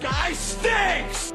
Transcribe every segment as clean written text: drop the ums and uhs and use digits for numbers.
guy stinks!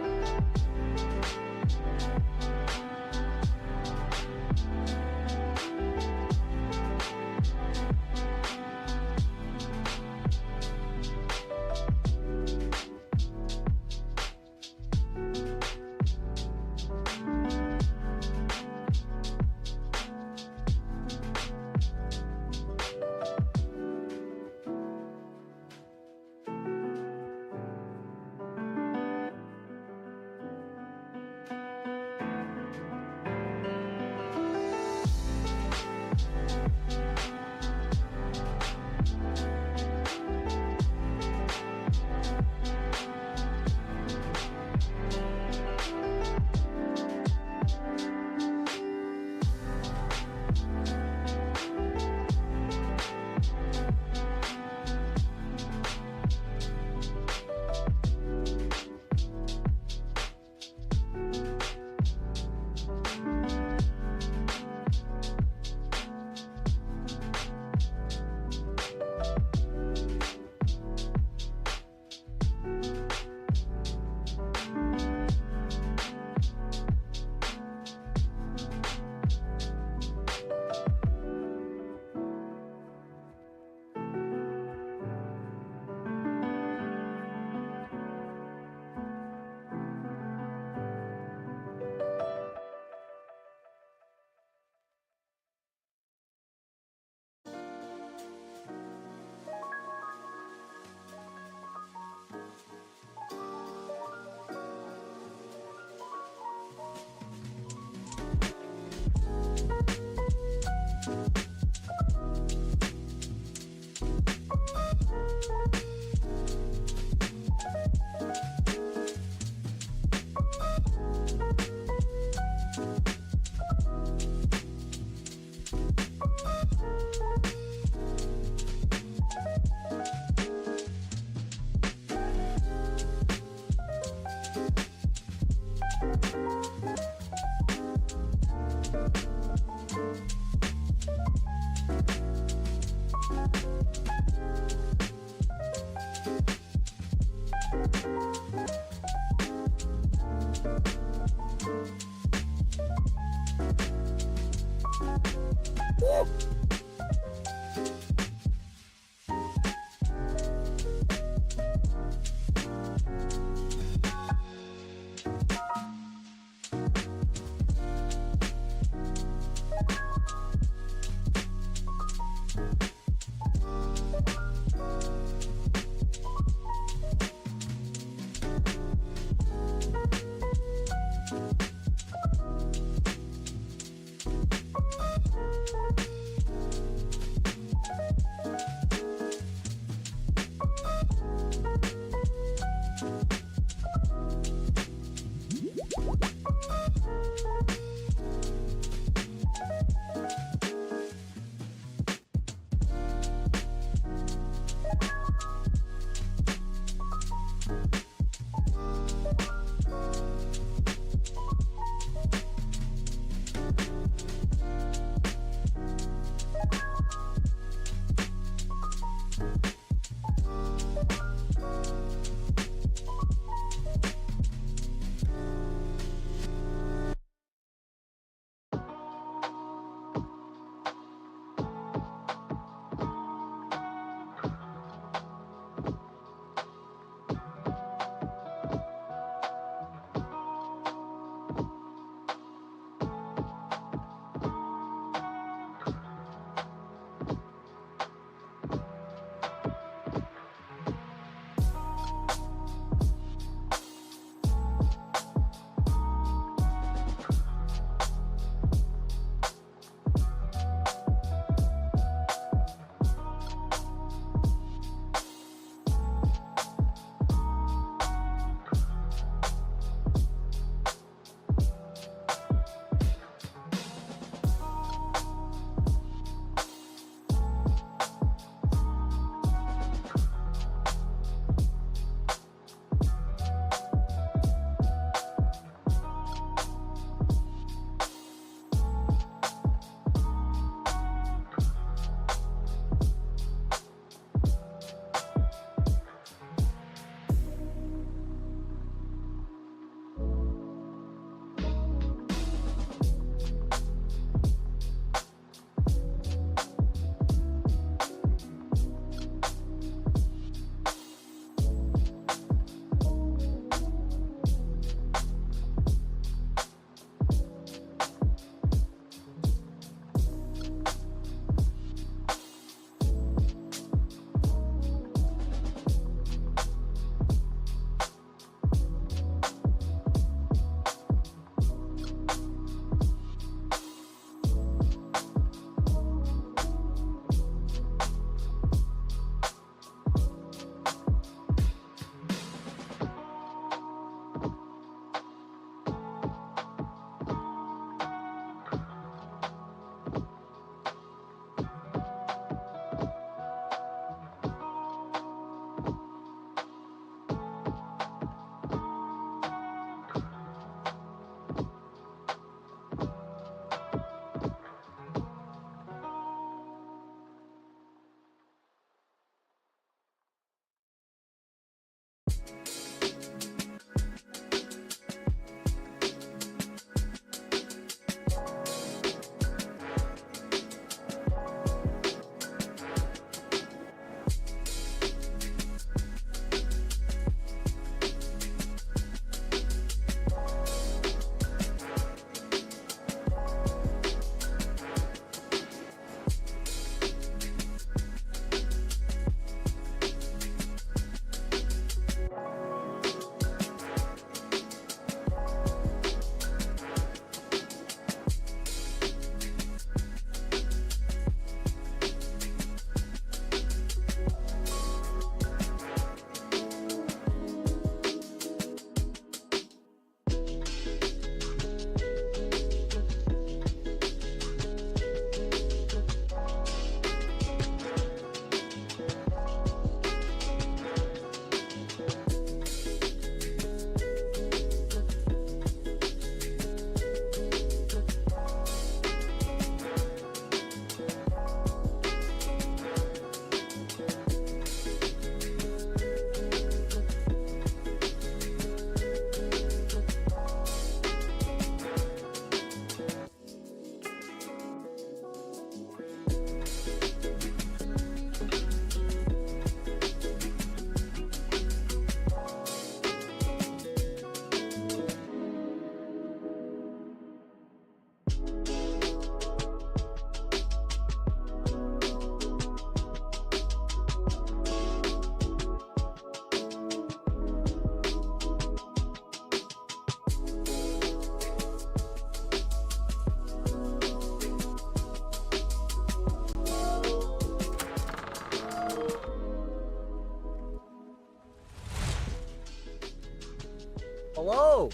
Hello.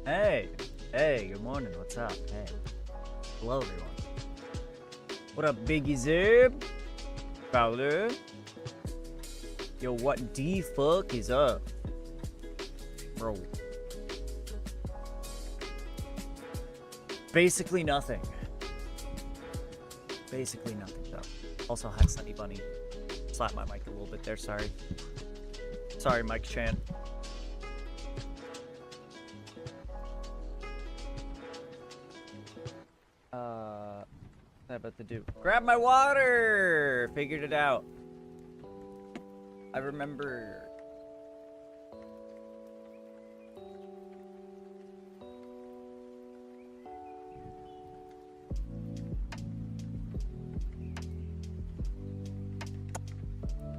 Hey. Hey, good morning. What's up? Hey. Hello, everyone. What up, Biggie Zib? Fowler? Yo, what the fuck is up? Bro. Basically nothing. Basically nothing, though. Also, hi, Sunny Bunny. Slap my mic a little bit there, sorry. Sorry, Mike Chan. What's I about to do? Grab my water! Figured it out. I remember.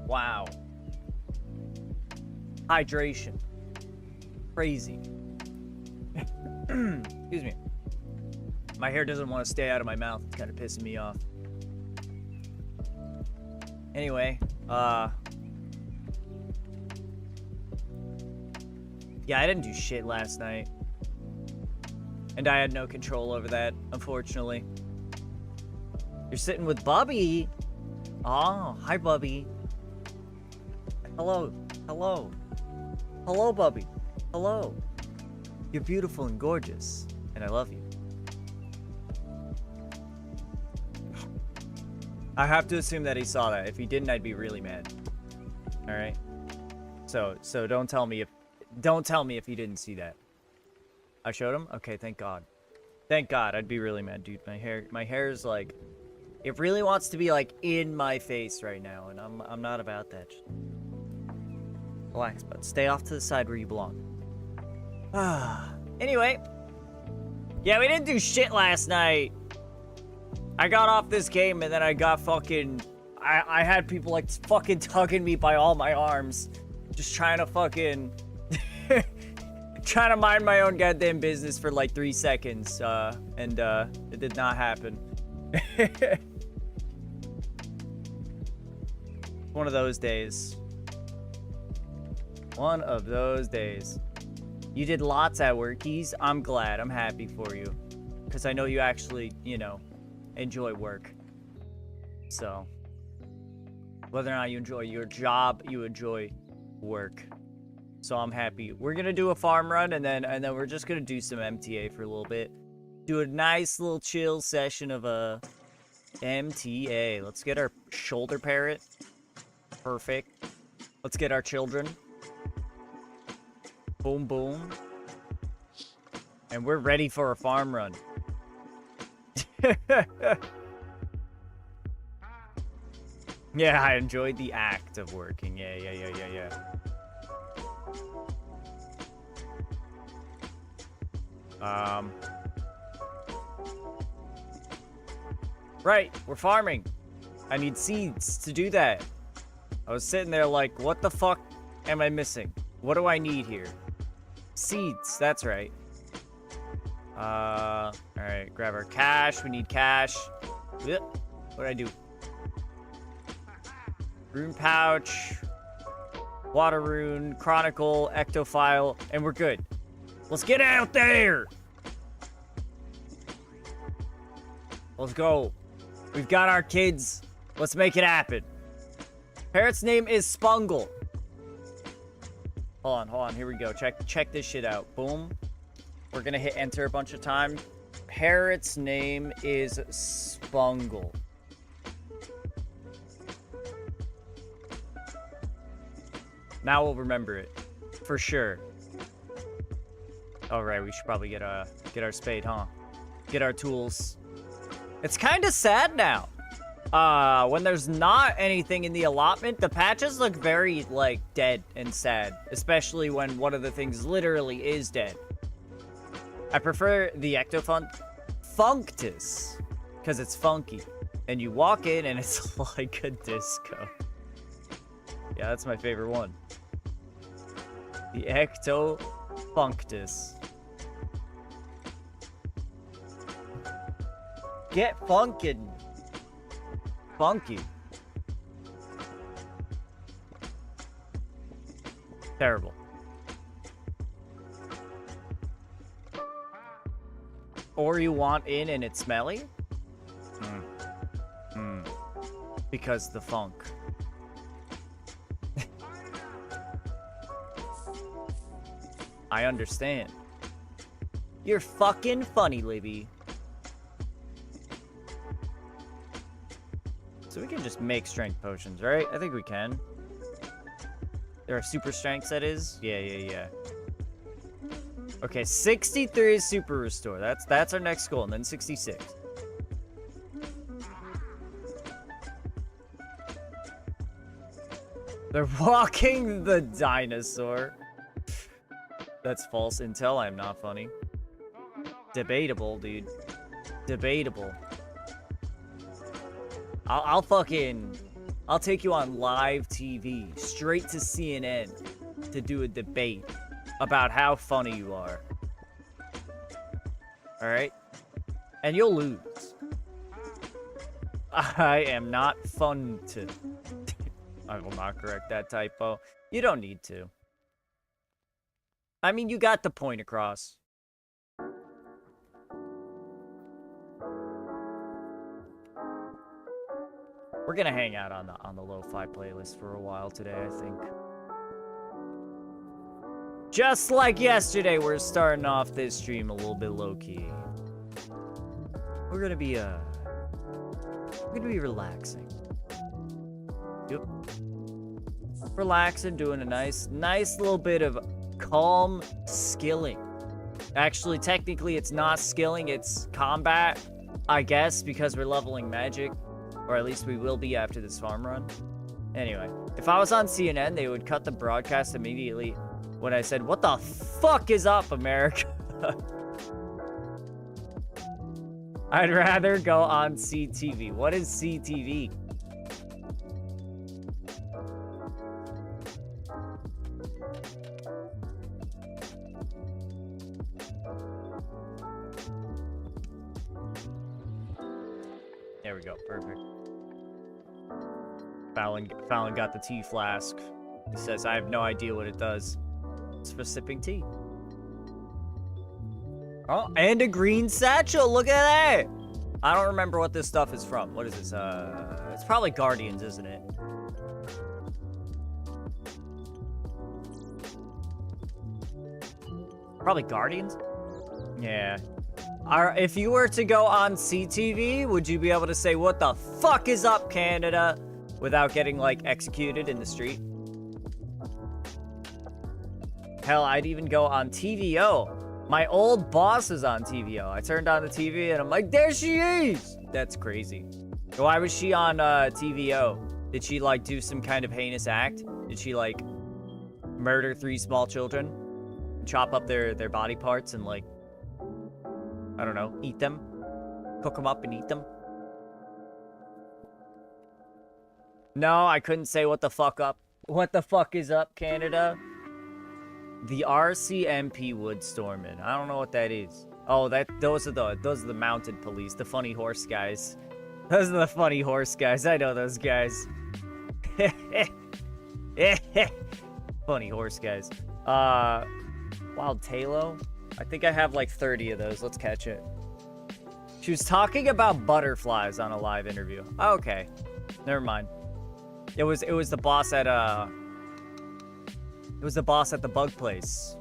Wow. Hydration. Crazy. Excuse me. My hair doesn't want to stay out of my mouth. It's kind of pissing me off. Anyway, yeah, I didn't do shit last night. And I had no control over that, unfortunately. You're sitting with Bubby. Oh, hi, Bubby. Hello. Hello. Hello, Bubby. Hello. You're beautiful and gorgeous. And I love you. I have to assume that he saw that. If he didn't, I'd be really mad. All right. So don't tell me if he didn't see that. I showed him. Okay, thank God. Thank God. I'd be really mad, dude. My hair is like, it really wants to be like in my face right now, and I'm not about that. Relax, but stay off to the side where you belong. Anyway, yeah, we didn't do shit last night. I got off this game and then I got fucking... I had people like fucking tugging me by all my arms. Just trying to fucking... trying to mind my own goddamn business for like 3 seconds. And it did not happen. One of those days. One of those days. You did lots at workies. I'm glad. I'm happy for you. Because I know you actually, you know... enjoy work. So whether or not you enjoy your job, you enjoy work. So I'm happy. We're gonna do a farm run and then we're just gonna do some MTA for a little bit. Do a nice little chill session of a MTA. Let's get our shoulder parrot. Perfect. Let's get our children. Boom boom. And we're ready for a farm run. Yeah, I enjoyed the act of working. Yeah. Right, we're farming. I need seeds to do that. I was sitting there like, what the fuck am I missing? What do I need here? Seeds, that's right. Alright, grab our cash. We need cash. What did I do? Rune pouch. Water rune. Chronicle. Ectophile. And we're good. Let's get out there! Let's go. We've got our kids. Let's make it happen. Parrot's name is Spungle. Hold on. Here we go. Check this shit out. Boom. We're gonna hit enter a bunch of times. Parrot's name is Spungle. Now we'll remember it. For sure. Alright, we should probably get our spade, huh? Get our tools. It's kind of sad now. When there's not anything in the allotment, the patches look very, like, dead and sad. Especially when one of the things literally is dead. I prefer the Ectofunctus because it's funky. And you walk in and it's like a disco. Yeah, that's my favorite one. The Ectofunctus. Get funkin'. Funky. Terrible. Or you want in and it's smelly? Because the funk. I understand. You're fucking funny, Libby. So we can just make strength potions, right? I think we can. There are super strengths, that is? Yeah. Okay, 63 is super restore. That's our next goal, and then 66. They're walking the dinosaur. That's false intel. I'm not funny. Debatable, dude. Debatable. I'll take you on live TV, straight to CNN, to do a debate about how funny you are. Alright? And you'll lose. I am not fun to... I will not correct that typo. You don't need to. I mean, you got the point across. We're gonna hang out on the lo-fi playlist for a while today, I think. Just like yesterday, we're starting off this stream a little bit low-key. We're gonna be relaxing. Yep. Relaxing, doing a nice little bit of calm skilling. Actually, technically, it's not skilling, it's combat, I guess, because we're leveling magic. Or at least we will be after this farm run. Anyway, if I was on CNN, they would cut the broadcast immediately when I said, "What the fuck is up, America?" I'd rather go on CTV. What is CTV? There we go. Perfect. Fallon got the tea flask. He says, I have no idea what it does. It's for sipping tea. Oh, and a green satchel. Look at that. I don't remember what this stuff is from. What is this? It's probably Guardians, isn't it? Probably Guardians? Yeah. If you were to go on CTV, would you be able to say, "What the fuck is up, Canada?" without getting, like, executed in the street? Hell, I'd even go on TVO. My old boss is on TVO. I turned on the TV and I'm like, there she is! That's crazy. Why was she on TVO? Did she, like, do some kind of heinous act? Did she, like, murder 3 small children? Chop up their body parts and, like, I don't know, eat them? Cook them up and eat them? No, I couldn't say what the fuck up. What the fuck is up, Canada? The RCMP Woodstorming. I don't know what that is. Oh, those are the mounted police, the funny horse guys. Those are the funny horse guys. I know those guys. Funny horse guys. Wild Talo? I think I have like 30 of those. Let's catch it. She was talking about butterflies on a live interview. Oh, okay. Never mind. It was the boss at the bug place.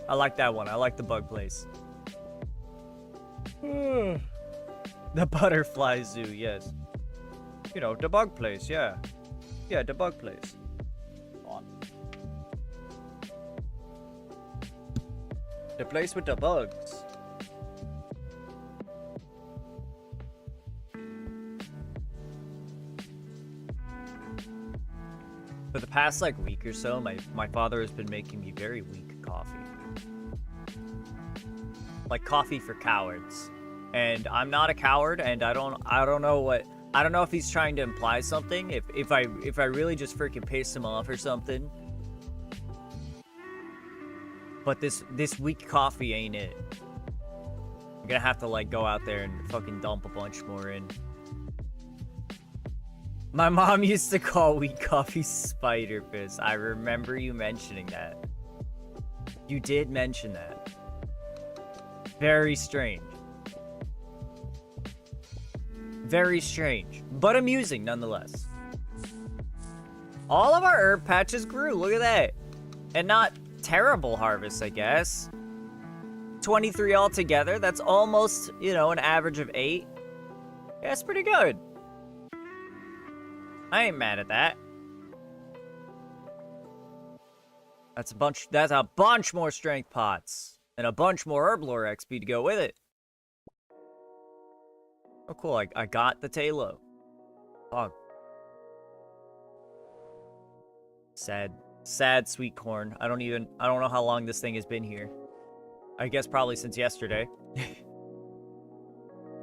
I like that one. I like the bug place. The butterfly zoo, yes. You know, the bug place, yeah. Yeah, the bug place. On. The place with the bugs. For the past, like, week or so, my father has been making me very weak coffee. Like, coffee for cowards. And I'm not a coward, and I don't know if he's trying to imply something. If I really just freaking piss him off or something. But this weak coffee ain't it. I'm gonna have to, like, go out there and fucking dump a bunch more in. My mom used to call weak coffee spider piss. I remember you mentioning that. You did mention that. Very strange. Very strange, but amusing nonetheless. All of our herb patches grew, look at that. And not terrible harvests, I guess. 23 altogether, that's almost, you know, an average of 8. Yeah, that's pretty good. I ain't mad at that. That's a bunch more strength pots. And a bunch more herblore XP to go with it. Oh, cool. I got the Talo. Fuck. Sad sweet corn. I don't know how long this thing has been here. I guess probably since yesterday.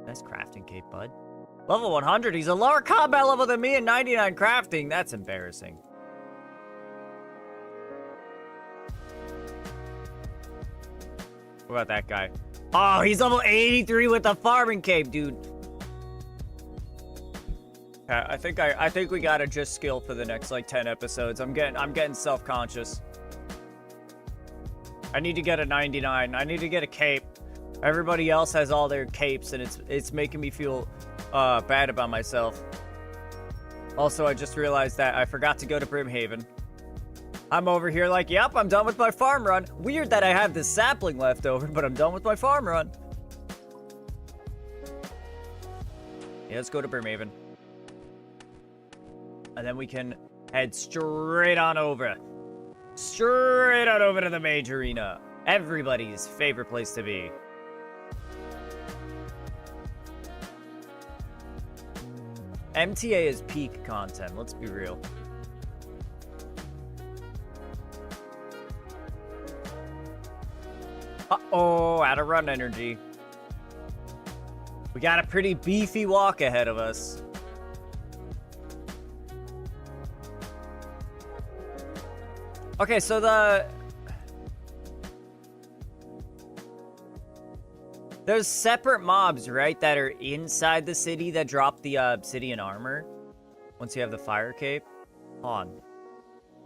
Nice crafting cape, bud. Level 100. He's a lower combat level than me and 99 crafting. That's embarrassing. What about that guy? Oh, he's level 83 with the farming cape, dude. I think we gotta just skill for the next like 10 episodes. I'm getting self-conscious. I need to get a 99. I need to get a cape. Everybody else has all their capes, and it's making me feel bad about myself. Also, I just realized that I forgot to go to Brimhaven. I'm over here like, yep, I'm done with my farm run. Weird that I have this sapling left over, but I'm done with my farm run. Yeah, let's go to Brimhaven. And then we can head straight on over. Straight on over to the mage arena. Everybody's favorite place to be. MTA is peak content, let's be real. Uh-oh, out of run energy. We got a pretty beefy walk ahead of us. Okay, so there's separate mobs, right, that are inside the city that drop the obsidian armor once you have the fire cape. Hold on.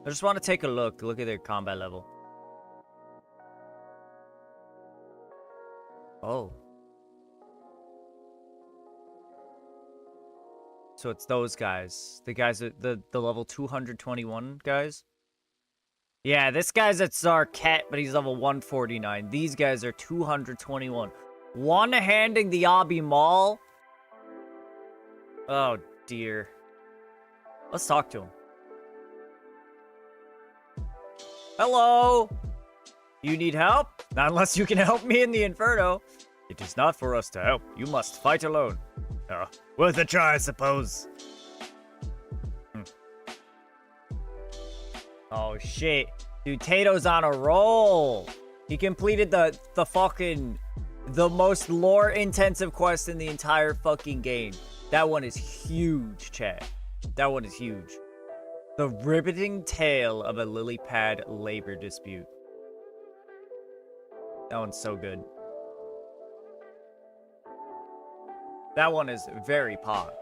I just want to take a look at their combat level. Oh. So it's those guys. The guys at the level 221 guys. Yeah, this guy's at Zarket, but he's level 149. These guys are 221. One-handing the Obby Maul? Oh, dear. Let's talk to him. Hello? You need help? Not unless you can help me in the Inferno. It is not for us to help. You must fight alone. Worth a try, I suppose. Oh, shit. Dude, Tato's on a roll. He completed the most lore-intensive quest in the entire fucking game. That one is huge, chat. That one is huge. The riveting tale of a lily pad labor dispute. That one's so good. That one is very pog.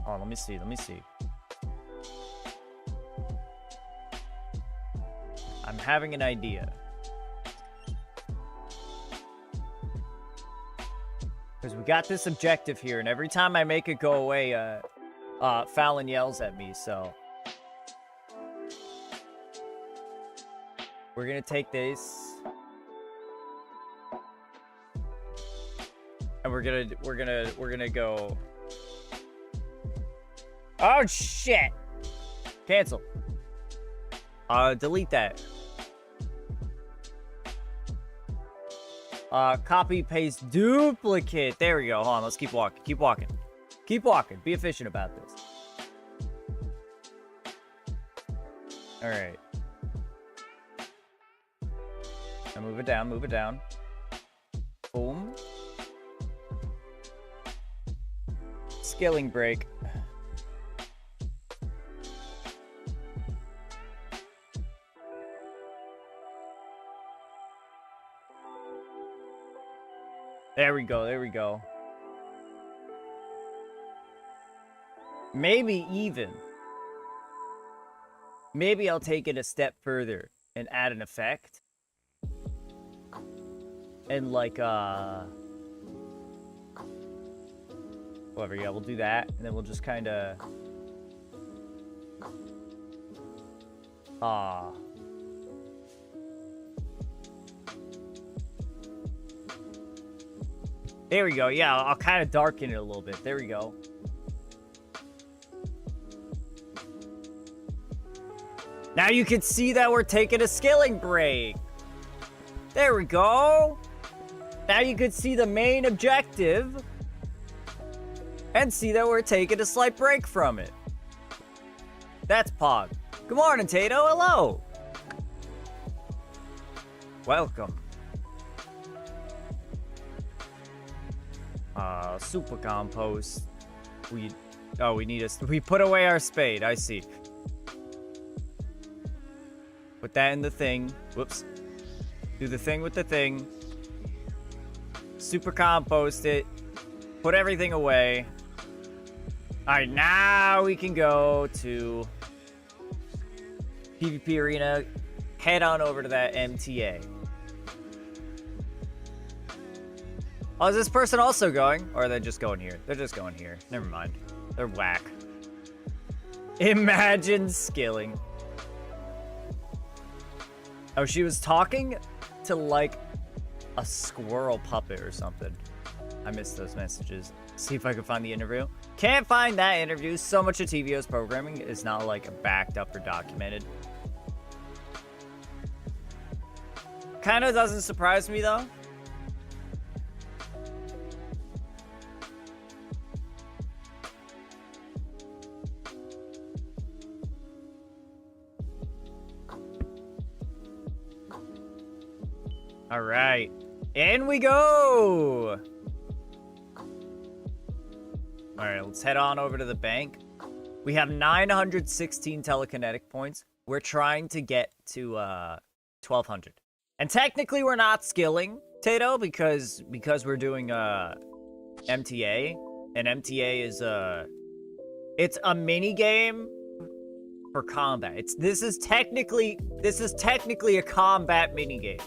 Oh, let me see. I'm having an idea. Because we got this objective here, and every time I make it go away, Fallon yells at me, so... We're gonna take this. And we're gonna go... Oh, shit! Cancel. Delete that. Copy, paste, duplicate. There we go. Hold on, let's keep walking. Keep walking. Keep walking. Be efficient about this. Alright. Now move it down, move it down. Boom. Skilling break. There we go, there we go. Maybe even. Maybe I'll take it a step further and add an effect. And like, whatever, yeah, we'll do that. And then we'll just kind of... There we go. Yeah, I'll kind of darken it a little bit. There we go. Now you can see that we're taking a skilling break. There we go. Now you can see the main objective and see that we're taking a slight break from it. That's Pog. Good morning, Tato. Hello. Welcome. Super compost. We put away our spade. I see. Put that in the thing. Whoops. Do the thing with the thing. Super compost it. Put everything away. Alright, now we can go to PvP Arena. Head on over to that MTA. Oh, is this person also going? Or are they just going here? They're just going here. Never mind. They're whack. Imagine skilling. Oh, she was talking to, like, a squirrel puppet or something. I missed those messages. See if I can find the interview. Can't find that interview. So much of TVO's programming is not, like, backed up or documented. Kind of doesn't surprise me, though. All right, in we go. All right, let's head on over to the bank. We have 916 telekinetic points. We're trying to get to 1200. And technically we're not skilling, Tato, because we're doing MTA, and MTA is it's a mini game for combat. This is technically a combat mini game.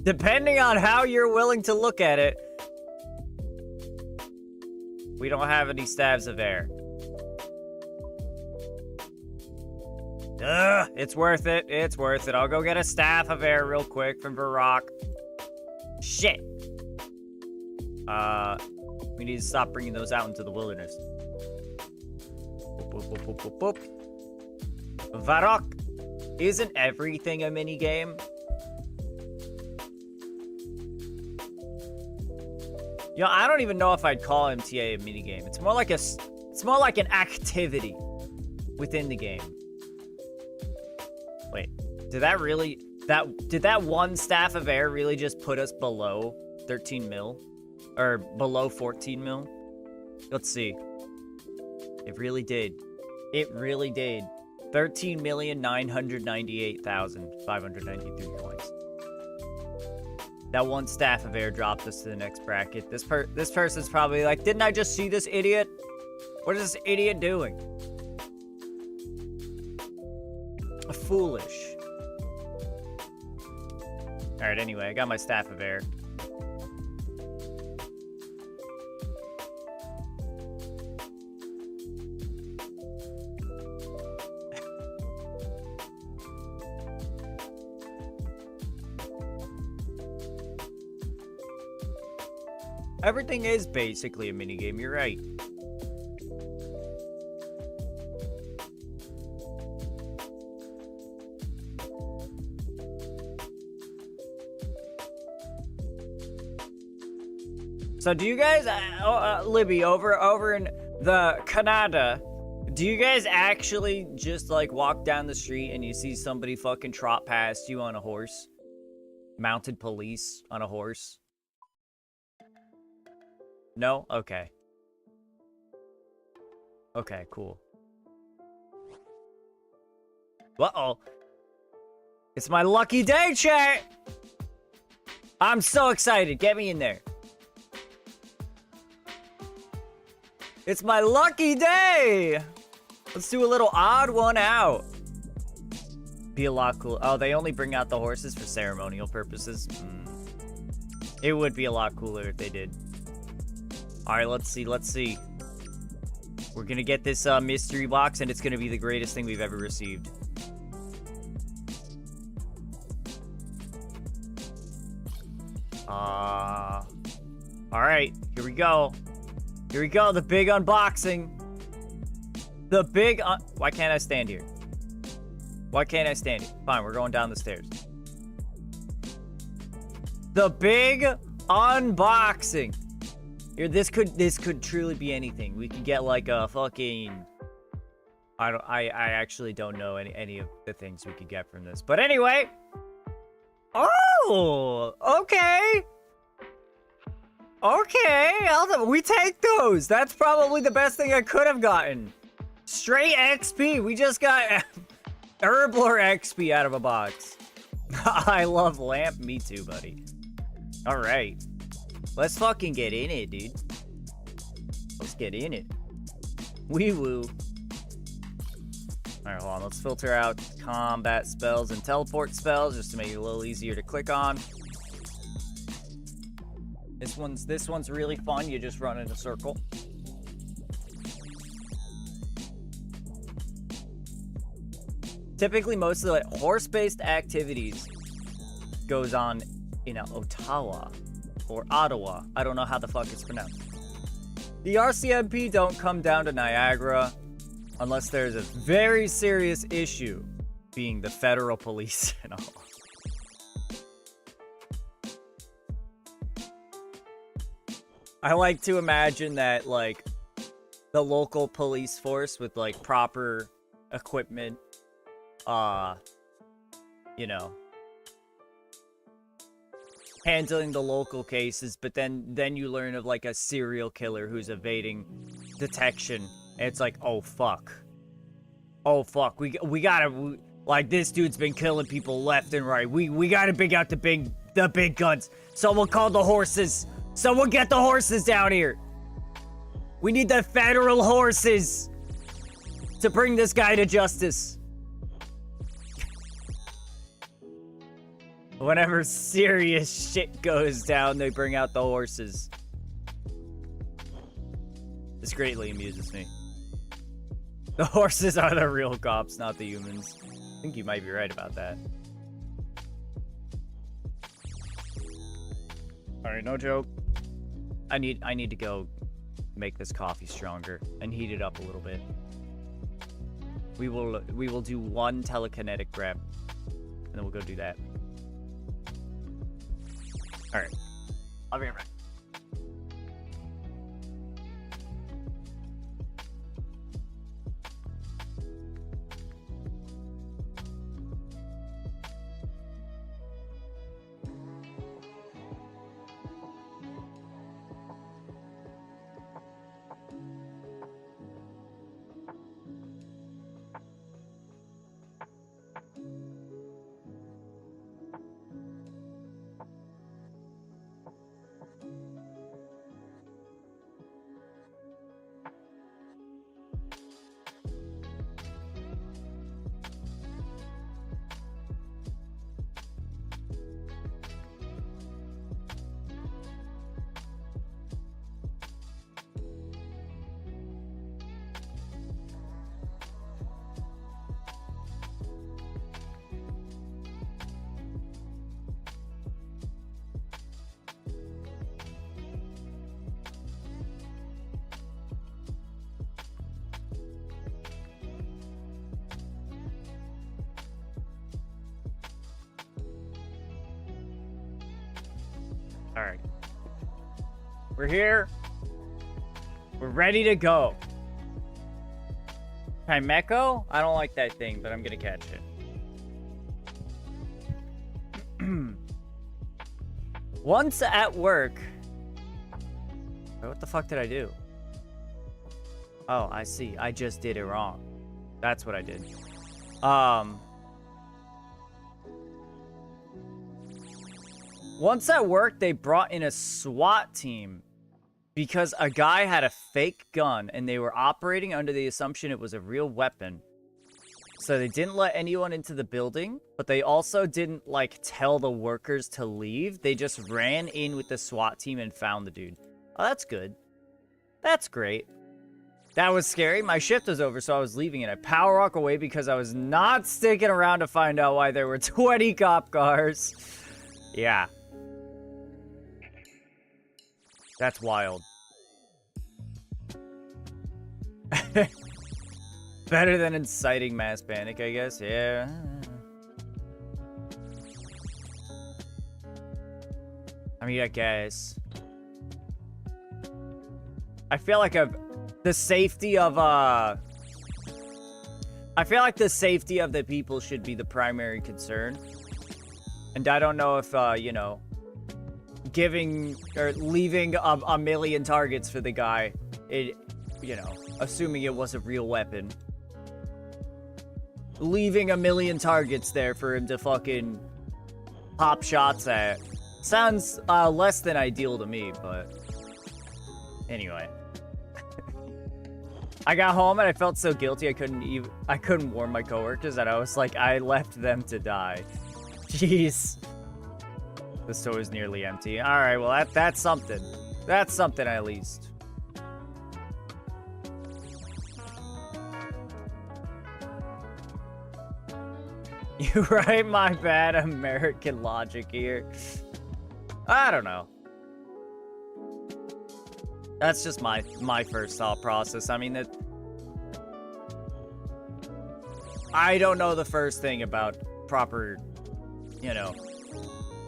Depending on how you're willing to look at it. We don't have any staves of air. It's worth it. It's worth it. I'll go get a staff of air real quick from Varrock. Shit. We need to stop bringing those out into the wilderness. Boop, boop, boop, boop, boop, boop. Varrock. Isn't everything a mini game? You know, I don't even know if I'd call MTA a mini game. It's more like an activity within the game. Wait, did that one staff of air really just put us below 13 mil? Or below 14 mil? Let's see. It really did. It really did. 13,998,593 coins. That one staff of air dropped us to the next bracket. This person's probably like, didn't I just see this idiot? What is this idiot doing? Foolish. Alright, anyway, I got my staff of air. Everything is basically a minigame, you're right. So do you guys, Libby, over in the Canada, do you guys actually just like walk down the street and you see somebody fucking trot past you on a horse? Mounted police on a horse? No? Okay. Okay, cool. Uh-oh. It's my lucky day, chat! I'm so excited. Get me in there. It's my lucky day. Let's do a little odd one out. Be a lot cool. Oh, they only bring out the horses for ceremonial purposes. It would be a lot cooler if they did. All right, let's see. Let's see. We're going to get this mystery box, and it's going to be the greatest thing we've ever received. All right, here we go. Here we go, the big unboxing. The big Why can't I stand here? Why can't I stand here? Fine, we're going down the stairs. The big unboxing. Here, this could truly be anything. We could get like a fucking I actually don't know any of the things we could get from this. But anyway. Oh, okay. Okay, we take those. That's probably the best thing I could have gotten. Straight XP. We just got Herblore XP out of a box. I love lamp. Me too, buddy. All right. Let's fucking get in it, dude. Let's get in it. Wee woo. All right, hold on. Let's filter out combat spells and teleport spells just to make it a little easier to click on. This one's really fun. You just run in a circle. Typically, most of the horse-based activities goes on in Ottawa or Ottawa. I don't know how the fuck it's pronounced. The RCMP don't come down to Niagara unless there's a very serious issue, being the federal police and all. I like to imagine that, like, the local police force with, like, proper equipment, you know, handling the local cases, but then you learn of, like, a serial killer who's evading detection, and it's like, oh, fuck. Oh, fuck. We gotta, like, this dude's been killing people left and right. We gotta bring out the big guns. Someone call the horses. Someone get the horses down here. We need the federal horses to bring this guy to justice. Whenever serious shit goes down, they bring out the horses. This greatly amuses me. The horses are the real cops, not the humans. I think you might be right about that. Alright, no joke. I need to go make this coffee stronger and heat it up a little bit. We will do one telekinetic grab, and then we'll go do that. All right, I'll be right back. All right. We're here. We're ready to go. Chimeco? I don't like that thing, but I'm gonna catch it. Once at work. Wait, what the fuck did I do? Oh, I see. I just did it wrong. That's what I did. Once at work, they brought in a SWAT team because a guy had a fake gun and they were operating under the assumption it was a real weapon. So they didn't let anyone into the building, but they also didn't, like, tell the workers to leave. They just ran in with the SWAT team and found the dude. Oh, that's good. That's great. That was scary. My shift was over, so I was leaving, and I power walk away because I was not sticking around to find out why there were 20 cop cars. Yeah. That's wild. Better than inciting mass panic, I guess. Yeah. I mean, I guess. I feel like the safety of I feel like the safety of the people should be the primary concern. And I don't know if you know, giving or leaving a million targets for the guy, it, you know, assuming it was a real weapon. Leaving a million targets there for him to fucking pop shots at sounds less than ideal to me, but anyway. I got home and I felt so guilty I couldn't warn my coworkers that I was like, I left them to die. Jeez. The store is nearly empty. All right, well that's something. That's something at least. You right, my bad. American logic here. I don't know. That's just my first thought process. I mean, I don't know the first thing about proper, you know,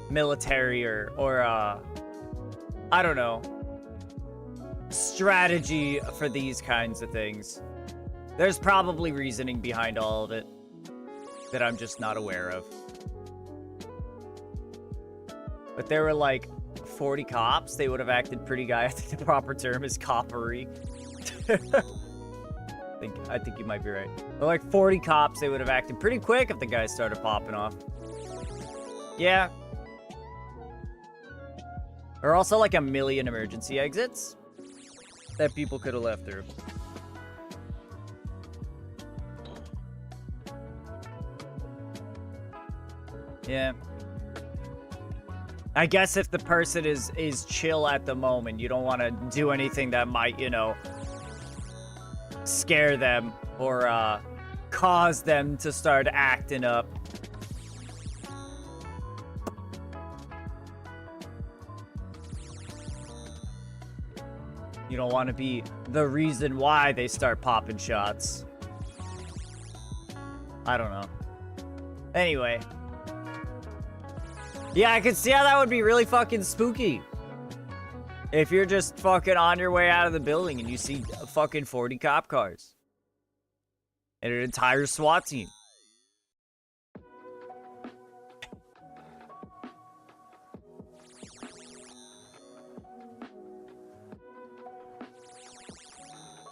military or I don't know, strategy for these kinds of things. There's probably reasoning behind all of it that I'm just not aware of. But there were like 40 cops, they would have acted pretty good. I think the proper term is coppery. I think you might be right. But like 40 cops, they would have acted pretty quick if the guys started popping off. Yeah. Or also like a million emergency exits that people could have left through. Yeah. I guess if the person is chill at the moment, you don't want to do anything that might, you know, scare them or cause them to start acting up. You don't want to be the reason why they start popping shots. I don't know. Anyway. Yeah, I can see how that would be really fucking spooky. If you're just fucking on your way out of the building and you see fucking 40 cop cars. And an entire SWAT team.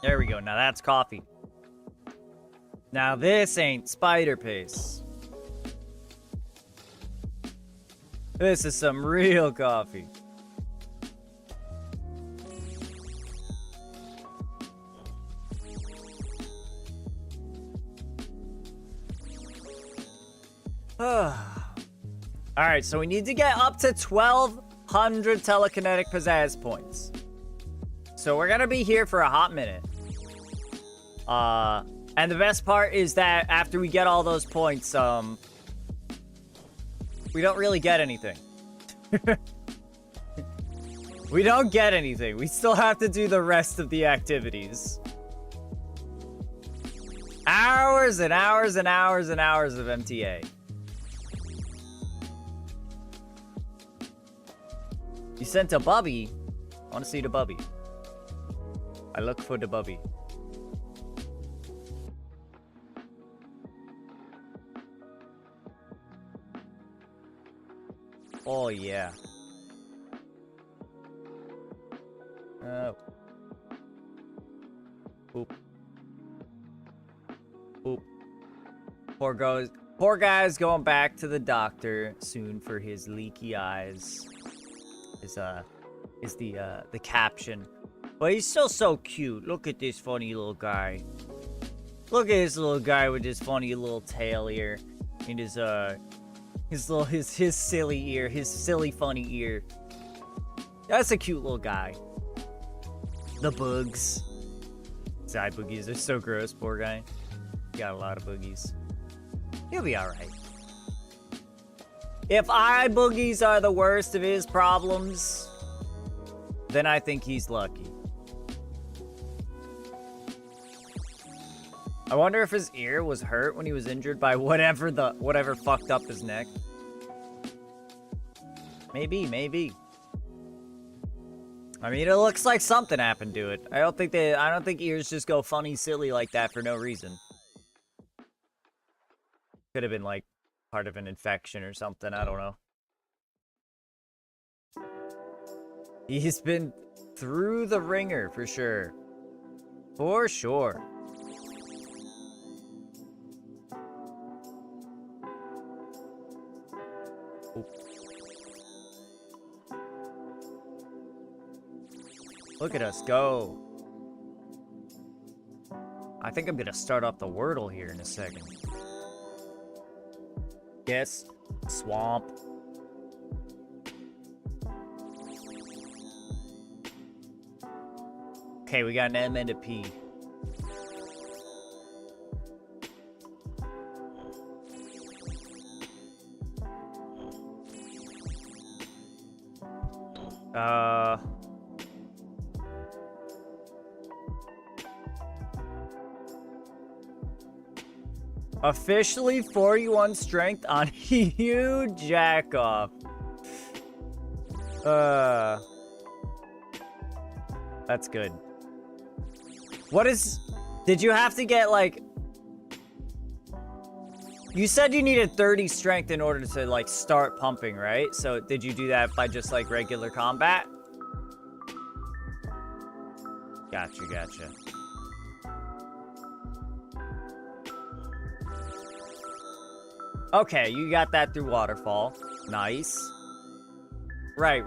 There we go. Now that's coffee. Now this ain't spider paste. This is some real coffee. Alright, so we need to get up to 1,200 telekinetic pizzazz points. So we're gonna be here for a hot minute. And the best part is that after we get all those points, we don't really get anything. We don't get anything. We still have to do the rest of the activities. Hours and hours and hours and hours of MTA. You sent a bubby? I want to see the bubby. I look for the bubby. Oh, yeah. Oop. Oop. Poor Poor guy's going back to the doctor soon for his leaky eyes. Is the caption. But he's still so cute. Look at this funny little guy. Look at this little guy with his funny little tail here. And his silly ear. His silly funny ear. That's a cute little guy. The bugs. Side boogies. They're so gross, poor guy. He got a lot of boogies. He'll be alright. If eye boogies are the worst of his problems, then I think he's lucky. I wonder if his ear was hurt when he was injured by whatever fucked up his neck. Maybe. I mean, it looks like something happened to it. I don't think ears just go funny silly like that for no reason. Could have been like part of an infection or something, I don't know. He's been through the ringer for sure. For sure. Look at us go. I think I'm gonna start off the Wordle here in a second. Yes, swamp. Okay, we got an M and a P. Officially 41 strength on you, jack off. That's good. Did you have to get like, you said you needed 30 strength in order to like start pumping, right? So did you do that by just like regular combat? Gotcha. Okay, you got that through waterfall. Nice. Right.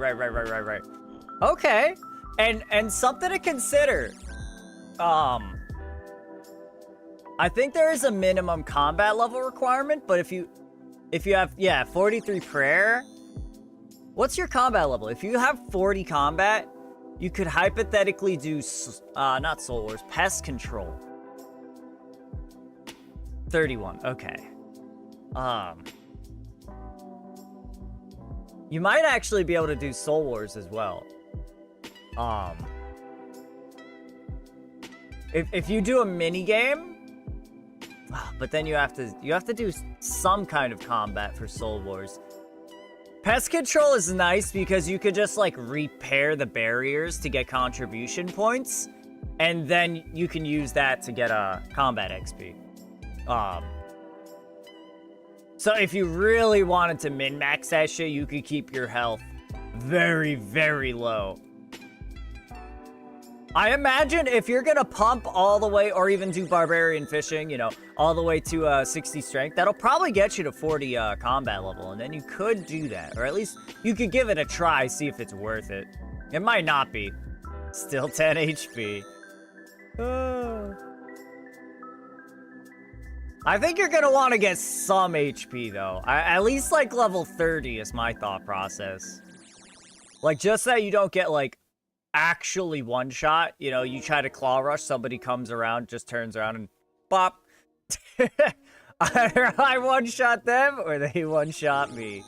Okay. And something to consider. I think there is a minimum combat level requirement, but if you have 43 prayer, what's your combat level? If you have 40 combat, you could hypothetically do not Soul Wars, pest control. 31. Okay. You might actually be able to do Soul Wars as well. If you do a mini game, but then you have to do some kind of combat for Soul Wars. Pest control is nice because you could just like repair the barriers to get contribution points, and then you can use that to get a combat XP. So if you really wanted to min-max that shit, you could keep your health very, very low. I imagine if you're gonna pump all the way, or even do barbarian fishing, you know, all the way to 60 strength, that'll probably get you to 40 combat level, and then you could do that. Or at least you could give it a try, see if it's worth it. It might not be. Still 10 HP. I think you're gonna want to get some HP though. At least like level 30 is my thought process. Like just that you don't get like actually one shot. You know, you try to claw rush, somebody comes around, just turns around and bop. Either I one shot them or they one shot me.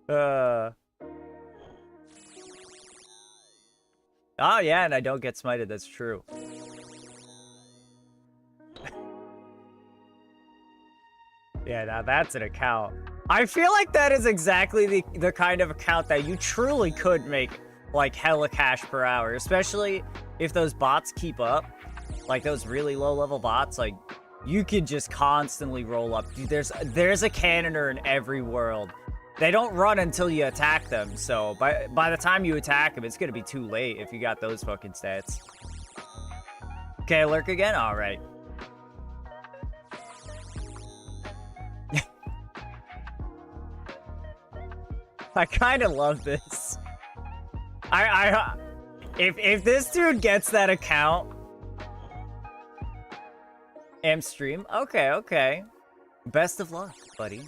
Oh yeah, and I don't get smited, that's true. Yeah, now that's an account. I feel like that is exactly the kind of account that you truly could make like hella cash per hour, especially if those bots keep up. Like those really low level bots, like you could just constantly roll up. Dude, there's a cannoner in every world. They don't run until you attack them, so by the time you attack them, it's gonna be too late if you got those fucking stats. Okay, lurk again? Alright. I kind of love this. If this dude gets that account, stream. Okay, okay. Best of luck, buddy.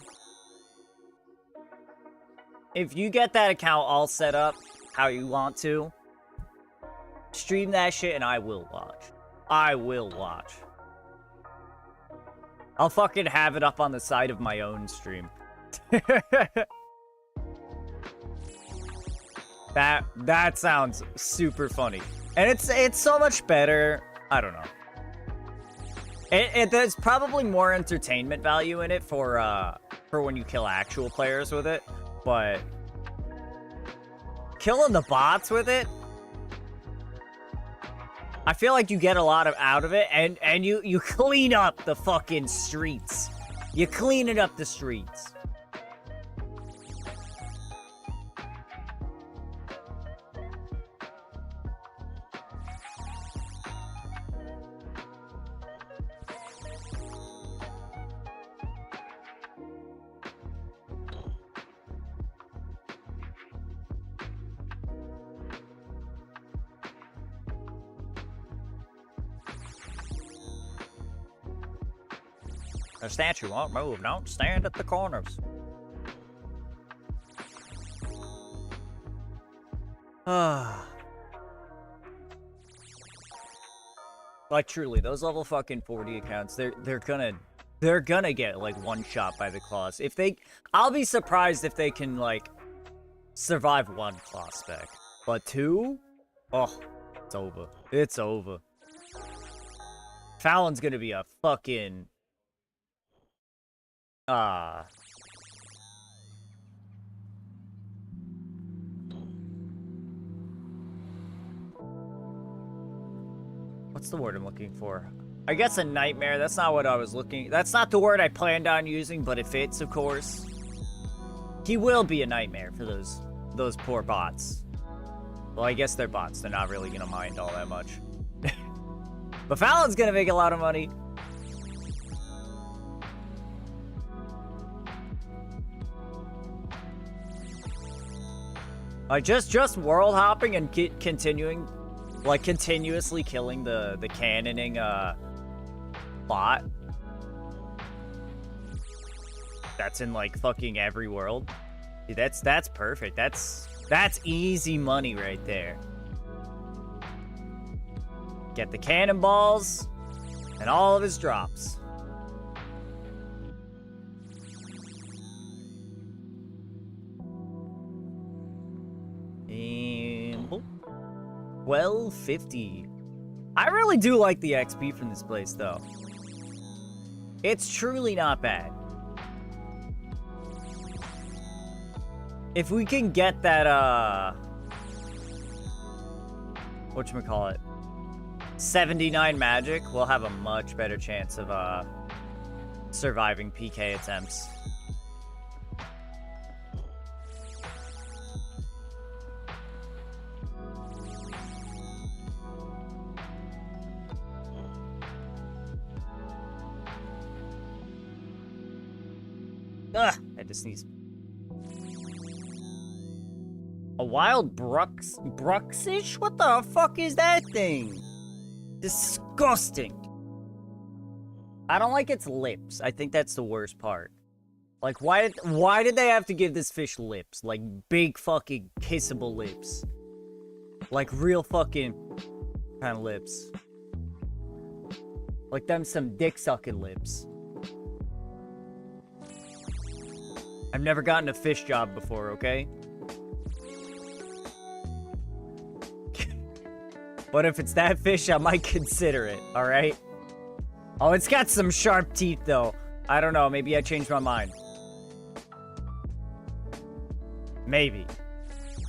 If you get that account all set up how you want to, stream that shit and I will watch. I will watch. I'll fucking have it up on the side of my own stream. That sounds super funny. And it's so much better. I don't know. There's probably more entertainment value in it for when you kill actual players with it, but killing the bots with it, I feel like you get a lot out of it, and you clean up the fucking streets. You clean it up the streets. A statue won't move. Don't stand at the corners. Like truly, those level fucking 40 accounts, they're gonna get like one shot by the claws. If they, I'll be surprised if they can like survive one claw spec, but two, oh, it's over. It's over. Fallon's gonna be a fucking what's the word I'm looking for? I guess a nightmare. That's not what I was looking. That's not the word I planned on using, but it fits, of course. He will be a nightmare for those poor bots. Well, I guess they're bots. They're not really gonna mind all that much. But Fallon's gonna make a lot of money. Like just world hopping and continuing, like continuously killing the cannoning bot. That's in like fucking every world. Dude, that's perfect. That's easy money right there. Get the cannonballs and all of his drops. $12.50. I really do like the XP from this place, though. It's truly not bad. If we can get that, whatchamacallit, 79 magic, we'll have a much better chance of, surviving PK attempts. Ugh, I had to sneeze. A wild Bruxish? What the fuck is that thing? Disgusting. I don't like its lips. I think that's the worst part. Like, why did they have to give this fish lips? Like, big fucking kissable lips. Like, real fucking kind of lips. Like them some dick-sucking lips. I've never gotten a fish job before, okay? But if it's that fish, I might consider it, alright? Oh, it's got some sharp teeth, though. I don't know, maybe I changed my mind. Maybe.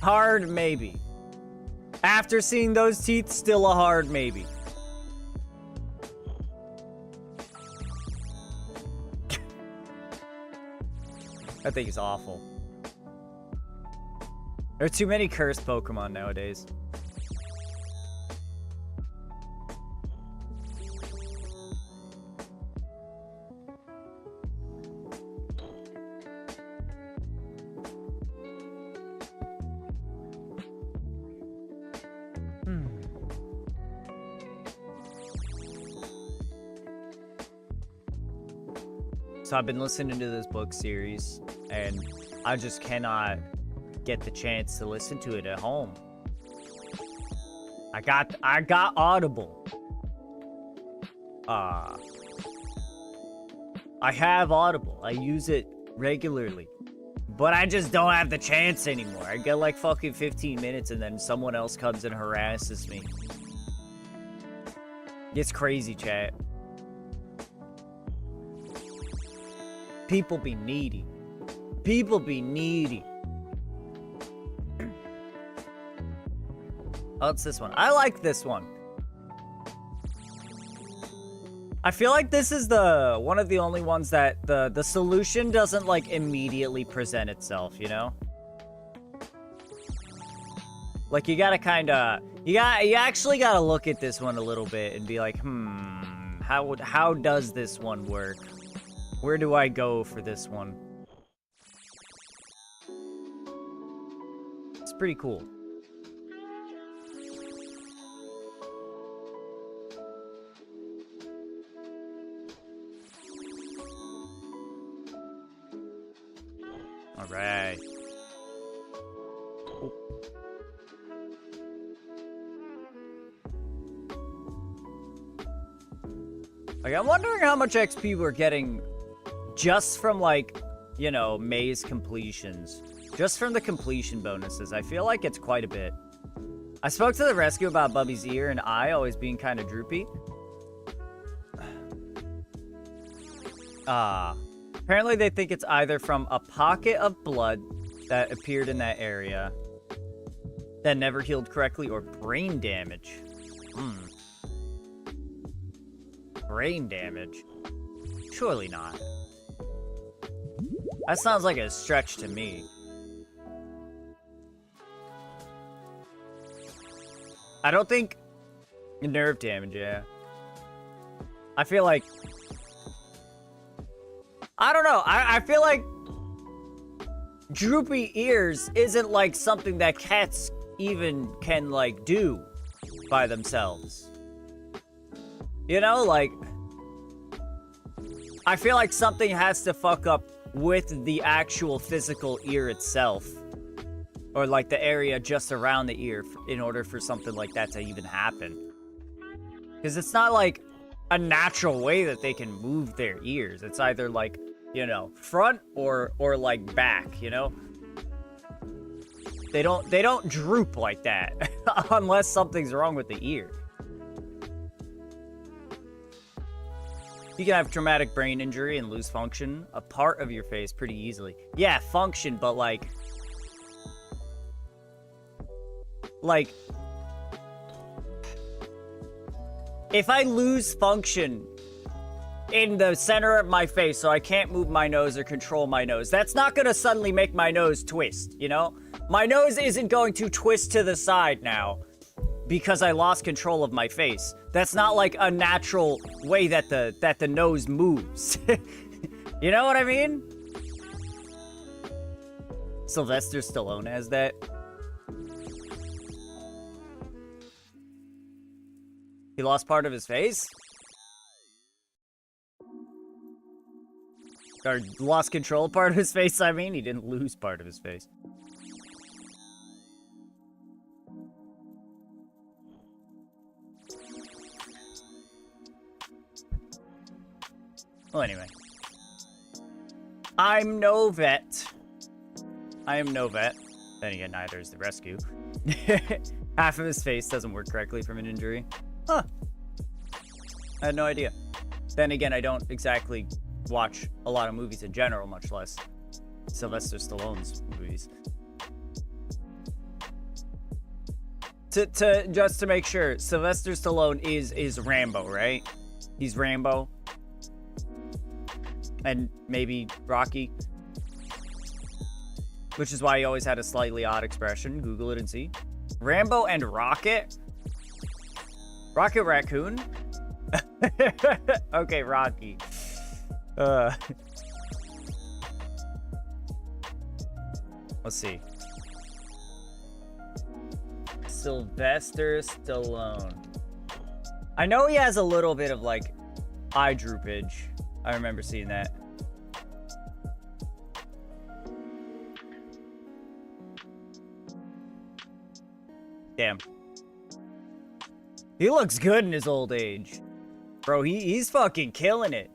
Hard maybe. After seeing those teeth, still a hard maybe. That thing is awful. There are too many cursed Pokemon nowadays. So I've been listening to this book series, and I just cannot get the chance to listen to it at home. I got Audible. I have Audible. I use it regularly. But I just don't have the chance anymore. I get like fucking 15 minutes and then someone else comes and harasses me. It's crazy, chat. People be needy. People be needy. Oh, it's this one. I like this one. I feel like this is one of the only ones that the solution doesn't like immediately present itself, you know? Like you gotta you actually gotta look at this one a little bit and be like, how does this one work? Where do I go for this one? It's pretty cool. All right. Oh. Like, I'm wondering how much XP we're getting just from, like, you know, maze completions. Just from the completion bonuses. I feel like it's quite a bit. I spoke to the rescue about Bubby's ear and eye always being kind of droopy. Apparently they think it's either from a pocket of blood that appeared in that area that never healed correctly or brain damage. Brain damage? Surely not. That sounds like a stretch to me. I don't think... Nerve damage, yeah. I feel like... I don't know. I feel like droopy ears isn't like something that cats even can like do by themselves. You know, like I feel like something has to fuck up with the actual physical ear itself, or like the area just around the ear, in order for something like that to even happen. Because it's not like a natural way that they can move their ears. It's either like, you know, front or like back, you know? They don't droop like that unless something's wrong with the ear. You can have traumatic brain injury and lose function, a part of your face, pretty easily. Yeah, function, but like if I lose function in the center of my face so I can't move my nose or control my nose, that's not gonna suddenly make my nose twist, you know? My nose isn't going to twist to the side now because I lost control of my face. That's not like a natural way that the nose moves. You know what I mean? Sylvester Stallone has that. He lost part of his face? Or lost control part of his face, I mean. He didn't lose part of his face. Well, anyway. I'm no vet. I am no vet. Then again, neither is the rescue. Half of his face doesn't work correctly from an injury. Huh. I had no idea. Then again, I don't exactly watch a lot of movies in general, much less Sylvester Stallone's movies. Just to make sure, Sylvester Stallone is Rambo, right? He's Rambo. And maybe Rocky. Which is why he always had a slightly odd expression. Google it and see. Rambo and Rocket? Rocket Raccoon? Okay, Rocky. Let's see. Sylvester Stallone. I know he has a little bit of like eye droopage. I remember seeing that. Damn. He looks good in his old age. Bro, he's fucking killing it.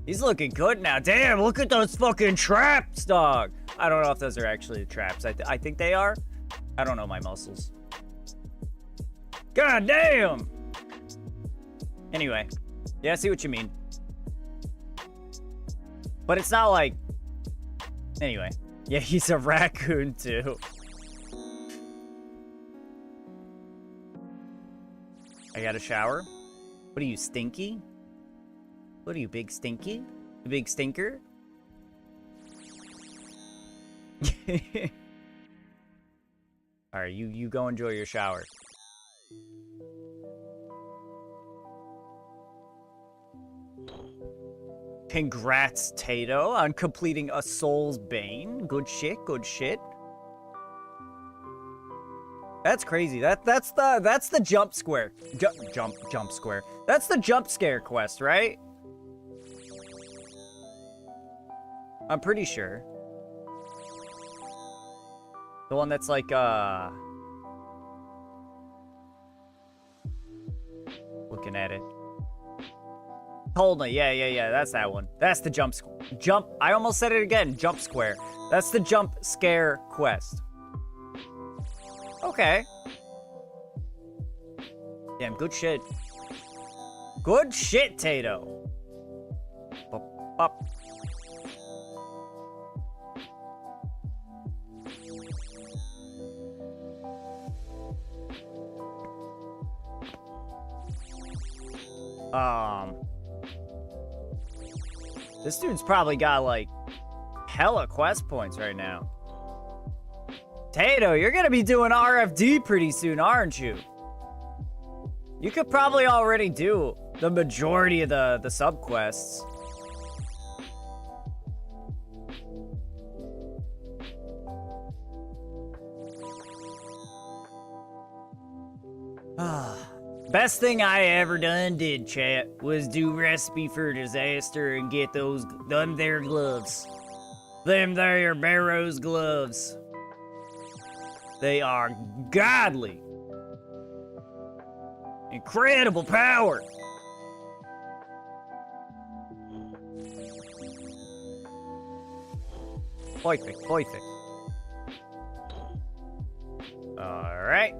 He's looking good now. Damn, look at those fucking traps, dog. I don't know if those are actually traps. I think they are. I don't know my muscles. God damn. Anyway. Yeah, I see what you mean. But it's not like... Anyway. Yeah, he's a raccoon, too. I got a shower. What are you, stinky? What are you, big stinky? You big stinker? Alright, you go enjoy your shower. Congrats, Tato, on completing a Soul's Bane. Good shit, good shit. That's crazy. That's the jump square. Jump square. That's the jump scare quest, right? I'm pretty sure. The one that's like looking at it. Hold on, yeah, that's that one. That's the jump. I almost said it again. Jump square. That's the jump scare quest. Okay. Damn, good shit. Good shit, Tato. Bop, bop. This dude's probably got, like, hella quest points right now. Tato, you're gonna be doing RFD pretty soon, aren't you? You could probably already do the majority of the sub-quests. Best thing I ever did, chat, was do Recipe for Disaster and get them there gloves. Them there Barrow's gloves. They are godly. Incredible power. Perfect. Alright.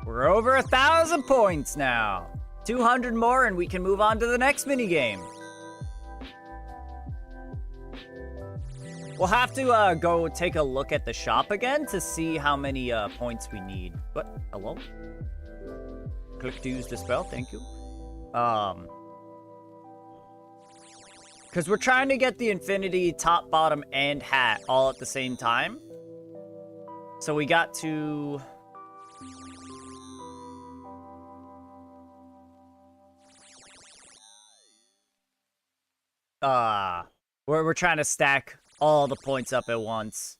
We're over 1,000 points now. 200 more and we can move on to the next minigame. We'll have to go take a look at the shop again to see how many points we need. But, hello? Click to use the spell, thank you. Because we're trying to get the infinity, top, bottom, and hat all at the same time. So we got to... We're trying to stack all the points up at once.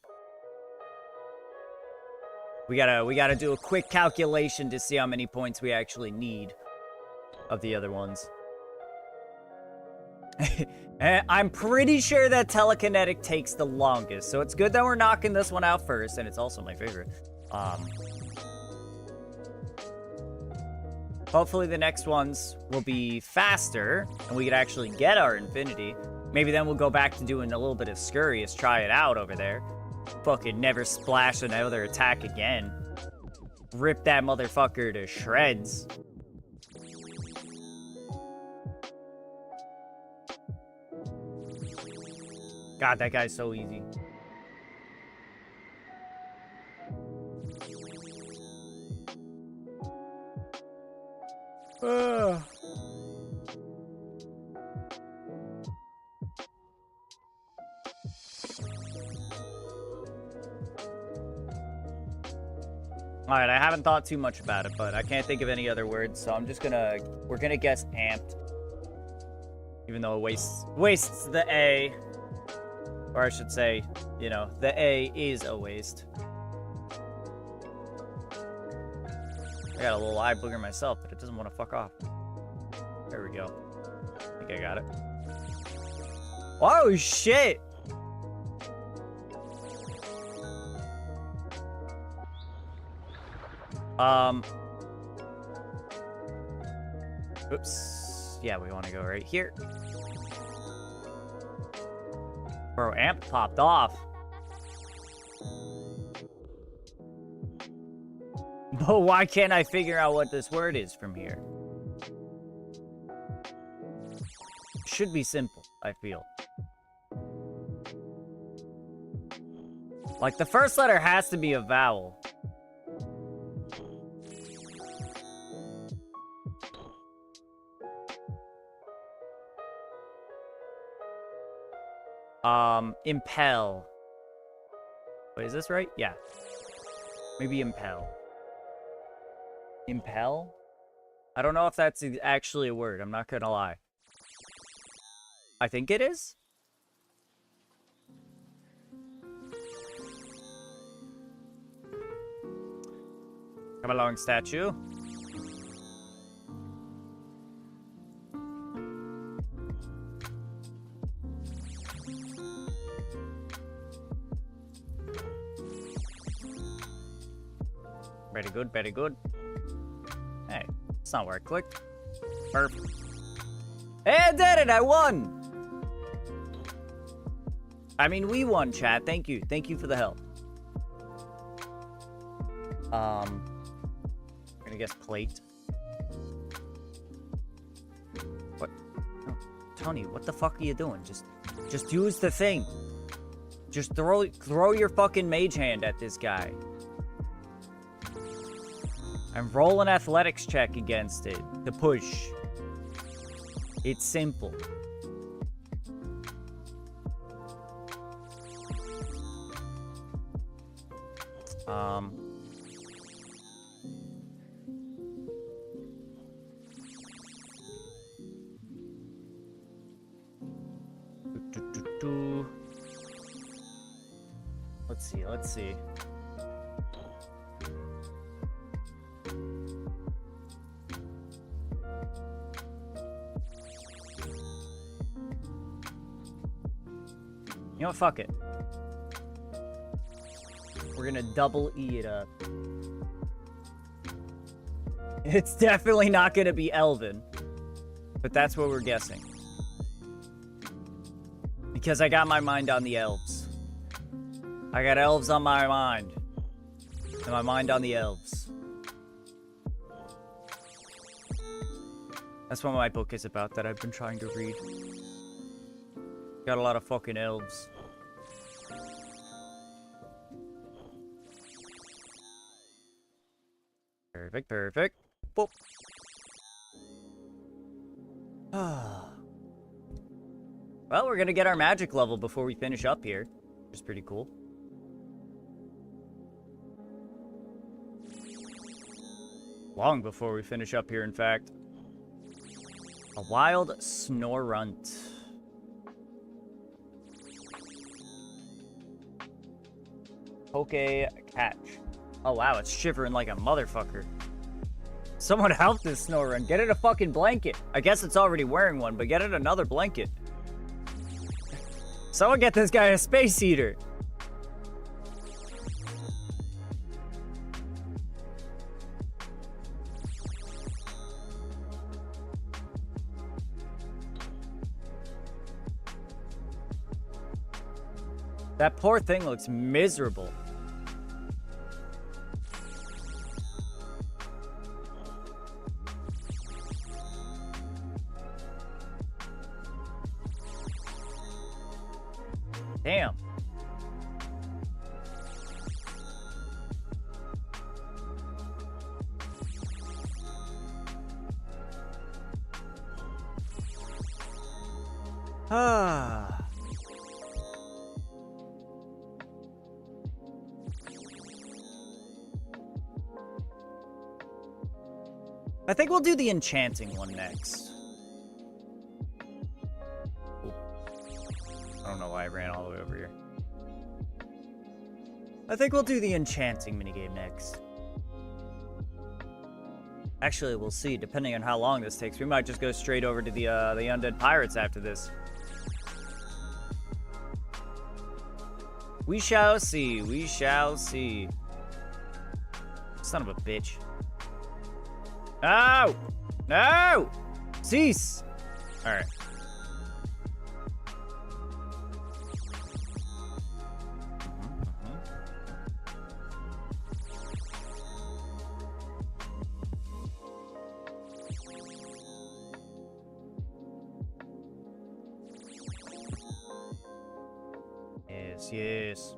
We gotta do a quick calculation to see how many points we actually need of the other ones. I'm pretty sure that telekinetic takes the longest, so it's good that we're knocking this one out first, and it's also my favorite. Hopefully the next ones will be faster, and we could actually get our infinity. Maybe then we'll go back to doing a little bit of Scurrious, try it out over there. Fucking never splash another attack again. Rip that motherfucker to shreds. God, that guy's so easy. Alright, I haven't thought too much about it, but I can't think of any other words, so I'm just gonna... We're gonna guess amped. Even though it wastes the A. Or I should say, you know, the A is a waste. I got a little eye booger myself, but it doesn't want to fuck off. There we go. I think I got it. Oh, shit! Oops. Yeah, we want to go right here. Bro, amp popped off. But why can't I figure out what this word is from here? Should be simple, I feel. Like, the first letter has to be a vowel. Impel. Wait, is this right? Yeah. Maybe impel. Impel? I don't know if that's actually a word. I'm not gonna lie. I think it is. Come along, statue. Very good, very good. Hey, it's not where I clicked. Perfect. Hey, I did it! I won! I mean, we won, chat. Thank you. Thank you for the help. I'm gonna guess plate. What? Oh, Tony, what the fuck are you doing? Just use the thing. Just throw your fucking mage hand at this guy. And roll an athletics check against it to push. It's simple. Let's see. You know what? Fuck it. We're gonna double E it up. It's definitely not gonna be Elven. But that's what we're guessing. Because I got my mind on the elves. I got elves on my mind. And my mind on the elves. That's what my book is about that I've been trying to read. Got a lot of fucking elves. Perfect, perfect. Boop. Well, we're gonna get our magic level before we finish up here, which is pretty cool. Long before we finish up here, in fact. A wild snorunt. Poke catch. Oh wow, it's shivering like a motherfucker. Someone help this snorunt. Get it a fucking blanket. I guess it's already wearing one, but get it another blanket. Someone get this guy a space heater. That poor thing looks miserable. Damn. I think we'll do the enchanting one next. I don't know why I ran all the way over here. I think we'll do the enchanting minigame next. Actually, we'll see. Depending on how long this takes, we might just go straight over to the undead pirates after this. We shall see. We shall see. Son of a bitch. No! No! Cease! Alright. Yes, yes.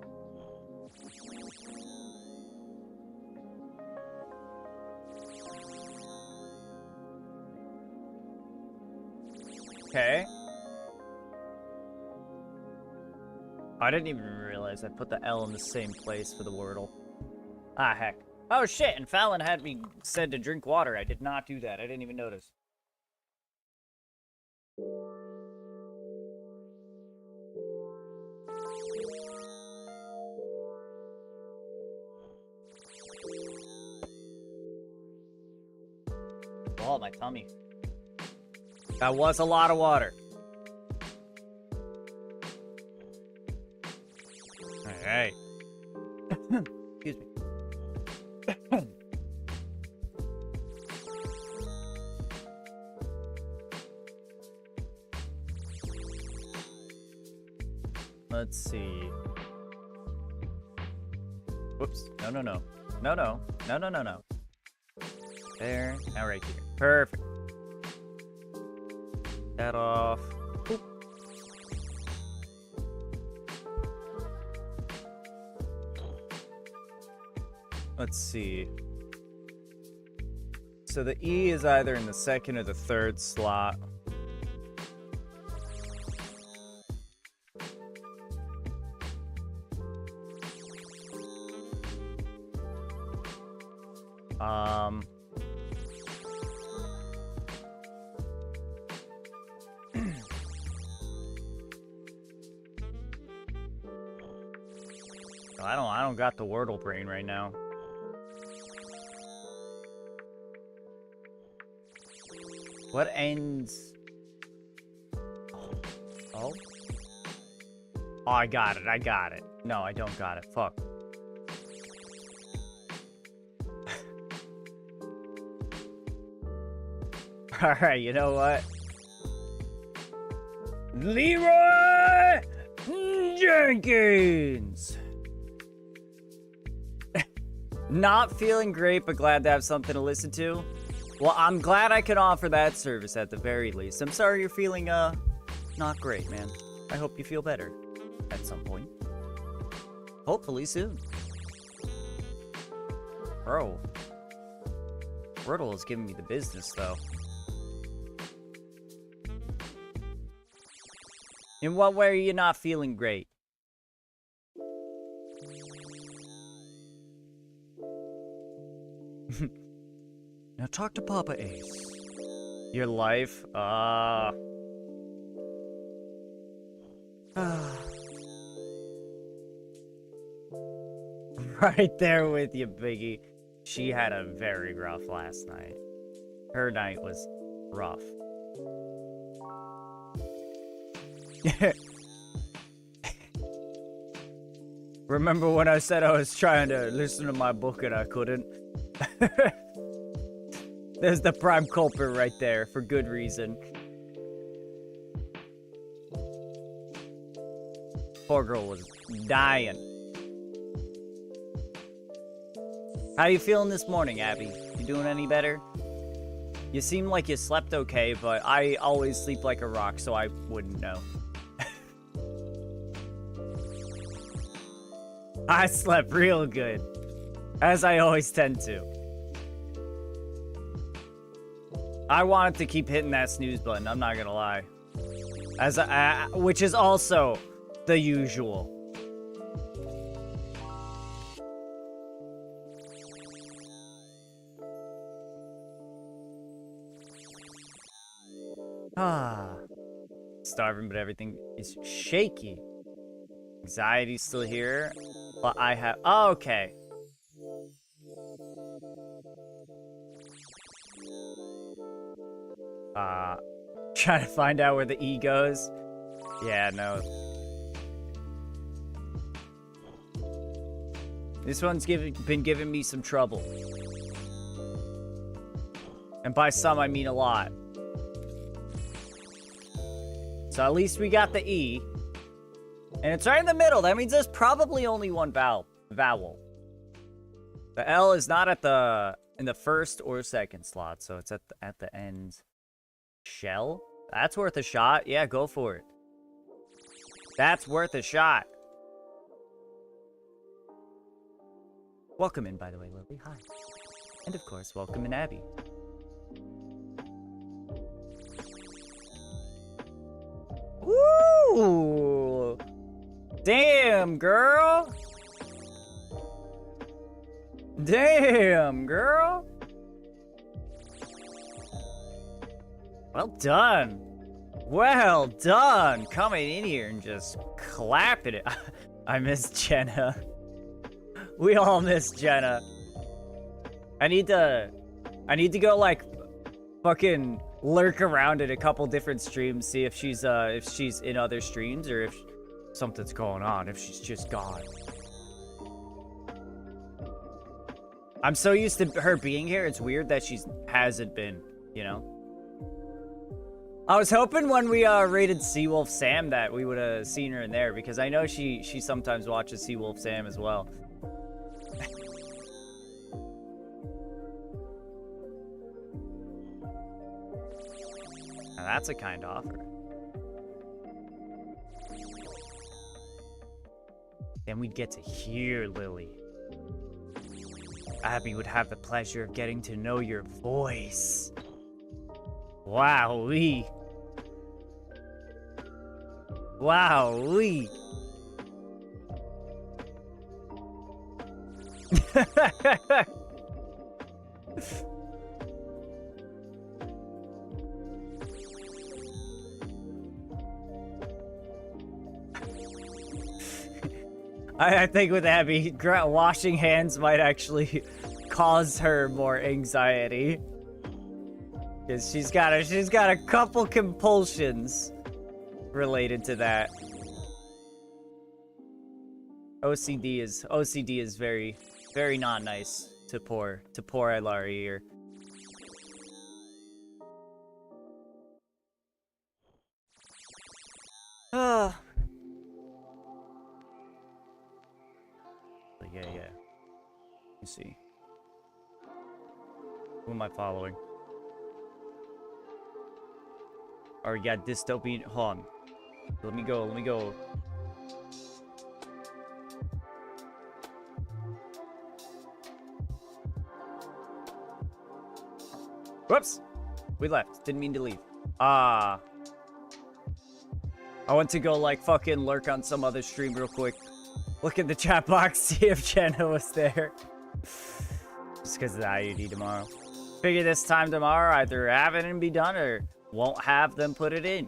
Okay. I didn't even realize I put the L in the same place for the Wordle. Ah, heck. Oh, shit, and Fallon had me said to drink water. I did not do that. I didn't even notice. Oh, my tummy. That was a lot of water. Alright. Excuse me. Let's see. Whoops. No, no, no. No, no. No, no, no, no. There. Now right here. Perfect. That off. Boop. Let's see. So the E is either in the second or the third slot. I don't got the Wordle brain right now. What ends? Oh. Oh, I got it. I got it. No, I don't got it. Fuck. Alright, you know what? Leroy Jenkins! Not feeling great, but glad to have something to listen to. Well, I'm glad I can offer that service at the very least. I'm sorry you're feeling, not great, man. I hope you feel better at some point. Hopefully soon. Bro. Wordle is giving me the business, though. In what way are you not feeling great? Now talk to Papa Ace. Your life? Right there with you, Biggie. She had a very rough last night. Her night was rough. Remember when I said I was trying to listen to my book and I couldn't? There's the prime culprit right there, for good reason. Poor girl was dying. How you feeling this morning, Abby? You doing any better? You seem like you slept okay, but I always sleep like a rock, so I wouldn't know. I slept real good, as I always tend to. I wanted to keep hitting that snooze button, I'm not gonna lie. Which is also the usual. Starving, but everything is shaky. Anxiety's still here, but I have... Oh, okay. Trying to find out where the E goes. Yeah, no. This one's been giving me some trouble. And by some, I mean a lot. So at least we got the E. And it's right in the middle. That means there's probably only one vowel. The L is not in the first or second slot, so it's at the end. Shell? That's worth a shot. Yeah, go for it. That's worth a shot. Welcome in, by the way, Lily. Hi. And of course, welcome in, Abby. Woo! Damn, girl. Damn, girl. Well done. Well done. Coming in here and just clapping it. I miss Jenna. We all miss Jenna. I need to go like fucking lurk around in a couple different streams, see if she's in other streams or if something's going on, if she's just gone. I'm so used to her being here, it's weird that she hasn't been, you know? I was hoping when we rated Seawolf Sam that we would have seen her in there, because I know she sometimes watches Seawolf Sam as well. Now that's a kind offer. Then we'd get to hear Lily. Abby would have the pleasure of getting to know your voice. Wowee. Wowee. I think with Abby, washing hands might actually cause her more anxiety. Because she's got a couple compulsions related to that. OCD is very, very not nice to poor Ilari here. Yeah. Let me see. Who am I following? Oh, we got dystopian. Hold on. Let me go. Whoops! We left. Didn't mean to leave. I went to go, like, fucking lurk on some other stream real quick. Look at the chat box, see if Jenna was there. Just because of the IUD tomorrow. Figure this time tomorrow, either have it and be done, or won't have them put it in.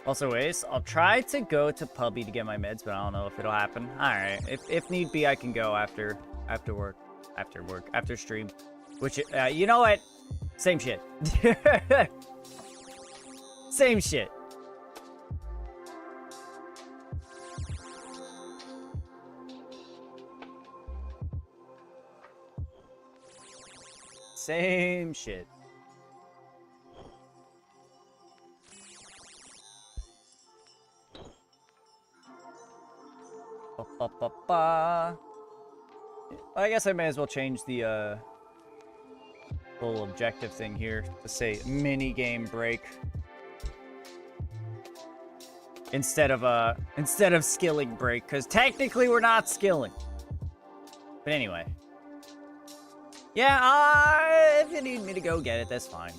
Also, Ace, I'll try to go to Pubby to get my meds, but I don't know if it'll happen. Alright, if need be, I can go after stream. Which, you know what? Same shit. Same shit. Same shit. I guess I may as well change the little objective thing here to say mini game break instead of skilling break, because technically we're not skilling. But anyway. Yeah, if you need me to go get it, that's fine.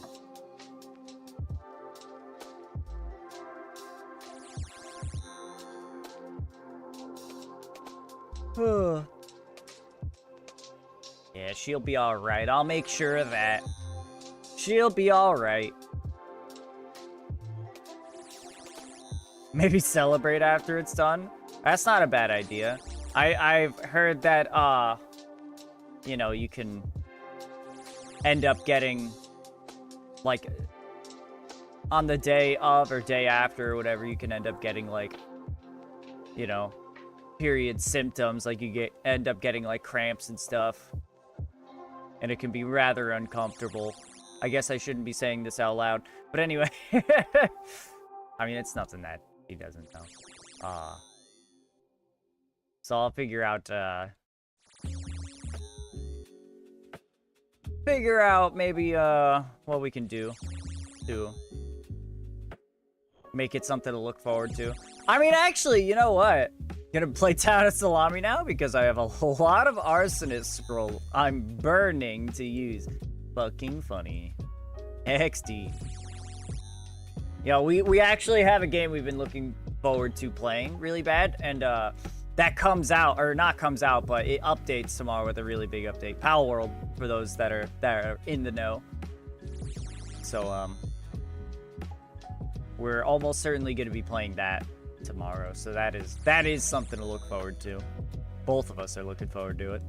Yeah, she'll be alright. I'll make sure of that. She'll be alright. Maybe celebrate after it's done? That's not a bad idea. I've heard that, you know, you can end up getting, like, on the day of or day after or whatever, you can end up getting, like, you know, period symptoms, like you end up getting like cramps and stuff, and it can be rather uncomfortable. I guess I shouldn't be saying this out loud, but anyway. I mean, it's nothing that he doesn't know. So I'll figure out maybe what we can do to make it something to look forward to. I mean, actually, you know what? Gonna play Town of Salami now because I have a lot of arsonist scroll I'm burning to use. Fucking funny. XD. Yeah, we actually have a game we've been looking forward to playing really bad, and that comes out, or not comes out, but it updates tomorrow with a really big update. Pal World, for those that are in the know. So we're almost certainly going to be playing that tomorrow, so that is something to look forward to. Both of us are looking forward to it.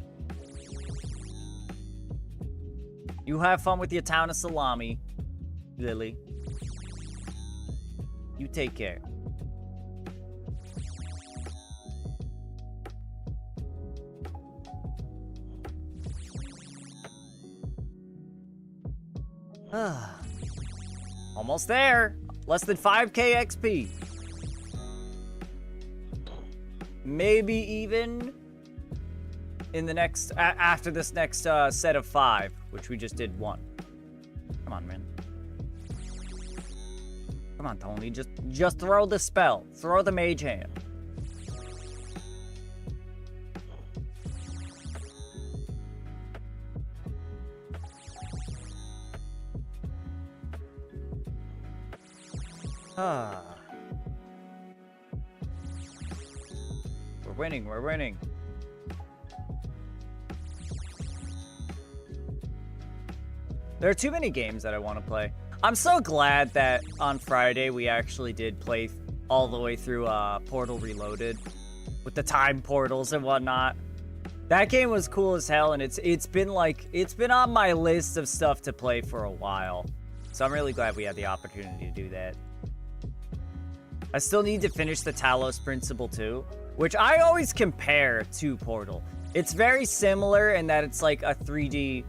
You have fun with your Town of Salami, Lily. You take care. Almost there. Less than 5k XP. Maybe even in the next, after this next set of 5, which we just did 1. Come on, man. Come on, Tony. Just throw the spell. Throw the mage hand. We're winning, we're winning. There are too many games that I want to play. I'm so glad that on Friday we actually did play all the way through Portal Reloaded with the time portals and whatnot. That game was cool as hell, and it's been on my list of stuff to play for a while. So I'm really glad we had the opportunity to do that. I still need to finish the Talos Principle 2, which I always compare to Portal. It's very similar in that it's like a 3D,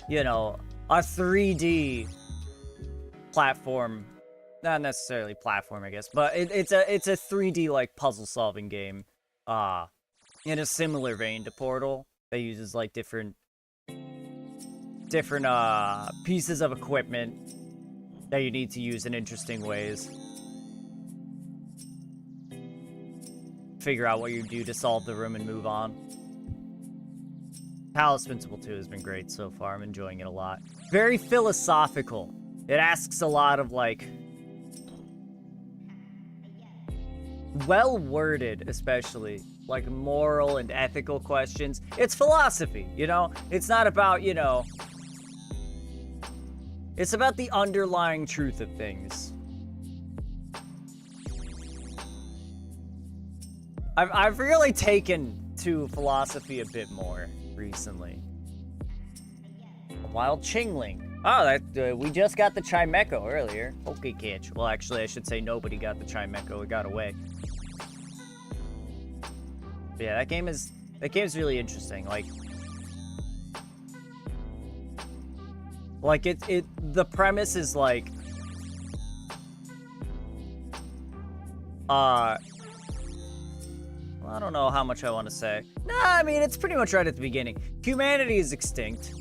you know, a 3D platform. Not necessarily platform, I guess, but it's a 3D like puzzle solving game. In a similar vein to Portal, that uses like different pieces of equipment that you need to use in interesting ways. Figure out what you do to solve the room and move on. Talos Principle 2 has been great so far. I'm enjoying it a lot. Very philosophical. It asks a lot of like well-worded, especially like moral and ethical questions. It's philosophy, you know? It's not about, you know, it's about the underlying truth of things. I've really taken to philosophy a bit more recently. A wild Chingling. Oh, that we just got the Chimecho earlier. Okay, catch. Well, actually, I should say nobody got the Chimecho. It got away. But yeah, that game's really interesting. Like the premise is like, I don't know how much I want to say. Nah, I mean, it's pretty much right at the beginning. Humanity is extinct.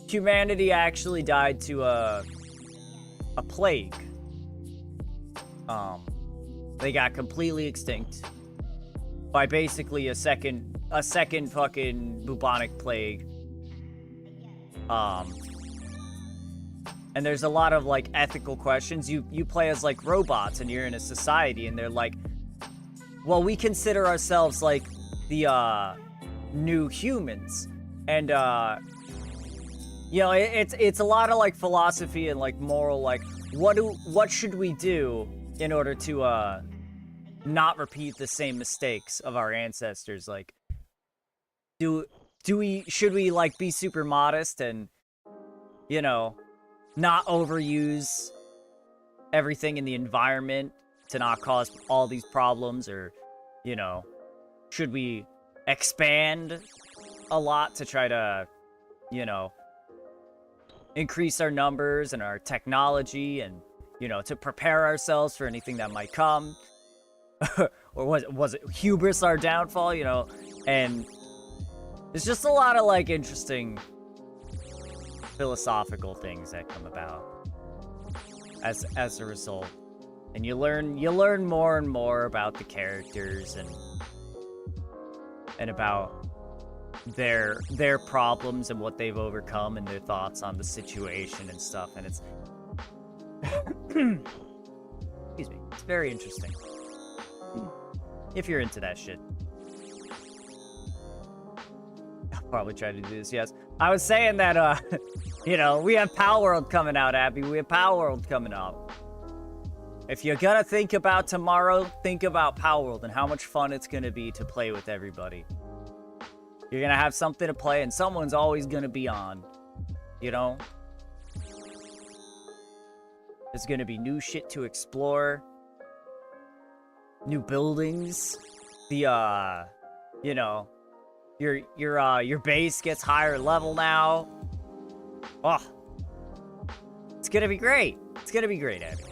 Humanity actually died to a plague. They got completely extinct by basically a second fucking bubonic plague. And there's a lot of like ethical questions. You play as like robots and you're in a society and they're like, well, we consider ourselves like the new humans, and you know, it's a lot of like philosophy and like moral, like what should we do in order to not repeat the same mistakes of our ancestors? Like, should we like be super modest and, you know, not overuse everything in the environment to not cause all these problems, or you know, should we expand a lot to try to, you know, increase our numbers and our technology and, you know, to prepare ourselves for anything that might come? Or was it hubris our downfall, you know? And there's just a lot of, like, interesting philosophical things that come about as a result. And you learn more and more about the characters and about their problems and what they've overcome and their thoughts on the situation and stuff, and it's excuse me, it's very interesting if you're into that shit. I'll probably try to do this. Yes, I was saying that you know, we have Power World coming out, Abby. We have Power World coming out. If you're gonna think about tomorrow, think about Power World and how much fun it's gonna be to play with everybody. You're gonna have something to play and someone's always gonna be on, you know? There's gonna be new shit to explore, new buildings, the, you know, your base gets higher level now. Oh, it's gonna be great. It's gonna be great, Abby.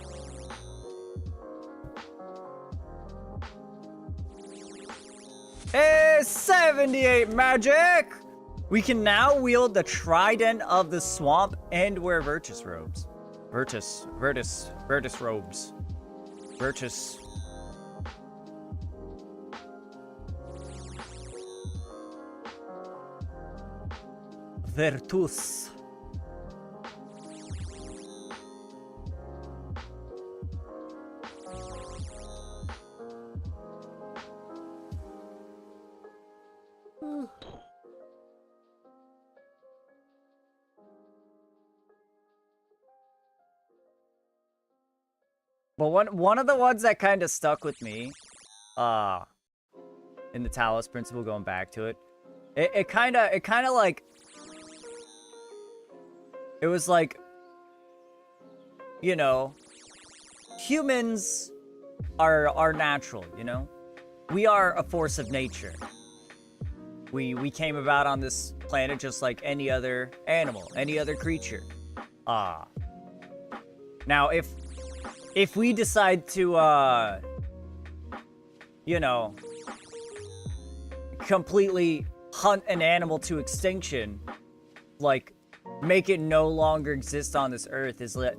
Hey, 78 magic! We can now wield the Trident of the Swamp and wear Virtus robes. Virtus robes. Virtus. Virtus. But one of the ones that kind of stuck with me, in the Talos Principle, going back to it, it kind of like, it was like, you know, humans are natural, you know? We are a force of nature. We came about on this planet just like any other animal, any other creature. Now if we decide to, you know, completely hunt an animal to extinction, like, make it no longer exist on this earth, is that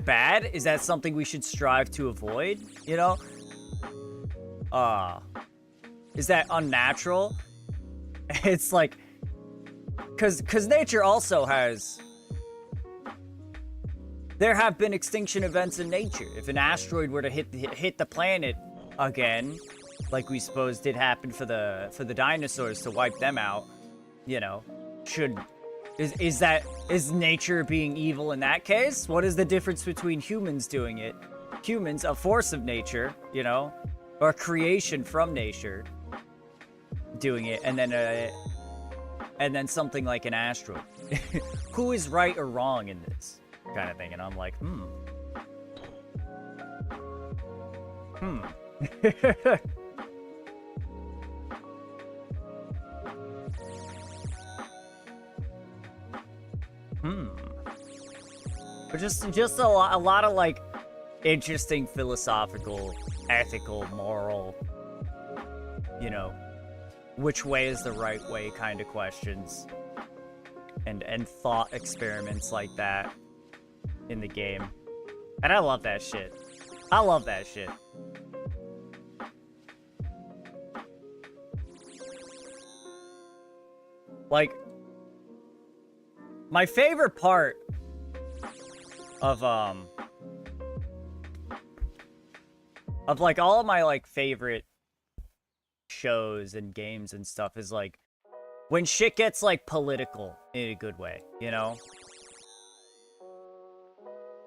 bad? Is that something we should strive to avoid, you know? Is that unnatural? It's like, cause nature also has, there have been extinction events in nature. If an asteroid were to hit the planet again, like we suppose did happen for the dinosaurs to wipe them out, you know, is nature being evil in that case? What is the difference between humans doing it? Humans, a force of nature, you know, or a creation from nature doing it, and then something like an asteroid. Who is right or wrong in this kind of thing? And I'm like, But just a lot of like interesting philosophical, ethical, moral, you know, which way is the right way kind of questions and thought experiments like that in the game. And I love that shit. I love that shit. Like, my favorite part of like all of my like favorite shows and games and stuff is like when shit gets like political in a good way, you know?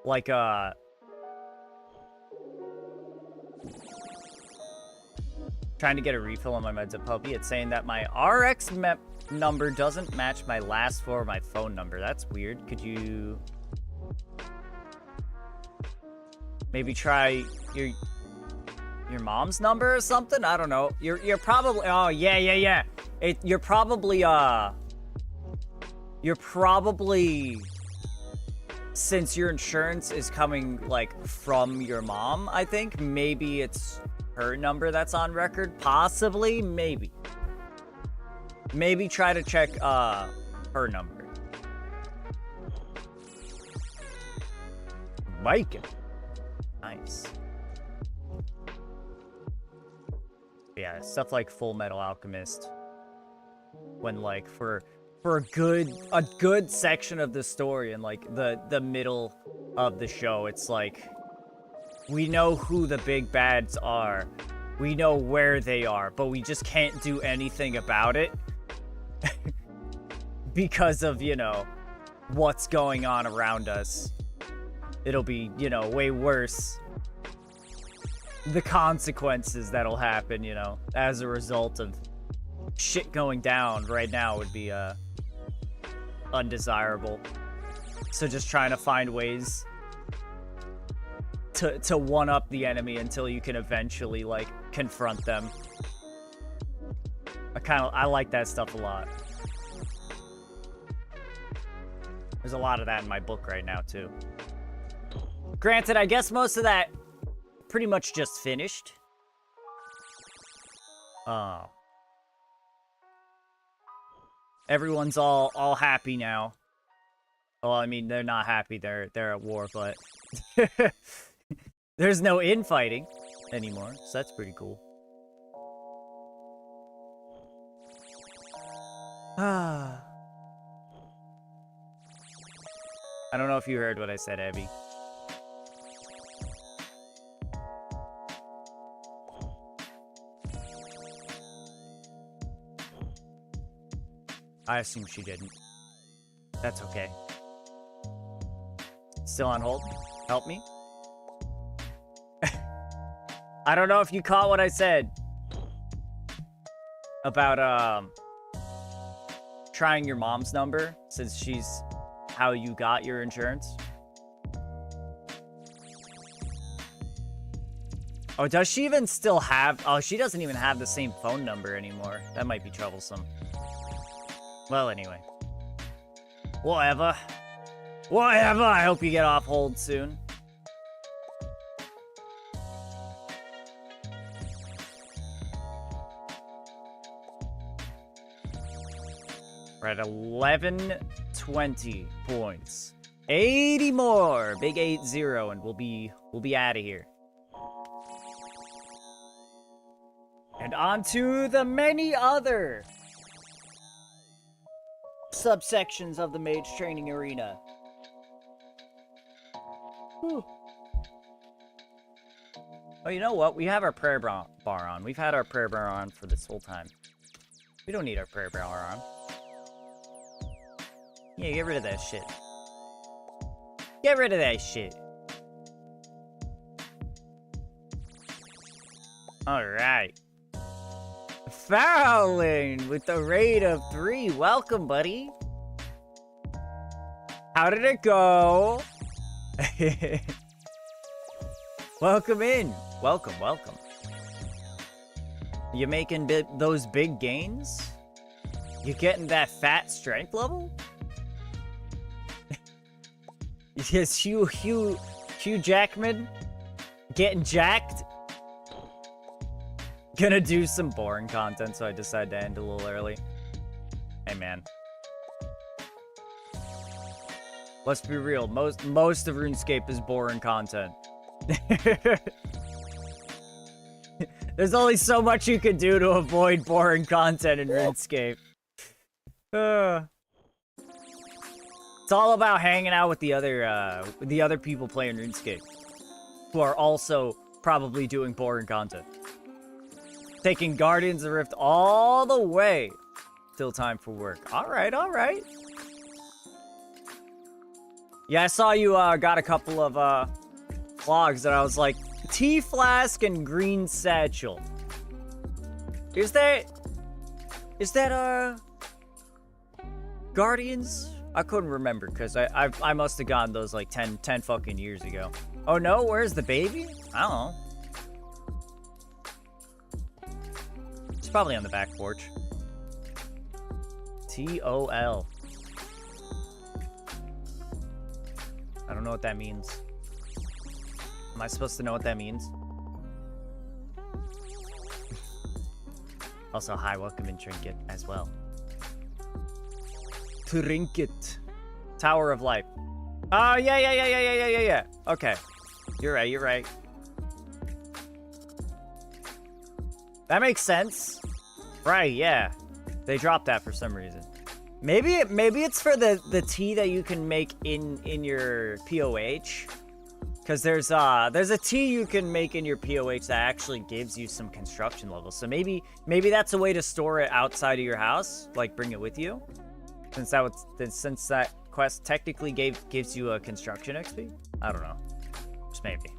Like trying to get a refill on my meds at Puppy. It's saying that my RX number doesn't match my last four of my phone number. That's weird. Could you maybe try your mom's number or something? I don't know. You're probably, oh yeah. You're probably since your insurance is coming like from your mom, I think maybe it's her number that's on record. Possibly, maybe try to check her number. Bacon. Nice. Yeah, stuff like Full Metal Alchemist. When like for a good section of the story and like the middle of the show, it's like we know who the big bads are. We know where they are, but we just can't do anything about it because of, you know, what's going on around us. It'll be, you know, way worse. The consequences that'll happen, you know, as a result of shit going down right now would be undesirable. So just trying to find ways to one up the enemy until you can eventually like confront them. I like that stuff a lot. There's a lot of that in my book right now too. Granted, I guess most of that pretty much just finished. Oh. Everyone's all happy now. Well, I mean, they're not happy. They're at war, but there's no infighting anymore, so that's pretty cool. I don't know if you heard what I said, Abby. I assume she didn't. That's okay. Still on hold? Help me? I don't know if you caught what I said about trying your mom's number, since she's how you got your insurance. Oh, does she even still have... Oh, she doesn't even have the same phone number anymore. That might be troublesome. Well, anyway. Whatever. I hope you get off hold soon. We're at 1120 points. 80 more. Big 80, and we'll be out of here. And on to the many other subsections of the Mage Training Arena. Whew. Oh, you know what? We have our prayer bar on. We've had our prayer bar on for this whole time. We don't need our prayer bar on. Yeah, get rid of that shit. Get rid of that shit. Alright. Fouling with the rate of 3. Welcome, buddy. How did it go? Welcome in. Welcome. You making those big gains? You getting that fat strength level? Yes, Hugh Jackman getting jacked. Gonna do some boring content, so I decided to end a little early. Hey, man. Let's be real. Most of RuneScape is boring content. There's only so much you can do to avoid boring content in RuneScape. It's all about hanging out with the other people playing RuneScape, who are also probably doing boring content. Taking Guardians of the Rift all the way till time for work. All right. Yeah, I saw you got a couple of vlogs that I was like, tea flask and green satchel. Is that Guardians? I couldn't remember because I must have gotten those like 10 fucking years ago. Oh no, where's the baby? I don't know. probably on the back porch. TOL. I don't know what that means. Am I supposed to know what that means? Also, hi, welcome in Trinket as well. Trinket. Tower of Life. Oh, yeah. Okay. You're right. That makes sense. Right, yeah. They dropped that for some reason. Maybe it's for the tea that you can make in your POH. Because there's a tea you can make in your POH that actually gives you some construction levels. So maybe that's a way to store it outside of your house, like bring it with you. Since that quest technically gives you a construction XP. I don't know. Just maybe.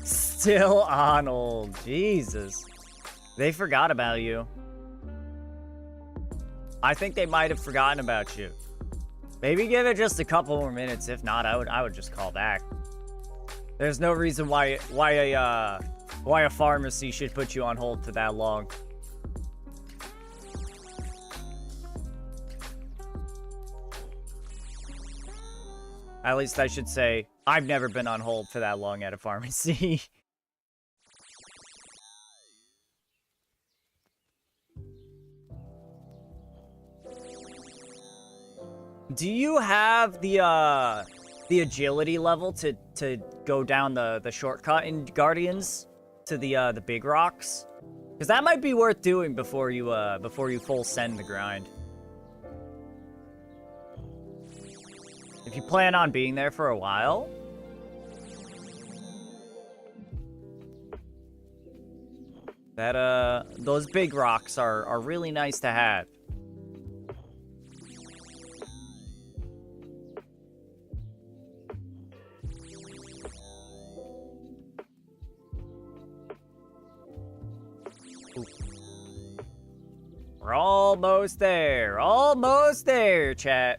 Still on old. Jesus. They forgot about you. I think they might have forgotten about you. Maybe give it just a couple more minutes. If not, I would just call back. There's no reason why a pharmacy should put you on hold for that long. At least I should say, I've never been on hold for that long at a pharmacy. Do you have the agility level to go down the shortcut in Guardians to the big rocks? Because that might be worth doing before you full send the grind. If you plan on being there for a while. Those big rocks are really nice to have. Ooh. We're almost there. Almost there, chat.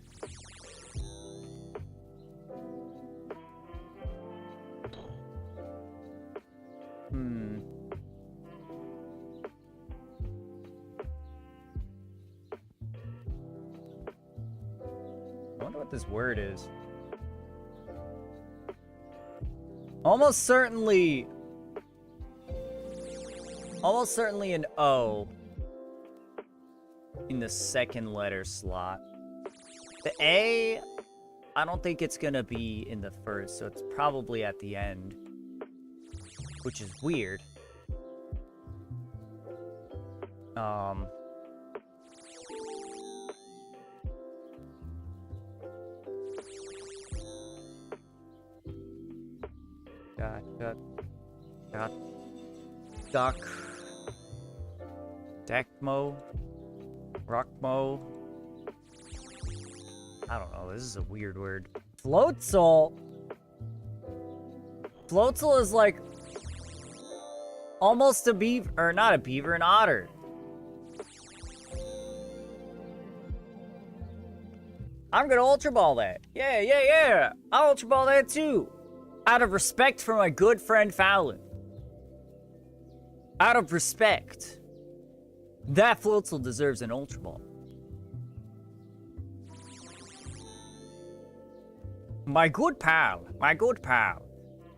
I wonder what this word is. Almost certainly an O in the second letter slot. The A, I don't think it's gonna be in the first, so it's probably at the end, which is weird. Duck. Decmo. Rockmo. I don't know, this is a weird word. Floatzel. Floatzel is like almost a beaver, or not a beaver, an otter. I'm gonna Ultra Ball that. Yeah. I'll Ultra Ball that too. Out of respect for my good friend Fallon. Out of respect. That Floatzel deserves an Ultra Ball. My good pal.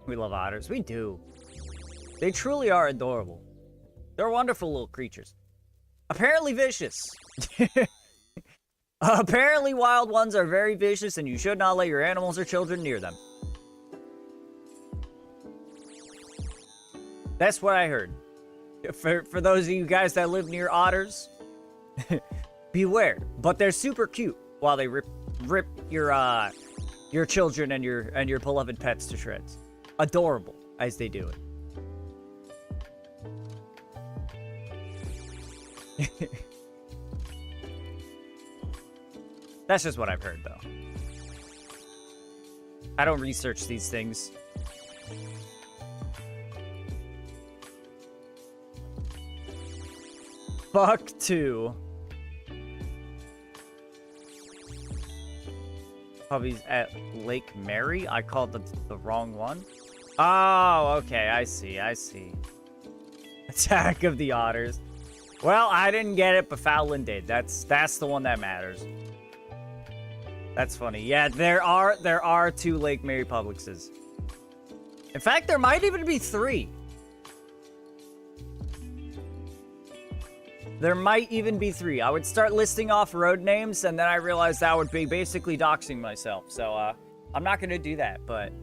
We love otters. We do. They truly are adorable. They're wonderful little creatures. Apparently vicious. Apparently wild ones are very vicious and you should not let your animals or children near them. That's what I heard. For those of you guys that live near otters, beware. But they're super cute while they rip your children and your beloved pets to shreds. Adorable as they do it. That's just what I've heard, though. I don't research these things. Fuck 2. Puppies at Lake Mary? I called the wrong one? Oh, okay, I see. I Attack of the Otters. Well, I didn't get it, but Fowlin did. That's the one that matters. That's funny. Yeah, there are 2 Lake Mary Publixes. In fact, there might even be 3. There might even be 3. I would start listing off road names, and then I realized that would be basically doxing myself. So, I'm not going to do that, but...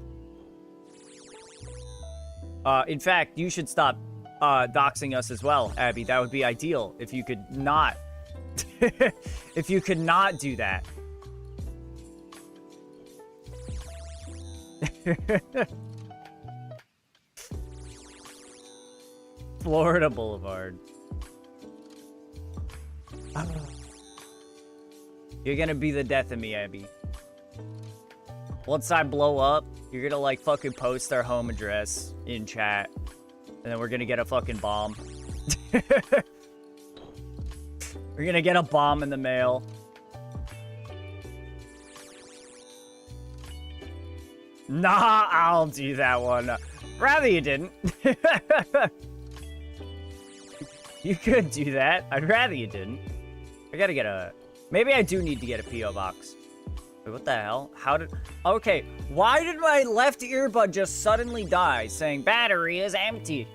in fact, you should stop doxing us as well, Abby. That would be ideal if you could not... if you could not do that. Florida Boulevard. You're gonna be the death of me, Abby. Once I blow up, you're gonna like fucking post our home address in chat. And then we're gonna get a fucking bomb. We're gonna get a bomb in the mail. Nah, I'll do that one. Rather you didn't. You could do that. I'd rather you didn't. I gotta get a... Maybe I do need to get a P.O. box. Wait, what the hell? How did... Okay, why did my left earbud just suddenly die saying battery is empty?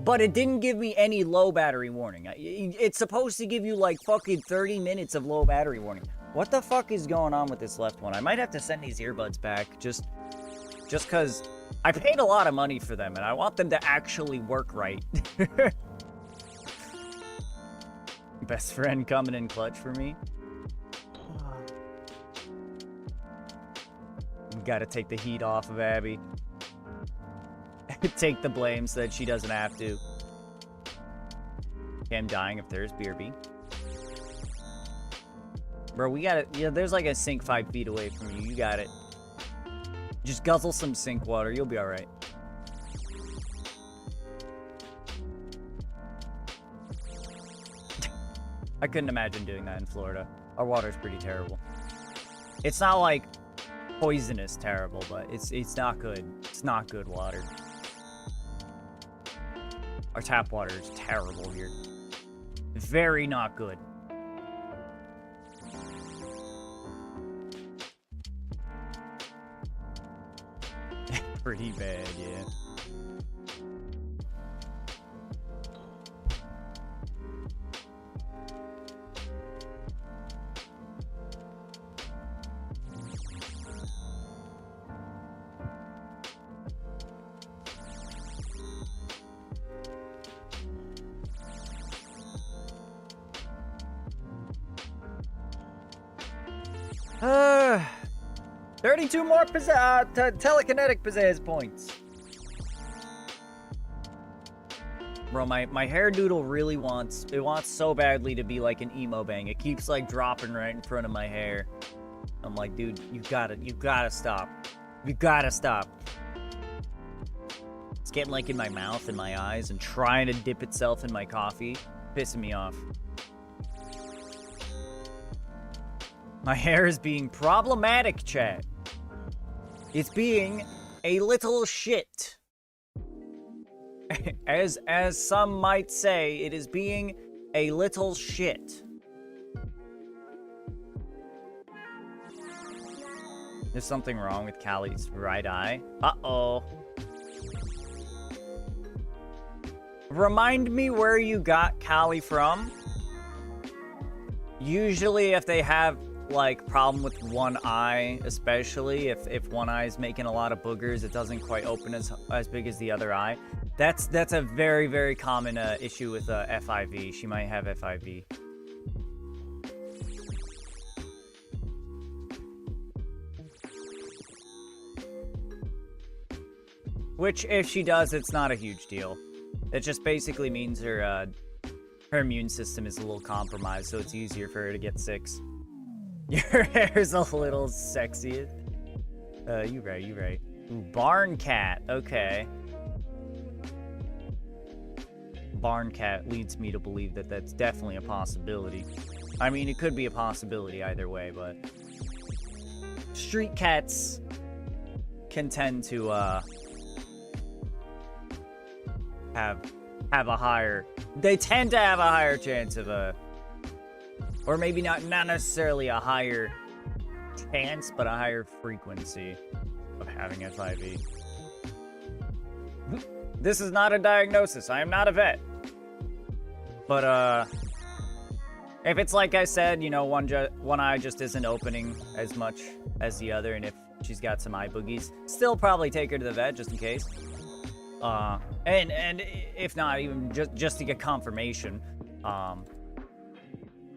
But it didn't give me any low battery warning. It's supposed to give you like fucking 30 minutes of low battery warning. What the fuck is going on with this left one? I might have to send these earbuds back just because I paid a lot of money for them and I want them to actually work right. Best friend coming in clutch for me. Gotta take the heat off of Abby. Take the blame so that she doesn't have to. Okay, I'm dying of thirst. BRB. Bro, we got it. Yeah, there's like a sink 5 feet away from you. You got it. Just guzzle some sink water. You'll be alright. I couldn't imagine doing that in Florida. Our water's pretty terrible. It's not like poisonous terrible, but it's not good. It's not good water. Our tap water is terrible here. Very not good. Pretty bad, yeah. Uh, 32 more telekinetic pizzazz points. Bro, my hair doodle really wants so badly to be like an emo bang. It keeps like dropping right in front of my hair. I'm like, dude, you gotta stop. You gotta stop. It's getting like in my mouth and my eyes and trying to dip itself in my coffee. Pissing me off. My hair is being problematic, chat. It's being a little shit. As some might say, it is being a little shit. There's something wrong with Callie's right eye. Uh-oh. Remind me where you got Callie from. Usually if they have like problem with one eye, especially if one eye is making a lot of boogers, it doesn't quite open as big as the other eye. That's a very, very common issue with FIV. She might have FIV. Which, if she does, it's not a huge deal. It just basically means her immune system is a little compromised, so it's easier for her to get sick. Your hair's a little sexy. You right. Ooh, barn cat. Okay. Barn cat leads me to believe that that's definitely a possibility. I mean, it could be a possibility either way, but street cats can tend to have have a higher... They tend to have a higher chance of a... Or maybe not necessarily a higher chance, but a higher frequency of having FIV. This is not a diagnosis. I am not a vet. But, if it's like I said, you know, one eye just isn't opening as much as the other, and if she's got some eye boogies, still probably take her to the vet just in case. And if not, even just to get confirmation.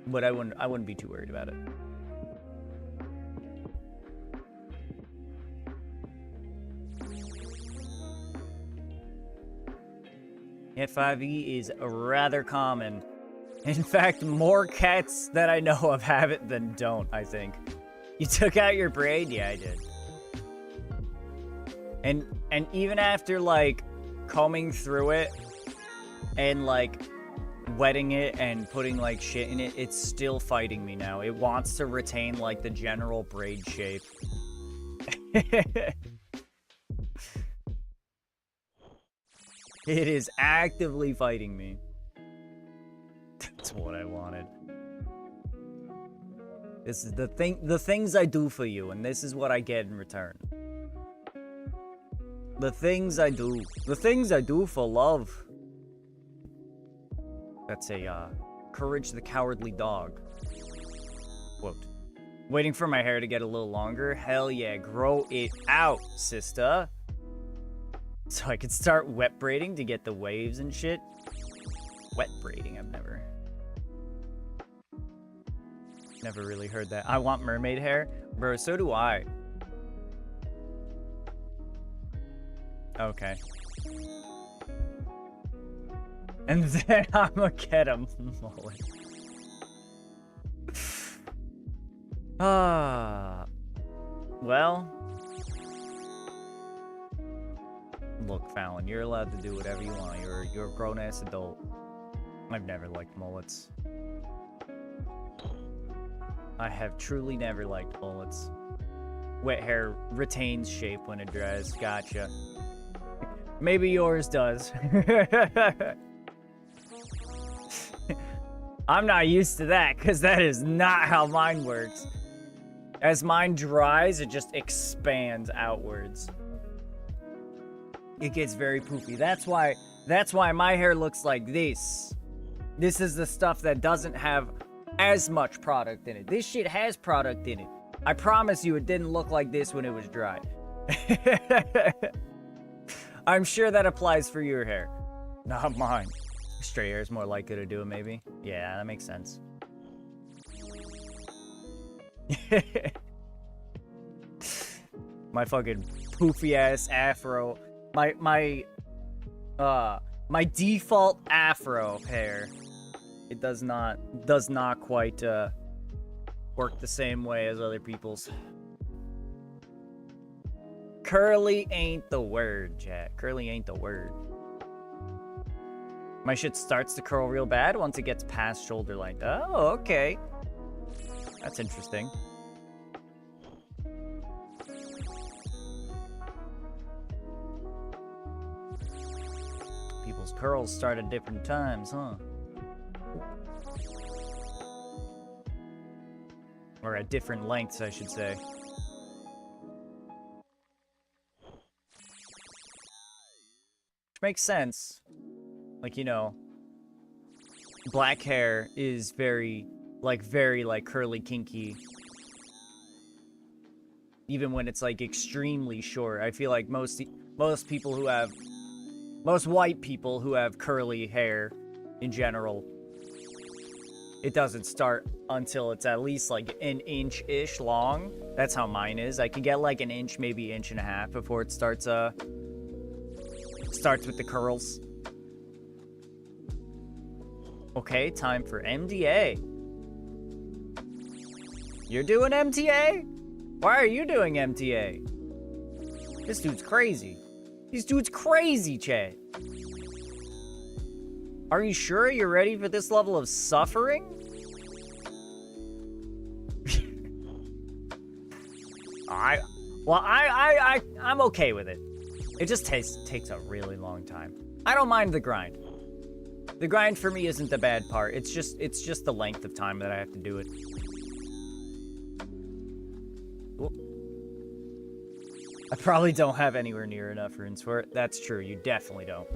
But I wouldn't be too worried about it. FIV is rather common. In fact, more cats that I know of have it than don't, I think. You took out your braid? Yeah, I did. And even after, like, combing through it and, like, wetting it and putting, like, shit in it, it's still fighting me now. It wants to retain, like, the general braid shape. It is actively fighting me. That's what I wanted. This is the things I do for you, and this is what I get in return. The things I do. The things I do for love. That's a, Courage the Cowardly Dog. Quote. Waiting for my hair to get a little longer? Hell yeah, grow it out, sister. So I could start wet braiding to get the waves and shit. Wet braiding, I've never really heard that. I want mermaid hair. Bro, so do I. Okay. And then I'm gonna get a mullet. Well. Look, Fallon, you're allowed to do whatever you want. You're a grown-ass adult. I've never liked mullets. I have truly never liked mullets. Wet hair retains shape when it dries. Gotcha. Maybe yours does. I'm not used to that, because that is not how mine works. As mine dries, it just expands outwards. It gets very poofy. That's why my hair looks like this. This is the stuff that doesn't have as much product in it. This shit has product in it. I promise you it didn't look like this when it was dry. I'm sure that applies for your hair. Not mine. Straight hair is more likely to do it, maybe. Yeah, that makes sense. My fucking poofy ass afro. My default afro hair. It does not quite work the same way as other people's. Curly ain't the word, chat. Curly ain't the word. My shit starts to curl real bad once it gets past shoulder length. Oh, okay. That's interesting. People's curls start at different times, huh? Or at different lengths, I should say. Which makes sense. Like, you know, black hair is very curly, kinky. Even when it's, like, extremely short. I feel like most white people who have curly hair, in general, it doesn't start until it's at least, like, an inch-ish long. That's how mine is. I could get, like, an inch, maybe inch and a half before it starts with the curls. Okay, time for MDA. You're doing MTA? Why are you doing MTA? This dude's crazy. This dude's crazy, Chad. Are you sure you're ready for this level of suffering? I'm okay with it. It just takes a really long time. I don't mind the grind. The grind for me isn't the bad part. It's just the length of time that I have to do it. Oop. I probably don't have anywhere near enough runes for it. That's true. You definitely don't.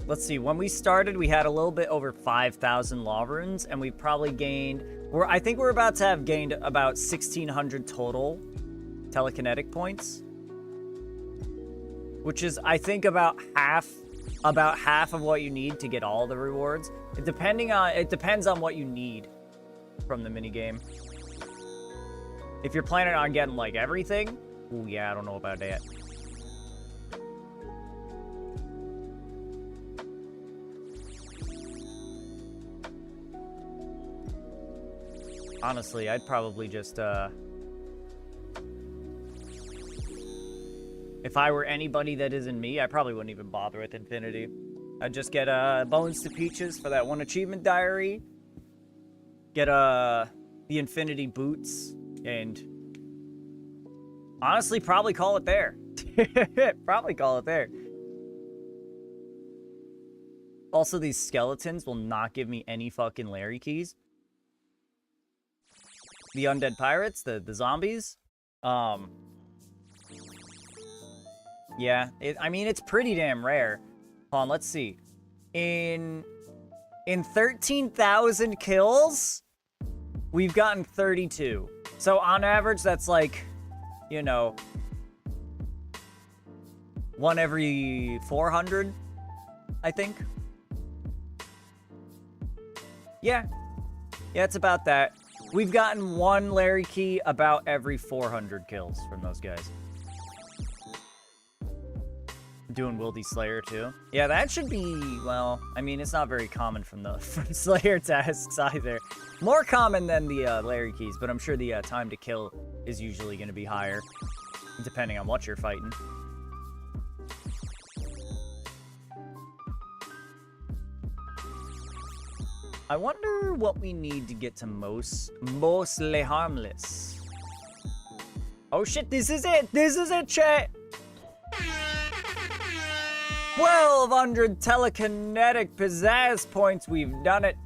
Let's see. When we started, we had a little bit over 5,000 law runes, and we probably gained... I think we're about to have gained about 1,600 total telekinetic points. Which is, I think, about half of what you need to get all the rewards. It depends on what you need from the minigame. If you're planning on getting, like, everything, ooh, yeah, I don't know about that. Honestly, I'd probably just, if I were anybody that isn't me, I probably wouldn't even bother with Infinity. I'd just get, Bones to Peaches for that one achievement diary. Get, the Infinity Boots, and honestly, probably call it there. Probably call it there. Also, these skeletons will not give me any fucking Larry keys. The undead pirates, the zombies. Yeah, I mean, it's pretty damn rare. Hold on, let's see. In 13,000 kills, we've gotten 32. So on average, that's like, you know, 1 every 400, I think. Yeah, it's about that. We've gotten 1 Larry key about every 400 kills from those guys. Doing Wildy Slayer too. Yeah, that should be, well, I mean, it's not very common from Slayer tasks either. More common than the Larry keys, but I'm sure the time to kill is usually going to be higher, depending on what you're fighting. I wonder what we need to get to mostly harmless. Oh shit, this is it! This is it, chat! 1,200 telekinetic pizzazz points. We've done it.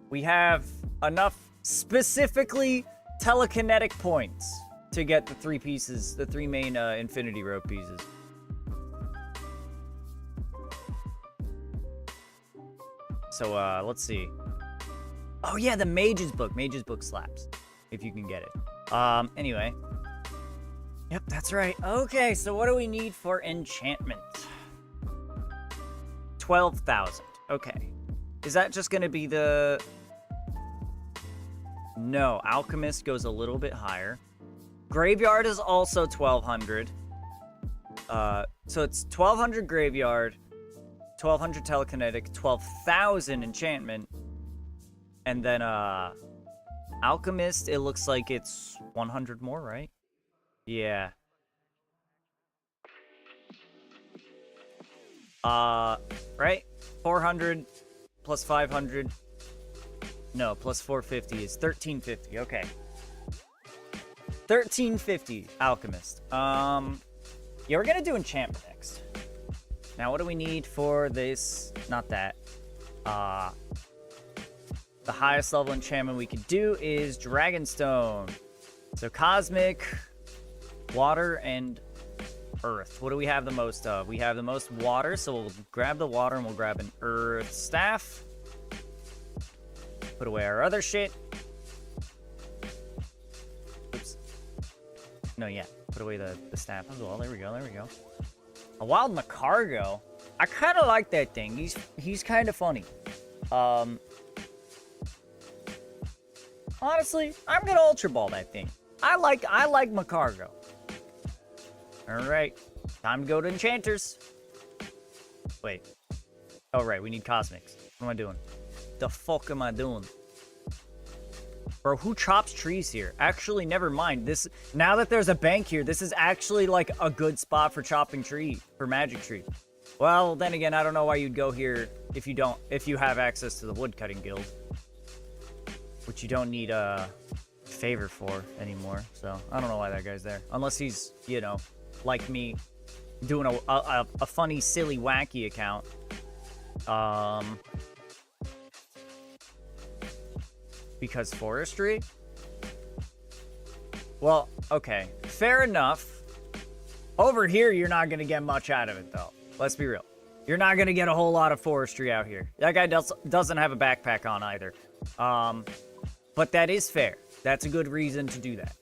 We have enough specifically telekinetic points to get the 3 pieces, the 3 main Infinity Rope pieces. So, let's see. Oh, yeah, the Mage's Book. Mage's Book slaps, if you can get it. Anyway. Yep, that's right. Okay, so what do we need for enchantment? 12,000. Okay. Is that just going to be the... No, Alchemist goes a little bit higher. Graveyard is also 1,200. So it's 1,200 Graveyard, 1,200 Telekinetic, 12,000 Enchantment. And then, Alchemist, it looks like it's 100 more, right? Yeah. Right? 400 plus 500. No, plus 450 is 1350. Okay. 1350 Alchemist. Yeah, we're gonna do enchantment next. Now, what do we need for this? Not that. The highest level enchantment we could do is Dragonstone. So Cosmic, Water, and Earth. What do we have the most of? We have the most water, so we'll grab the water and we'll grab an Earth Staff. Put away our other shit. Oops. No, yeah. Put away the staff as well. There we go, there we go. A Wild Macargo. I kind of like that thing. He's kind of funny. Honestly, I'm gonna Ultra Ball that thing. I like Macargo. Alright. Time to go to Enchanters. Wait. Oh, right. We need Cosmics. What am I doing? The fuck am I doing? Bro, who chops trees here? Actually, never mind. This, now that there's a bank here, this is actually like a good spot for chopping tree, for magic tree. Well, then again, I don't know why you'd go here if you have access to the woodcutting guild, which you don't need a favor for anymore. So I don't know why that guy's there, unless he's, you know, like me doing a funny, silly, wacky account. Because forestry? Well, okay. Fair enough. Over here, you're not going to get much out of it, though. Let's be real. You're not going to get a whole lot of forestry out here. That guy doesn't have a backpack on either. But that is fair. That's a good reason to do that.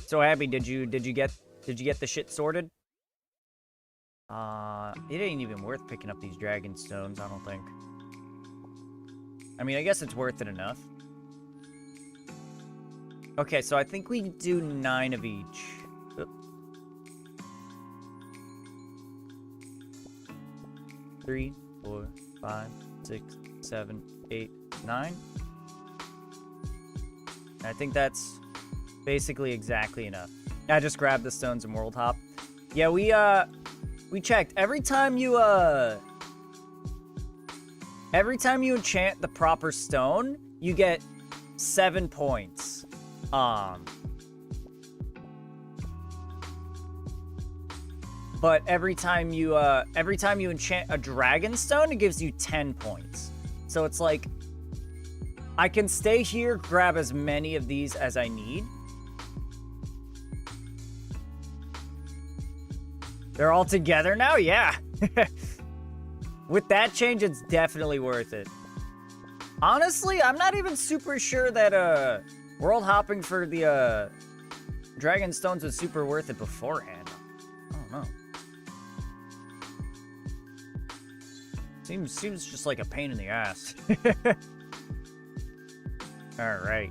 So Abby, did you get the shit sorted? It ain't even worth picking up these dragon stones, I don't think. I mean, I guess it's worth it enough. Okay, so I think we do 9 of each. Oop. 3, 4, 5, 6, 7, 8, 9. I think that's basically exactly enough. I just grabbed the stones and world hop. Yeah, we checked. Every time you enchant the proper stone, you get 7 points. But every time you enchant a dragon stone, it gives you 10 points. So it's like, I can stay here, grab as many of these as I need. They're all together now? Yeah. With that change, it's definitely worth it. Honestly, I'm not even super sure that world hopping for the dragon stones was super worth it beforehand. I don't know. Seems just like a pain in the ass. Alright.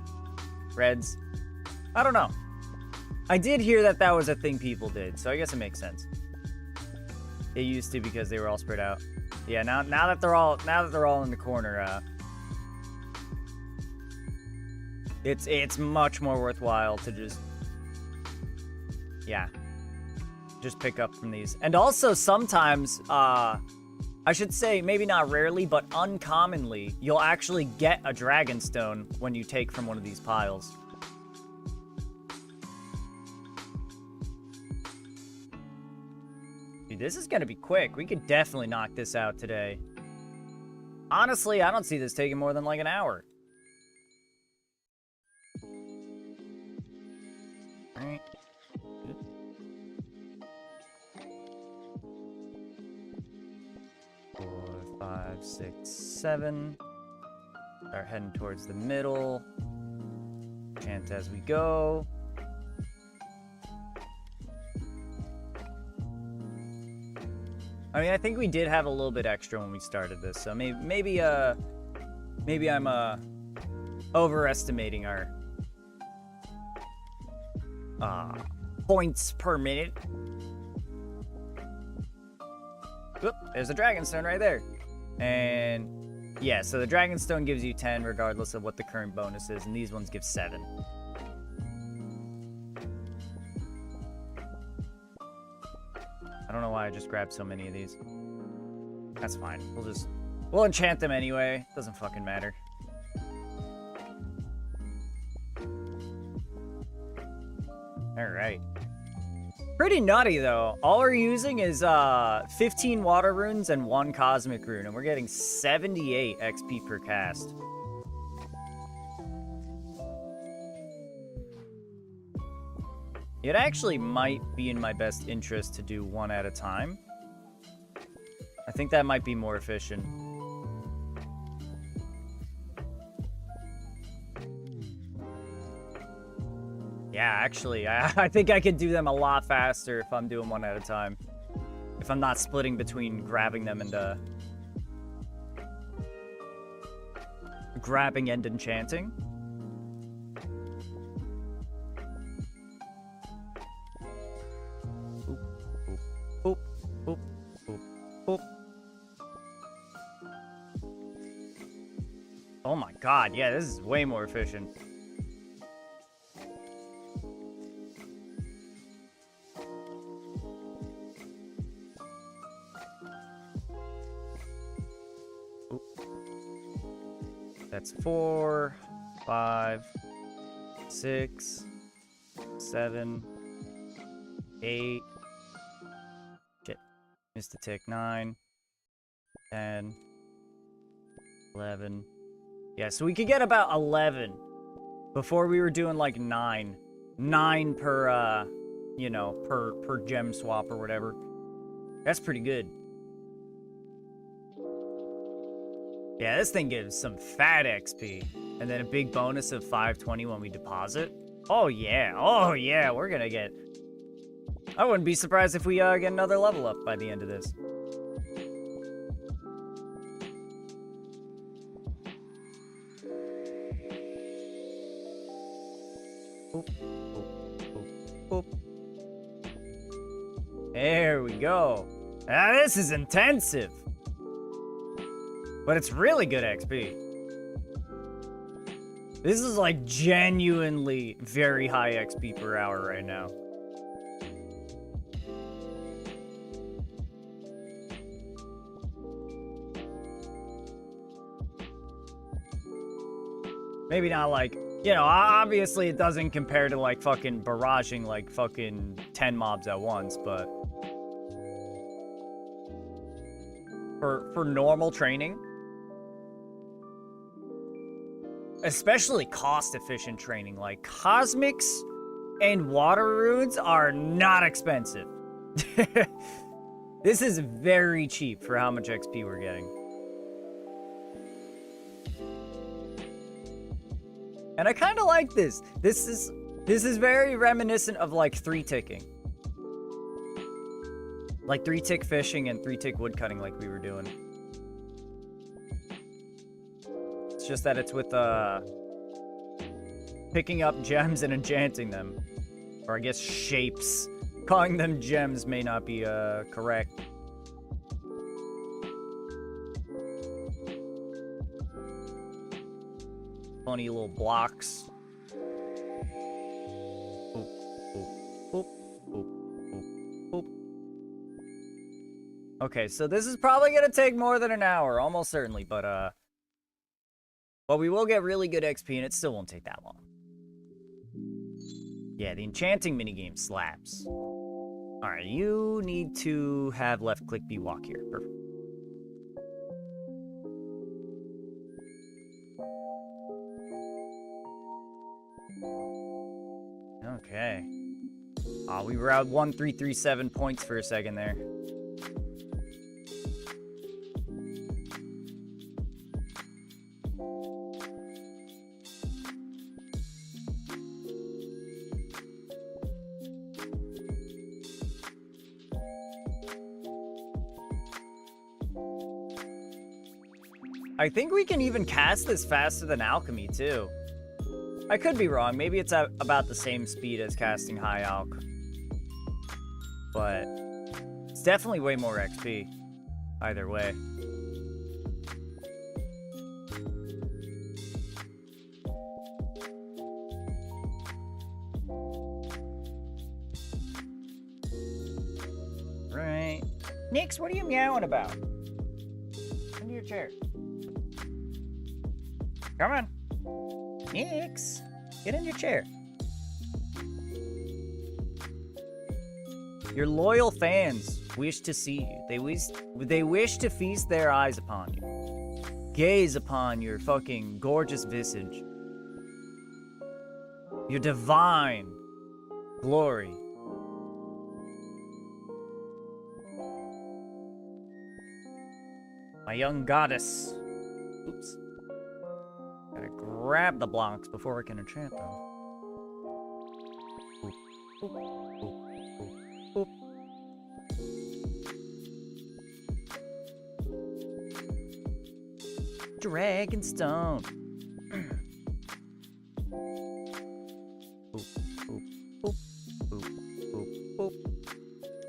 Reds. I don't know. I did hear that was a thing people did, so I guess it makes sense. It used to because they were all spread out. Yeah, now that they're all in the corner, it's much more worthwhile to just pick up from these. And also sometimes, I should say maybe not rarely, but uncommonly, you'll actually get a dragon stone when you take from one of these piles. Dude, this is gonna be quick. We could definitely knock this out today. Honestly, I don't see this taking more than like an hour. Alright. 4, 5, 6, 7. Start heading towards the middle. Chant as we go. I mean, I think we did have a little bit extra when we started this, so maybe I'm overestimating our points per minute. Oop, there's a dragonstone right there. And yeah, so the dragonstone gives you 10 regardless of what the current bonus is, and these ones give 7. I don't know why I just grabbed so many of these. That's fine. We'll enchant them anyway. Doesn't fucking matter. Alright. Pretty nutty, though. All we're using is 15 water runes and 1 cosmic rune, and we're getting 78 XP per cast. It actually might be in my best interest to do 1 at a time. I think that might be more efficient. Yeah, actually, I think I could do them a lot faster if I'm doing 1 at a time. If I'm not splitting between grabbing them and grabbing and enchanting. Boop, boop, boop, boop. Oh my god, yeah, this is way more efficient. That's 4, 5, 6, 7, 8. Shit. Missed a tick. 9, 10, 11. Yeah, so we could get about 11. Before we were doing like 9. 9 per, you know, per gem swap or whatever. That's pretty good. Yeah, this thing gives some fat XP. And then a big bonus of 520 when we deposit. Oh yeah, we're gonna get... I wouldn't be surprised if we get another level up by the end of this. Boop, boop, boop, boop. There we go. Now this is intensive. But it's really good XP. This is like genuinely very high XP per hour right now. Maybe not like, you know, obviously it doesn't compare to like fucking barraging like fucking 10 mobs at once, but for normal training, especially cost-efficient training, like cosmics and water runes are not expensive. This is very cheap for how much XP we're getting. And I kind of like this. This is very reminiscent of like 3-ticking. Like 3-tick fishing and 3-tick woodcutting like we were doing. It's just that it's with picking up gems and enchanting them. Or I guess shapes. Calling them gems may not be correct. Funny little blocks. Boop, boop, boop, boop, boop, boop. Okay, so this is probably gonna take more than an hour, almost certainly, but we will get really good XP and it still won't take that long. Yeah, the enchanting minigame slaps. Alright, you need to have left click be walk here. Perfect. Okay. Aw, we were out 1337 points for a second there. I think we can even cast this faster than alchemy, too. I could be wrong. Maybe it's at about the same speed as casting high alch. But it's definitely way more XP. Either way. Right. Nix, what are you meowing about? Into your chair. Come on. Nix, get in your chair. Your loyal fans wish to see you. They wish to feast their eyes upon you. Gaze upon your fucking gorgeous visage. Your divine glory. My young goddess. Oops. Gotta grab the blocks before we can enchant them. Boop, boop, boop, boop, boop. Dragonstone. Boop, boop, boop, boop, boop, boop.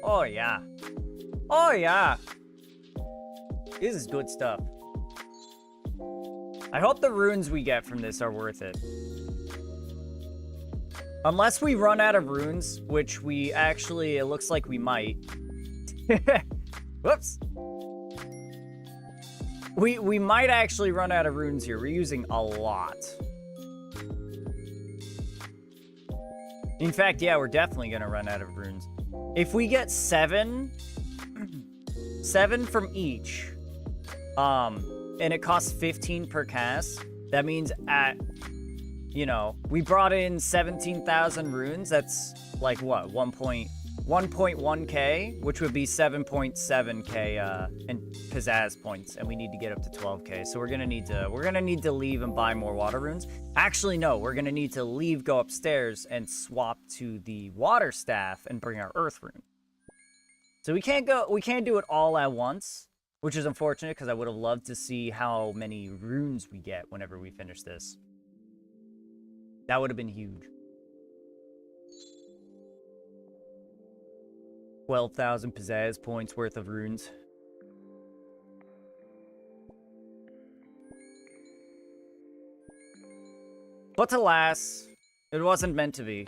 Oh yeah. Oh yeah. This is good stuff. I hope the runes we get from this are worth it. Unless we run out of runes, which we actually, it looks like we might. Whoops. We might actually run out of runes here. We're using a lot. In fact, yeah, we're definitely gonna run out of runes. If we get 7 from each, and it costs 15 per cast, that means at, you know, we brought in 17,000 runes. That's like what, 1.1k, which would be 7.7k in pizzazz points, and we need to get up to 12k. So we're gonna need to leave and buy more water runes. Actually, no, we're gonna need to leave, go upstairs, and swap to the water staff and bring our earth rune. So we can't do it all at once, which is unfortunate because I would have loved to see how many runes we get whenever we finish this. That would have been huge. 12,000 pizzazz points worth of runes. But alas, it wasn't meant to be.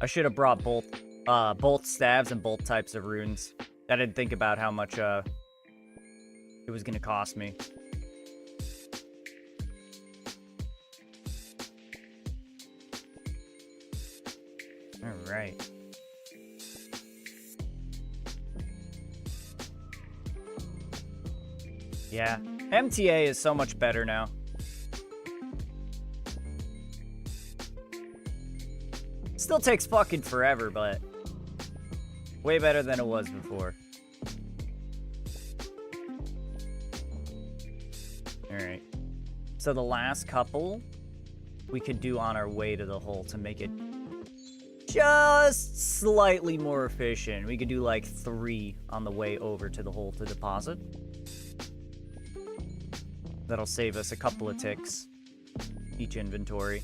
I should have brought both staves and both types of runes. I didn't think about how much it was gonna cost me. All right. Yeah, MTA is so much better now. Still takes fucking forever, but way better than it was before. Alright. So the last couple we could do on our way to the hole to make it just slightly more efficient. We could do like 3 on the way over to the hole to deposit. That'll save us a couple of ticks each inventory.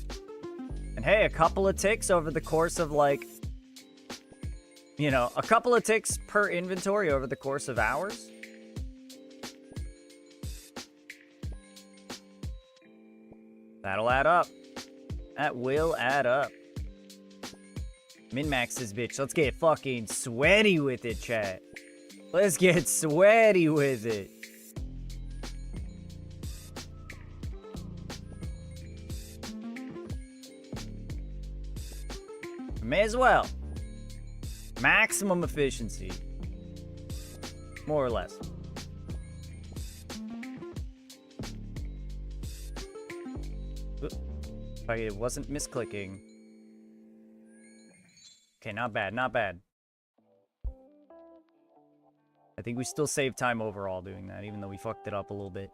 And hey, a couple of ticks over the course of like, you know, a couple of ticks per inventory over the course of hours. That'll add up. That will add up. Min-max this bitch. Let's get fucking sweaty with it, chat. Let's get sweaty with it. May as well. Maximum efficiency. More or less. Oop. It wasn't misclicking. Okay, not bad, not bad. I think we still saved time overall doing that, even though we fucked it up a little bit.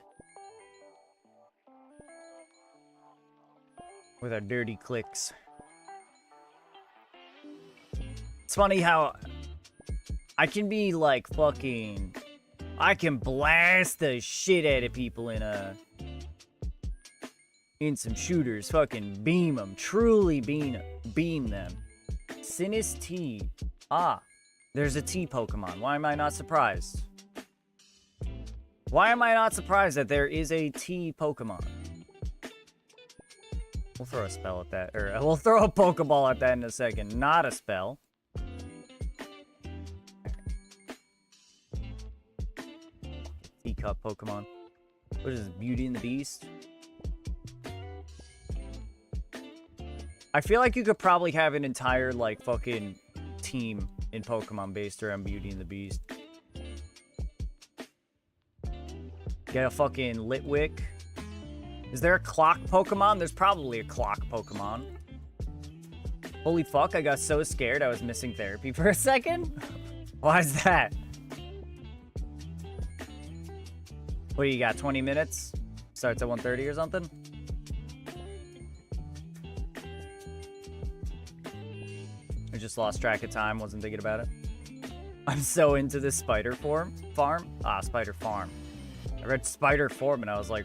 With our dirty clicks. It's funny how I can be like fucking... I can blast the shit out of people in some shooters. Fucking beam them. Truly beam them. Sinus T. Ah, there's a T Pokemon. Why am I not surprised? Why am I not surprised that there is a T Pokemon? We'll throw a spell at that. Or we'll throw a Pokeball at that in a second. Not a spell. Teacup Pokemon. What is this? Beauty and the Beast? I feel like you could probably have an entire, like, fucking team in Pokemon based around Beauty and the Beast. Get a fucking Litwick. Is there a clock Pokemon? There's probably a clock Pokemon. Holy fuck, I got so scared I was missing therapy for a second. Why is that? What do you got, 20 minutes? Starts at 1:30 or something? I just lost track of time, wasn't thinking about it. I'm so into this spider farm. Ah, spider farm. I read spider form and I was like,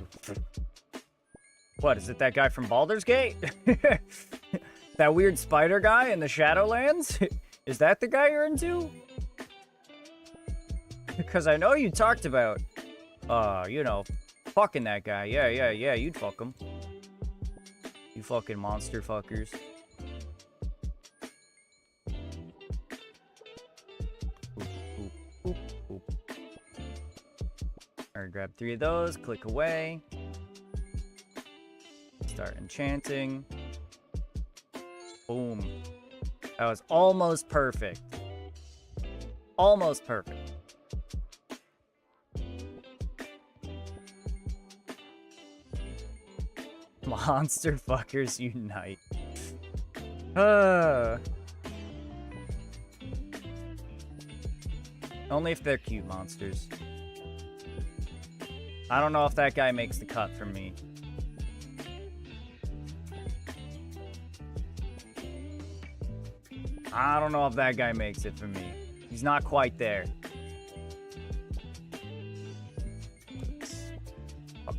what, is it that guy from Baldur's Gate? That weird spider guy in the Shadowlands? Is that the guy you're into? Because I know you talked about, you know, fucking that guy. Yeah, you'd fuck him. You fucking monster fuckers. Grab 3 of those, click away. Start enchanting. Boom. That was almost perfect. Almost perfect. Monster fuckers unite. Only if they're cute monsters. I don't know if that guy makes the cut for me. I don't know if that guy makes it for me. He's not quite there. Fuck.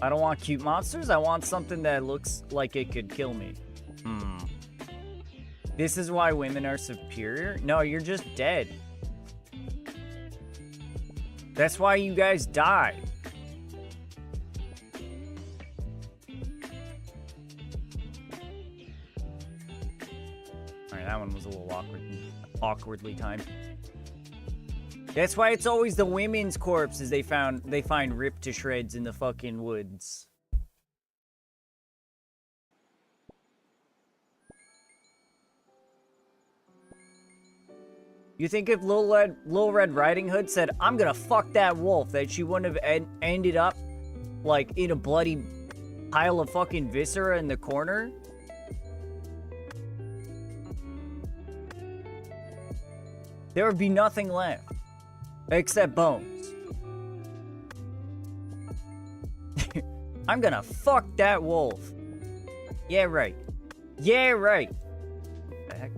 I don't want cute monsters. I want something that looks like it could kill me. This is why women are superior? No, you're just dead. That's why you guys die. Alright, that one was a little awkwardly timed. That's why it's always the women's corpses they find ripped to shreds in the fucking woods. You think if Little Red Riding Hood said, I'm gonna fuck that wolf, that she wouldn't have ended up, like, in a bloody pile of fucking viscera in the corner? There would be nothing left. Except bones. I'm gonna fuck that wolf. Yeah, right. Yeah, right. What the heck?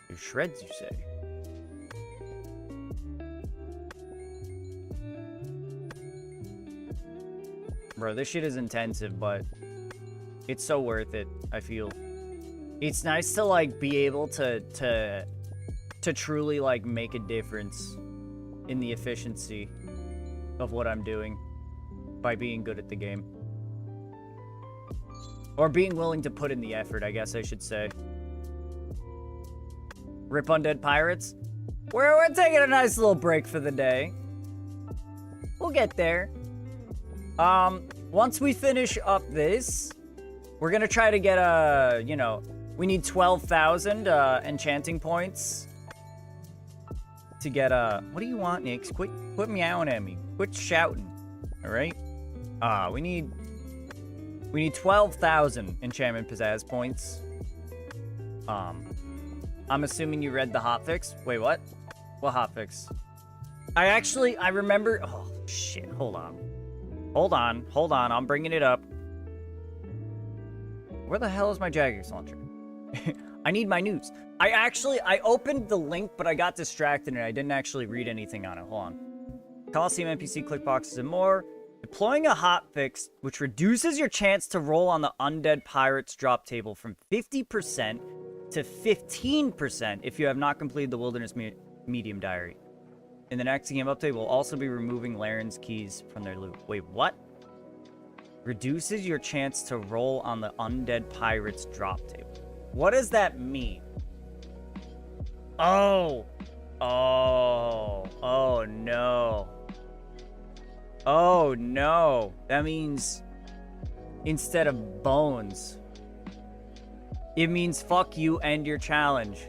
Your shreds, you say? Bro, this shit is intensive, but it's so worth it, I feel. It's nice to, like, be able to truly, like, make a difference in the efficiency of what I'm doing by being good at the game. Or being willing to put in the effort, I guess I should say. Rip Undead Pirates. We're taking a nice little break for the day. We'll get there. Once we finish up this, we're gonna try to get a, you know, we need 12,000 enchanting points to get a. What do you want, Nix? Quit meowing at me. Quit shouting. All right. We need 12,000 enchantment pizzazz points. I'm assuming you read the hotfix. Wait, what? What hotfix? I remember. Oh shit! Hold on. I'm bringing it up. Where the hell is my Jagex launcher? I need my news. I opened the link, but I got distracted and I didn't actually read anything on it. Hold on. Coliseum NPC click boxes and more. Deploying a hotfix, which reduces your chance to roll on the Undead Pirates drop table from 50% to 15% if you have not completed the Wilderness Medium Diary. In the next game update, we'll also be removing Laren's keys from their loot. Wait, what? Reduces your chance to roll on the Undead Pirates drop table. What does that mean? Oh no. Oh no. That means instead of bones, it means fuck you and your challenge.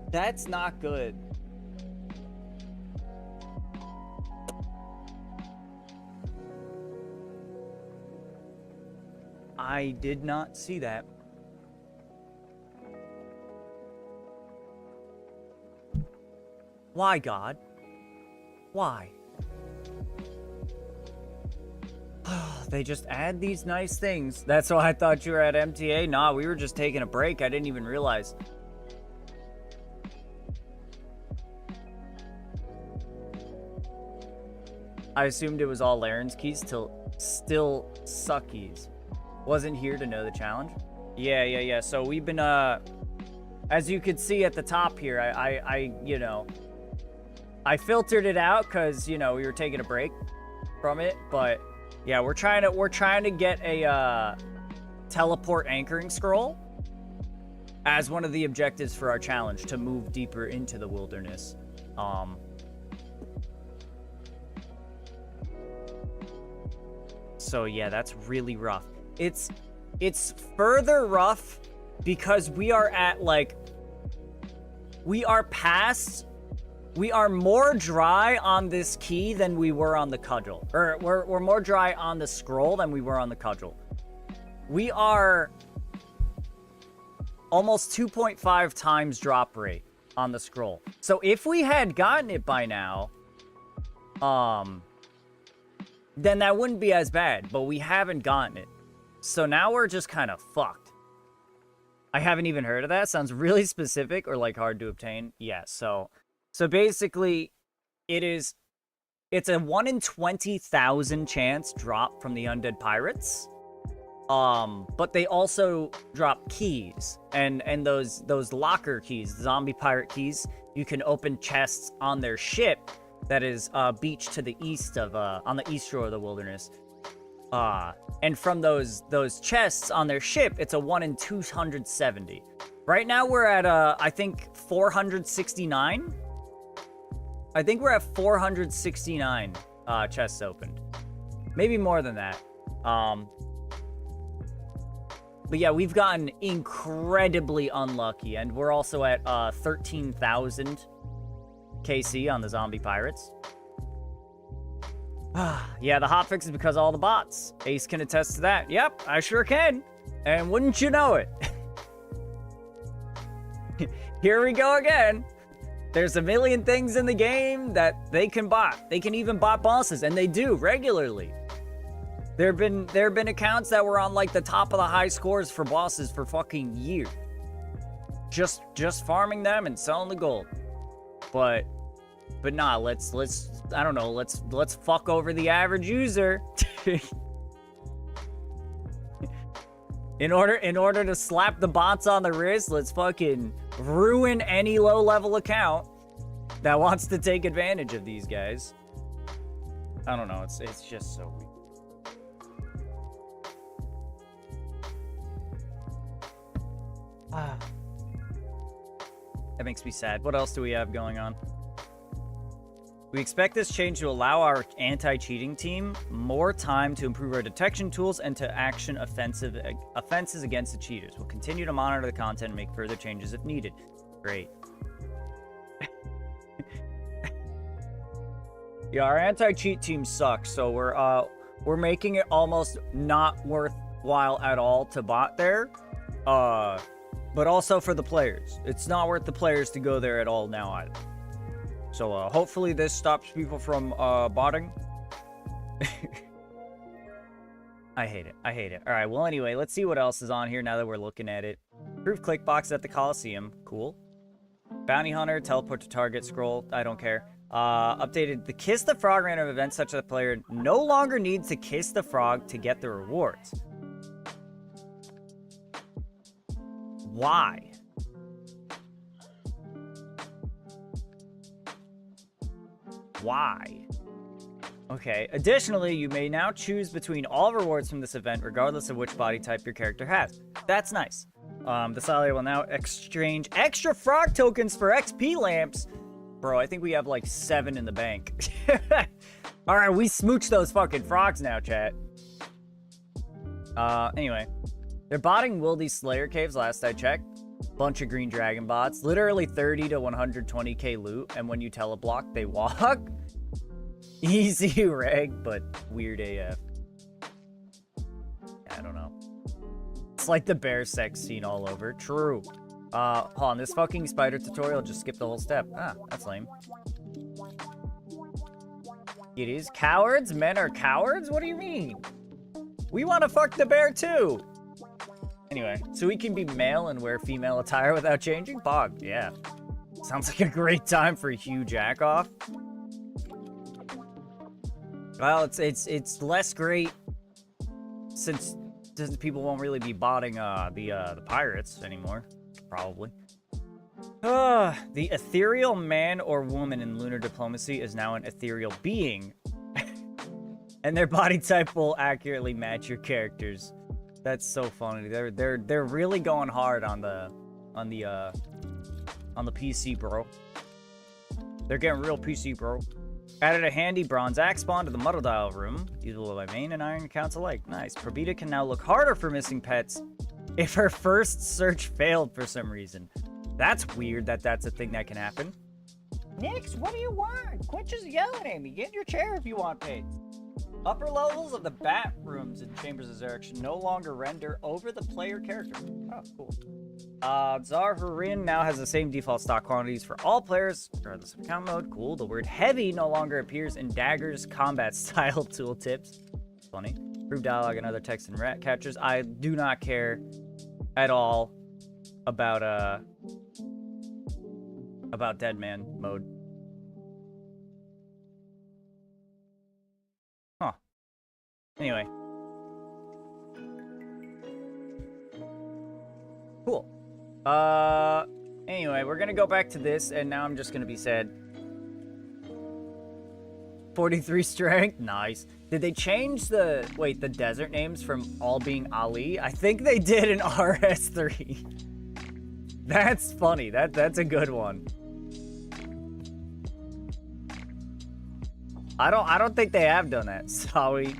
That's not good. I did not see that. Why, God? Why? They just add these nice things. That's why I thought you were at MTA. Nah, we were just taking a break. I didn't even realize. I assumed it was all Laren's keys till still suckies. Wasn't here to know the challenge. Yeah. So we've been as you can see at the top here, I you know, I filtered it out because, you know, we were taking a break from it, but yeah, we're trying to get a teleport anchoring scroll as one of the objectives for our challenge to move deeper into the wilderness. So yeah, that's really rough. It's further rough because we are at like, we are more dry on this key than we were on the cudgel. Or we're more dry on the scroll than we were on the cudgel. We are almost 2.5 times drop rate on the scroll. So if we had gotten it by now, then that wouldn't be as bad, but we haven't gotten it. So now we're just kind of fucked. I haven't even heard of that. Sounds really specific or like hard to obtain. Yeah, so basically it's a 1 in 20,000 chance drop from the undead pirates. But they also drop keys and those locker keys, zombie pirate keys. You can open chests on their ship that is beached to the east of on the east shore of the wilderness. And from those chests on their ship, it's a 1 in 270. Right now we're at I think 469. I think we're at 469 chests opened. Maybe more than that. But yeah, we've gotten incredibly unlucky, and we're also at 13,000 KC on the zombie pirates. Yeah, the hotfix is because of all the bots. Ace can attest to that. Yep, I sure can. And wouldn't you know it? Here we go again. There's a million things in the game that they can bot. They can even bot bosses, and they do regularly. There have been accounts that were on like the top of the high scores for bosses for fucking years. Just farming them and selling the gold. But nah, let's I don't know, let's fuck over the average user. In order to slap the bots on the wrist, let's fucking ruin any low-level account that wants to take advantage of these guys. I don't know, it's just so weird. That makes me sad. What else do we have going on? We expect this change to allow our anti-cheating team more time to improve our detection tools and to action offenses against the cheaters. We'll continue to monitor the content and make further changes if needed. Great. Yeah, our anti-cheat team sucks, so we're making it almost not worthwhile at all to bot there. But also for the players. It's not worth the players to go there at all now either. So hopefully this stops people from botting. I hate it. I hate it. All right, well, anyway, let's see what else is on here now that we're looking at it. Proof click box at the Coliseum. Cool. Bounty Hunter, teleport to target, scroll. I don't care. Updated the Kiss the Frog random event such that the player no longer needs to kiss the frog to get the rewards. Why? Why? Okay. Additionally, you may now choose between all rewards from this event, regardless of which body type your character has. That's nice. The Salia will now exchange extra frog tokens for XP lamps. Bro, I think we have like 7 in the bank. Alright, we smooch those fucking frogs now, chat. Anyway. They're botting Wildy Slayer Caves last I checked. Bunch of green dragon bots. Literally 30 to 120k loot. And when you teleblock, they walk. Easy reg, but weird AF. I don't know. It's like the bear sex scene all over. True. Hold on. This fucking spider tutorial just skipped the whole step. Ah, that's lame. It is cowards? Men are cowards? What do you mean? We want to fuck the bear too. Anyway, so we can be male and wear female attire without changing? Bog, yeah. Sounds like a great time for a huge jack-off. Well, it's less great since people won't really be botting the pirates anymore, probably. The ethereal man or woman in lunar diplomacy is now an ethereal being. And their body type will accurately match your characters. That's so funny. They're really going hard on the PC, bro. They're getting real PC, bro. Added a handy bronze axe spawn to the muddle dial room. Usable by main and iron accounts alike. Nice. Probita can now look harder for missing pets if her first search failed for some reason. That's weird that that's a thing that can happen. Nix, what do you want? Quit just yelling at me. Get in your chair if you want pets. Upper levels of the bat rooms in Chambers of Zerek no longer render over the player character. Oh, cool. Tsar Hurin now has the same default stock quantities for all players, regardless of account mode. Cool. The word heavy no longer appears in Dagger's combat style tooltips. Funny. Improved dialogue and other text and rat captures. I do not care at all about Dead Man mode. Huh. Anyway. Cool. Anyway, we're gonna go back to this, and now I'm just gonna be sad. 43 strength, nice. Did they change the desert names from all being Ali? I think they did in RS3. That's funny. That's a good one. I don't think they have done that. Sorry.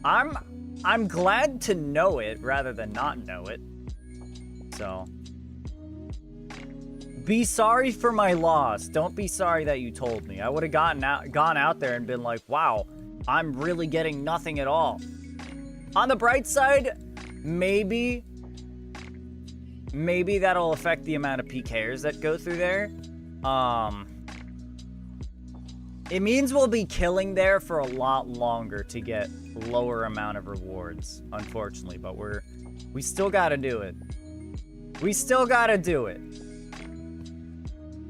I'm glad to know it rather than not know it. So, be sorry for my loss. Don't be sorry that you told me. I would have gone out there and been like, wow, I'm really getting nothing at all. On the bright side, maybe that'll affect the amount of PKers that go through there. It means we'll be killing there for a lot longer to get lower amount of rewards, unfortunately, but we still gotta do it. We still gotta do it.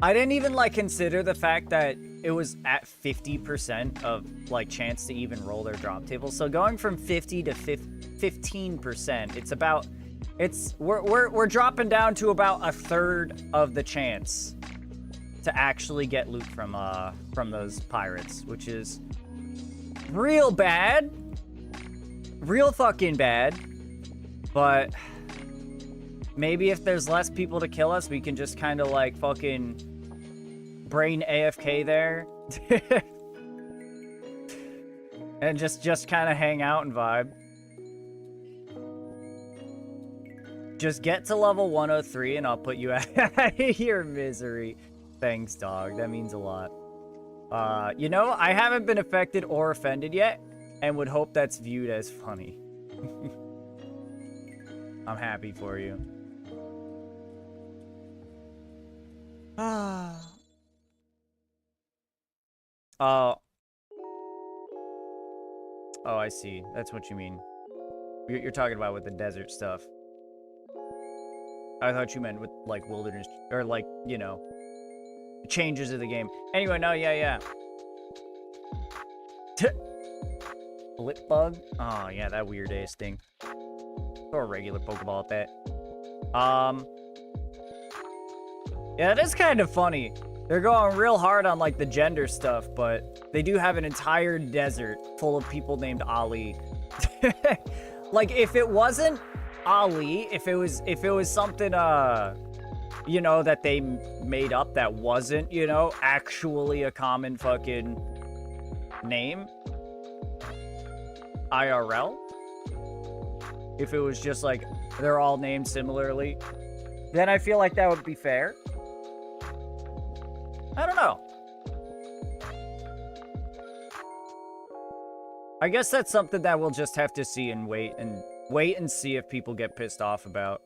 I didn't even consider the fact that it was at 50% of chance to even roll their drop table. So going from 50 to 15%, we're dropping down to about a third of the chance to actually get loot from those pirates, which is real bad. Real fucking bad. But maybe if there's less people to kill us, we can just kind of fucking brain AFK there. And just kind of hang out and vibe. Just get to level 103 and I'll put you out of your misery. Thanks, dog. That means a lot. You know, I haven't been affected or offended yet, and would hope that's viewed as funny. I'm happy for you. Oh, I see. That's what you mean. You're talking about with the desert stuff. I thought you meant with wilderness or you know, changes of the game. Anyway, no, yeah. Blip bug? Oh yeah, that weird ass thing. Or a regular Pokeball at that. Yeah, it is kind of funny. They're going real hard on the gender stuff, but they do have an entire desert full of people named Ali. If it wasn't Ali, if it was something you know, that they made up that wasn't, you know, actually a common fucking name, IRL, if it was just they're all named similarly, then I feel like that would be fair. I don't know. I guess that's something that we'll just have to see and wait and see if people get pissed off about.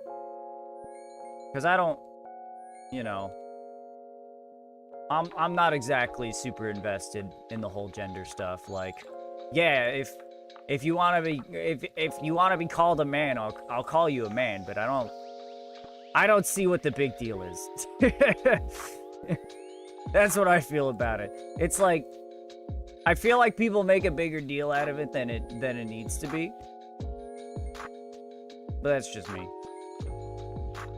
Because I don't, you know, I'm not exactly super invested in the whole gender stuff. Yeah, if you want to be called a man, I'll call you a man, but I don't see what the big deal is. That's what I feel about it. It's I feel like people make a bigger deal out of it than it needs to be. But that's just me.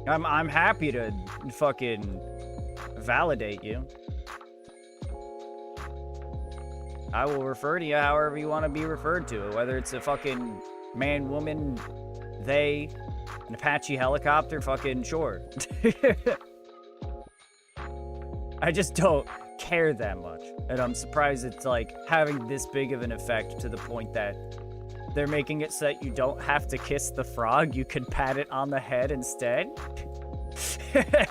I'm happy to fucking validate you. I will refer to you however you want to be referred to, whether it's a fucking man, woman, they, an Apache helicopter, fucking sure. I just don't care that much, and I'm surprised it's like having this big of an effect to the point that they're making it so that you don't have to kiss the frog, you can pat it on the head instead.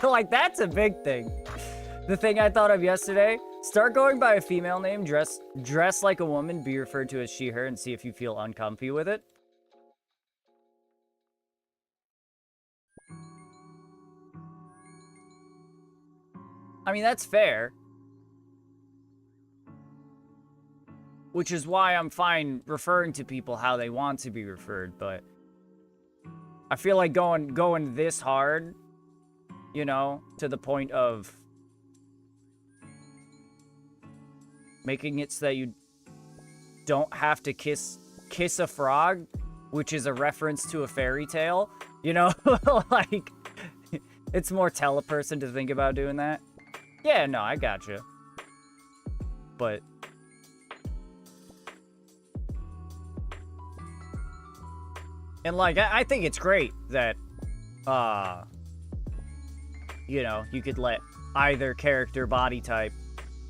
Like, that's a big thing. The thing I thought of yesterday, start going by a female name, dress like a woman, be referred to as she, her, and see if you feel uncomfy with it. I mean, that's fair. Which is why I'm fine referring to people how they want to be referred, but I feel like going this hard, you know, to the point of making it so that you don't have to kiss a frog, which is a reference to a fairy tale, you know? Like, it's more tell a person to think about doing that. Yeah, no, I gotcha. But and like, I think it's great that, you know, you could let either character body type,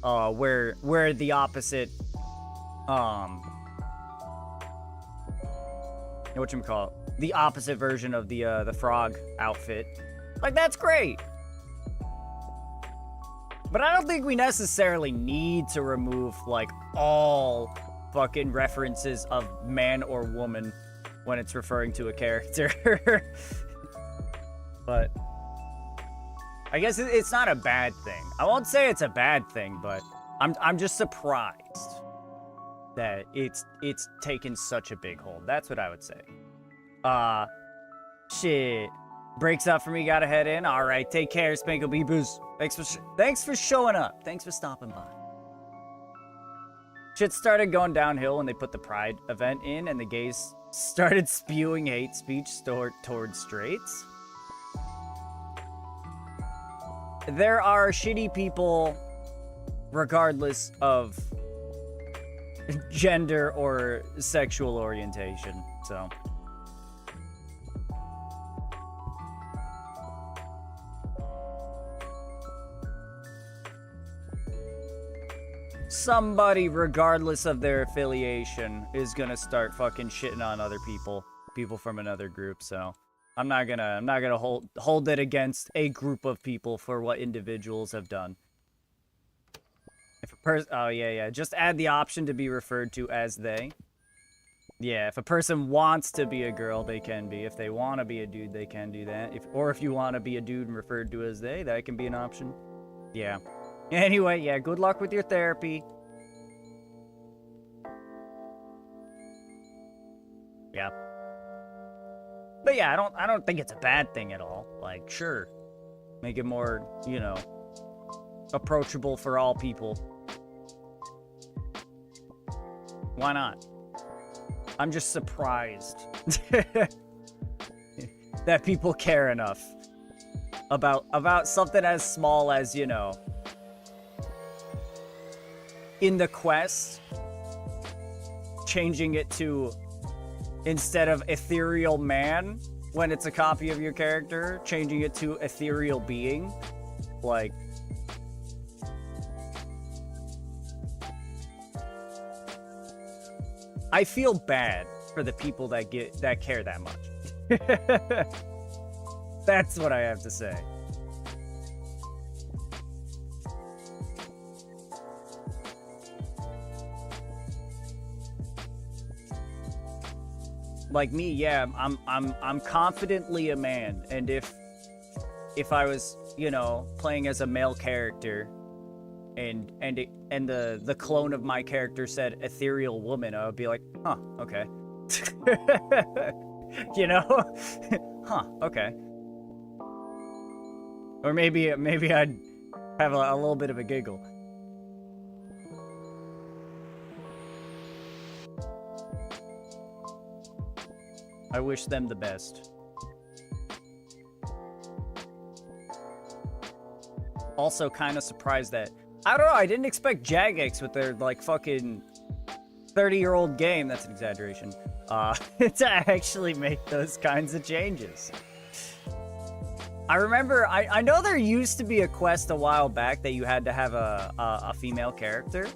wear the opposite, whatchamacallit, the opposite version of the frog outfit. Like, that's great. But I don't think we necessarily need to remove, like, all fucking references of man or woman when it's referring to a character. But I guess it's not a bad thing. I won't say it's a bad thing, but I'm just surprised that it's taken such a big hold. That's what I would say. Shit. Breaks up for me, gotta head in. All right, take care, Spankle Beeboos. Thanks for showing up. Thanks for stopping by. Shit started going downhill when they put the Pride event in and the gays started spewing hate speech towards straights. There are shitty people regardless of gender or sexual orientation, so... Somebody, regardless of their affiliation, is gonna start fucking shitting on other people from another group. So I'm not gonna hold it against a group of people for what individuals have done. If a person, oh yeah, just add the option to be referred to as they. Yeah, if a person wants to be a girl, they can be. If they want to be a dude, they can do that. If you want to be a dude and referred to as they, that can be an option. Yeah. Anyway, yeah, good luck with your therapy. Yeah. But yeah, I don't think it's a bad thing at all. Like, sure. Make it more, you know, approachable for all people. Why not? I'm just surprised that people care enough about something as small as, you know, in the quest, changing it to, instead of ethereal man, when it's a copy of your character, changing it to ethereal being. Like, I feel bad for the people that care that much. That's what I have to say. Like me, yeah, I'm confidently a man, and if I was, you know, playing as a male character, and the clone of my character said ethereal woman, I would be like, huh, okay. You know? Huh, okay. Or maybe I'd have a little bit of a giggle. I wish them the best. also kind of surprised that, I don't know, I didn't expect Jagex with their, like, fucking 30-year-old game, that's an exaggeration, to actually make those kinds of changes. I remember, I know there used to be a quest a while back that you had to have a female character.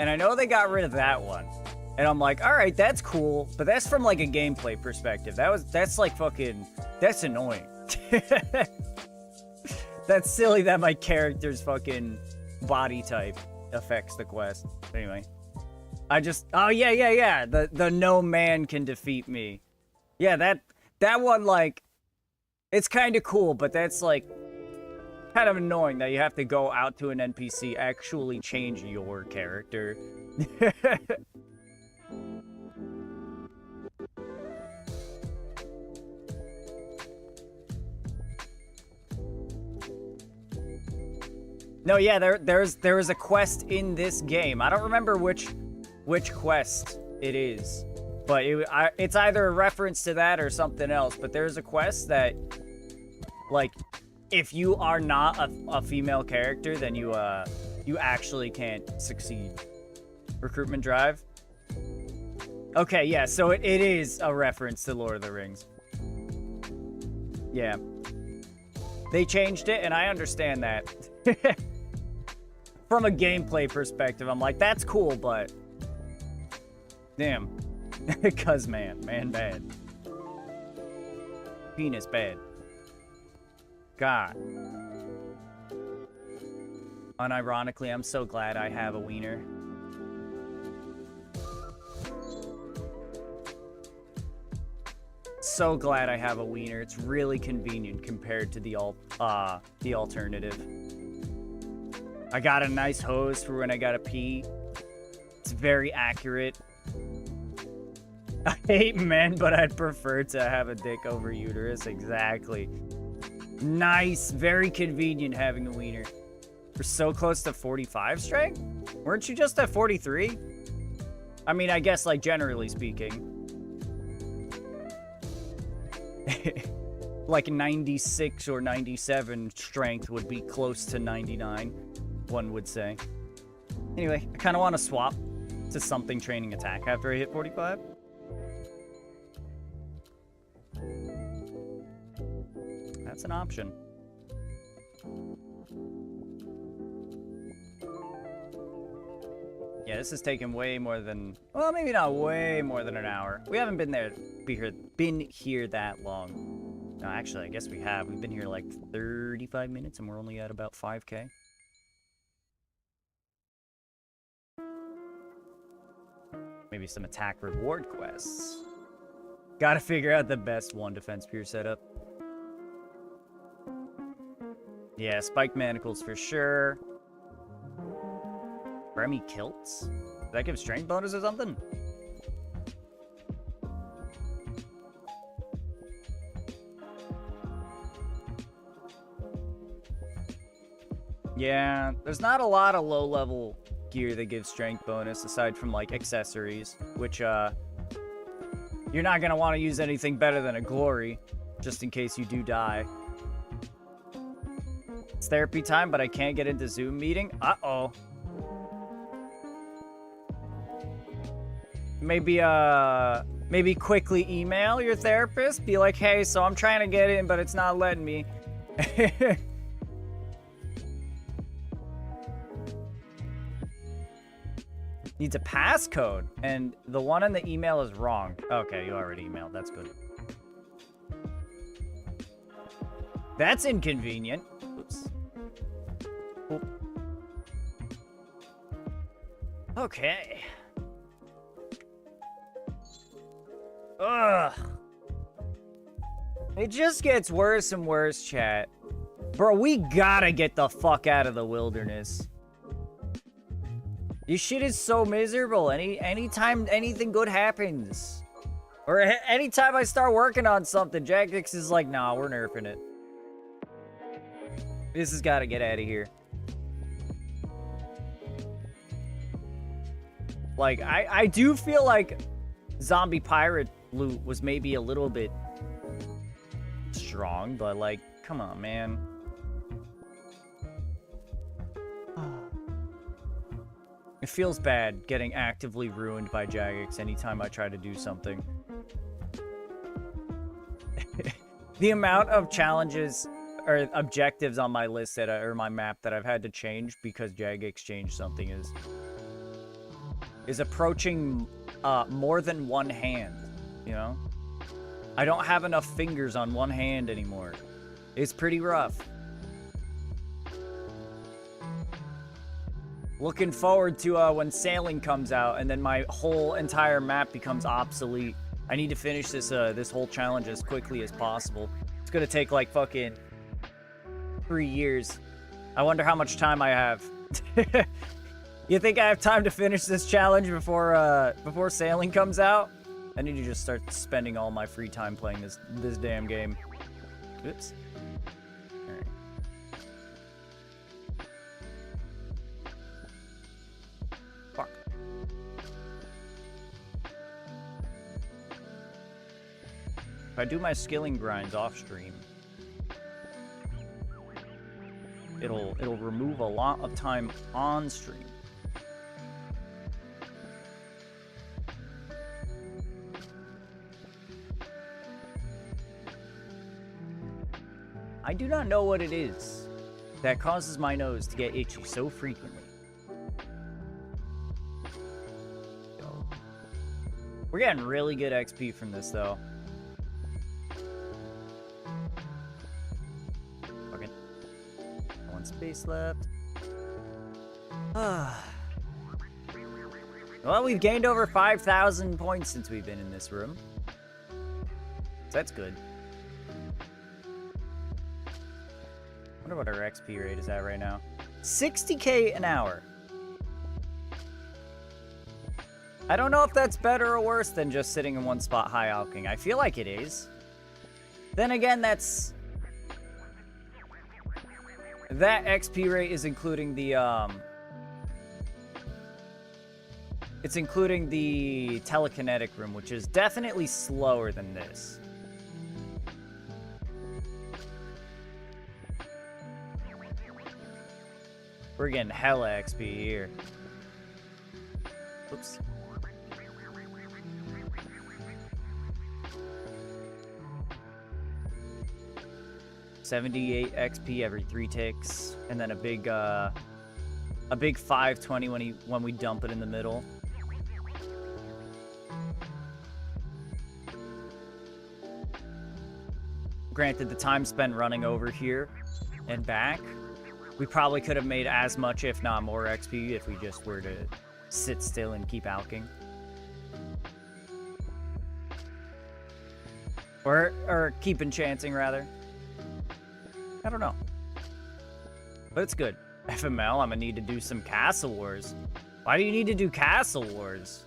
And I know they got rid of that one. And I'm like, all right, that's cool. But that's from like a gameplay perspective. That's like fucking, that's annoying. That's silly that my character's fucking body type affects the quest. Anyway. Oh yeah. The no man can defeat me. Yeah, that one, like, it's kind of cool, but that's like kind of annoying that you have to go out to an NPC, actually change your character. No, yeah, there is a quest in this game. I don't remember which quest it is, but it's either a reference to that or something else. But there's a quest that, like, if you are not a female character, then you actually can't succeed. Recruitment drive. Okay, yeah, so it is a reference to Lord of the Rings. Yeah. They changed it, and I understand that. From a gameplay perspective, I'm like, that's cool, but damn. Cuz man bad. Penis bad. God. Unironically, I'm so glad I have a wiener. So glad I have a wiener. It's really convenient compared to the alternative. I got a nice hose for when I gotta pee. It's very accurate. I hate men, but I'd prefer to have a dick over uterus. Exactly. Nice. Very convenient having a wiener. We're so close to 45 strength? Weren't you just at 43? I mean, I guess, like, generally speaking. Like 96 or 97 strength would be close to 99, one would say. Anyway, I kind of want to swap to something training attack after I hit 45. That's an option. Yeah, this has taken way more than, well, maybe not way more than an hour. We haven't been here that long. No, actually, I guess we have. We've been here like 35 minutes and we're only at about 5K. Maybe some attack reward quests. Gotta figure out the best one defense pier setup. Yeah, spiked manacles for sure. Remy kilts? Does that give strength bonus or something? Yeah, there's not a lot of low-level gear that gives strength bonus aside from, like, accessories, which, you're not gonna want to use anything better than a glory, just in case you do die. It's therapy time, but I can't get into Zoom meeting. Uh-oh. Maybe quickly email your therapist. Be like, hey, so I'm trying to get in, but it's not letting me. Needs a passcode, and the one in the email is wrong. Okay, you already emailed. That's good. That's inconvenient. Oops. Oop. Okay. Ugh. It just gets worse and worse, chat. Bro, we gotta get the fuck out of the wilderness. This shit is so miserable. Anytime anything good happens, or anytime I start working on something, Jagex is like, nah, we're nerfing it. This has got to get out of here. Like, I do feel like zombie pirate loot was maybe a little bit strong, but like, come on, man. It feels bad getting actively ruined by Jagex anytime I try to do something. The amount of challenges or objectives on my list that or my map that I've had to change because Jagex changed something is approaching more than one hand, you know? I don't have enough fingers on one hand anymore. It's pretty rough. Looking forward to when sailing comes out and then my whole entire map becomes obsolete. I need to finish this this whole challenge as quickly as possible. It's gonna take like fucking 3 years. I wonder how much time I have. You think I have time to finish this challenge before sailing comes out? I need to just start spending all my free time playing this damn game. Oops. All right. Fuck. If I do my skilling grinds off stream, it'll remove a lot of time on stream. I do not know what it is that causes my nose to get itchy so frequently. Yo. We're getting really good XP from this, though. Okay. One space left. Well, we've gained over 5,000 points since we've been in this room. So that's good. I wonder what our XP rate is at right now. 60k an hour. I don't know if that's better or worse than just sitting in one spot high alching. I feel like it is. Then again, that XP rate is including the it's including the telekinetic room, which is definitely slower than this. We're getting hella XP here. Oops. $78 XP every 3 ticks, and then a big 520 when we dump it in the middle. Granted, the time spent running over here and back, we probably could have made as much, if not more, XP if we just were to sit still and keep alching. Or keep enchanting, rather. I don't know. But it's good. FML, I'm gonna need to do some Castle Wars. Why do you need to do Castle Wars?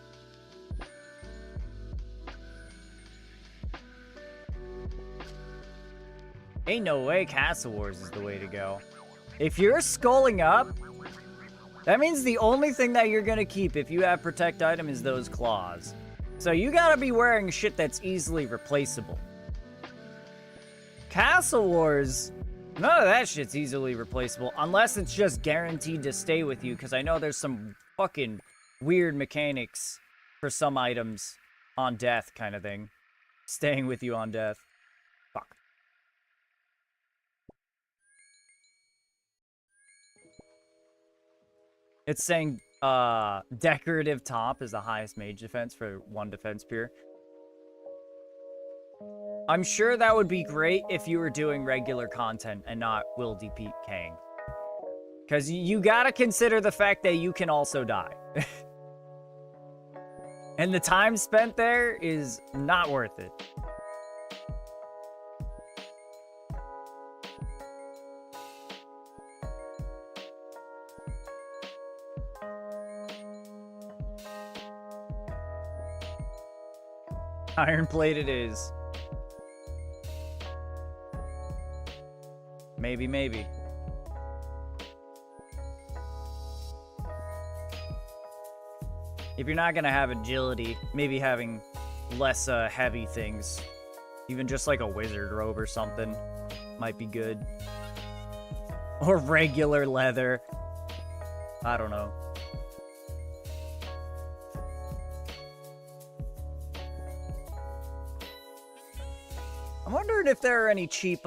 Ain't no way Castle Wars is the way to go. If you're sculling up, that means the only thing that you're gonna keep if you have protect item is those claws. So you gotta be wearing shit that's easily replaceable. Castle Wars, none of that shit's easily replaceable unless it's just guaranteed to stay with you, because I know there's some fucking weird mechanics for some items on death kind of thing. Staying with you on death. Fuck. It's saying decorative top is the highest mage defense for 1 defense peer. I'm sure that would be great if you were doing regular content and not will DPKing. Because you gotta consider the fact that you can also die. And the time spent there is not worth it. Iron plate it is. Maybe, maybe. If you're not gonna have agility, maybe having less heavy things, even just like a wizard robe or something, might be good. Or regular leather. I don't know. I'm wondering if there are any cheap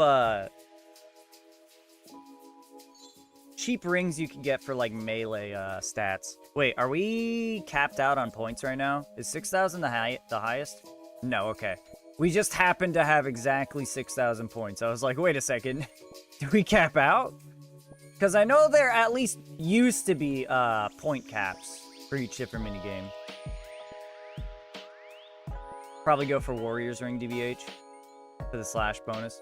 rings you can get for, like, melee stats. Wait, are we capped out on points right now? Is 6,000 the highest? No, okay. We just happen to have exactly 6,000 points. I was like, wait a second. Did we cap out? Because I know there at least used to be point caps for each different minigame. Probably go for Warriors Ring DBH for the slash bonus.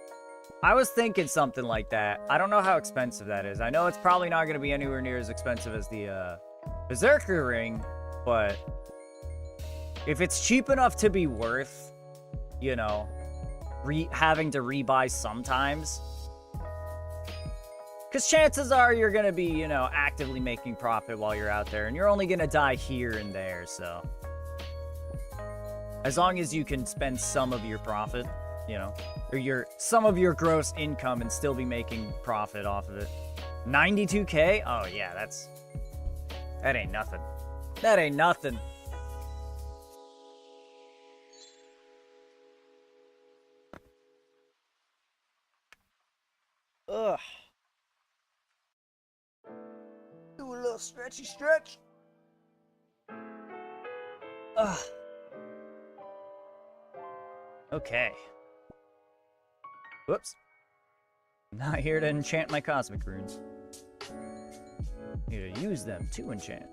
I was thinking something like that. I don't know how expensive that is. I know it's probably not going to be anywhere near as expensive as the Berserker Ring, but if it's cheap enough to be worth, you know, having to rebuy sometimes, because chances are you're going to be, you know, actively making profit while you're out there, and you're only going to die here and there, so as long as you can spend some of your profit, you know, or some of your gross income and still be making profit off of it. 92K? Oh yeah, that ain't nothing. That ain't nothing. Ugh. Do a little stretchy stretch. Ugh. Okay. Whoops. I'm not here to enchant my cosmic runes. I'm here to use them to enchant.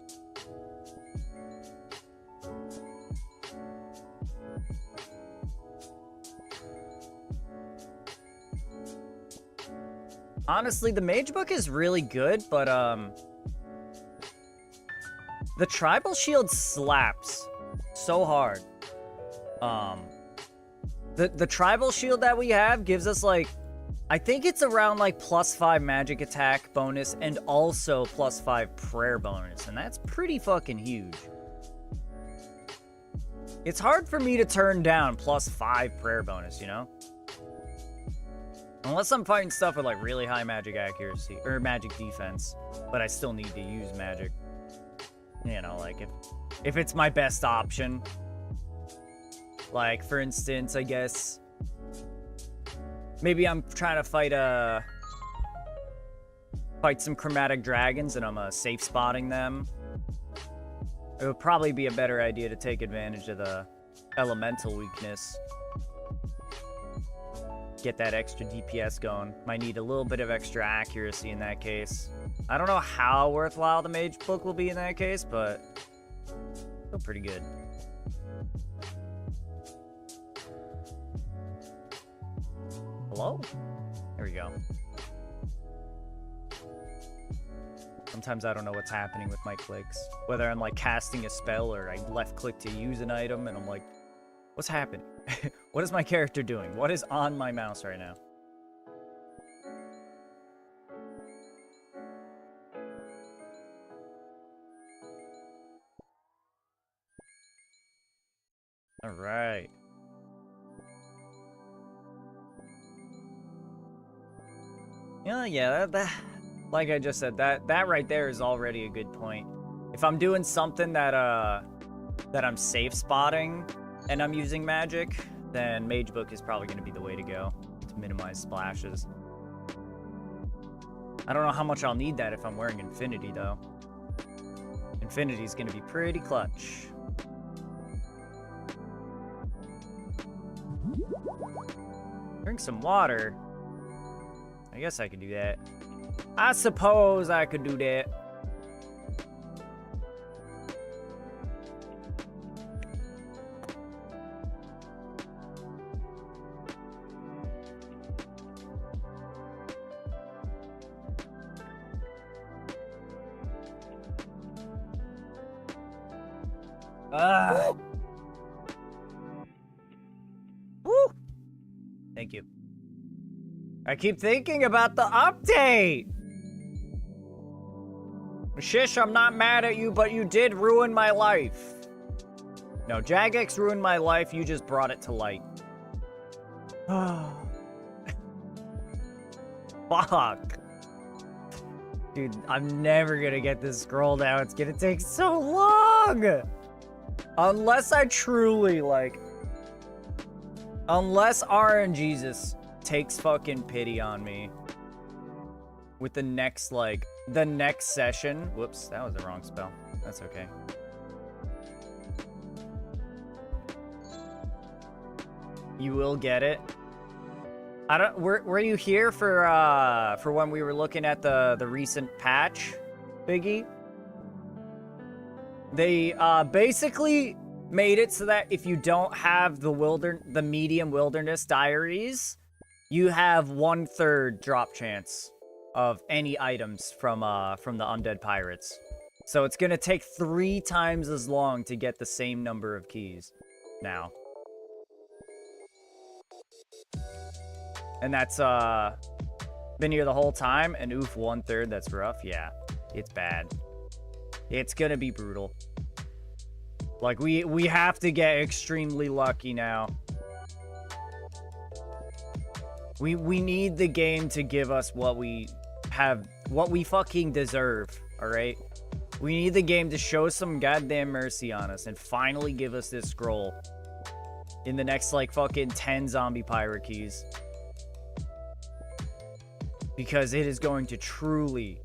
Honestly, the mage book is really good, but the tribal shield slaps so hard. The tribal shield that we have gives us, like, I think it's around, like, +5 magic attack bonus and also +5 prayer bonus, and that's pretty fucking huge. It's hard for me to turn down +5 prayer bonus, you know? Unless I'm fighting stuff with, like, really high magic accuracy, or magic defense, but I still need to use magic. You know, like, if it's my best option. Like, for instance, I guess maybe I'm trying to fight some chromatic dragons and I'm safe spotting them. It would probably be a better idea to take advantage of the elemental weakness. Get that extra DPS going. Might need a little bit of extra accuracy in that case. I don't know how worthwhile the mage book will be in that case, but still pretty good. Hello? There we go. Sometimes I don't know what's happening with my clicks. Whether I'm like casting a spell or I left click to use an item and I'm like, what's happening? What is my character doing? What is on my mouse right now? All right. Yeah, that like I just said, that right there is already a good point. If I'm doing something that I'm safe spotting and I'm using magic, then Mage Book is probably going to be the way to go to minimize splashes. I don't know how much I'll need that if I'm wearing Infinity, though. Infinity's going to be pretty clutch. Drink some water. I guess I could do that. I suppose I could do that. Woo! Thank you. I keep thinking about the update! Shish, I'm not mad at you, but you did ruin my life. No, Jagex ruined my life, you just brought it to light. Fuck. Dude, I'm never gonna get this scroll now. It's gonna take so long! Unless I truly, like... Unless RNGesus takes fucking pity on me with the next, like, the next session. Whoops, that was the wrong spell. That's okay. You will get it. I don't. Were you here for when we were looking at the recent patch, Biggie? They basically made it so that if you don't have the medium wilderness diaries, you have 1/3 drop chance of any items from the undead pirates. So it's gonna take 3 times as long to get the same number of keys now. And that's been here the whole time, and oof, 1/3, that's rough. Yeah, it's bad. It's gonna be brutal. Like, we have to get extremely lucky now. We need the game to give us what we fucking deserve, alright? We need the game to show some goddamn mercy on us and finally give us this scroll in the next, like, fucking 10 zombie pirate keys. Because it is going to truly,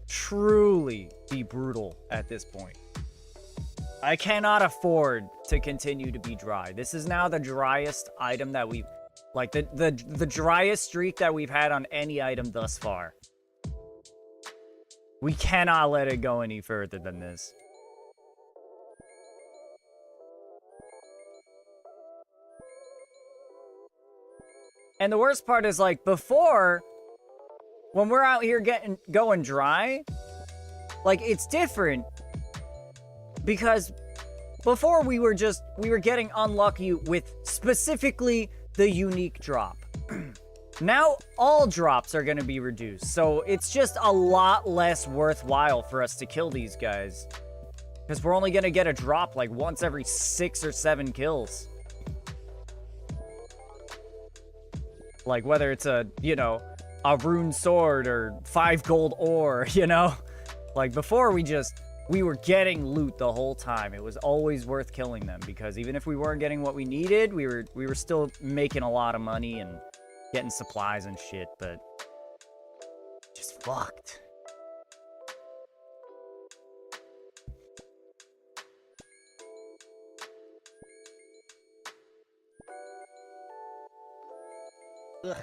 truly be brutal at this point. I cannot afford to continue to be dry. This is now the driest item that we've... Like, the driest streak that we've had on any item thus far. We cannot let it go any further than this. And the worst part is, like, before... When we're out here going dry, like, it's different. Because before we were getting unlucky with specifically the unique drop. Now all drops are going to be reduced. So it's just a lot less worthwhile for us to kill these guys. Because we're only going to get a drop like once every 6 or 7 kills. Like, whether it's a, you know, a rune sword or 5 gold ore, you know? Like, before we were getting loot the whole time. It was always worth killing them because even if we weren't getting what we needed, we were still making a lot of money and getting supplies and shit, but just fucked. Ugh.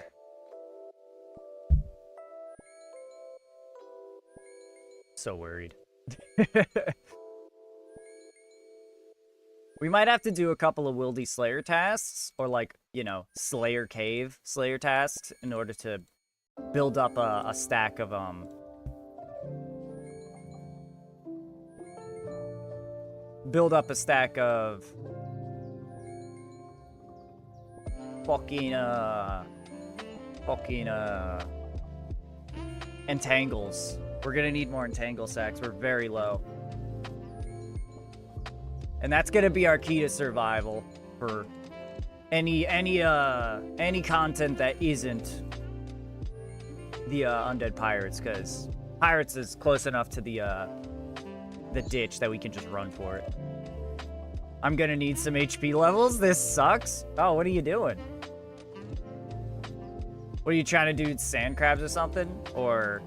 So worried. We might have to do a couple of Wildy Slayer tasks, or like, you know, Slayer Cave Slayer tasks in order to build up a stack of, fucking entangles. We're gonna need more entangle sacks. We're very low. And that's gonna be our key to survival for any content that isn't the undead pirates, because pirates is close enough to the ditch that we can just run for it. I'm gonna need some HP levels. This sucks. Oh, what are you doing? What are you trying to do? Sand crabs or something? Or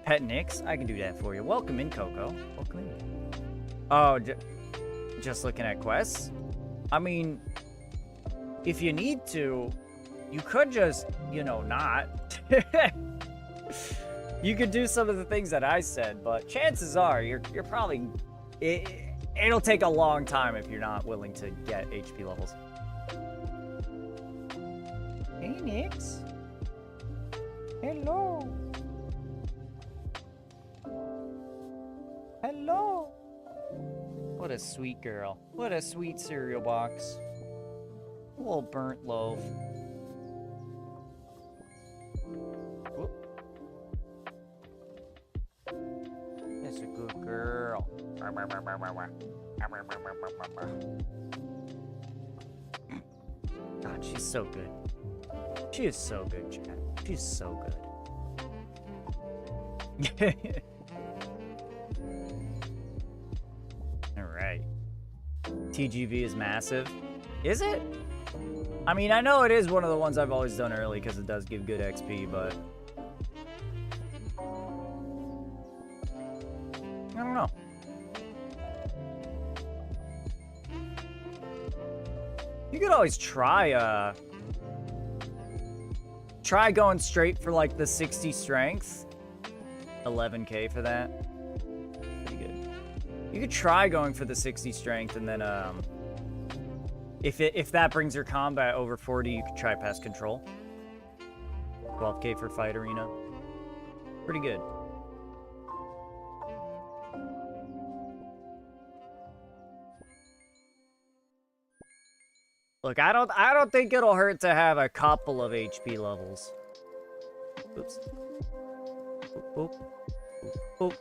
pet nicks? I can do that for you. Welcome in, Coco. Welcome in. Oh, just looking at quests? I mean, if you need to, you could just, you know, not. You could do some of the things that I said, but chances are you're probably... It'll take a long time if you're not willing to get HP levels. Hey, Nix. Hello. Hello. What a sweet girl. What a sweet cereal box. A little burnt loaf. Whoop. That's a good girl. God, she's so good. She is so good, Chad. She's so good. Alright. TGV is massive. Is it? I mean, I know it is one of the ones I've always done early because it does give good XP, but I don't know. You could always try going straight for like the 60 strength. 11k for that. Pretty good. You could try going for the 60 strength, and then if that brings your combat over 40, you could try pest control. 12k for fight arena. Pretty good. Look, I don't think it'll hurt to have a couple of HP levels. Oops. Oop, oop, oop, oop.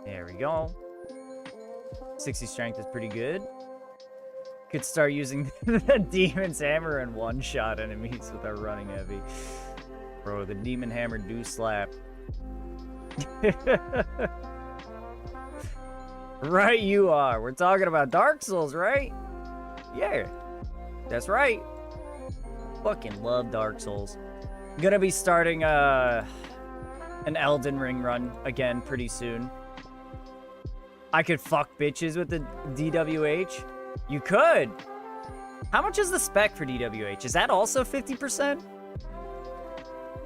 There we go. 60 strength is pretty good. Could start using the Demon's Hammer and one-shot enemies with our running heavy. Bro, the Demon Hammer do slap. Right you are. We're talking about Dark Souls, right? Yeah, that's right. Fucking love Dark Souls. Gonna be starting an Elden Ring run again pretty soon. I could fuck bitches with the DWH. You could. How much is the spec for DWH? Is that also 50%?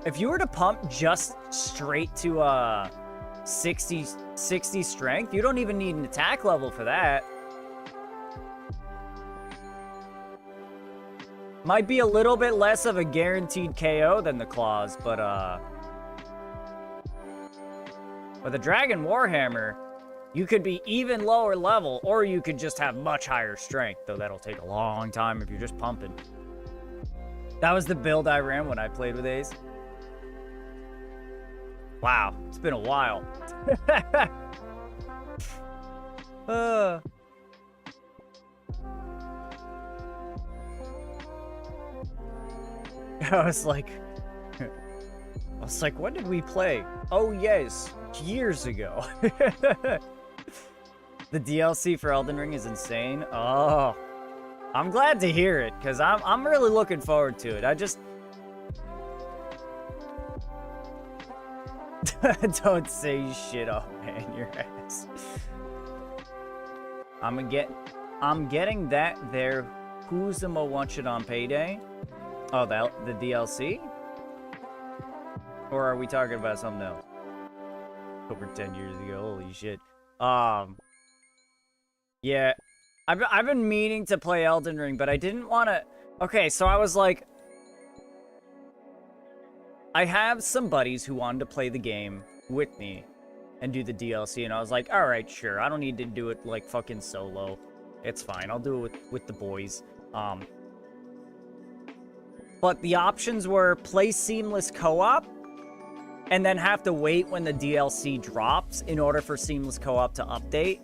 If you were to pump just straight to 60 strength, you don't even need an attack level for that. Might be a little bit less of a guaranteed KO than the claws, but the Dragon Warhammer, you could be even lower level, or you could just have much higher strength, though that'll take a long time if you're just pumping. That was the build I ran when I played with Ace. Wow, it's been a while. I was like, when did we play? Oh yes, years ago. The DLC for Elden Ring is insane. Oh, I'm glad to hear it, because I'm really looking forward to it. I just don't say shit off, man, your ass. I'm getting that there. Who's the one shot on payday? Oh, the DLC? Or are we talking about something else? Over 10 years ago, holy shit. Yeah, I've been meaning to play Elden Ring, but I didn't want to. Okay, so I was like, I have some buddies who wanted to play the game with me and do the DLC, and I was like, all right, sure, I don't need to do it like fucking solo. It's fine, I'll do it with the boys. But the options were play seamless co-op, and then have to wait when the DLC drops in order for seamless co-op to update,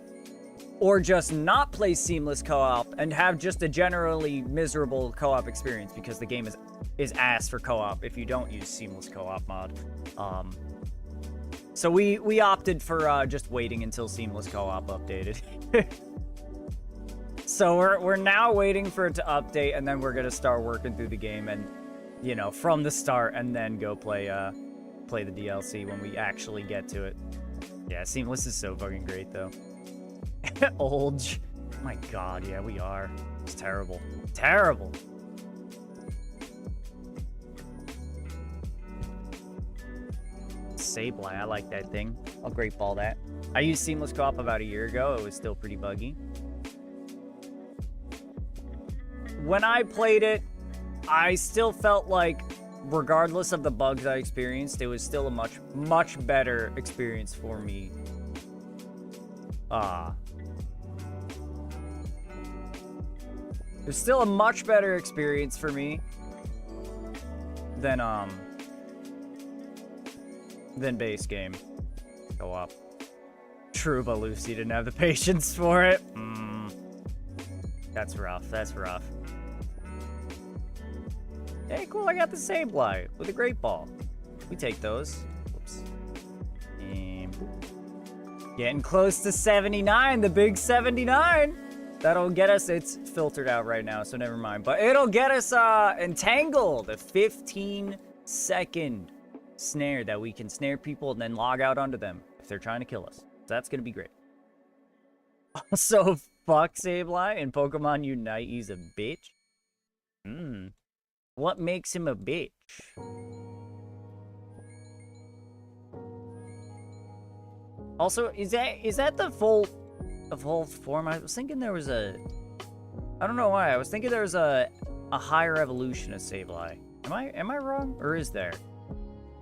or just not play seamless co-op and have just a generally miserable co-op experience because the game is ass for co-op if you don't use seamless co-op mod. So we opted for just waiting until seamless co-op updated. So we're now waiting for it to update, and then we're gonna start working through the game, and you know, from the start, and then go play the DLC when we actually get to it. Yeah, seamless is so fucking great though. Old. My god, yeah, we are. It's terrible. Terrible. Sableye, I like that thing. I'll great ball that. I used seamless co-op about a year ago. It was still pretty buggy. When I played it, I still felt like, regardless of the bugs I experienced, it was still a much better experience for me. It was still a much better experience for me than base game co-op. True, but Lucy didn't have the patience for it. That's rough. That's rough. Hey, cool, I got the Sableye with a great ball. We take those. Whoops. And boop. Getting close to 79, the big 79. That'll get us, it's filtered out right now, so never mind. But it'll get us entangled, a 15-second snare that we can snare people and then log out onto them if they're trying to kill us. So that's gonna be great. Also, fuck Sableye in Pokemon Unite, he's a bitch. What makes him a bitch? Also, is that the full evolved form? I was thinking there was a... I don't know why. I was thinking there was a higher evolution of Sableye. Am I wrong? Or is there?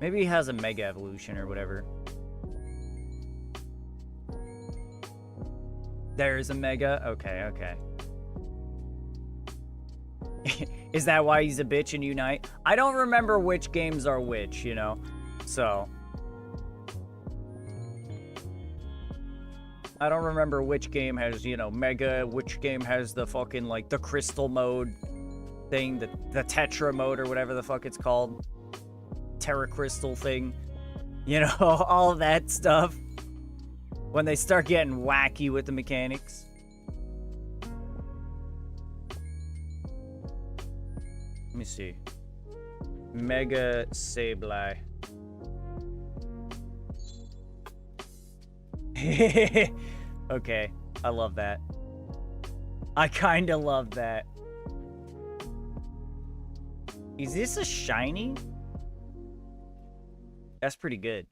Maybe he has a mega evolution or whatever. There's a mega? Okay, okay. Is that why he's a bitch in Unite? I don't remember which games are which, you know? So... I don't remember which game has, you know, Mega, which game has the fucking, like, the crystal mode thing, the Tetra mode or whatever the fuck it's called. Terra Crystal thing. You know, all of that stuff. When they start getting wacky with the mechanics. Let me see. Mega Sableye. Okay, I love that. I kinda love that. Is this a shiny? That's pretty good.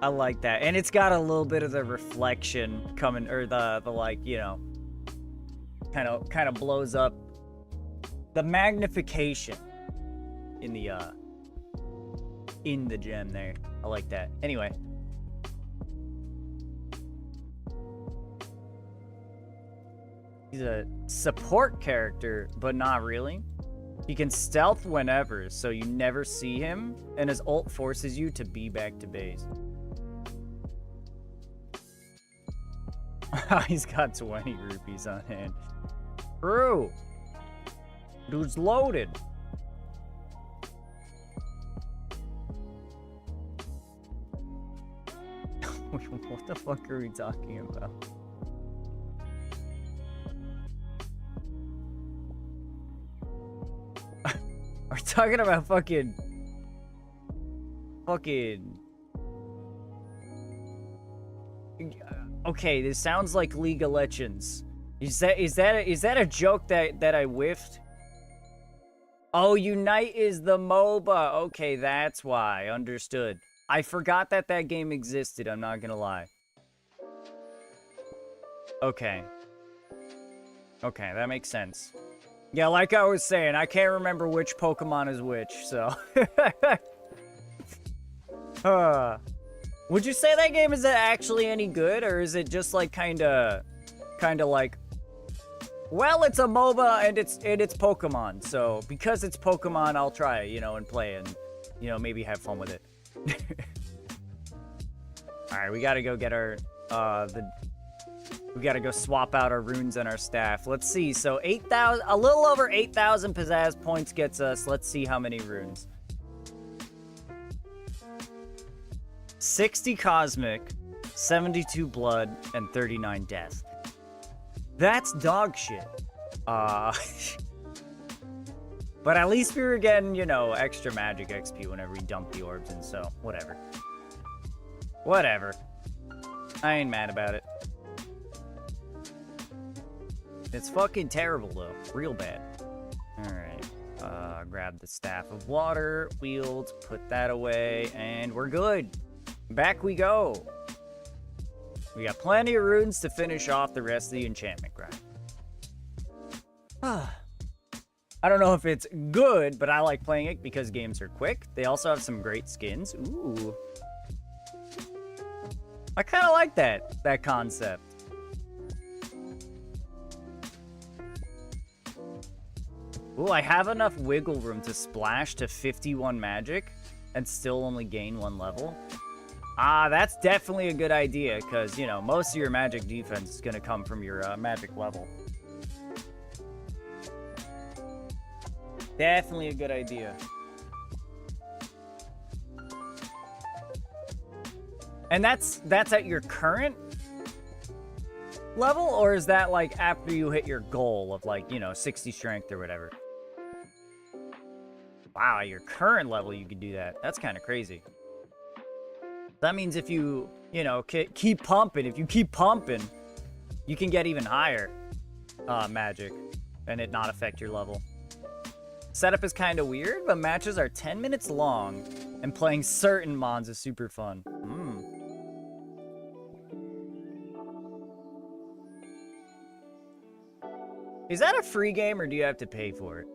I like that. And it's got a little bit of the reflection coming, or the like, you know, kind of blows up the magnification in the gem there. I like that. Anyway. He's a support character, but not really. He can stealth whenever, so you never see him, and his ult forces you to be back to base. He's got 20 rupees on hand. True. Dude's loaded. What the fuck are we talking about? We're talking about fucking... Okay, this sounds like League of Legends. Is that a joke that I whiffed? Oh, Unite is the MOBA. Okay, that's why. Understood. I forgot that game existed, I'm not gonna lie. Okay. Okay, that makes sense. Yeah, like I was saying, I can't remember which Pokemon is which, so... Would you say that game is actually any good, or is it just like kinda like, well, it's a MOBA and it's Pokemon, so because it's Pokemon, I'll try it, you know, and play and, you know, maybe have fun with it. Alright, we gotta go get our, we gotta go swap out our runes and our staff. Let's see, so 8,000, a little over 8,000 pizzazz points gets us, let's see how many runes. 60 Cosmic, 72 Blood, and 39 Death. That's dog shit. But at least we were getting, you know, extra magic XP whenever we dump the orbs in, so whatever. Whatever. I ain't mad about it. It's fucking terrible, though. Real bad. Alright. Grab the Staff of Water, wield, put that away, and we're good. Back we go. We got plenty of runes to finish off the rest of the enchantment grind. I don't know if it's good, but I like playing it because games are quick. They also have some great skins. Ooh. I kind of like that concept. Ooh, I have enough wiggle room to splash to 51 magic and still only gain 1 level. Ah, that's definitely a good idea, because, you know, most of your magic defense is going to come from your magic level. Definitely a good idea. And that's at your current level, or is that like after you hit your goal of like, you know, 60 strength or whatever? Wow, your current level you can do that. That's kind of crazy. That means if you, you know, keep pumping, if you keep pumping, you can get even higher magic and it not affect your level. Setup is kind of weird, but matches are 10 minutes long, and playing certain mons is super fun. Is that a free game, or do you have to pay for it?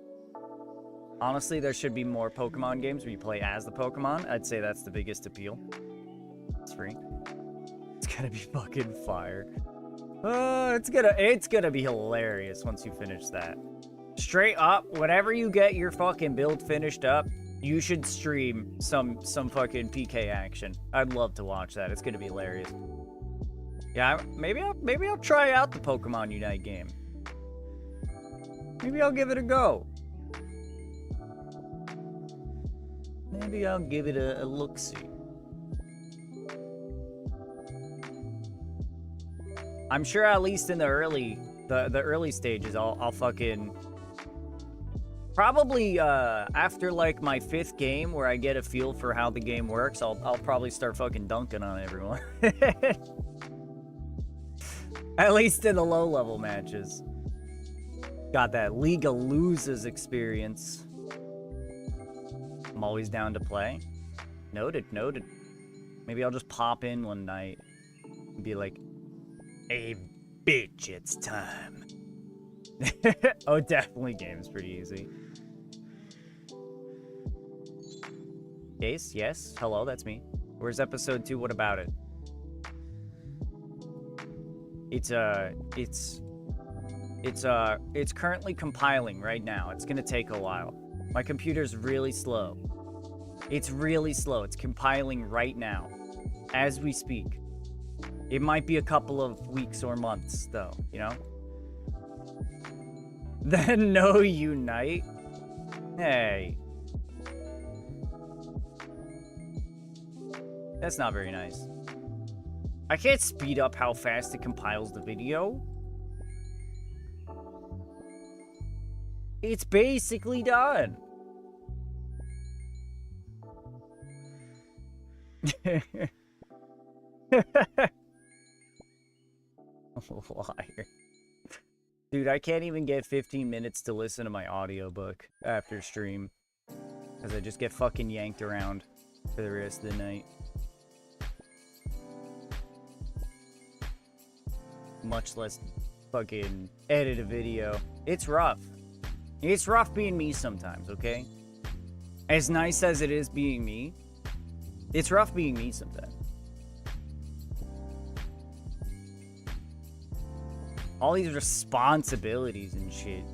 Honestly, there should be more Pokemon games where you play as the Pokemon. I'd say that's the biggest appeal. It's free. It's gonna be fucking fire. It's gonna be hilarious once you finish that. Straight up, whenever you get your fucking build finished up, you should stream some fucking PK action. I'd love to watch that. It's gonna be hilarious. Yeah, maybe I'll try out the Pokemon Unite game. Maybe I'll give it a go. Maybe I'll give it a look-see. I'm sure at least in the early stages, I'll fucking probably after like my 5th game where I get a feel for how the game works, I'll probably start fucking dunking on everyone. At least in the low level matches. Got that League of Losers experience. I'm always down to play. Noted. Maybe I'll just pop in one night and be like, "Hey, bitch, it's time." Oh, definitely game's pretty easy. Case, yes. Hello, that's me. Where's episode 2? What about it? It's currently compiling right now. It's gonna take a while. My computer's really slow. It's really slow. It's compiling right now, as we speak. It might be a couple of weeks or months, though, you know? Then no Unite? Hey. That's not very nice. I can't speed up how fast it compiles the video. It's basically done. Liar. Dude, I can't even get 15 minutes to listen to my audiobook after stream. Because I just get fucking yanked around for the rest of the night. Much less fucking edit a video. It's rough. It's rough being me sometimes, okay? As nice as it is being me, it's rough being me sometimes. All these responsibilities and shit.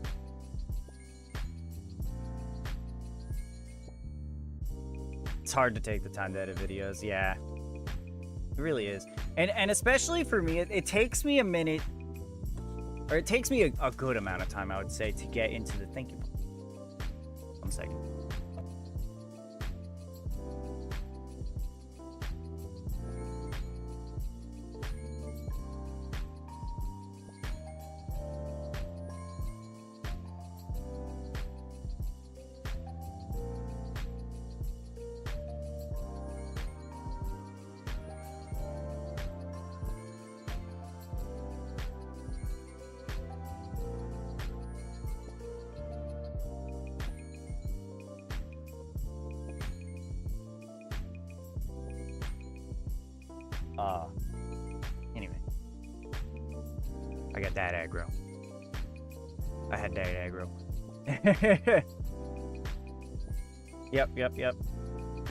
It's hard to take the time to edit videos, yeah. It really is. And especially for me, it takes me a minute, or it takes me a good amount of time, I would say, to get into the thinking. 1 second. Anyway. I got that aggro. I had that aggro. Yep.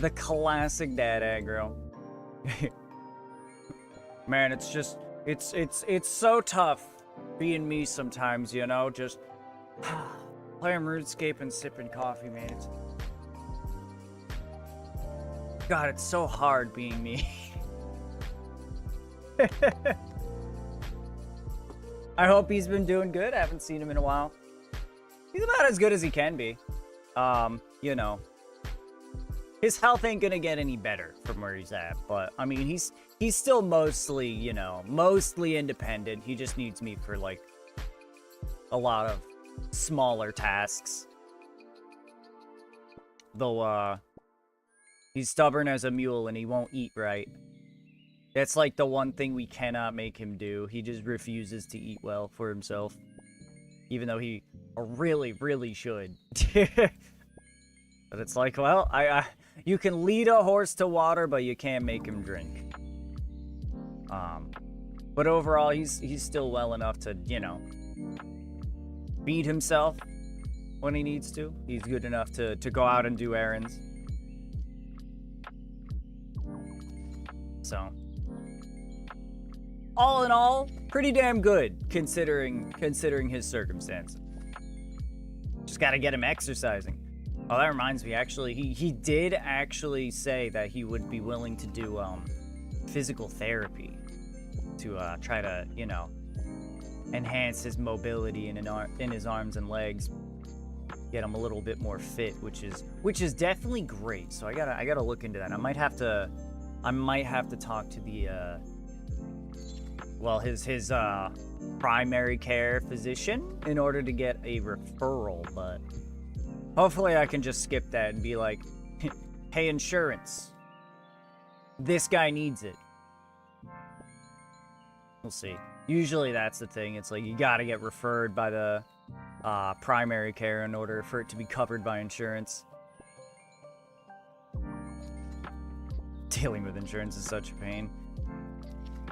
The classic dad aggro. Man, it's just, it's so tough being me sometimes, you know? Just playing RuneScape and sipping coffee, man. God, it's so hard being me. I hope he's been doing good. I haven't seen him in a while. He's about as good as he can be. You know. his health ain't gonna get any better from where he's at. But I mean, he's still mostly, you know, mostly independent. He just needs me for like a lot of smaller tasks. Though he's stubborn as a mule and he won't eat right. That's like the one thing we cannot make him do. He just refuses to eat well for himself. Even though he really, really should. But it's like, well, you can lead a horse to water, but you can't make him drink. But overall, he's still well enough to, you know, feed himself when he needs to. He's good enough to go out and do errands. So, all in all, pretty damn good considering his circumstances. Just gotta get him exercising. Oh, that reminds me, actually, he did actually say that he would be willing to do physical therapy to try to, you know, enhance his mobility in his arms and legs, get him a little bit more fit, which is definitely great. So I gotta look into that. I might have to talk to the well, his primary care physician in order to get a referral, but hopefully I can just skip that and be like, hey, insurance, this guy needs it. We'll see. Usually that's the thing. It's like you gotta get referred by the primary care in order for it to be covered by insurance. Dealing with insurance is such a pain.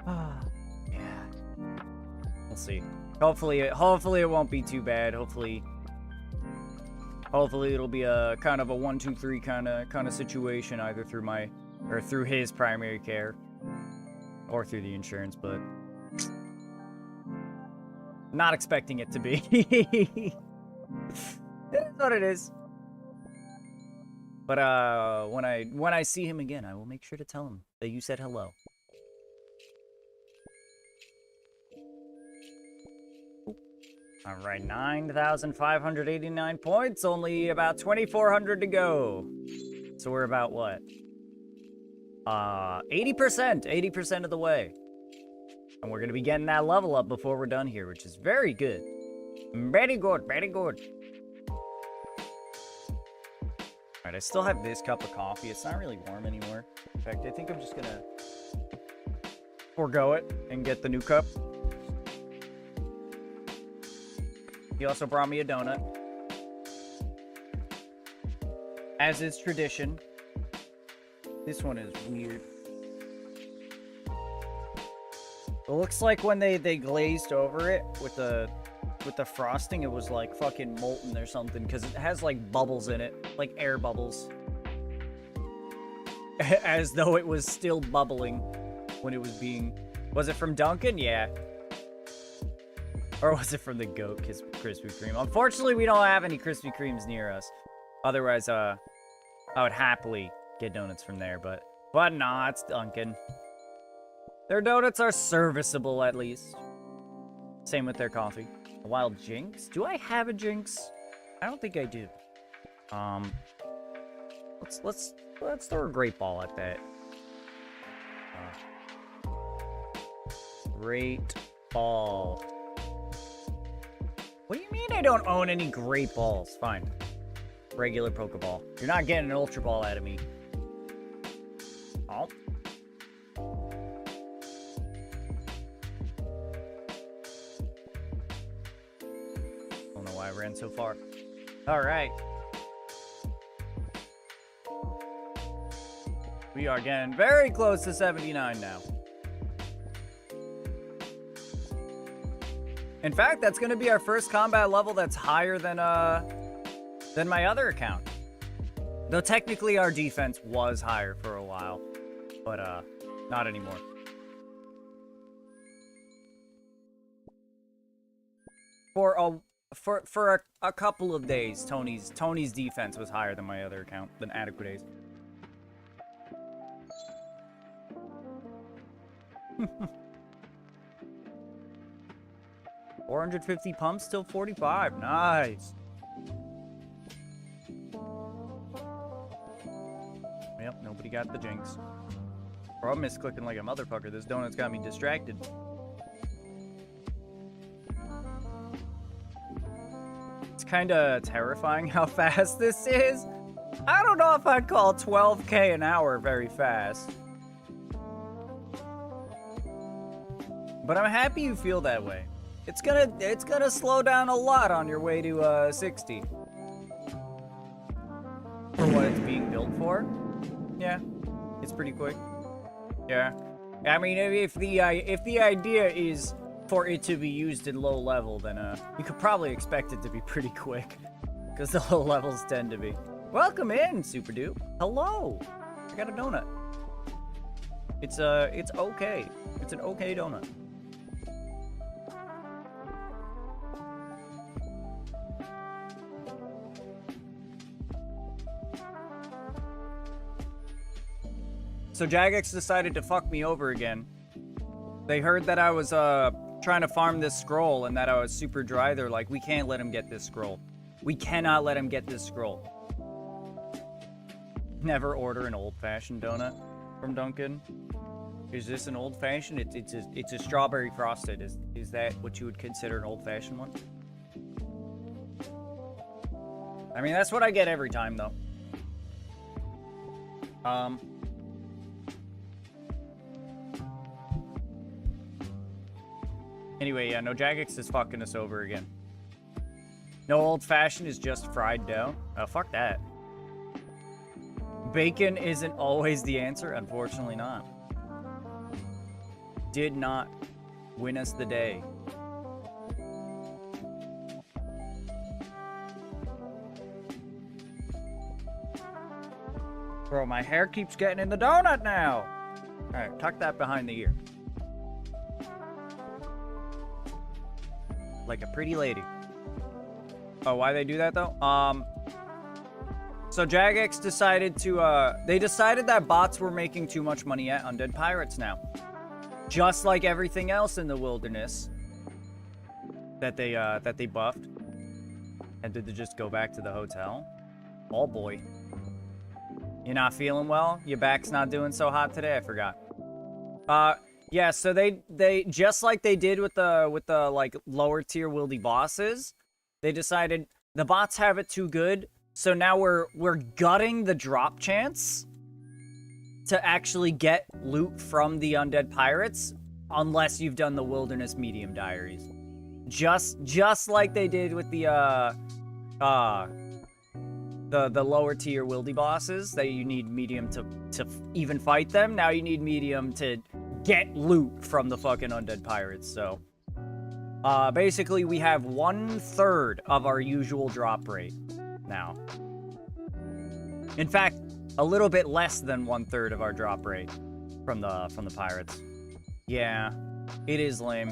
Yeah. We'll see. Hopefully it won't be too bad. Hopefully it'll be a kind of a 1, 2, 3 kind of situation, either through his primary care or through the insurance, but not expecting it to be. It is what it is. But when I see him again, I will make sure to tell him that you said hello. All right, 9,589 points, only about 2,400 to go. So we're about what? 80% of the way. And we're going to be getting that level up before we're done here, which is very good. Very good, very good. Alright, I still have this cup of coffee. It's not really warm anymore. In fact, I think I'm just going to forego it and get the new cup. He also brought me a donut. As is tradition. This one is weird. It looks like when they glazed over it with the frosting, it was like fucking molten or something, because it has like bubbles in it, like air bubbles. As though it was still bubbling when it was being... Was it from Dunkin'? Yeah. Or was it from the Goat Krispy Kreme? Unfortunately, we don't have any Krispy Kremes near us. Otherwise, I would happily get donuts from there, but nah, it's Dunkin'. Their donuts are serviceable, at least. Same with their coffee. A wild Jinx? Do I have a Jinx? I don't think I do. Let's throw a great ball at that. Great ball. What do you mean I don't own any great balls? Fine. Regular Pokeball. You're not getting an Ultra Ball out of me. Oh. Don't know why I ran so far. Alright. We are getting very close to 79 now. In fact, that's going to be our first combat level that's higher than my other account. Though technically our defense was higher for a while, but not anymore. For a couple of days, Tony's defense was higher than my other account, than Adequate Ace. 450 pumps, still 45. Nice. Yep, nobody got the jinx. Bro, I'm misclicking like a motherfucker. This donut's got me distracted. It's kind of terrifying how fast this is. I don't know if I'd call 12K an hour very fast. But I'm happy you feel that way. It's gonna slow down a lot on your way to 60. For what it's being built for. Yeah, it's pretty quick. Yeah, I mean, if the idea is for it to be used in low level, then you could probably expect it to be pretty quick, because the low levels tend to be. Welcome in, Super Dupe. Hello. I got a donut. It's okay. It's an okay donut. So Jagex decided to fuck me over again. They heard that I was trying to farm this scroll and that I was super dry. They're like, we can't let him get this scroll. We cannot let him get this scroll. Never order an old-fashioned donut from Dunkin'. Is this an old-fashioned? It's a strawberry frosted. Is that what you would consider an old-fashioned one? I mean, that's what I get every time, though. Anyway, yeah, no, Jagex is fucking us over again. No old-fashioned is just fried dough. Oh, fuck that. Bacon isn't always the answer. Unfortunately not. Did not win us the day. Bro, my hair keeps getting in the donut now. Alright, tuck that behind the ear. Like a pretty lady. Oh, why they do that though? So Jagex decided to, they decided that bots were making too much money at Undead Pirates now. Just like everything else in the wilderness that they buffed. And did they just go back to the hotel? Oh boy. You're not feeling well? Your back's not doing so hot today? I forgot. Yeah, so they just like they did with the like lower tier wildy bosses, they decided the bots have it too good, so now we're gutting the drop chance to actually get loot from the Undead Pirates unless you've done the Wilderness Medium Diaries. Just like they did with the lower tier wildy bosses that you need medium to even fight them. Now you need medium to get loot from the fucking Undead Pirates. So basically we have 1/3 of our usual drop rate now. In fact, a little bit less than 1/3 of our drop rate from the pirates. Yeah, it is lame.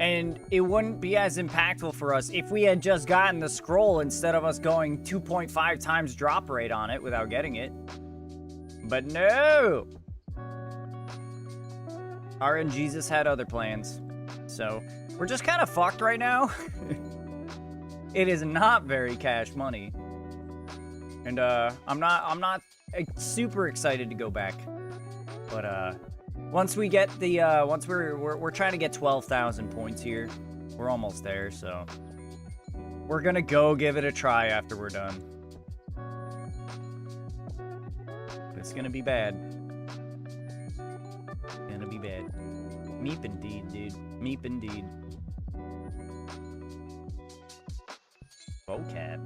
And it wouldn't be as impactful for us if we had just gotten the scroll instead of us going 2.5 times drop rate on it without getting it. But no! RNGesus had other plans. So, we're just kind of fucked right now. It is not very cash money. And, I'm not super excited to go back. But, once we get the, once we're trying to get 12,000 points here. We're almost there, so. We're gonna go give it a try after we're done. It's gonna be bad. Gonna be bad. Meep indeed, dude. Meep indeed. Vocab.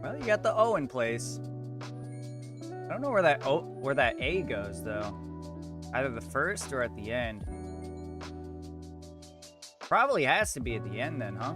Well, you got the O in place. I don't know where that A goes though. Either the first or at the end. Probably has to be at the end then, huh?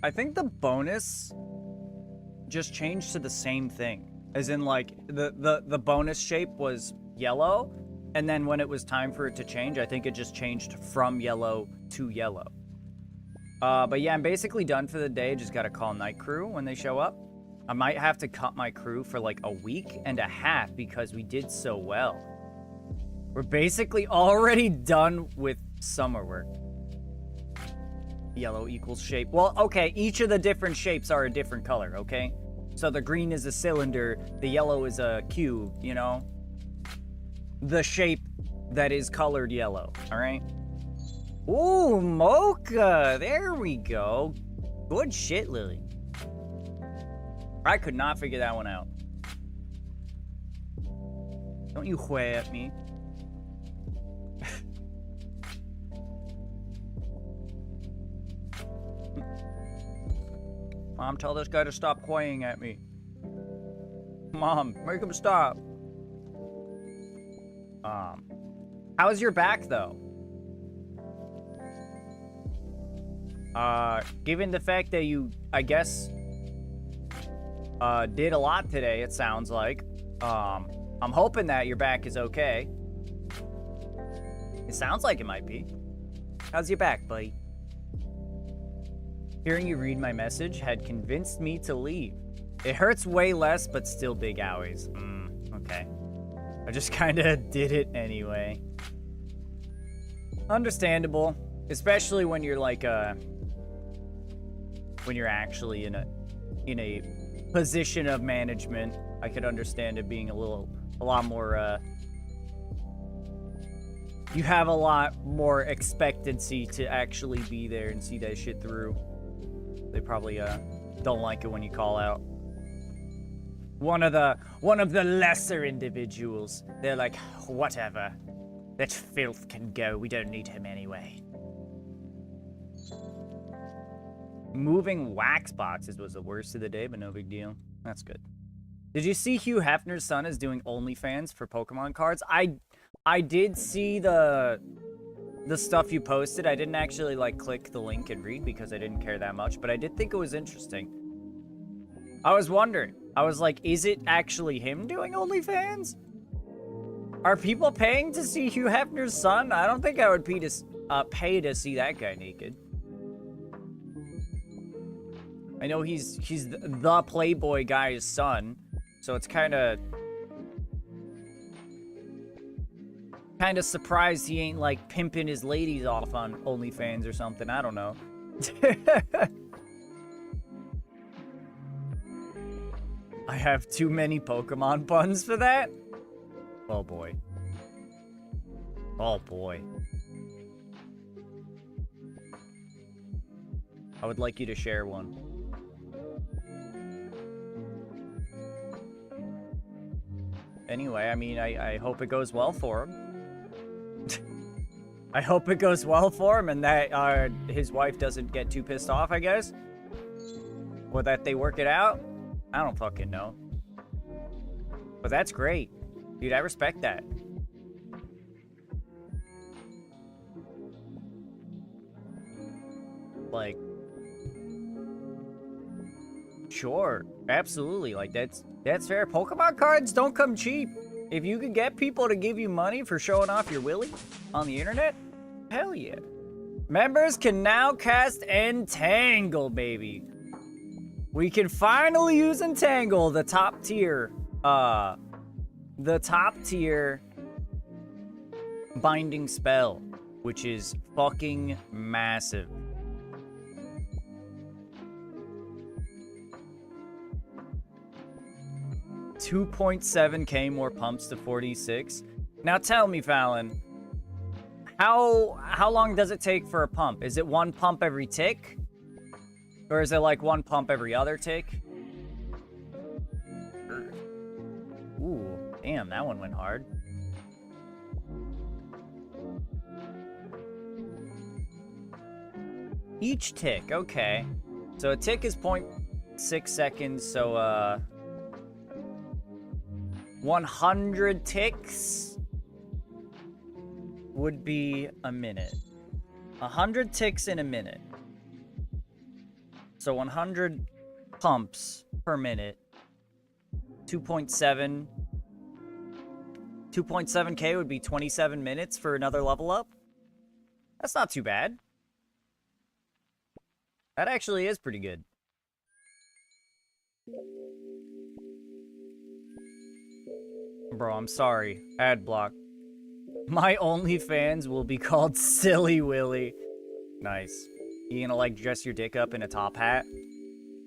I think the bonus just changed to the same thing. As in, like, the bonus shape was yellow, and then when it was time for it to change, I think it just changed from yellow to yellow. But yeah, I'm basically done for the day. Just gotta call night crew when they show up. I might have to cut my crew for like a week and a half because we did so well. We're basically already done with summer work. Yellow equals shape. Well, okay, each of the different shapes are a different color, okay? So the green is a cylinder, the yellow is a cube, you know? The shape that is colored yellow, all right? Ooh, mocha! There we go. Good shit, Lily. I could not figure that one out. Don't you whare at me. Mom, tell this guy to stop whaying at me. Mom, make him stop. How's your back, though? Given the fact that you, I guess, did a lot today, it sounds like. I'm hoping that your back is okay. It sounds like it might be. How's your back, buddy? Hearing you read my message had convinced me to leave. It hurts way less, but still big owies. Okay. I just kinda did it anyway. Understandable. Especially when you're like, when you're actually in a position of management. I could understand it being a lot more, you have a lot more expectancy to actually be there and see that shit through. They probably, don't like it when you call out. One of the lesser individuals. They're like, whatever. That filth can go. We don't need him anyway. Moving wax boxes was the worst of the day, but no big deal. That's good. Did you see Hugh Hefner's son is doing OnlyFans for Pokemon cards? I did see the stuff you posted. I didn't actually like click the link and read because I didn't care that much, but I did think it was interesting. I was wondering. I was like, is it actually him doing OnlyFans? Are people paying to see Hugh Hefner's son? I don't think I would pay to see that guy naked. I know he's the Playboy guy's son, so it's kind of surprised he ain't like pimping his ladies off on OnlyFans or something. I don't know. I have too many Pokemon puns for that? Oh boy. Oh boy. I would like you to share one. Anyway, I mean, I hope it goes well for him. I hope it goes well for him and that his wife doesn't get too pissed off, I guess. Or that they work it out. I don't fucking know. But that's great. Dude, I respect that. Like, sure, absolutely. Like, that's fair. Pokemon cards don't come cheap. If you could get people to give you money for showing off your willy on the internet, hell yeah. Members can now cast Entangle, baby. We can finally use Entangle, the top tier binding spell, which is fucking massive. $2.7K more pumps to 46. Now tell me, Fallon, how long does it take for a pump? Is it one pump every tick? Or is it like one pump every other tick? Ooh, damn, that one went hard. Each tick, okay. So a tick is 0.6 seconds, so 100 ticks would be a minute. 100 ticks in a minute. So 100 pumps per minute. 2.7K would be 27 minutes for another level up. That's not too bad. That actually is pretty good. Bro, I'm sorry. Ad block. My OnlyFans will be called Silly Willy. Nice. You gonna, like, dress your dick up in a top hat?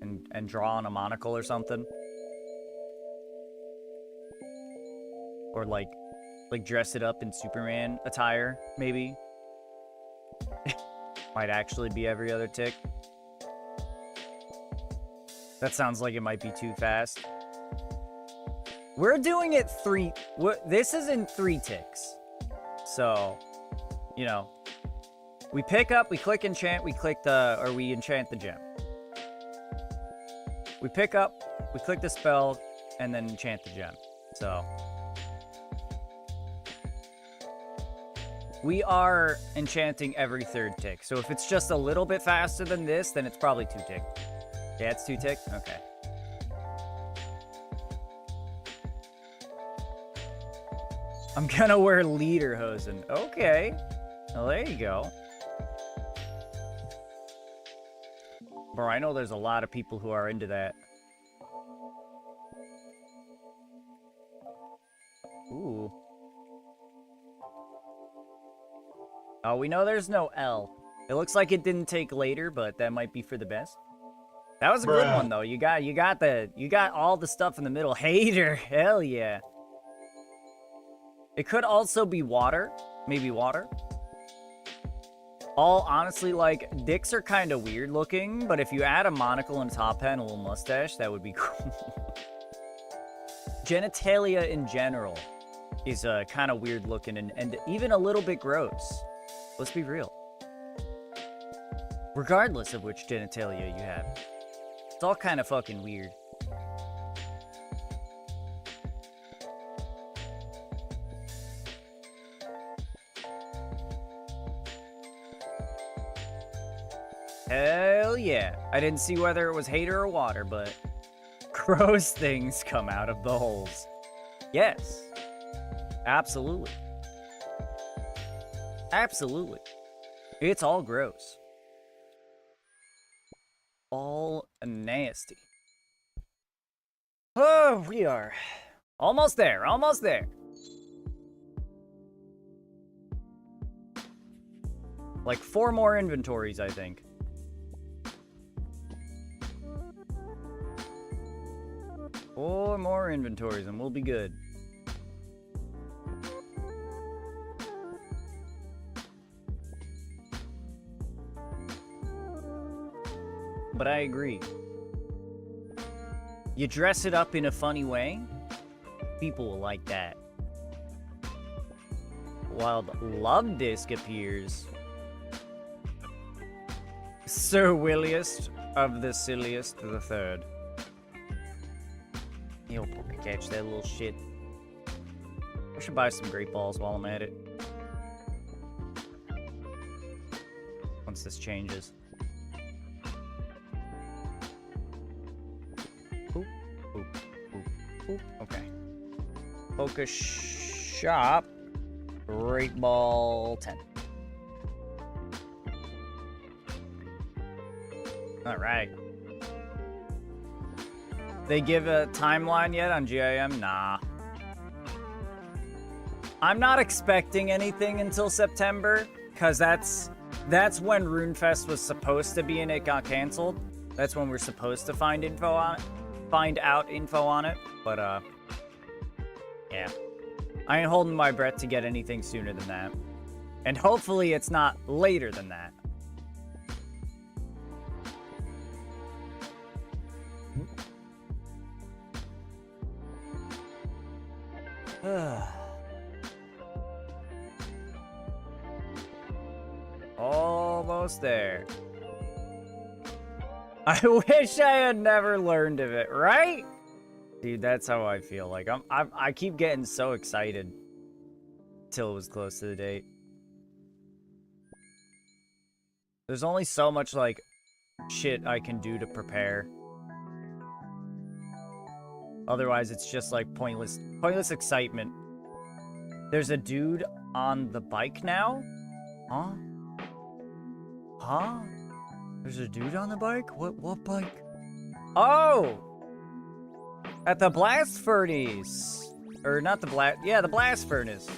And draw on a monocle or something? Or, like dress it up in Superman attire, maybe? Might actually be every other tick. That sounds like it might be too fast. We're doing it this is in 3 ticks. So, you know, we pick up, we click enchant, we enchant the gem. We pick up, we click the spell, and then enchant the gem. So, we are enchanting every 3rd tick. So if it's just a little bit faster than this, then it's probably 2 tick. Yeah, it's 2 tick? Okay. I'm gonna wear lederhosen. Okay. Well, there you go. Bro, I know there's a lot of people who are into that. Ooh. Oh, we know there's no L. It looks like it didn't take later, but that might be for the best. That was a good one though. You got all the stuff in the middle. Hater. Hell yeah. It could also be water. Maybe water. All honestly, like, dicks are kind of weird looking, but if you add a monocle and a top hat and a little mustache, that would be cool. Genitalia in general is kind of weird looking and even a little bit gross. Let's be real. Regardless of which genitalia you have. It's all kind of fucking weird. Hell yeah. I didn't see whether it was hater or water, but gross things come out of the holes. Yes. Absolutely. Absolutely. It's all gross. All nasty. Oh, we are almost there. Almost there. Like 4 more inventories, I think. Four more inventories and we'll be good. But I agree. You dress it up in a funny way, people will like that. Wild love disc appears. Sir Williest of the Silliest the Third. He'll catch that little shit. I should buy some great balls while I'm at it. Once this changes. Oop, oop, oop, oop. Okay. Focus shop. Great ball 10. All right. They give a timeline yet on GIM? Nah. I'm not expecting anything until September, because that's when RuneFest was supposed to be and it got canceled. That's when we're supposed to find out info on it. But yeah. I ain't holding my breath to get anything sooner than that. And hopefully it's not later than that. Almost there. I wish I had never learned of it, right? Dude, that's how I feel. Like I keep getting so excited till it was close to the date. There's only so much like shit I can do to prepare. Otherwise, it's just like pointless excitement. There's a dude on the bike now? Huh? Huh? There's a dude on the bike? What bike? Oh! At the blast furnace. Or not the blast... Yeah, the blast furnace.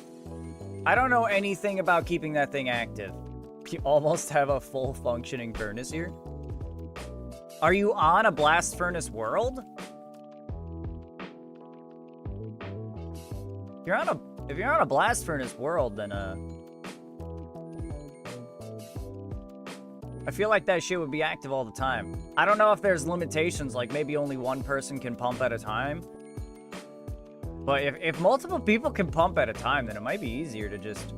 I don't know anything about keeping that thing active. You almost have a full functioning furnace here. Are you on a blast furnace world? If you're on a blast furnace world, then I feel like that shit would be active all the time. I don't know if there's limitations, like maybe only one person can pump at a time. But if multiple people can pump at a time, then it might be easier to just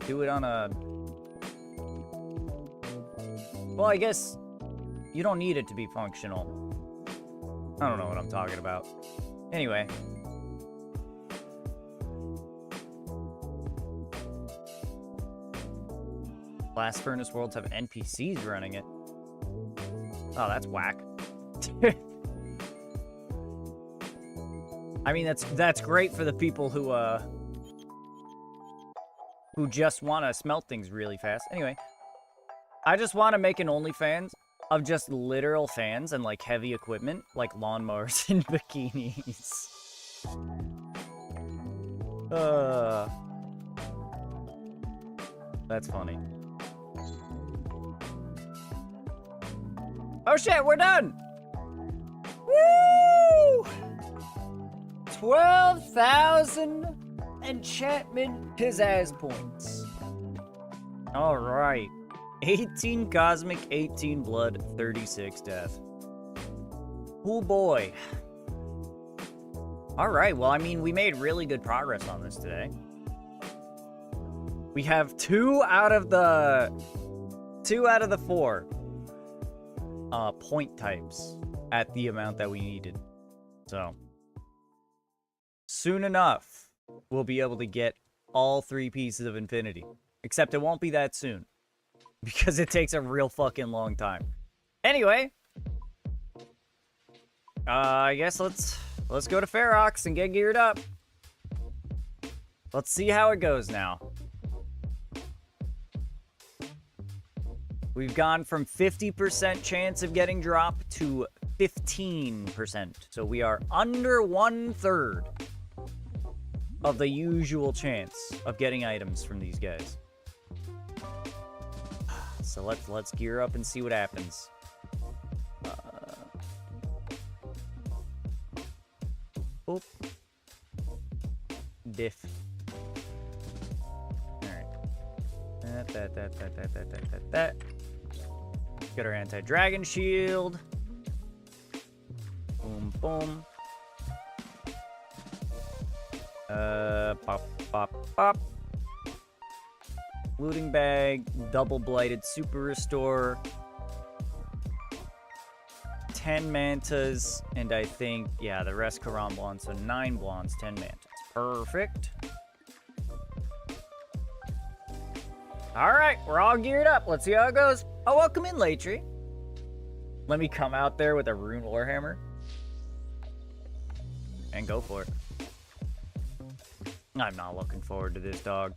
do it on a... Well, I guess you don't need it to be functional. I don't know what I'm talking about. Anyway. Blast furnace worlds have NPCs running it. Oh, that's whack. I mean, that's great for the people who just want to smelt things really fast. Anyway, I just want to make an OnlyFans of just literal fans and like heavy equipment, like lawnmowers and bikinis. That's funny. Oh shit, we're done! Woo! 12,000 enchantment pizzazz points. Alright. 18 cosmic, 18 blood, 36 death. Oh boy. Alright, well, I mean, we made really good progress on this today. We have 2 out of the 4 point types at the amount that we needed. So, soon enough, we'll be able to get all 3 pieces of infinity. Except it won't be that soon. Because it takes a real fucking long time. Anyway. I guess let's go to Ferox and get geared up. Let's see how it goes now. We've gone from 50% chance of getting dropped to 15%. So we are under 1/3 of the usual chance of getting items from these guys. So let's gear up and see what happens. Oh. Diff. Alright. That. Get our anti-dragon shield. Boom, boom. Pop. Looting bag, double blighted super restore, 10 mantas, and I think, yeah, the rest Karam blonde, so 9 blondes, 10 mantas. Perfect. Alright, we're all geared up. Let's see how it goes. Oh, welcome in, Latry. Let me come out there with a rune warhammer. And go for it. I'm not looking forward to this, dog.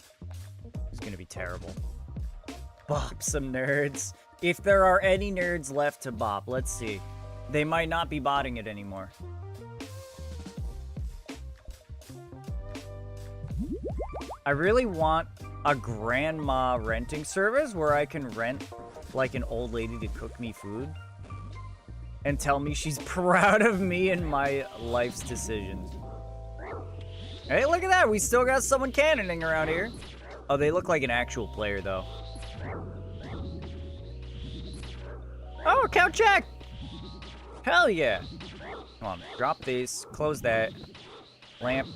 It's gonna be terrible. Bop some nerds. If there are any nerds left to bop, let's see. They might not be botting it anymore. I really want a grandma renting service where I can rent like an old lady to cook me food and tell me she's proud of me and my life's decisions. Hey, look at that. We still got someone cannoning around here. Oh, they look like an actual player, though. Oh, account check! Hell yeah. Come on, drop these. Close that. Lamp.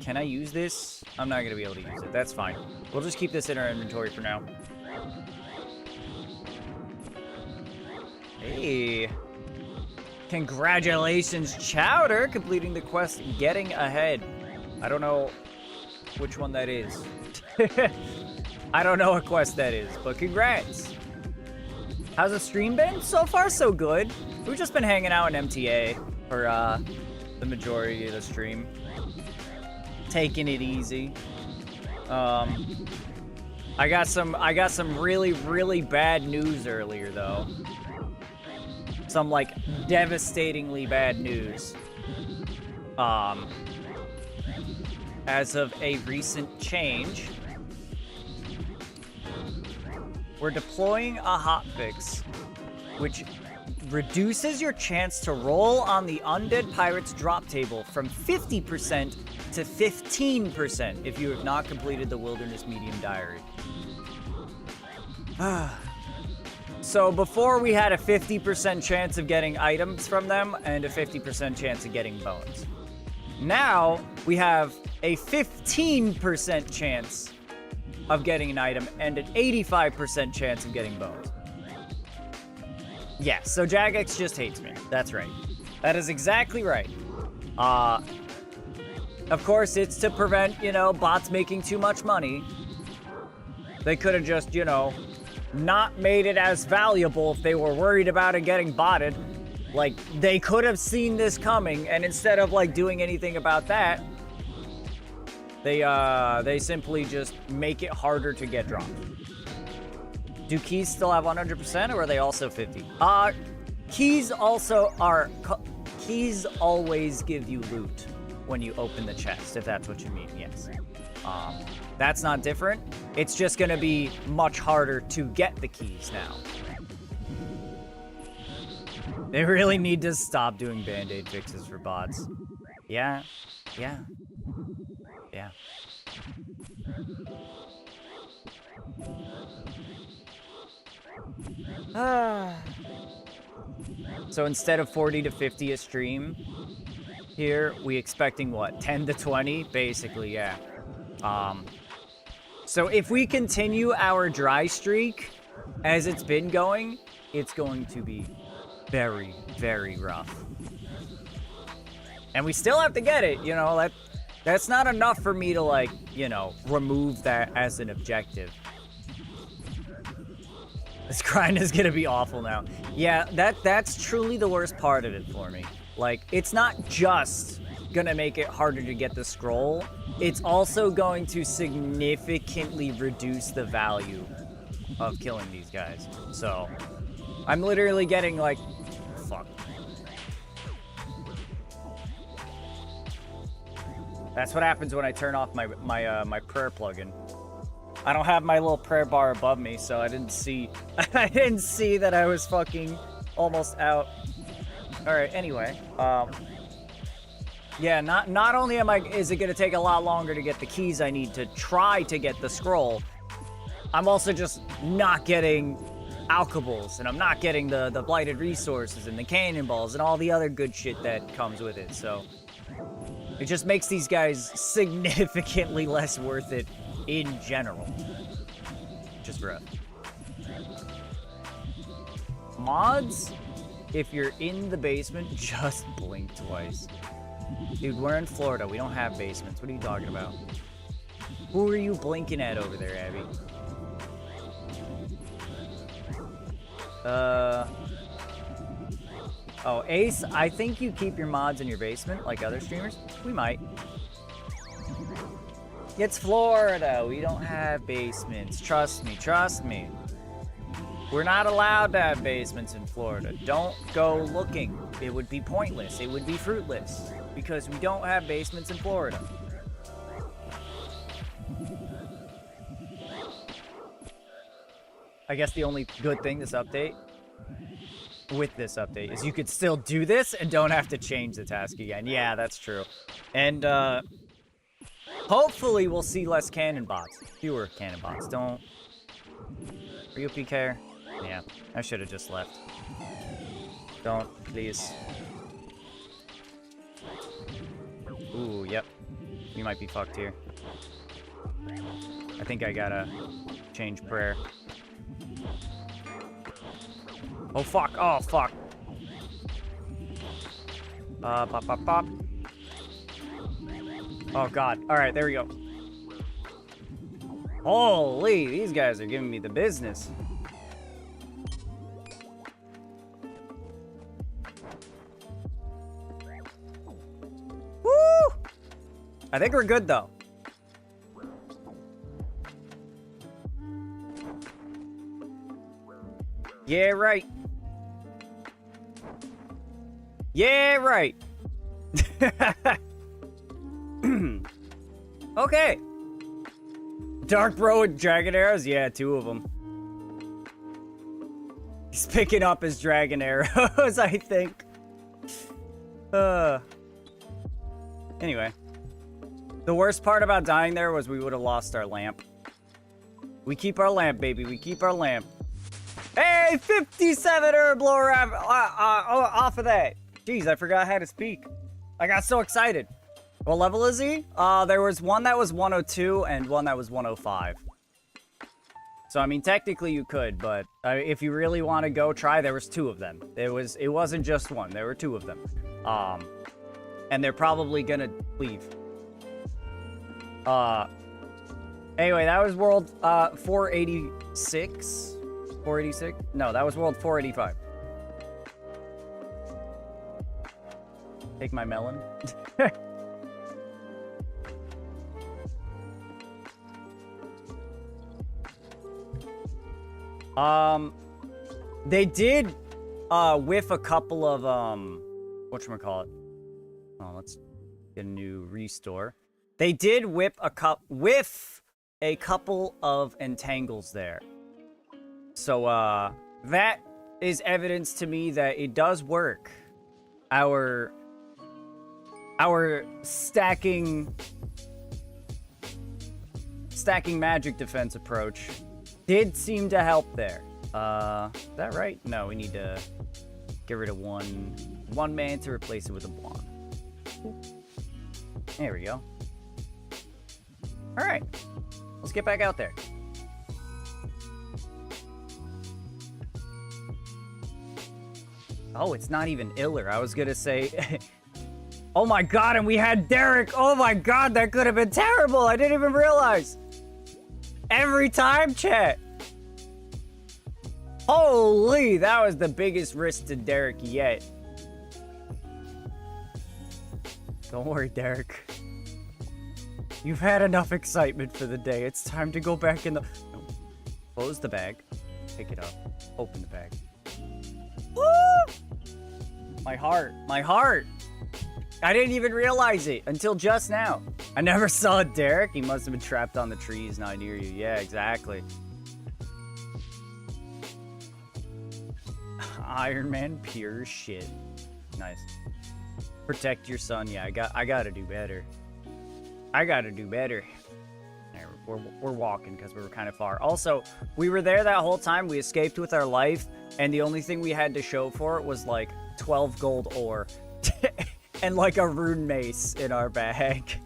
Can I use this? I'm not going to be able to use it. That's fine. We'll just keep this in our inventory for now. Hey. Congratulations, Chowder, completing the quest Getting Ahead. I don't know which one that is. I don't know what quest that is, but congrats. How's the stream been? So far, so good. We've just been hanging out in MTA for the majority of the stream. Taking it easy. I got some really bad news earlier though. Some like devastatingly bad news. As of a recent change, we're deploying a hotfix which reduces your chance to roll on the Undead Pirates drop table from 50% to 15% if you have not completed the Wilderness Medium Diary. So before we had a 50% chance of getting items from them and a 50% chance of getting bones. Now we have a 15% chance of getting an item and an 85% chance of getting bones. Yeah, so Jagex just hates me. That's right. That is exactly right. Of course, it's to prevent, you know, bots making too much money. They could have just, you know, not made it as valuable if they were worried about it getting botted. Like, they could have seen this coming, and instead of, like, doing anything about that, they simply just make it harder to get dropped. Do keys still have 100%, or are they also 50? Keys also are... Keys always give you loot when you open the chest, if that's what you mean, yes. That's not different. It's just gonna be much harder to get the keys now. They really need to stop doing band-aid fixes for bots. Yeah. So instead of 40 to 50 a stream, here we expecting what, 10 to 20? Basically, yeah. So if we continue our dry streak as it's been going, it's going to be very, very rough. And we still have to get it, you know, that's not enough for me to, like, you know, remove that as an objective. This grind is gonna be awful now. Yeah, that's truly the worst part of it for me. Like, it's not just gonna make it harder to get the scroll, it's also going to significantly reduce the value of killing these guys. So, I'm literally getting, like, fuck. That's what happens when I turn off my prayer plugin. I don't have my little prayer bar above me, so I didn't see that I was fucking almost out. All right, anyway, yeah, not only is it gonna take a lot longer to get the keys I need to try to get the scroll, I'm also just not getting alkables, and I'm not getting the blighted resources and the cannonballs and all the other good shit that comes with it. So it just makes these guys significantly less worth it in general. Just rough. Mods, if you're in the basement, just blink twice. Dude, we're in Florida. We don't have basements. What are you talking about? Who are you blinking at over there, Abby? Oh, Ace, I think you keep your mods in your basement like other streamers. We might. It's Florida. We don't have basements. Trust me, trust me. We're not allowed to have basements in Florida. Don't go looking. It would be pointless. It would be fruitless because we don't have basements in Florida. I guess the only good thing with this update is you could still do this and don't have to change the task again. Yeah, that's true. And hopefully we'll see less cannon bots. Fewer cannon bots. Don't. Are you PK? Yeah, I should have just left. Don't, please. Ooh, yep. We might be fucked here. I think I gotta change prayer. Oh fuck, oh fuck. Pop, pop, pop. Oh god, alright, there we go. Holy, these guys are giving me the business. Woo! I think we're good, though. Yeah, right. Yeah, right. Okay. Dark Bro with Dragon Arrows? Yeah, 2 of them. He's picking up his Dragon Arrows, I think. Anyway. The worst part about dying there was we would have lost our lamp. We keep our lamp, baby. We keep our lamp. Hey, 57 herb blower off of that. Jeez, I forgot how to speak. I got so excited. What level is he? There was one that was 102 and one that was 105. So, I mean, technically you could, but if you really want to go try, there was 2 of them. It wasn't just one. There were 2 of them. And they're probably gonna leave. Anyway, that was world 486. 486? No, that was world 485. Take my melon. They did whiff a couple of whatchamacallit. Oh, let's get a new restore. They did whiff a couple of entangles there. So that is evidence to me that it does work. Our stacking magic defense approach did seem to help there. Is that right? No, we need to get rid of one man to replace it with a blonde. There we go. All right, let's get back out there. Oh, it's not even iller. I was gonna say, oh my god, and we had Derek. Oh my god, that could have been terrible. I didn't even realize. Every time, chat. Holy, that was the biggest risk to Derek yet. Don't worry, Derek. You've had enough excitement for the day. It's time to go back in the... No. Close the bag. Pick it up. Open the bag. Woo! My heart. My heart. I didn't even realize it until just now. I never saw Derek. He must have been trapped on the trees not near you. Yeah, exactly. Iron Man, pure shit. Nice. Protect your son. Yeah, I gotta do better. I gotta do better. There, we're walking because we were kind of far. Also, we were there that whole time. We escaped with our life, and the only thing we had to show for it was like 12 gold ore and like a rune mace in our bag.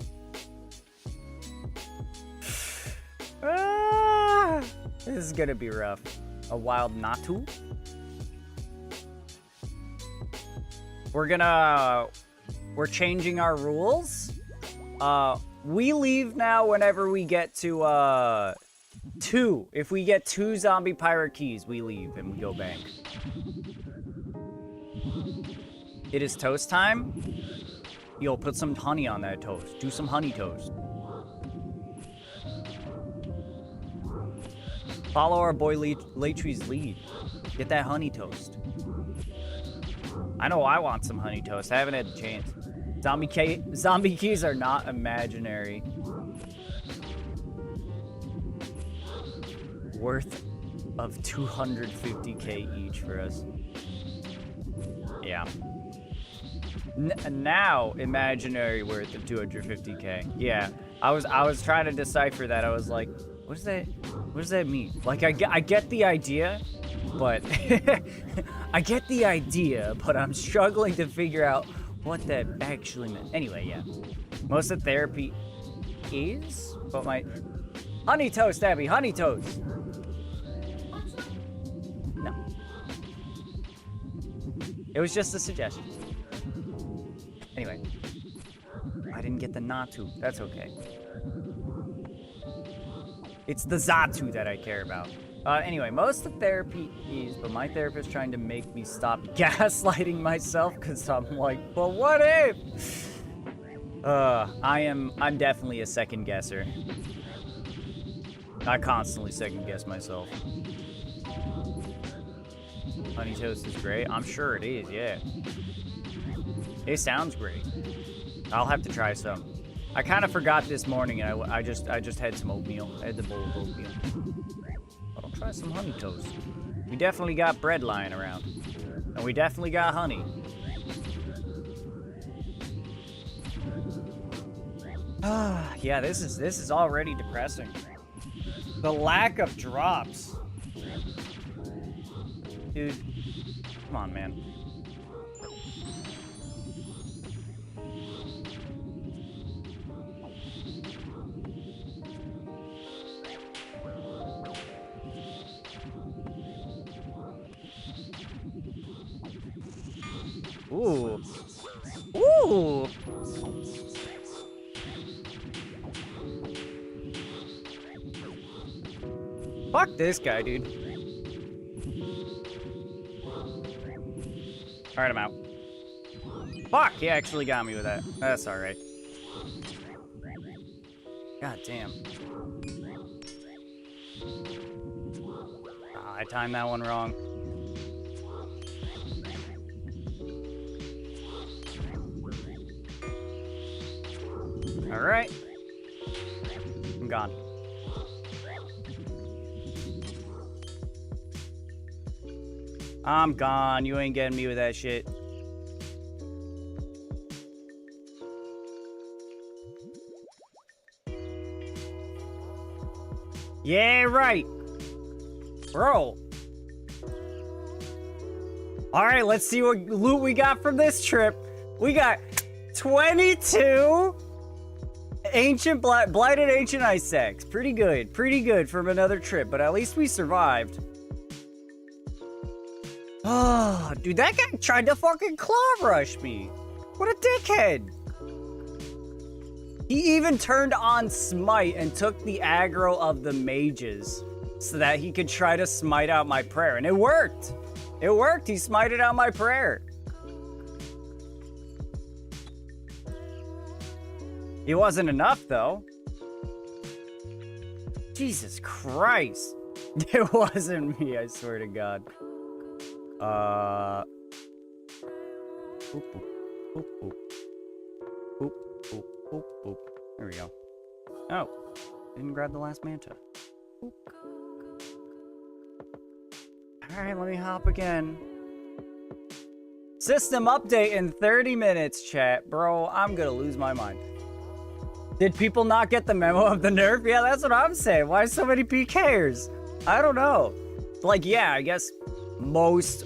This is gonna be rough. A wild Natu. We're changing our rules. We leave now whenever we get to 2. If we get 2 zombie pirate keys, we leave and we go bank. It is toast time. Yo, put some honey on that toast. Do some honey toast. Follow our boy Latree's lead. Get that honey toast. I know I want some honey toast. I haven't had the chance. Zombie keys are not imaginary. Worth of 250k each for us. Yeah. Now imaginary worth of 250k. Yeah. I was trying to decipher that. I was like, what does that mean? Like I get the idea, but I get the idea, but I'm struggling to figure out what that actually meant. Anyway, yeah. Most of therapy is, but my honey toast, Abby, honey toast. No. It was just a suggestion. Anyway. I didn't get the Natu. That's okay. It's the Zatu that I care about. Anyway, most of therapy is, but my therapist trying to make me stop gaslighting myself because I'm like, but what if? I'm definitely a second guesser. I constantly second guess myself. Honey toast is great. I'm sure it is, yeah. It sounds great. I'll have to try some. I kind of forgot this morning, and I just had some oatmeal. I had the bowl of oatmeal. I'll try some honey toast. We definitely got bread lying around, and we definitely got honey. Yeah, this is already depressing. The lack of drops, dude. Come on, man. Ooh. Ooh. Fuck this guy, dude. Alright, I'm out. Fuck, he actually got me with that. That's alright. God damn. I timed that one wrong. Alright. I'm gone. I'm gone. You ain't getting me with that shit. Yeah, right. Bro. Alright, let's see what loot we got from this trip. We got 22 blighted ancient ice sacks. Pretty good from another trip, but at least we survived. Oh, dude, that guy tried to fucking claw rush me. What a dickhead. He even turned on smite and took the aggro of the mages so that he could try to smite out my prayer, and it worked. It worked. He smited out my prayer. It wasn't enough, though. Jesus Christ. It wasn't me, I swear to God. Boop, boop, boop, boop. Boop, boop, boop, boop. There we go. Oh, didn't grab the last manta. Boop. Alright, let me hop again. System update in 30 minutes, chat. Bro, I'm gonna lose my mind. Did people not get the memo of the nerf? Yeah, that's what I'm saying. Why so many PKers? I don't know. Like, yeah, I guess most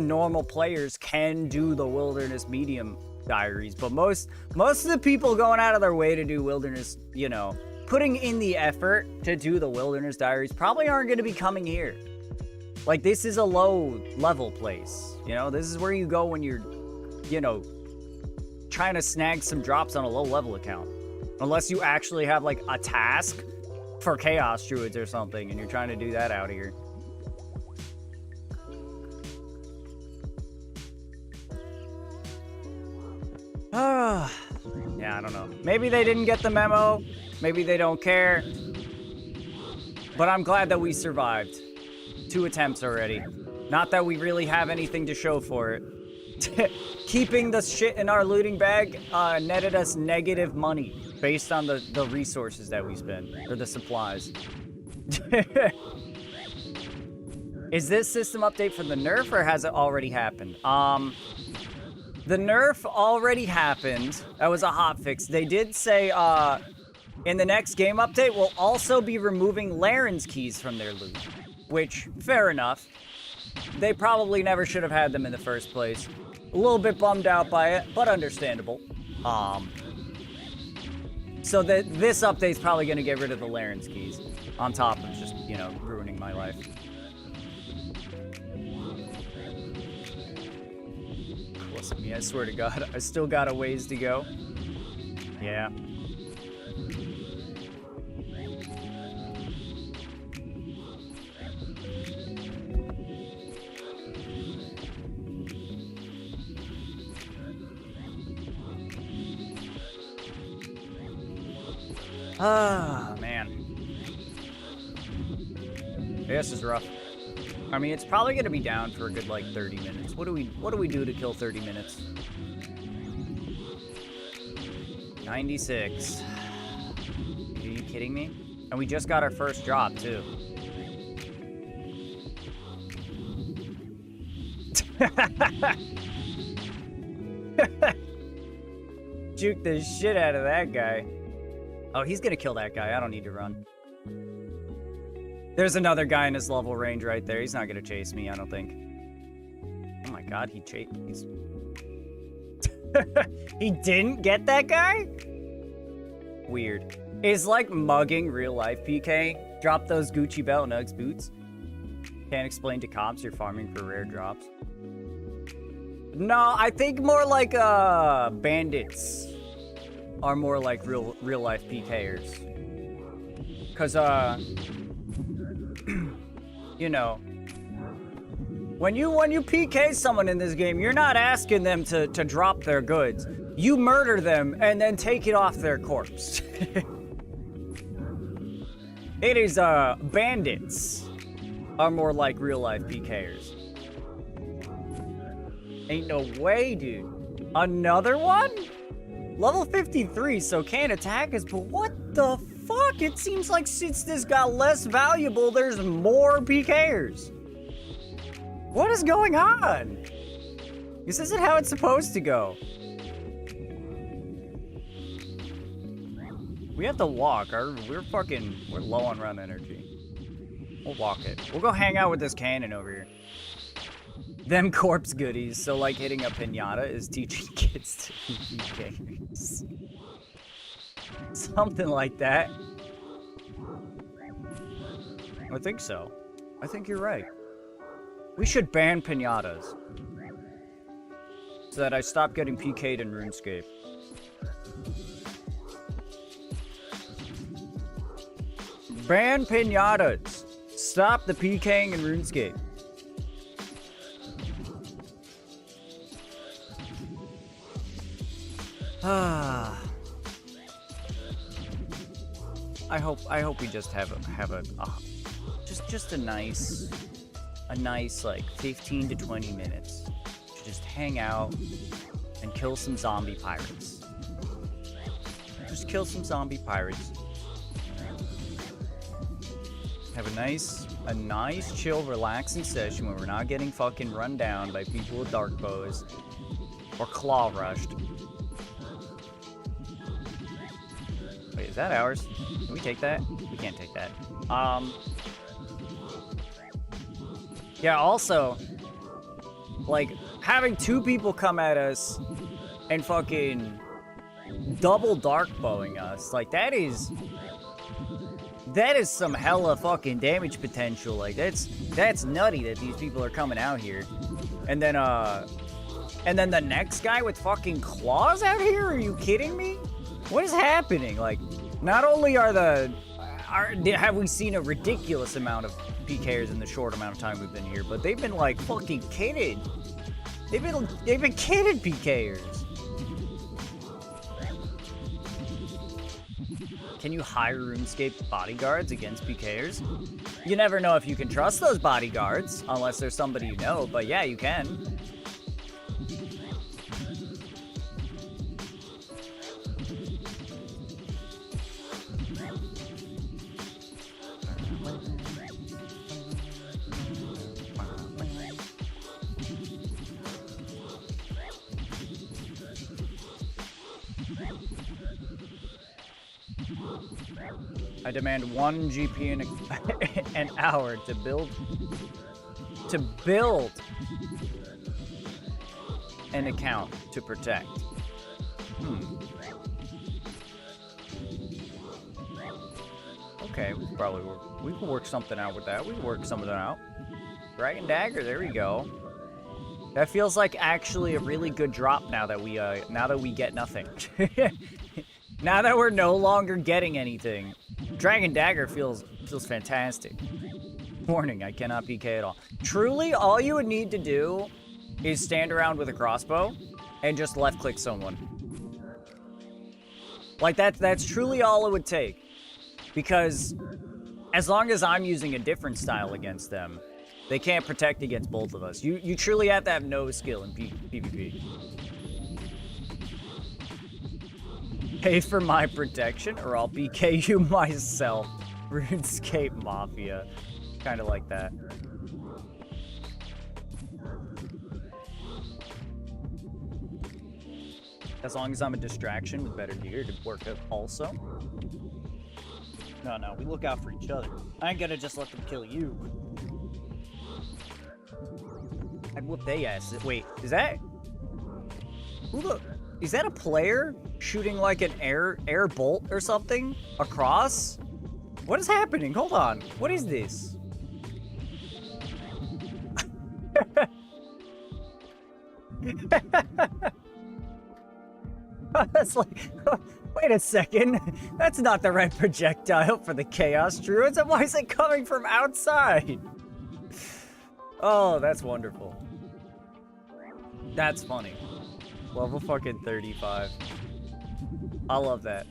normal players can do the Wilderness Medium diaries, but most of the people going out of their way to do Wilderness, you know, putting in the effort to do the Wilderness diaries probably aren't going to be coming here. Like, this is a low level place, you know? This is where you go when you're, you know, trying to snag some drops on a low level account. Unless you actually have, like, a task for Chaos Druids or something, and you're trying to do that out here. Yeah, I don't know. Maybe they didn't get the memo. Maybe they don't care. But I'm glad that we survived. 2 attempts already. Not that we really have anything to show for it. Keeping the shit in our looting bag netted us negative money based on the resources that we spent, or the supplies. Is this system update for the nerf, or has it already happened? The nerf already happened. That was a hotfix. They did say in the next game update, we'll also be removing Laren's keys from their loot. Which, fair enough. They probably never should have had them in the first place. A little bit bummed out by it, but understandable. So this update's probably going to get rid of the Laren's keys. On top of just, you know, ruining my life. Listen to me, I swear to God, I still got a ways to go. Yeah. Ah, man. This is rough. I mean, it's probably gonna be down for a good like 30 minutes. What do we do to kill 30 minutes? 96. Are you kidding me? And we just got our first drop too. Juke the shit out of that guy. Oh, he's gonna kill that guy. I don't need to run. There's another guy in his level range right there. He's not gonna chase me, I don't think. Oh my god, he's... He didn't get that guy? Weird. Is like mugging real life, PK. Drop those Gucci Belt Nugs boots. Can't explain to cops you're farming for rare drops. No, I think more like bandits are more like real life PKers. Cause you know, when you PK someone in this game, you're not asking them to drop their goods. You murder them and then take it off their corpse. It is bandits are more like real life PKers. Ain't no way, dude. Another one? Level 53, so can't attack us, but what the fuck? It seems like since this got less valuable, there's more PKers. What is going on? This isn't how it's supposed to go. We have to walk. We're low on run energy. We'll walk it. We'll go hang out with this cannon over here. Them corpse goodies. So like hitting a pinata is teaching kids to be PKers. Something like that. I think so. I think you're right. We should ban pinatas. So that I stop getting PK'd in RuneScape. Ban pinatas. Stop the PKing in RuneScape. Ah. I hope we just have a just a nice like 15 to 20 minutes to just hang out and kill some zombie pirates. Just kill some zombie pirates. Have a nice, chill, relaxing session where we're not getting fucking run down by people with dark bows or claw rushed. Wait, is that ours? Can we take that? We can't take that. Yeah, also, like, having two people come at us and fucking double dark bowing us, like, that is some hella fucking damage potential. Like, that's nutty that these people are coming out here. And then the next guy with fucking claws out here? Are you kidding me? What is happening? Like, not only have we seen a ridiculous amount of PKers in the short amount of time we've been here, but they've been like fucking kidded. They've been kidded PKers. Can you hire RuneScape bodyguards against PKers? You never know if you can trust those bodyguards, unless there's somebody you know, but yeah, you can. I demand 1 GP an hour to build an account to protect. Okay, we can work something out with that. We can work something out. Dragon Dagger, there we go. That feels like actually a really good drop now that we get nothing. Now that we're no longer getting anything. Dragon Dagger feels fantastic. Warning, I cannot PK at all. Truly, all you would need to do is stand around with a crossbow and just left-click someone. Like, that's truly all it would take. Because as long as I'm using a different style against them, they can't protect against both of us. You truly have to have no skill in PvP. Pay for my protection or I'll PK you myself. RuneScape Mafia. Kind of like that. As long as I'm a distraction with better gear to work out also. No, we look out for each other. I ain't gonna just let them kill you. I'd whoop they ass. Wait, is that... Is that a player shooting like an air bolt or something across? What is happening? Hold on. What is this? That's like... Wait a second. That's not the right projectile for the Chaos Druids. Why is it coming from outside? Oh, that's wonderful. That's funny. Level fucking 35. I love that.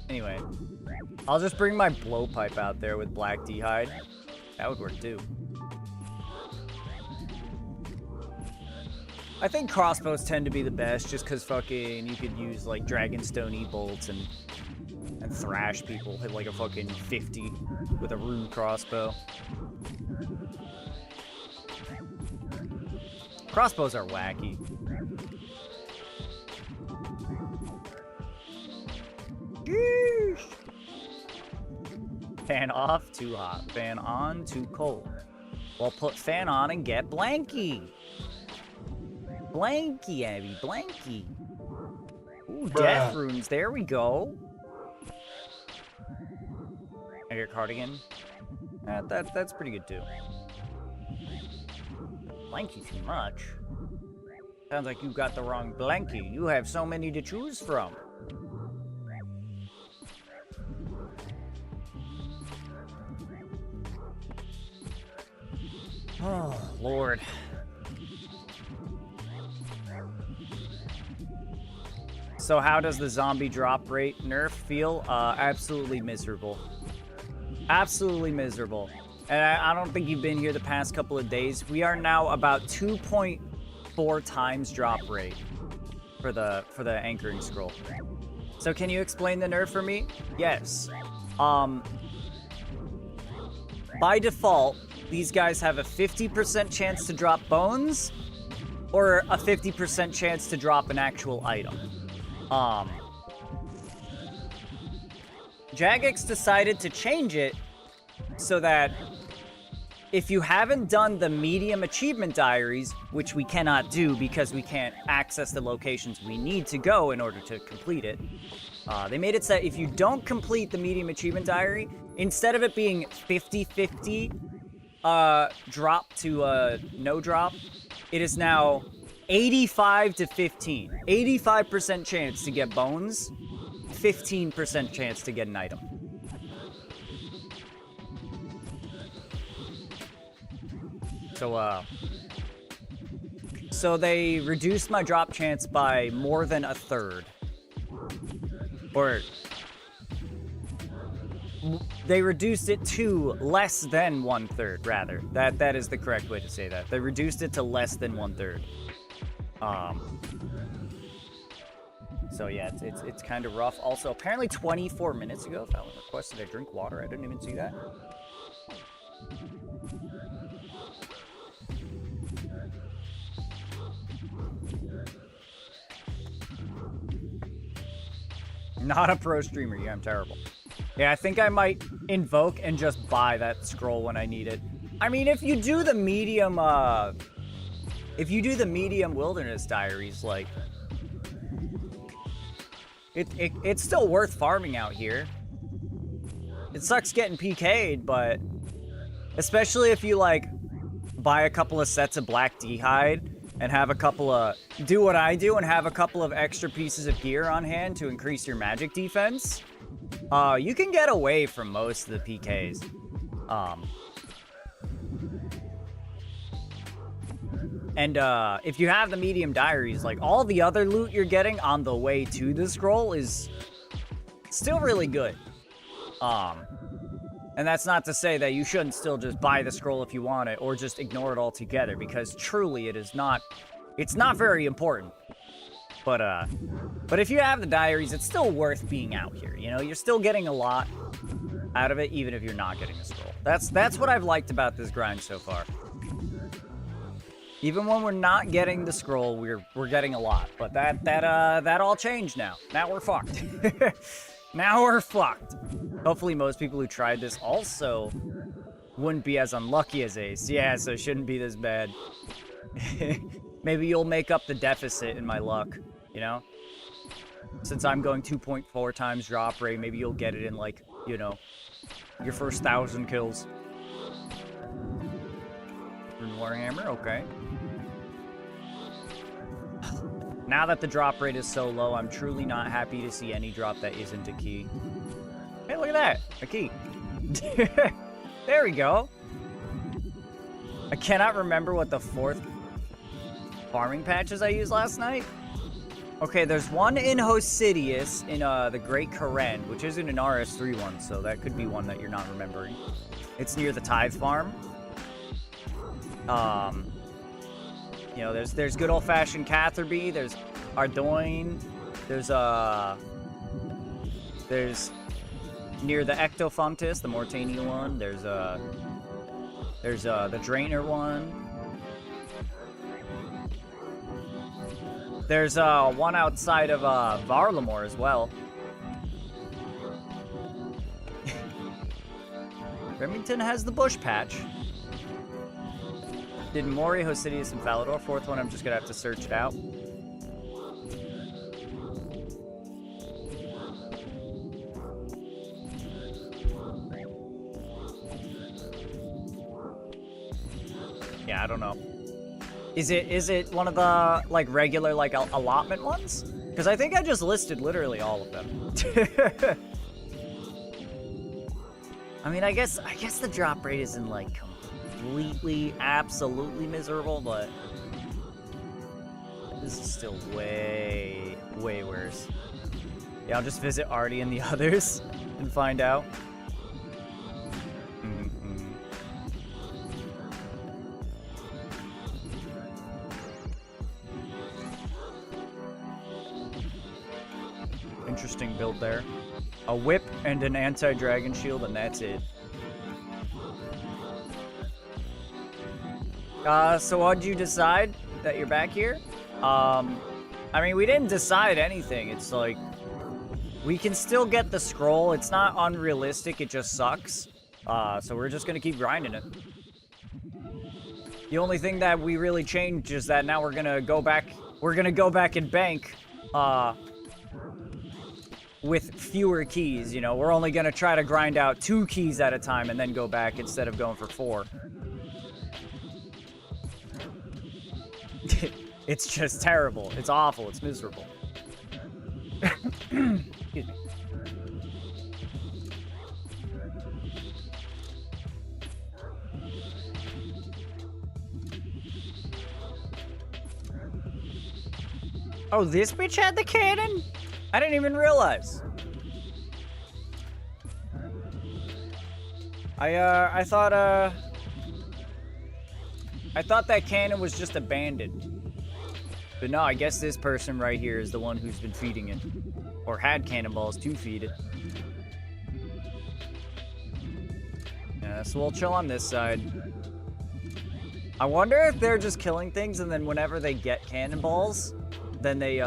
Anyway, I'll just bring my blowpipe out there with black d'hide. That would work too. I think crossbows tend to be the best just because fucking you could use like Dragonstone E-bolts and thrash people. Hit like a fucking 50 with a rune crossbow. Crossbows are wacky. Yeesh. Fan off, too hot. Fan on, too cold. Well, put fan on and get blanky. Blanky, Abby, blanky. Ooh, death runes. There we go. And your cardigan. That's pretty good too. Blanky too much. Sounds like you got the wrong blanky. You have so many to choose from. Oh, Lord. So how does the zombie drop rate nerf feel? Absolutely miserable. Absolutely miserable. And I don't think you've been here the past couple of days. We are now about 2.4 times drop rate for the anchoring scroll. So can you explain the nerf for me? Yes. By default, these guys have a 50% chance to drop bones or a 50% chance to drop an actual item. Jagex decided to change it so that if you haven't done the medium achievement diaries, which we cannot do because we can't access the locations we need to go in order to complete it, they made it so if you don't complete the medium achievement diary, instead of it being 50-50 drop to no drop, it is now 85 to 15. 85% chance to get bones, 15% chance to get an item. So they reduced my drop chance by more than a third. Or they reduced it to less than 1/3, rather. That is the correct way to say that. They reduced it to less than 1/3. So yeah, it's kind of rough. Also, apparently 24 minutes ago, Fallon requested I drink water. I didn't even see that. Not a pro streamer. Yeah, I'm terrible. Yeah, I think I might invoke and just buy that scroll when I need it. I mean, if you do the medium, wilderness diaries, like, it's still worth farming out here. It sucks getting PK'd, but especially if you, like, buy a couple of sets of black d'hide and have a couple of, do what I do and have a couple of extra pieces of gear on hand to increase your magic defense, you can get away from most of the PKs. And if you have the medium diaries, like, all the other loot you're getting on the way to the scroll is still really good. And that's not to say that you shouldn't still just buy the scroll if you want it, or just ignore it altogether, because truly it is not, it's not very important. But if you have the diaries, it's still worth being out here, you know? You're still getting a lot out of it, even if you're not getting a scroll. That's what I've liked about this grind so far. Even when we're not getting the scroll, we're getting a lot. But that all changed now. Now we're fucked. Now we're fucked. Hopefully most people who tried this also wouldn't be as unlucky as Ace. Yeah, so it shouldn't be this bad. Maybe you'll make up the deficit in my luck, you know? Since I'm going 2.4 times drop rate, maybe you'll get it in, like, you know, your first 1,000 kills. Warhammer, okay. Now that the drop rate is so low, I'm truly not happy to see any drop that isn't a key. Hey, look at that, a key. There we go. I cannot remember what the 4th farming patches I used last night. Okay, there's one in Hosidius in the Great Karen, which isn't an RS3 one, so that could be one that you're not remembering. It's near the Tithe Farm. You know, there's good old-fashioned Catherby, there's Ardoin, there's near the Ectofontis, the Mortania one, there's the Drainer one. There's one outside of Varlamore as well. Remington has the bush patch. Did Mori, Hosidius, and Falador. 4th one, I'm just gonna have to search it out. Yeah, I don't know. Is it one of the, like, regular, like, allotment ones? Because I think I just listed literally all of them. I mean, I guess the drop rate isn't, like, completely, absolutely miserable, but this is still way, way worse. Yeah, I'll just visit Artie and the others and find out. Interesting build there. A whip and an anti-dragon shield, and that's it. So what'd you decide that you're back here? I mean, we didn't decide anything. It's like, we can still get the scroll. It's not unrealistic, it just sucks. So we're just gonna keep grinding it. The only thing that we really changed is that now we're gonna go back and bank, with fewer keys, you know. We're only gonna try to grind out 2 keys at a time and then go back instead of going for 4. It's just terrible. It's awful. It's miserable. Excuse me. Oh, this bitch had the cannon? I didn't even realize. I thought that cannon was just abandoned. But no, I guess this person right here is the one who's been feeding it. Or had cannonballs to feed it. Yeah, so we'll chill on this side. I wonder if they're just killing things and then whenever they get cannonballs, then they,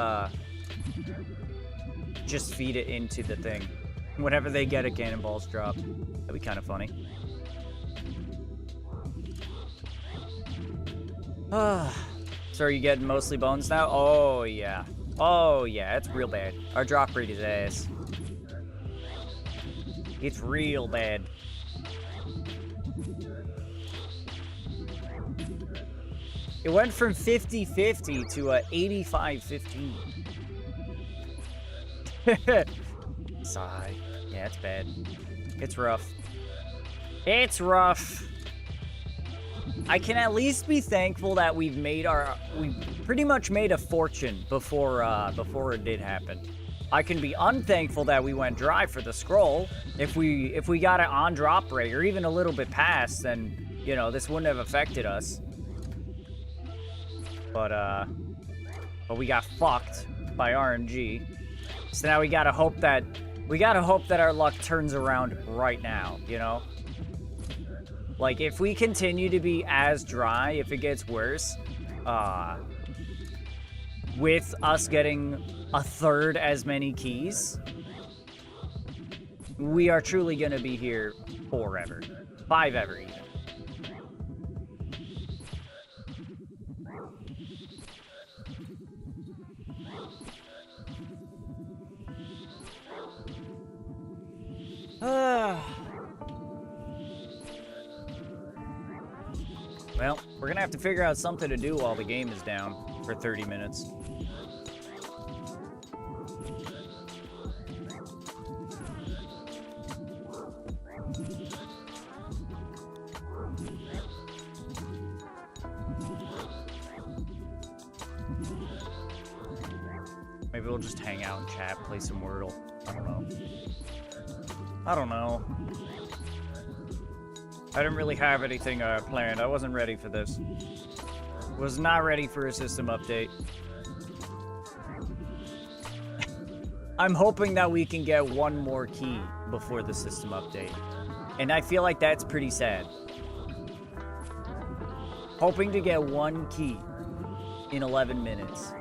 just feed it into the thing. Whenever they get a cannonballs drop. That'd be kind of funny. So are you getting mostly bones now? Oh, yeah. Oh, yeah, it's real bad. Our drop rate is ass. It's real bad. It went from 50-50 to 85-15. Sigh. Yeah, it's bad. It's rough. It's rough. I can at least be thankful that we pretty much made a fortune before it did happen. I can be unthankful that we went dry for the scroll. If we got it on drop rate or even a little bit past, then, you know, this wouldn't have affected us. But we got fucked by RNG. So now we gotta hope that our luck turns around right now, you know? Like, if we continue to be as dry, if it gets worse, with us getting a third as many keys, we are truly gonna be here forever. 5 ever, even. Well, we're gonna have to figure out something to do while the game is down for 30 minutes. Maybe we'll just hang out and chat, play some Wordle. I don't know. I didn't really have anything planned. I wasn't ready for this. Was not ready for a system update. I'm hoping that we can get one more key before the system update. And I feel like that's pretty sad. Hoping to get one key in 11 minutes.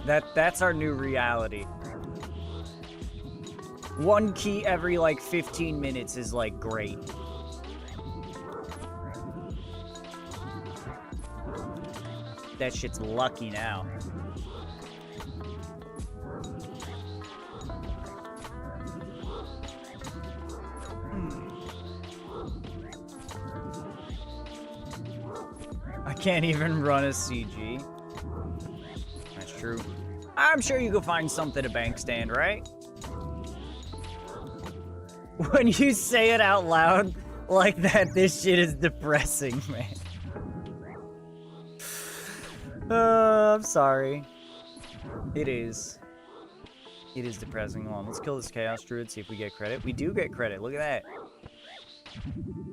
That's our new reality. One key every, like, 15 minutes is, like, great. That shit's lucky now. I can't even run a CG. That's true. I'm sure you could find something to bank stand, right? When you say it out loud like that, this shit is depressing, man. I'm sorry. It is. It is depressing. Hold on, let's kill this Chaos Druid, see if we get credit. We do get credit, look at that.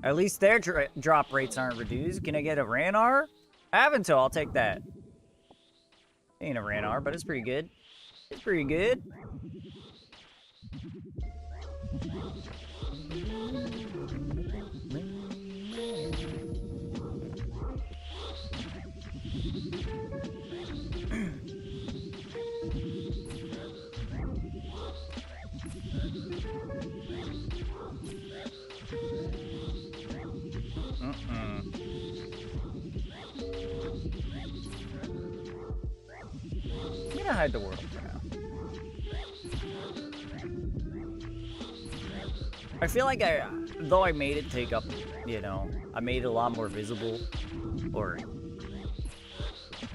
At least their drop rates aren't reduced. Can I get a Ranar? Avanto, I'll take that. Ain't a Ranar, but it's pretty good. It's pretty good. I'm gonna hide the world for now. I feel like though I made it take up, you know, I made it a lot more visible, or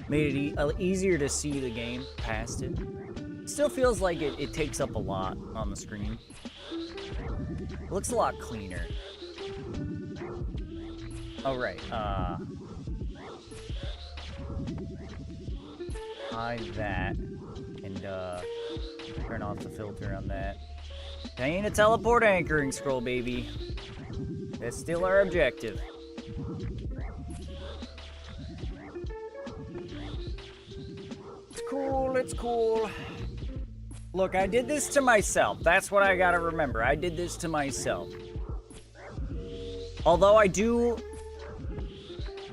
made it easier to see the game past it. Still feels like it takes up a lot on the screen. It looks a lot cleaner. Oh, right, hide that, and, turn off the filter on that. That ain't a teleport anchoring scroll, baby. That's still our objective. It's cool, it's cool. Look, I did this to myself. That's what I gotta remember. I did this to myself. Although I do,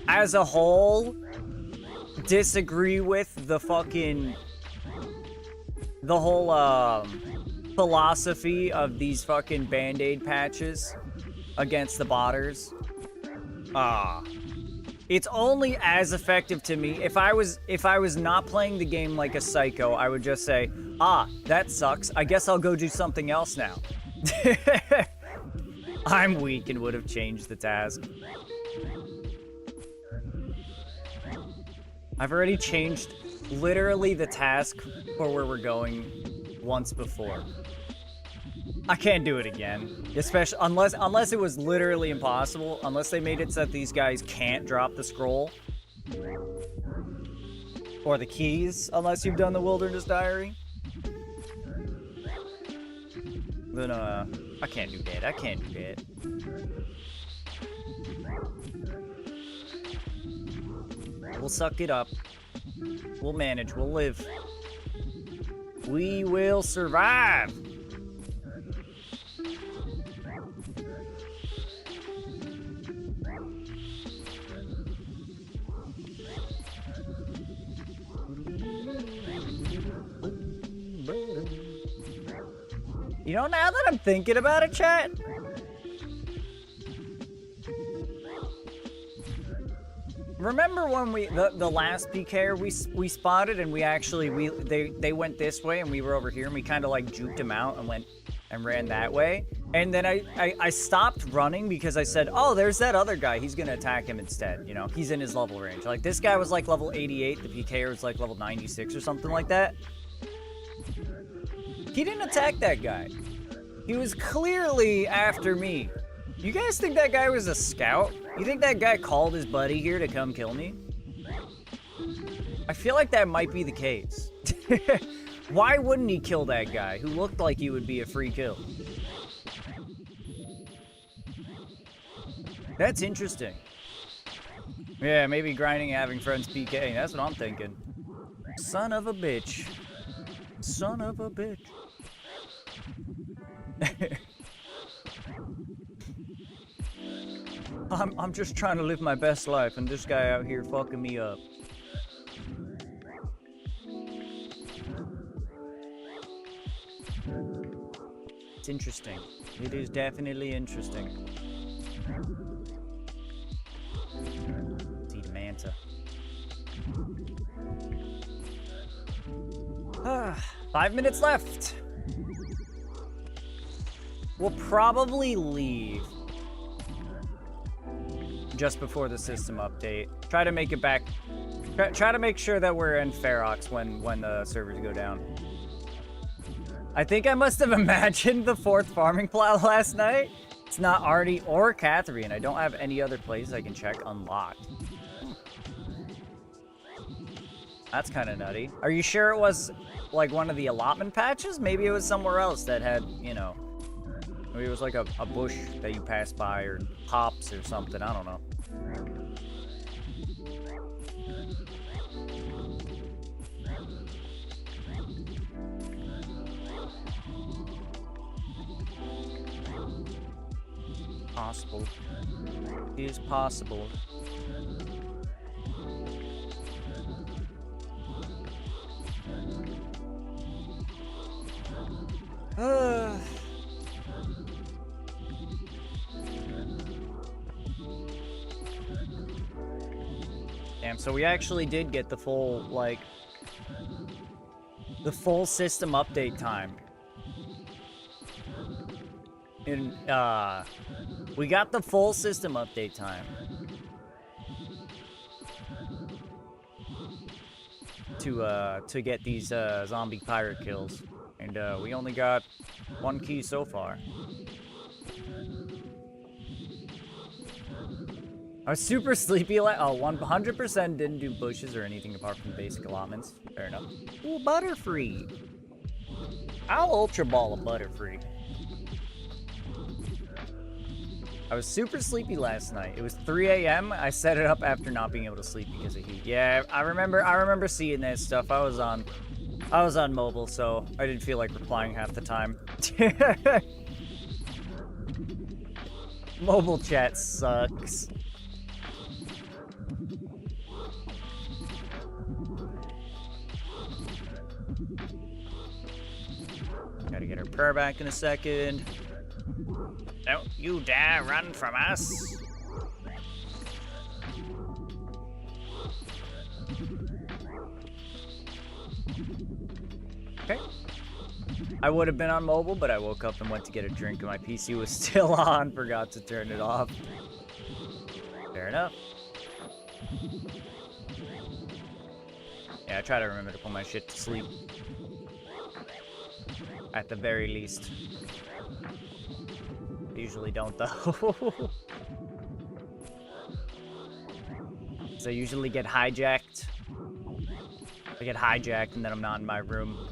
as a whole, disagree with the whole, philosophy of these fucking Band-Aid patches against the botters. It's only as effective to me. If I was not playing the game like a psycho, I would just say, that sucks. I guess I'll go do something else now. I'm weak and would have changed the task. I've already changed literally the task for where we're going once before. I can't do it again, especially unless it was literally impossible, unless they made it so that these guys can't drop the scroll or the keys unless you've done the Wilderness Diary. Then, I can't do that. I can't do that. We'll suck it up. We'll manage. We'll live. We will survive. You know, now that I'm thinking about it, chat, remember when the last PKer we spotted and they went this way and we were over here and we kind of like juked them out and went and ran that way, and then I stopped running because I said, oh, there's that other guy, he's gonna attack him instead, you know, he's in his level range. Like, this guy was like level 88, the PKer was like level 96 or something like that. He didn't attack that guy. He was clearly after me. You guys think that guy was a scout? You think that guy called his buddy here to come kill me? I feel like that might be the case. Why wouldn't he kill that guy who looked like he would be a free kill? That's interesting. Yeah, maybe grinding and having friends PK. That's what I'm thinking. Son of a bitch. Son of a bitch. I'm just trying to live my best life, and this guy out here fucking me up. It's interesting. It is definitely interesting. See the manta. 5 minutes left. We'll probably leave just before the system update. Try to make it back. Try to make sure that we're in Ferox when the servers go down. I think I must have imagined the 4th farming plot last night. It's not Artie or Catherine. I don't have any other place I can check unlocked. That's kind of nutty. Are you sure it was like one of the allotment patches? Maybe it was somewhere else that had, you know, maybe it was like a bush that you passed by, or hops or something. I don't know. Possible. It is possible. Damn, so we actually did get the full, like, the full system update time. And, we got the full system update time. To get these, zombie pirate kills. And, we only got 1 key so far. I was super sleepy, like, oh, 100% didn't do bushes or anything apart from basic allotments. Fair enough. Ooh, Butterfree. I'll Ultra Ball a Butterfree. I was super sleepy last night. It was 3 a.m. I set it up after not being able to sleep because of heat. Yeah, I remember seeing that stuff. I was on mobile, so I didn't feel like replying half the time. Mobile chat sucks. Gotta get her prayer back in a second. Don't you dare run from us. Okay. I would have been on mobile, but I woke up and went to get a drink and my PC was still on. Forgot to turn it off. Fair enough. Yeah, I try to remember to put my shit to sleep. At the very least. I usually don't, though. So I usually get hijacked. I get hijacked and then I'm not in my room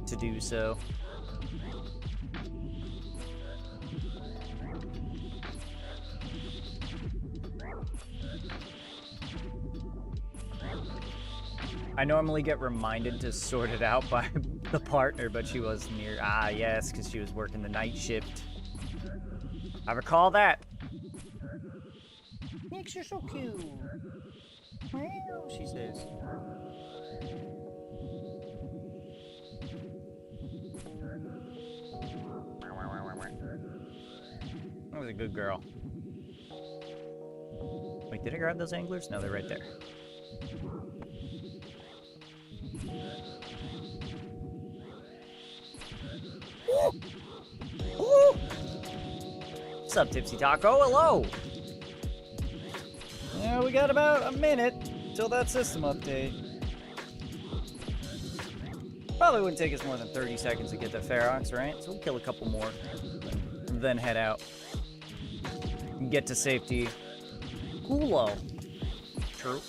to do so. I normally get reminded to sort it out by the partner, but she wasn't here. Ah, yes, because she was working the night shift. I recall that. Makes you so cute. Meow, she says. That was a good girl. Wait, did I grab those anglers? No, they're right there. Ooh. Ooh. What's up, Tipsy Taco? Hello! Yeah, we got about a minute till that system update. Probably wouldn't take us more than 30 seconds to get the Ferox, right? So we'll kill a couple more, and then head out. And get to safety. Coolo. True.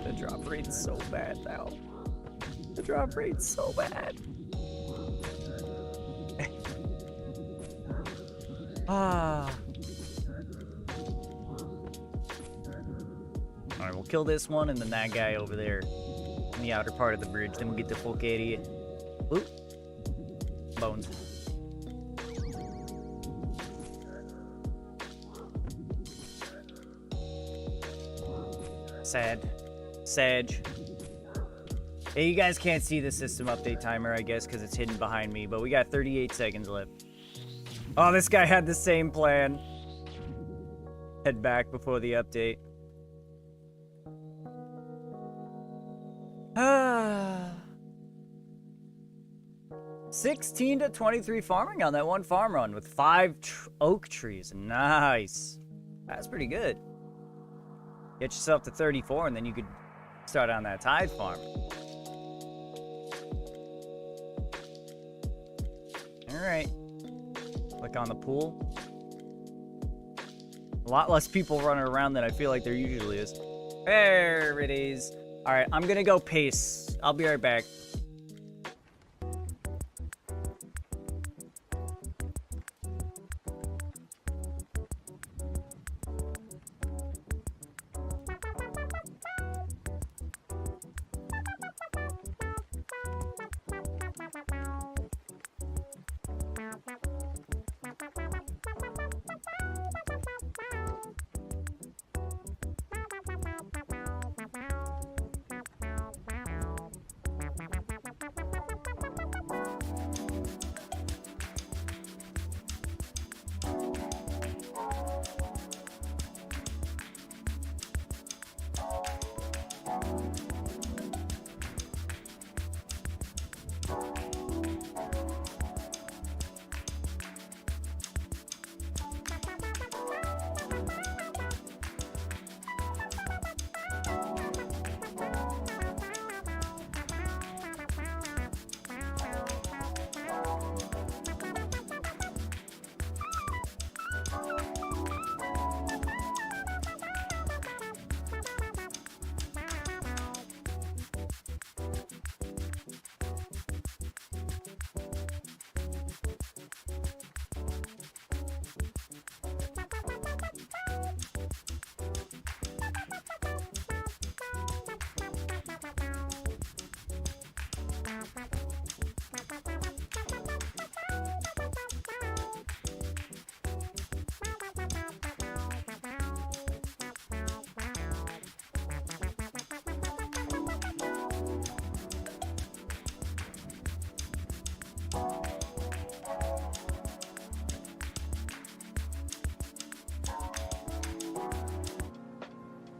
The drop rate's so bad now. The drop rate's so bad. Ah. Alright, we'll kill this one and then that guy over there in the outer part of the bridge. Then we'll get the full area. Oop. Bones. Sad. Sag. Hey, you guys can't see the system update timer, I guess, because it's hidden behind me, but we got 38 seconds left. Oh, this guy had the same plan. Head back before the update. 16 to 23 farming on that one farm run with 5 oak trees. Nice. That's pretty good. Get yourself to 34 and then you could start on that tide farm. Alright. Click on the pool. A lot less people running around than I feel like there usually is. There it is. Alright, I'm gonna go pace. I'll be right back.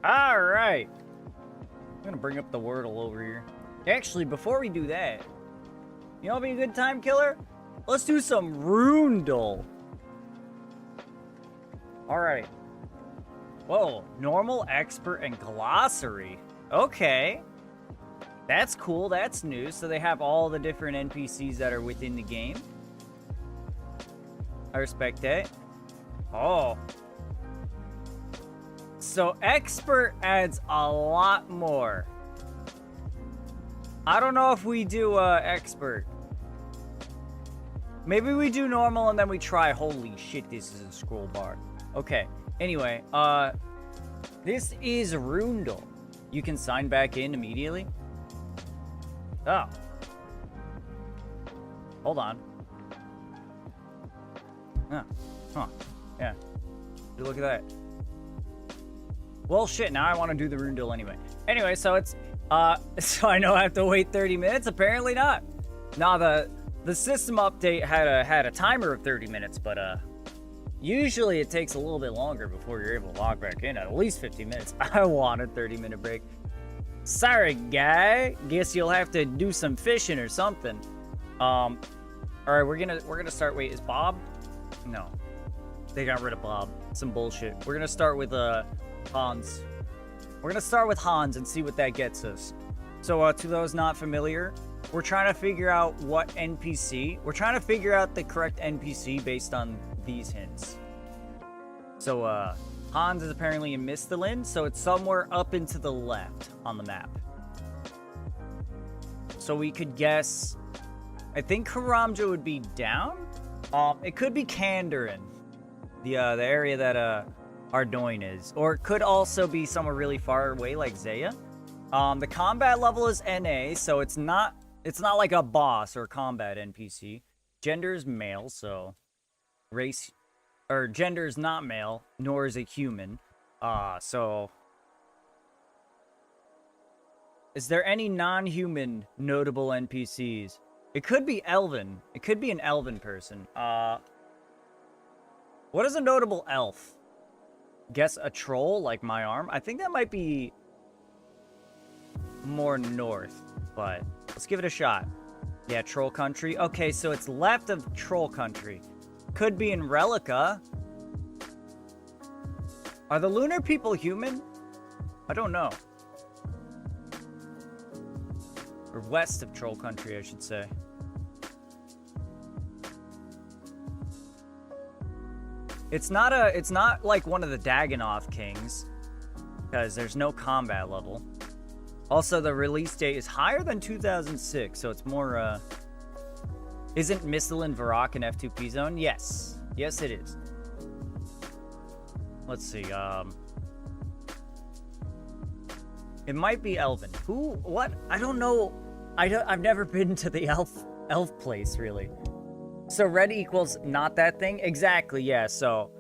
All right. I'm gonna bring up the Wordle over here. Actually, before we do that, you know what'd be a good time killer? Let's do some Rundle. All right. Whoa, normal, expert, and glossary. Okay. That's cool, that's new. So they have all the different NPCs that are within the game. I respect that. Oh. So expert adds a lot more. I don't know if we do expert. Maybe we do normal and then we try. Holy shit, this is a scroll bar. Okay. Anyway, this is Rundle. You can sign back in immediately. Oh. Hold on. Huh. Yeah. Look at that. Well, shit, now I want to do the Rundle anyway. Anyway, so it's, so I know I have to wait 30 minutes? Apparently not. Nah, the system update had a timer of 30 minutes, but, usually it takes a little bit longer before you're able to log back in, at least 50 minutes. I want a 30-minute break. Sorry, guy. Guess you'll have to do some fishing or something. All right, we're gonna start. Wait, is Bob? No, they got rid of Bob. Some bullshit. We're gonna start with Hans. We're gonna start with Hans and see what that gets us. So, to those not familiar, we're trying to figure out what NPC. We're trying to figure out the correct NPC based on these hints. So, Hans is apparently in Misthalin, so it's somewhere up and to the left on the map. So we could guess. I think Karamja would be down. It could be Kandarin, the area that Ardoin is, or it could also be somewhere really far away like Zaya. The combat level is NA, so it's not like a boss or combat NPC. Gender is male, so race or gender is not male, nor is it human. So is there any non-human notable NPCs? It could be Elven. It could be an Elven person. What is a notable elf? Guess a troll, like my arm. I think that might be more north, but let's give it a shot. Yeah, Troll Country. Okay, so it's left of Troll Country. Could be in Relica. Are the lunar people human? I don't know. Or west of Troll Country, I should say. It's not like one of the Dagannoth kings, because there's no combat level. Also, the release date is higher than 2006, so it's more, Isn't Misthalin Varrock an F2P zone? Yes. Yes, it is. Let's see, it might be Elven. Who? What? I don't know. I've never been to the elf place, really. So red equals not that thing? Exactly, yeah, so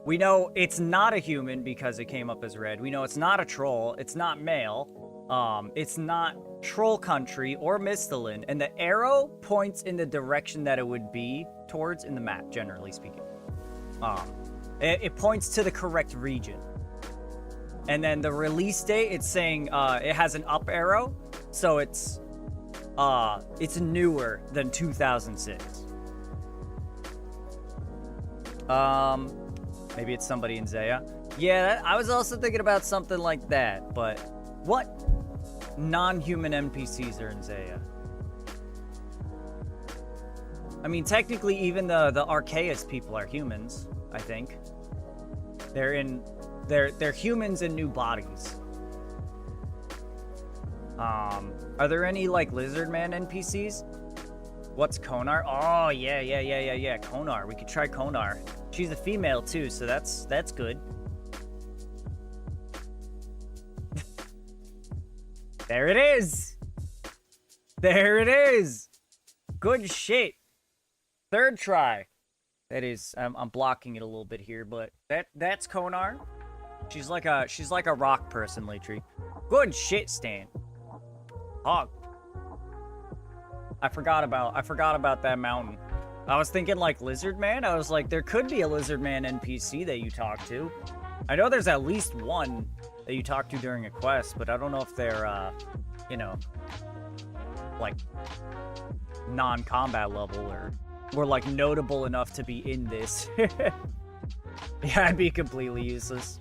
we know it's not a human because it came up as red. We know it's not a troll. It's not male. It's not Troll Country or Misthalin. And the arrow points in the direction that it would be towards in the map, generally speaking. It points to the correct region. And then the release date, it's saying it has an up arrow. So it's newer than 2006. Maybe it's somebody in Zaya. Yeah, I was also thinking about something like that, but what non-human NPCs are in Zaya? I mean, technically, even the Archaeus people are humans, I think. They're humans in new bodies. Are there any, like, Lizard Man NPCs? What's Konar? Oh, yeah. Konar. We could try Konar. She's a female, too, so that's good. There it is! There it is! Good shit. Third try. That is, I'm blocking it a little bit here, but that's Konar. She's like a rock person, Latry. Good shit, Stan. Hog. I forgot about that mountain. I was thinking like Lizard Man. I was like, there could be a Lizard Man NPC that you talk to. I know there's at least one that you talk to during a quest, but I don't know if they're, you know, like non-combat level or like notable enough to be in this. Yeah, I'd be completely useless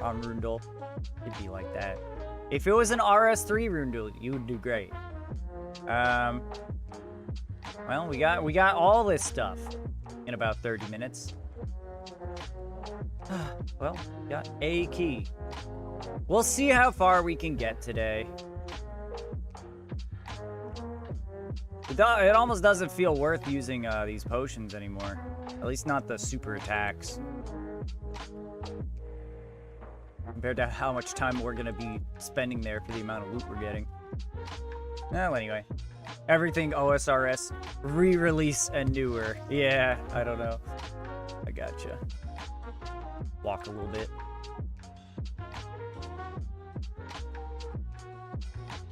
on Rundle. It'd be like that. If it was an RS3 Rundle, you would do great. Well, we got all this stuff in about 30 minutes. Well, got a key. We'll see how far we can get today. It almost doesn't feel worth using these potions anymore. At least not the super attacks. Compared to how much time we're going to be spending there for the amount of loot we're getting. Well, anyway. Everything OSRS, re-release and newer. Yeah, I don't know. I gotcha. Walk a little bit.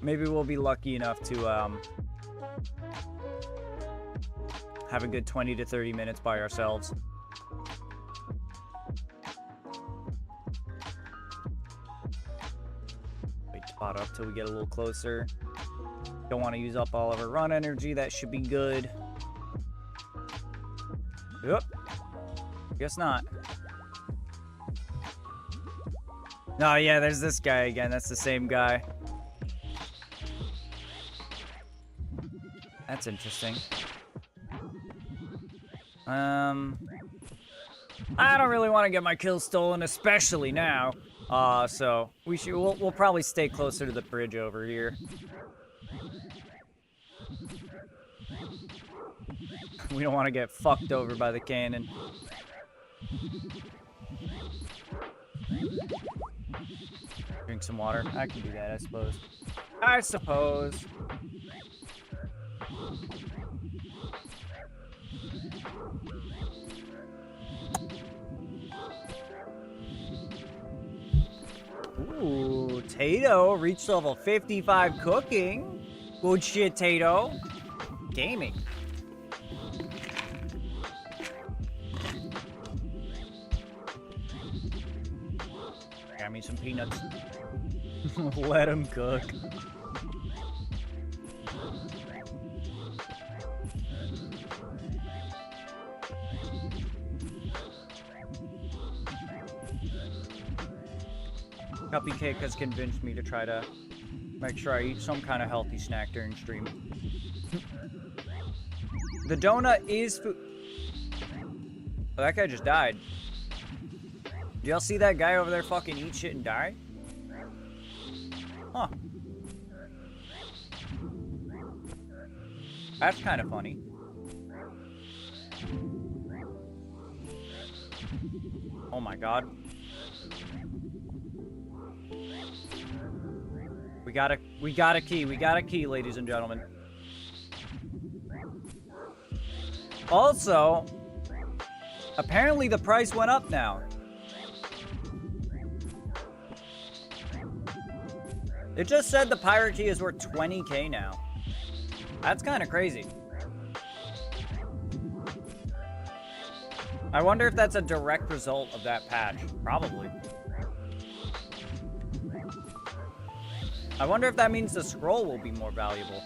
Maybe we'll be lucky enough to have a good 20 to 30 minutes by ourselves. Wait, spot up till we get a little closer. Don't want to use up all of our run energy. That should be good. Yep. Guess not. Oh, yeah, there's this guy again. That's the same guy. That's interesting. I don't really want to get my kills stolen, especially now. So we'll probably stay closer to the bridge over here. We don't want to get fucked over by the cannon. Drink some water. I can do that, I suppose. I suppose. Ooh, Tato reached level 55 cooking. Good shit, Tato. Gaming. Got me some peanuts. Let him cook. Cupcake has convinced me to try to make sure I eat some kind of healthy snack during stream. The donut is food. Oh, that guy just died. Did y'all see that guy over there fucking eat shit and die? Huh. That's kind of funny. Oh my god. We got a key, ladies and gentlemen. Also, apparently the price went up now. It just said the pirate key is worth 20k now. That's kind of crazy. I wonder if that's a direct result of that patch. Probably. I wonder if that means the scroll will be more valuable.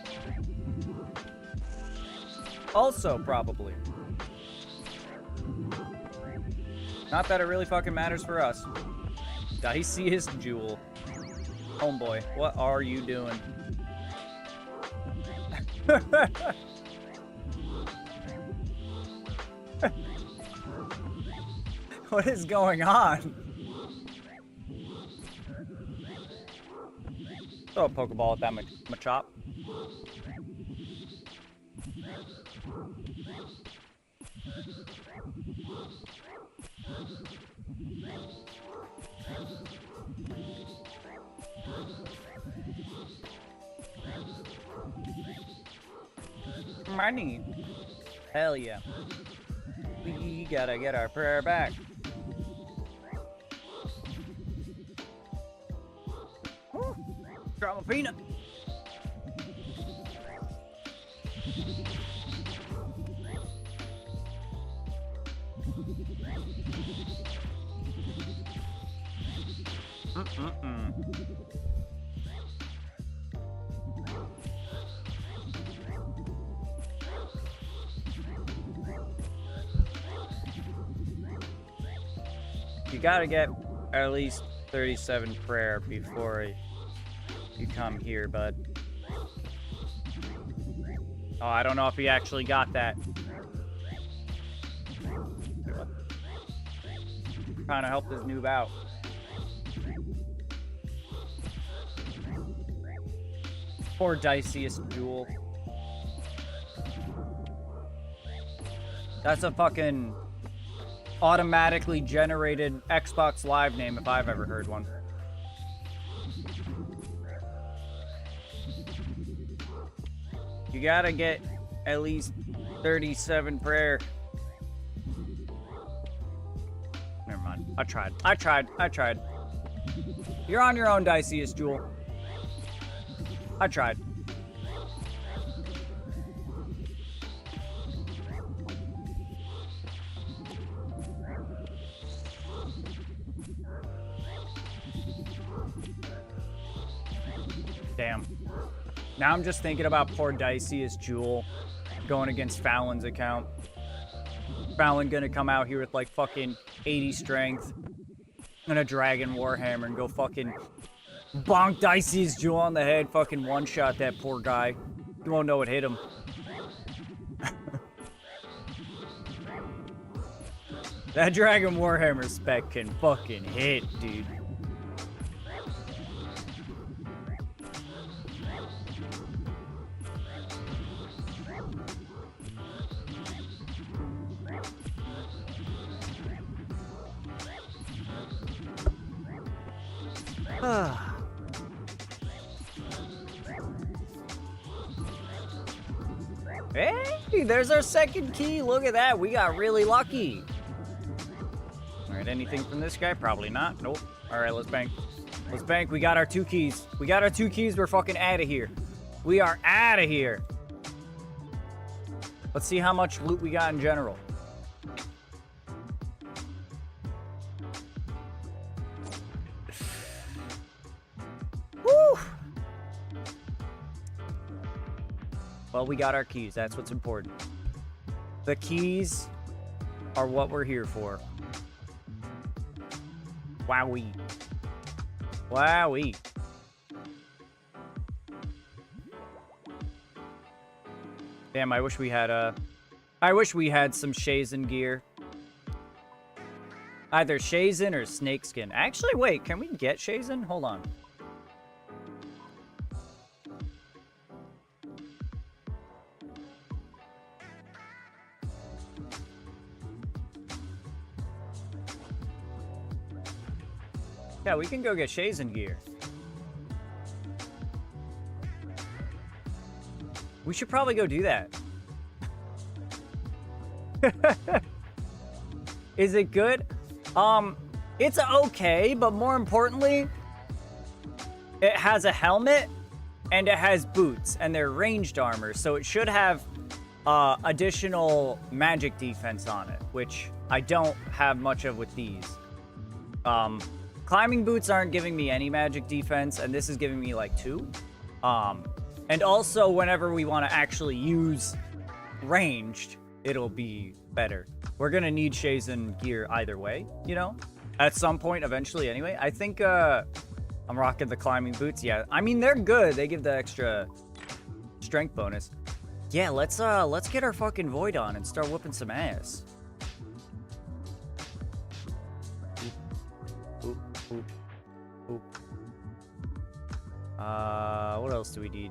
Also, probably. Not that it really fucking matters for us. Diciest Jewel. Homeboy, what are you doing? What is going on? Throw a Pokeball at that Machop. Money. Hell yeah. We gotta get our prayer back. Drop a peanut. You gotta get at least 37 prayer before you come here, bud. Oh, I don't know if he actually got that. Trying to help this noob out. Poor Diciest Jewel. That's a fucking automatically generated Xbox Live name if I've ever heard one. You gotta get at least 37 prayer. Never mind. I tried. You're on your own, Dicius Jewel. I tried. Damn. Now I'm just thinking about poor Dicius Jewel going against Fallon's account. Fallon gonna come out here with like fucking 80 strength and a Dragon Warhammer and go fucking bonk Dicius Jewel on the head, fucking one-shot that poor guy. You won't know what hit him. That Dragon Warhammer spec can fucking hit, dude. Hey, there's our second key. Look at that. We got really lucky. All right, anything from this guy? Probably not. Nope. All right, let's bank. Let's bank. We got our 2 keys. We got our 2 keys. We're fucking out of here. We are out of here. Let's see how much loot we got in general. Woo! Well, we got our keys. That's what's important. The keys are what we're here for. Wowee. Wowee. Damn, I wish we had some Shazen gear. Either Shazen or Snakeskin. Actually, wait, can we get Shazen? Hold on. Yeah, we can go get Shazen gear. We should probably go do that. Is it good? It's okay, but more importantly, it has a helmet and it has boots and they're ranged armor, so it should have additional magic defense on it, which I don't have much of with these. Climbing boots aren't giving me any magic defense, and this is giving me like 2. And also, whenever we want to actually use ranged, it'll be better. We're gonna need Shazen gear either way, you know? At some point, eventually, anyway. I think, I'm rocking the climbing boots. Yeah, I mean, they're good. They give the extra strength bonus. Yeah, let's get our fucking Void on and start whooping some ass. What else do we need?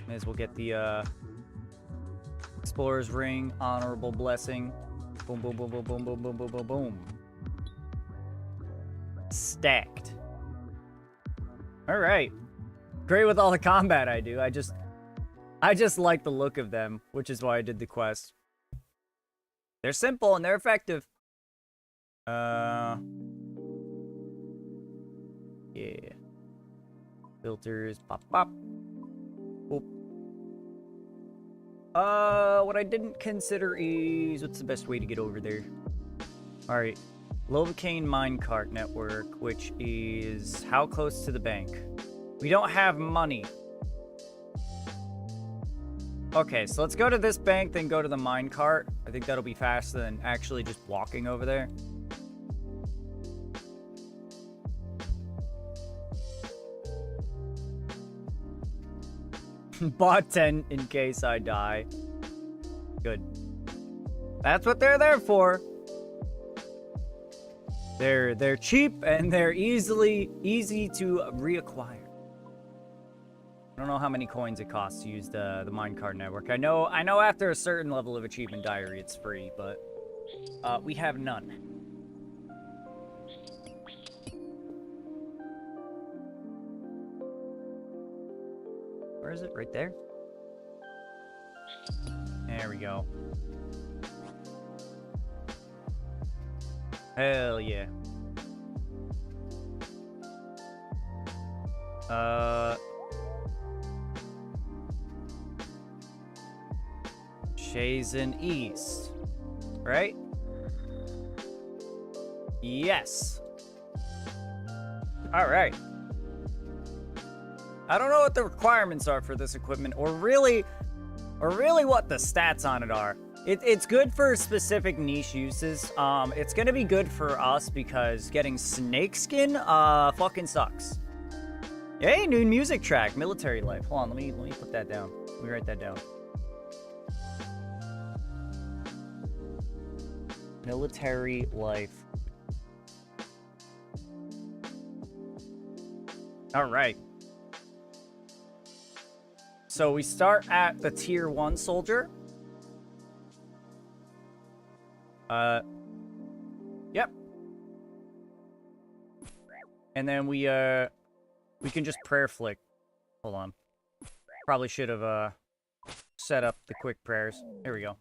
May as well get the Explorer's Ring, Honorable Blessing. Boom, boom, boom, boom, boom, boom, boom, boom, boom, boom. Stacked. All right. Great with all the combat I do. I just like the look of them, which is why I did the quest. They're simple and they're effective. Yeah. Filters, pop, pop. Oop. What I didn't consider is, what's the best way to get over there? Alright. Lovacaine minecart network, which is how close to the bank? We don't have money. Okay, so let's go to this bank, then go to the minecart. I think that'll be faster than actually just walking over there. Bought 10 in case I die. Good. That's what they're there for. They're cheap and they're easy to reacquire. I don't know how many coins it costs to use the minecart network. I know after a certain level of achievement diary it's free, but we have none. Where is it? Right there? There we go. Hell yeah. Chazen East. Right? Yes. Alright. I don't know what the requirements are for this equipment, or really what the stats on it are. It's good for specific niche uses. It's gonna be good for us because getting snakeskin fucking sucks. Hey, new music track, Military Life. Hold on, let me put that down. Let me write that down. Military Life. All right. So we start at the tier 1 soldier. Yep. And then we can just prayer flick. Hold on. Probably should have set up the quick prayers. Here we go.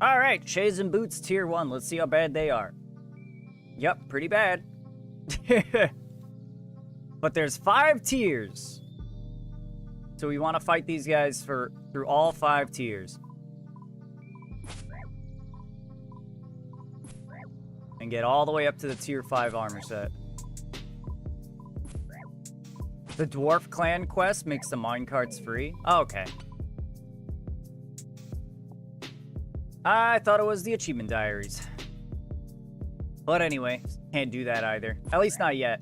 All right, Chazen Boots tier 1. Let's see how bad they are. Yep, pretty bad. But there's 5 tiers. So we want to fight these guys through all 5 tiers. And get all the way up to the tier 5 armor set. The Dwarf Clan quest makes the minecarts free. Oh, okay. I thought it was the achievement diaries. But anyway, can't do that either. At least not yet.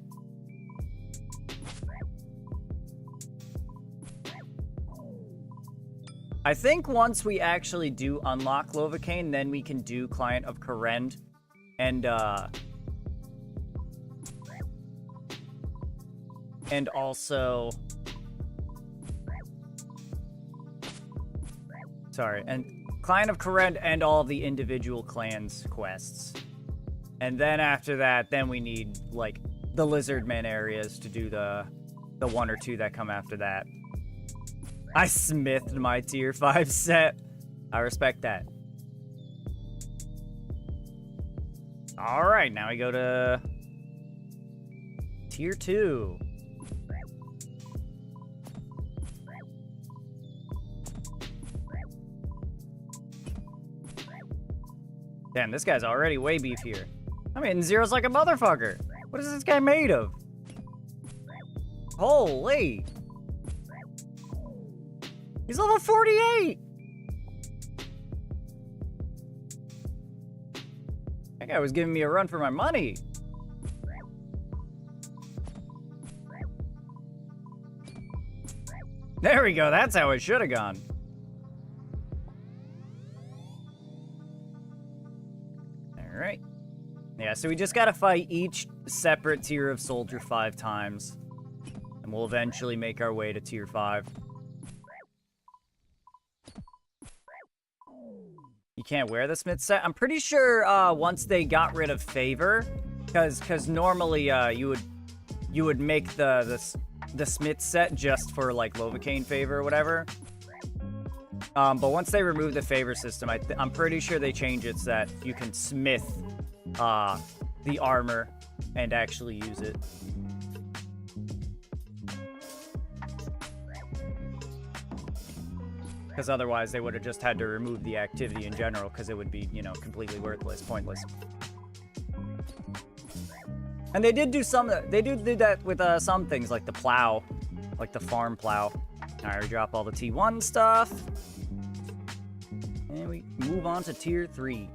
I think once we actually do unlock Lovacaine, then we can do Client of Karend and also... Sorry, and Client of Karend and all of the individual clans quests. And then after that, then we need, like, the Lizardman areas to do the 1 or 2 that come after that. I smithed my tier 5 set. I respect that. Alright, now we go to tier 2. Damn, this guy's already way beefier. I'm hitting zeros like a motherfucker. What is this guy made of? Holy. He's level 48. That guy was giving me a run for my money. There we go. That's how it should have gone. Alright. Yeah, so we just gotta fight each separate tier of soldier 5 times. And we'll eventually make our way to tier 5. You can't wear the Smith set? I'm pretty sure once they got rid of favor, because normally you would make the Smith set just for like Lovacaine favor or whatever. But once they remove the favor system, I'm pretty sure they change it so that you can smith the armor and actually use it. Because otherwise they would have just had to remove the activity in general, because it would be, you know, completely worthless, pointless. And they did do that with some things, like the plow, like the farm plow. Alright, we drop all the T1 stuff. And we move on to tier 3.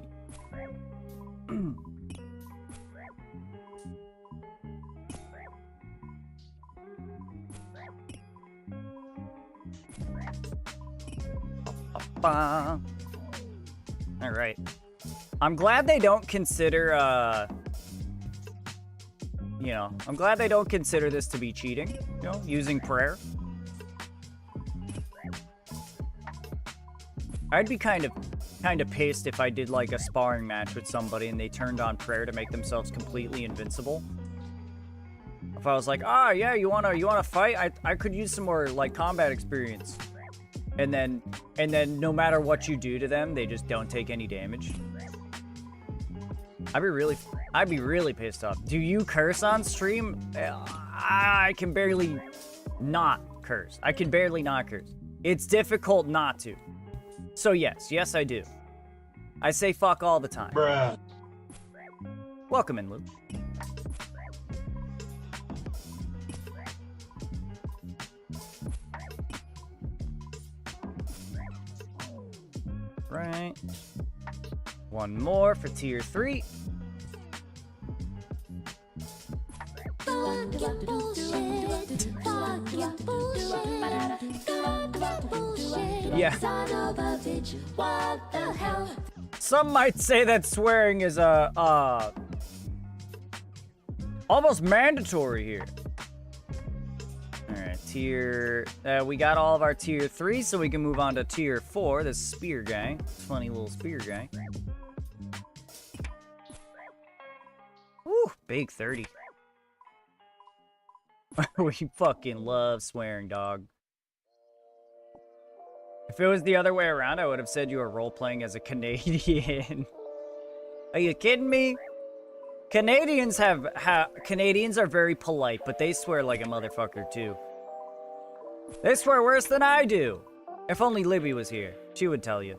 Alright. I'm glad they don't consider, you know, I'm glad they don't consider this to be cheating, you know, using prayer. I'd be kind of pissed if I did like a sparring match with somebody and they turned on prayer to make themselves completely invincible. If I was like, ah, yeah, you wanna fight? I could use some more like combat experience. And then no matter what you do to them, they just don't take any damage. I'd be really pissed off. Do you curse on stream? I can barely not curse. I can barely not curse. It's difficult not to. So yes, I do. I say fuck all the time. Bruh. Welcome in, Luke. Right. One more for tier 3. Yeah. Some might say that swearing is almost mandatory here. Alright, we got all of our tier 3, so we can move on to tier 4, this spear guy. Funny little spear guy. Woo, big 30. We fucking love swearing, dog. If it was the other way around, I would have said you were role-playing as a Canadian. Are you kidding me? Canadians Canadians are very polite, but they swear like a motherfucker too. They swear worse than I do. If only Libby was here, she would tell you.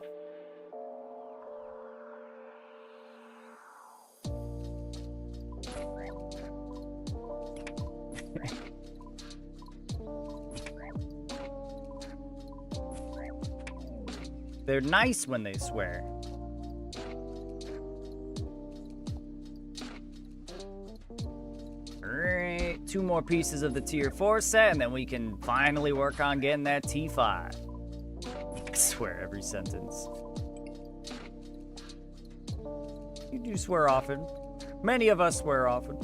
They're nice when they swear. Alright, 2 more pieces of the tier 4 set, and then we can finally work on getting that T5. I swear every sentence. You do swear often. Many of us swear often.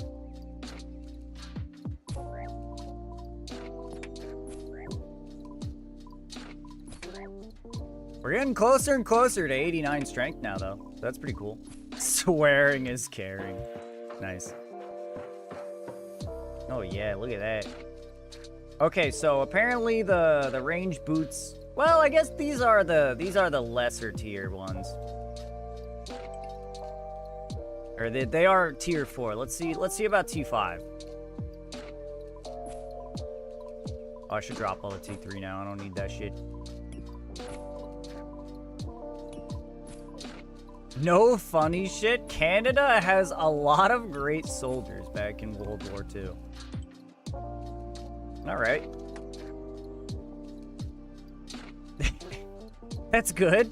We're getting closer and closer to 89 strength now, though. That's pretty cool. Swearing is caring. Nice. Oh yeah, look at that. Okay, so apparently the range boots. Well, I guess these are the lesser tier ones. Or they are tier 4. Let's see about T5. Oh, I should drop all the T3 now. I don't need that shit. No funny shit. Canada has a lot of great soldiers back in World War II. All right. That's good.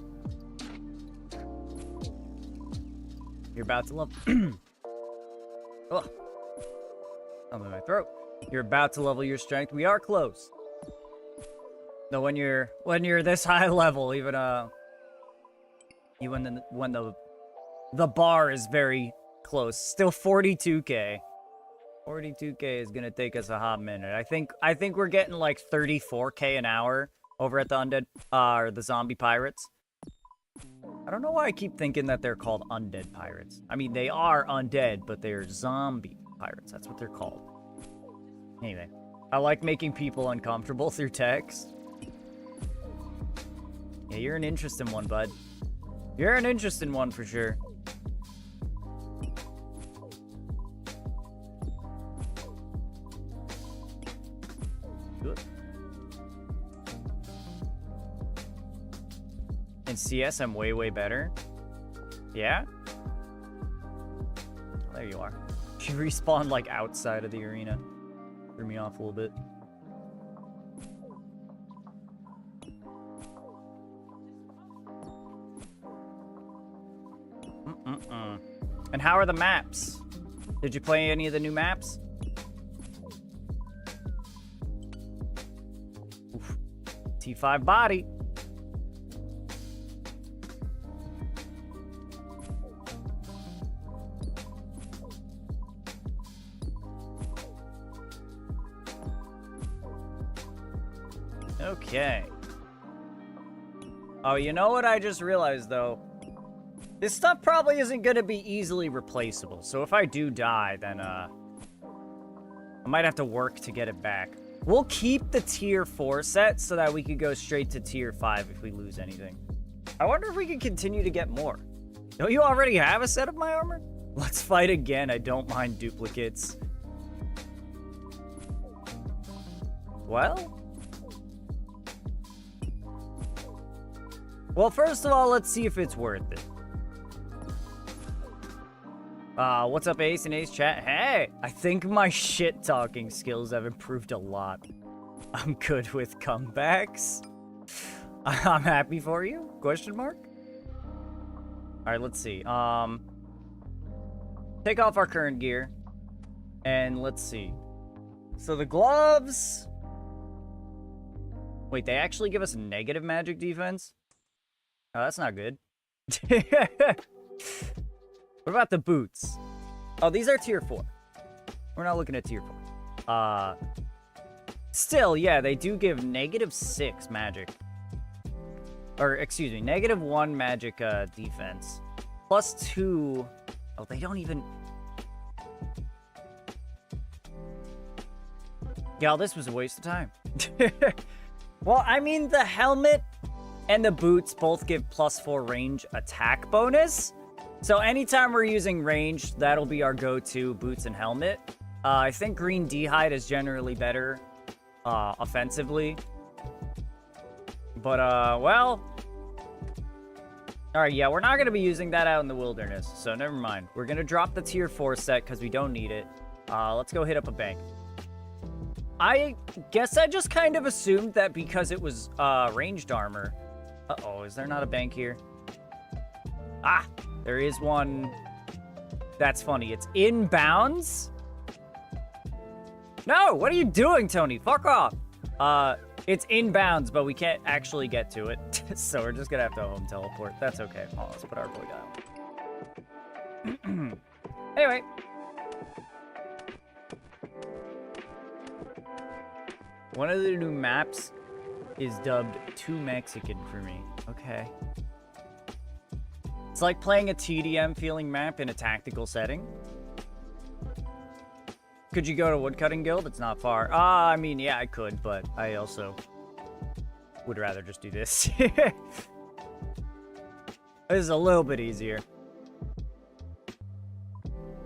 You're about to love. Oh, something in my throat. You're about to level your strength. We are close. No, when you're this high level, even when the bar is very close. Still 42k. 42k is gonna take us a hot minute. I think we're getting like 34k an hour over at the undead or the zombie pirates. I don't know why I keep thinking that they're called undead pirates. I mean, they are undead, but they're zombie pirates. That's what they're called. Anyway, I like making people uncomfortable through text. Yeah, you're an interesting one, bud. You're an interesting one for sure. Good. In CS, I'm way better. Yeah? There you are. You respawned like outside of the arena. Threw me off a little bit. And how are the maps? Did you play any of the new maps? Oof. T5 body. Okay. Oh, you know what I just realized, though? This stuff probably isn't going to be easily replaceable. So if I do die, then, I might have to work to get it back. We'll keep the tier 4 set so that we could go straight to tier 5 if we lose anything. I wonder if we can continue to get more. Don't you already have a set of my armor? Let's fight again. I don't mind duplicates. Well, first of all, let's see if it's worth it. What's up, Ace and Ace chat? Hey, I think my shit-talking skills have improved a lot. I'm good with comebacks. I'm happy for you? Question mark? Alright, let's see. Take off our current gear. And let's see. So the gloves... Wait, they actually give us negative magic defense? Oh, that's not good. What about the boots? Oh, these are tier 4. We're not looking at tier 4. Still, yeah, they do give -6 magic. Or, excuse me, -1 magic defense. +2... Oh, they don't even... Y'all, this was a waste of time. Well, I mean, the helmet and the boots both give +4 range attack bonus. So anytime we're using range, that'll be our go-to boots and helmet. I think green D-hide is generally better offensively. But, well... Alright, yeah, we're not going to be using that out in the wilderness, so never mind. We're going to drop the tier 4 set because we don't need it. Let's go hit up a bank. I guess I just kind of assumed that because it was ranged armor. Uh-oh, is there not a bank here? Ah, there is one. That's funny. It's inbounds? No, what are you doing, Tony? Fuck off. It's inbounds, but we can't actually get to it. So we're just gonna have to home teleport. That's okay. Oh, let's put our boy down. Anyway. One of the new maps is dubbed Too Mexican for me. Okay. It's like playing a TDM feeling map in a tactical setting. Could you go to Woodcutting Guild? It's not far. I mean, yeah, I could, but I also would rather just do this. This is a little bit easier.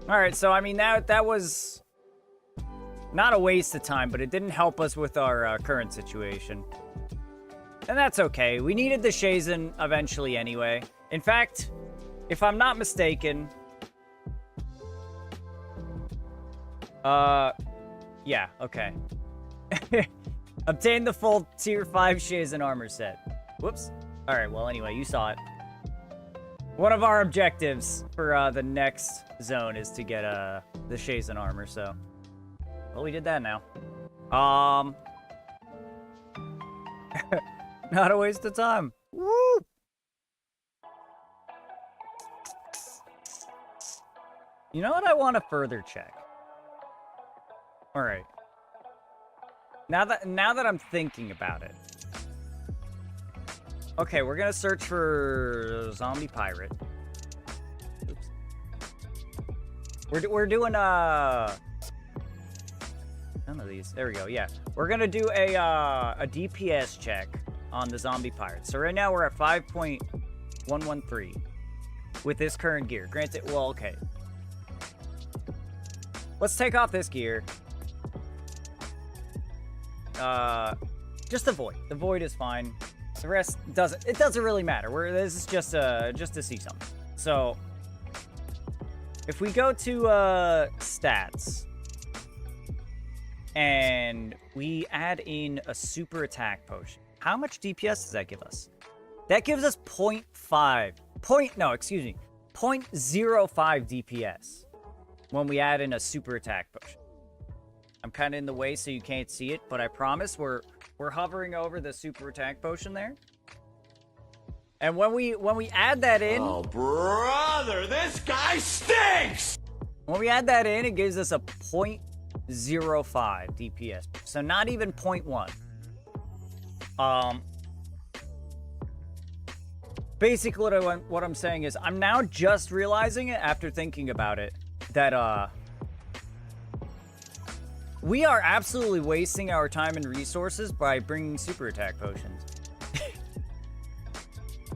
Alright, so I mean, that was not a waste of time, but it didn't help us with our current situation. And that's okay. We needed the Shazen eventually anyway. In fact, if I'm not mistaken... yeah, okay. Obtain the full tier 5 Shazen armor set. Whoops. Alright, well, anyway, you saw it. One of our objectives for the next zone is to get the Shazen armor, so... Well, we did that now. Not a waste of time. Woo! You know what I want to further check? Alright. Now that I'm thinking about it. Okay, we're gonna search for zombie pirate. Oops. We're doing none of these. There we go. Yeah, we're gonna do a DPS check on the zombie pirate. So right now we're at 5.113 with this current gear. Granted, well, okay. Let's take off this gear. Just the void. The void is fine. The rest doesn't. It doesn't really matter. This is just to see something. So if we go to stats and we add in a super attack potion, how much DPS does that give us? That gives us 0.05 DPS when we add in a super attack potion. I'm kind of in the way so you can't see it, but I promise we're hovering over the super attack potion there. And when we add that in... Oh, brother, this guy stinks! When we add that in, it gives us a 0.05 DPS. So not even 0.1. Basically what I'm saying is I'm now just realizing it after thinking about it that we are absolutely wasting our time and resources by bringing super attack potions.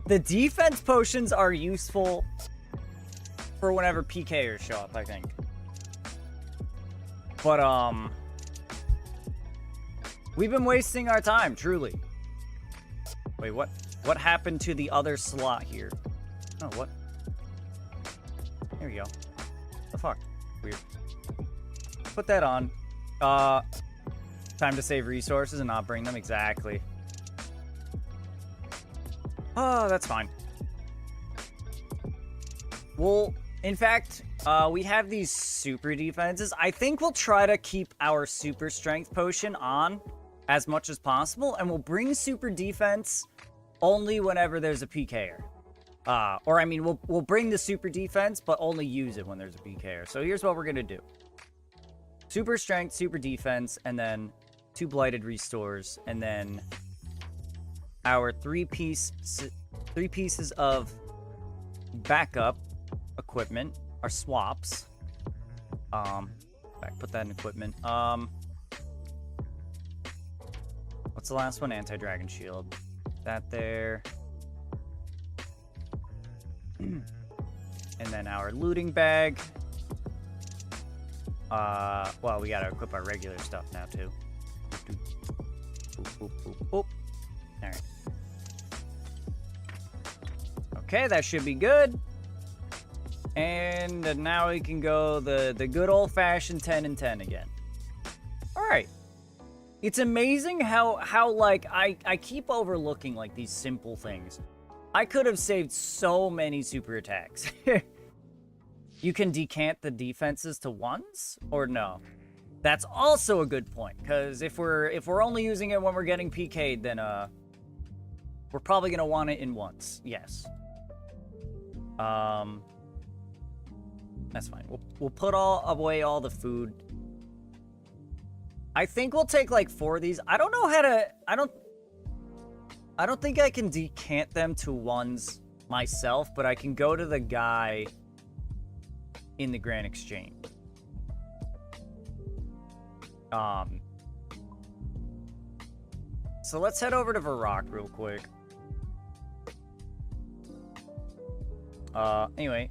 The defense potions are useful for whenever PKers show up, I think. But we've been wasting our time, truly. Wait, what? What happened to the other slot here? Oh, what? There we go. The fuck? Weird. Put that on. Time to save resources and not bring them. Exactly. Oh, that's fine. Well, in fact, we have these super defenses. I think we'll try to keep our super strength potion on as much as possible, and we'll bring super defense only whenever there's a PKer. Or I mean, we'll bring the super defense, but only use it when there's a PKer. So here's what we're gonna do: super strength, super defense, and then 2 blighted restores, and then our 3 pieces of backup equipment are swaps. Put that in equipment. What's the last one? Anti-dragon shield. That there. And then our looting bag. Well, we gotta equip our regular stuff now too. All right. Okay, that should be good. And now we can go the good old-fashioned 10 and 10 again. All right. It's amazing how like I keep overlooking like these simple things. I could have saved so many super attacks. You can decant the defenses to ones or no? That's also a good point, because if we're only using it when we're getting PK'd, then we're probably gonna want it in ones. Yes. That's fine. We'll put away all the food. I think we'll take like 4 of these. I don't know how to. I don't think I can decant them to ones myself, but I can go to the guy in the Grand Exchange. So let's head over to Varrock real quick. Anyway.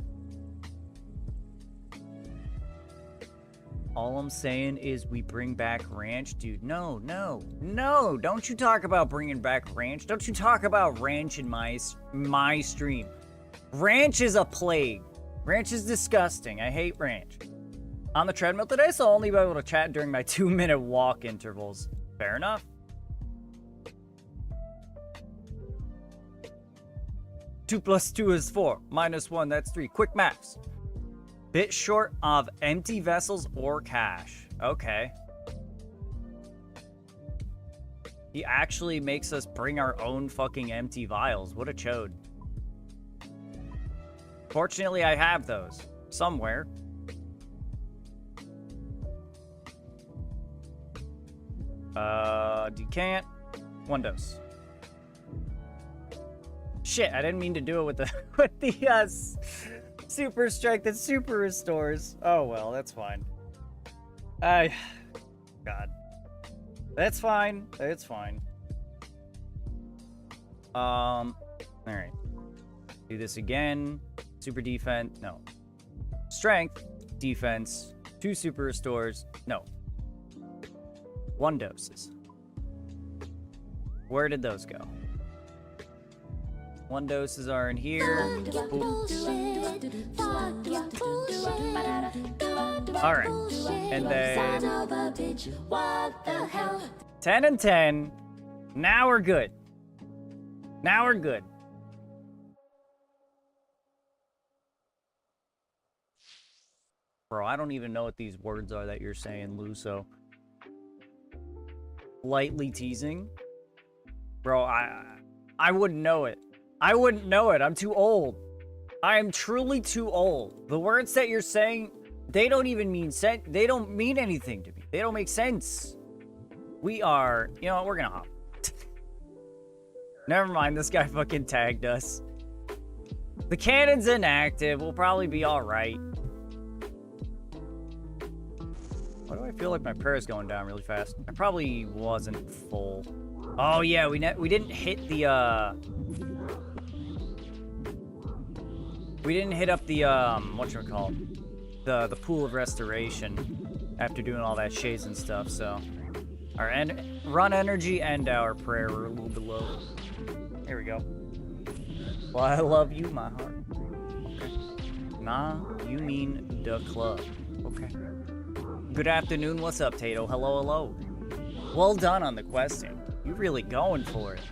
All I'm saying is we bring back Ranch. Dude, no. Don't you talk about bringing back Ranch. Don't you talk about Ranch in my stream. Ranch is a plague. Ranch is disgusting. I hate Ranch. On the treadmill today, so I'll only be able to chat during my 2-minute walk intervals. Fair enough. Two plus 2 is 4. Minus 1, that's 3. Quick maths. Bit short of empty vessels or cash. Okay. He actually makes us bring our own fucking empty vials. What a chode. Fortunately, I have those. Somewhere. Decant. 1 dose. Shit, I didn't mean to do it with the super strength and super restores. Oh well, that's fine. God. That's fine. It's fine. Alright. Do this again. Super defense. No. Strength. Defense. 2 super restores. No. 1 doses. Where did those go? 1 doses are in here. Alright. And then 10 and 10. Now we're good. Now we're good. Bro, I don't even know what these words are that you're saying, Luso. Lightly teasing? Bro, I wouldn't know it. I wouldn't know it. I'm too old. I am truly too old. The words that you're saying, they don't even mean sense. They don't mean anything to me. They don't make sense. We are, you know what, we're gonna hop. Never mind, this guy fucking tagged us. The cannon's inactive. We'll probably be alright. Why do I feel like my prayer is going down really fast? I probably wasn't full. Oh yeah, we didn't hit the we didn't hit up the whatchamacallit, the pool of restoration after doing all that shades and stuff. So our run energy and our prayer were a little below. Here we go. Well, I love you, my heart. Okay. Nah, you mean the club. Okay. Good afternoon, what's up, Tato? Hello, hello. Well done on the questing. You're really going for it.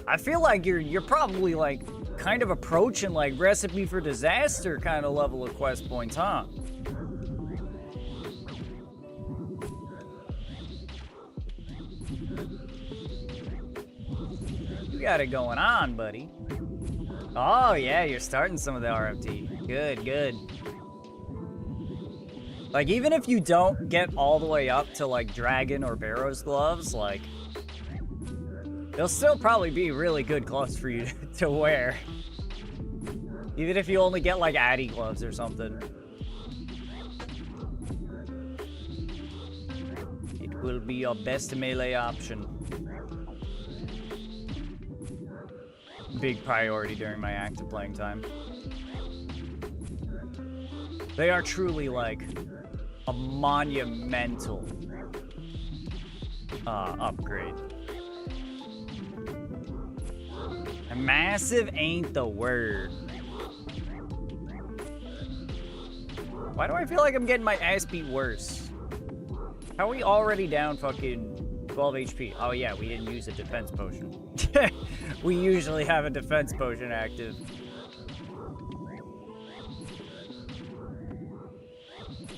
I feel like you're probably like kind of approaching like recipe for disaster kind of level of quest points, huh? You got it going on, buddy. Oh yeah, you're starting some of the RFT. Good, good. Like, even if you don't get all the way up to, like, Dragon or Barrow's gloves, like, they'll still probably be really good gloves for you to wear. Even if you only get, like, Addy gloves or something. It will be your best melee option. Big priority during my active playing time. They are truly, like, a monumental upgrade. And massive ain't the word. Why do I feel like I'm getting my ass beat worse? How are we already down fucking 12 HP? Oh yeah, we didn't use a defense potion. We usually have a defense potion active.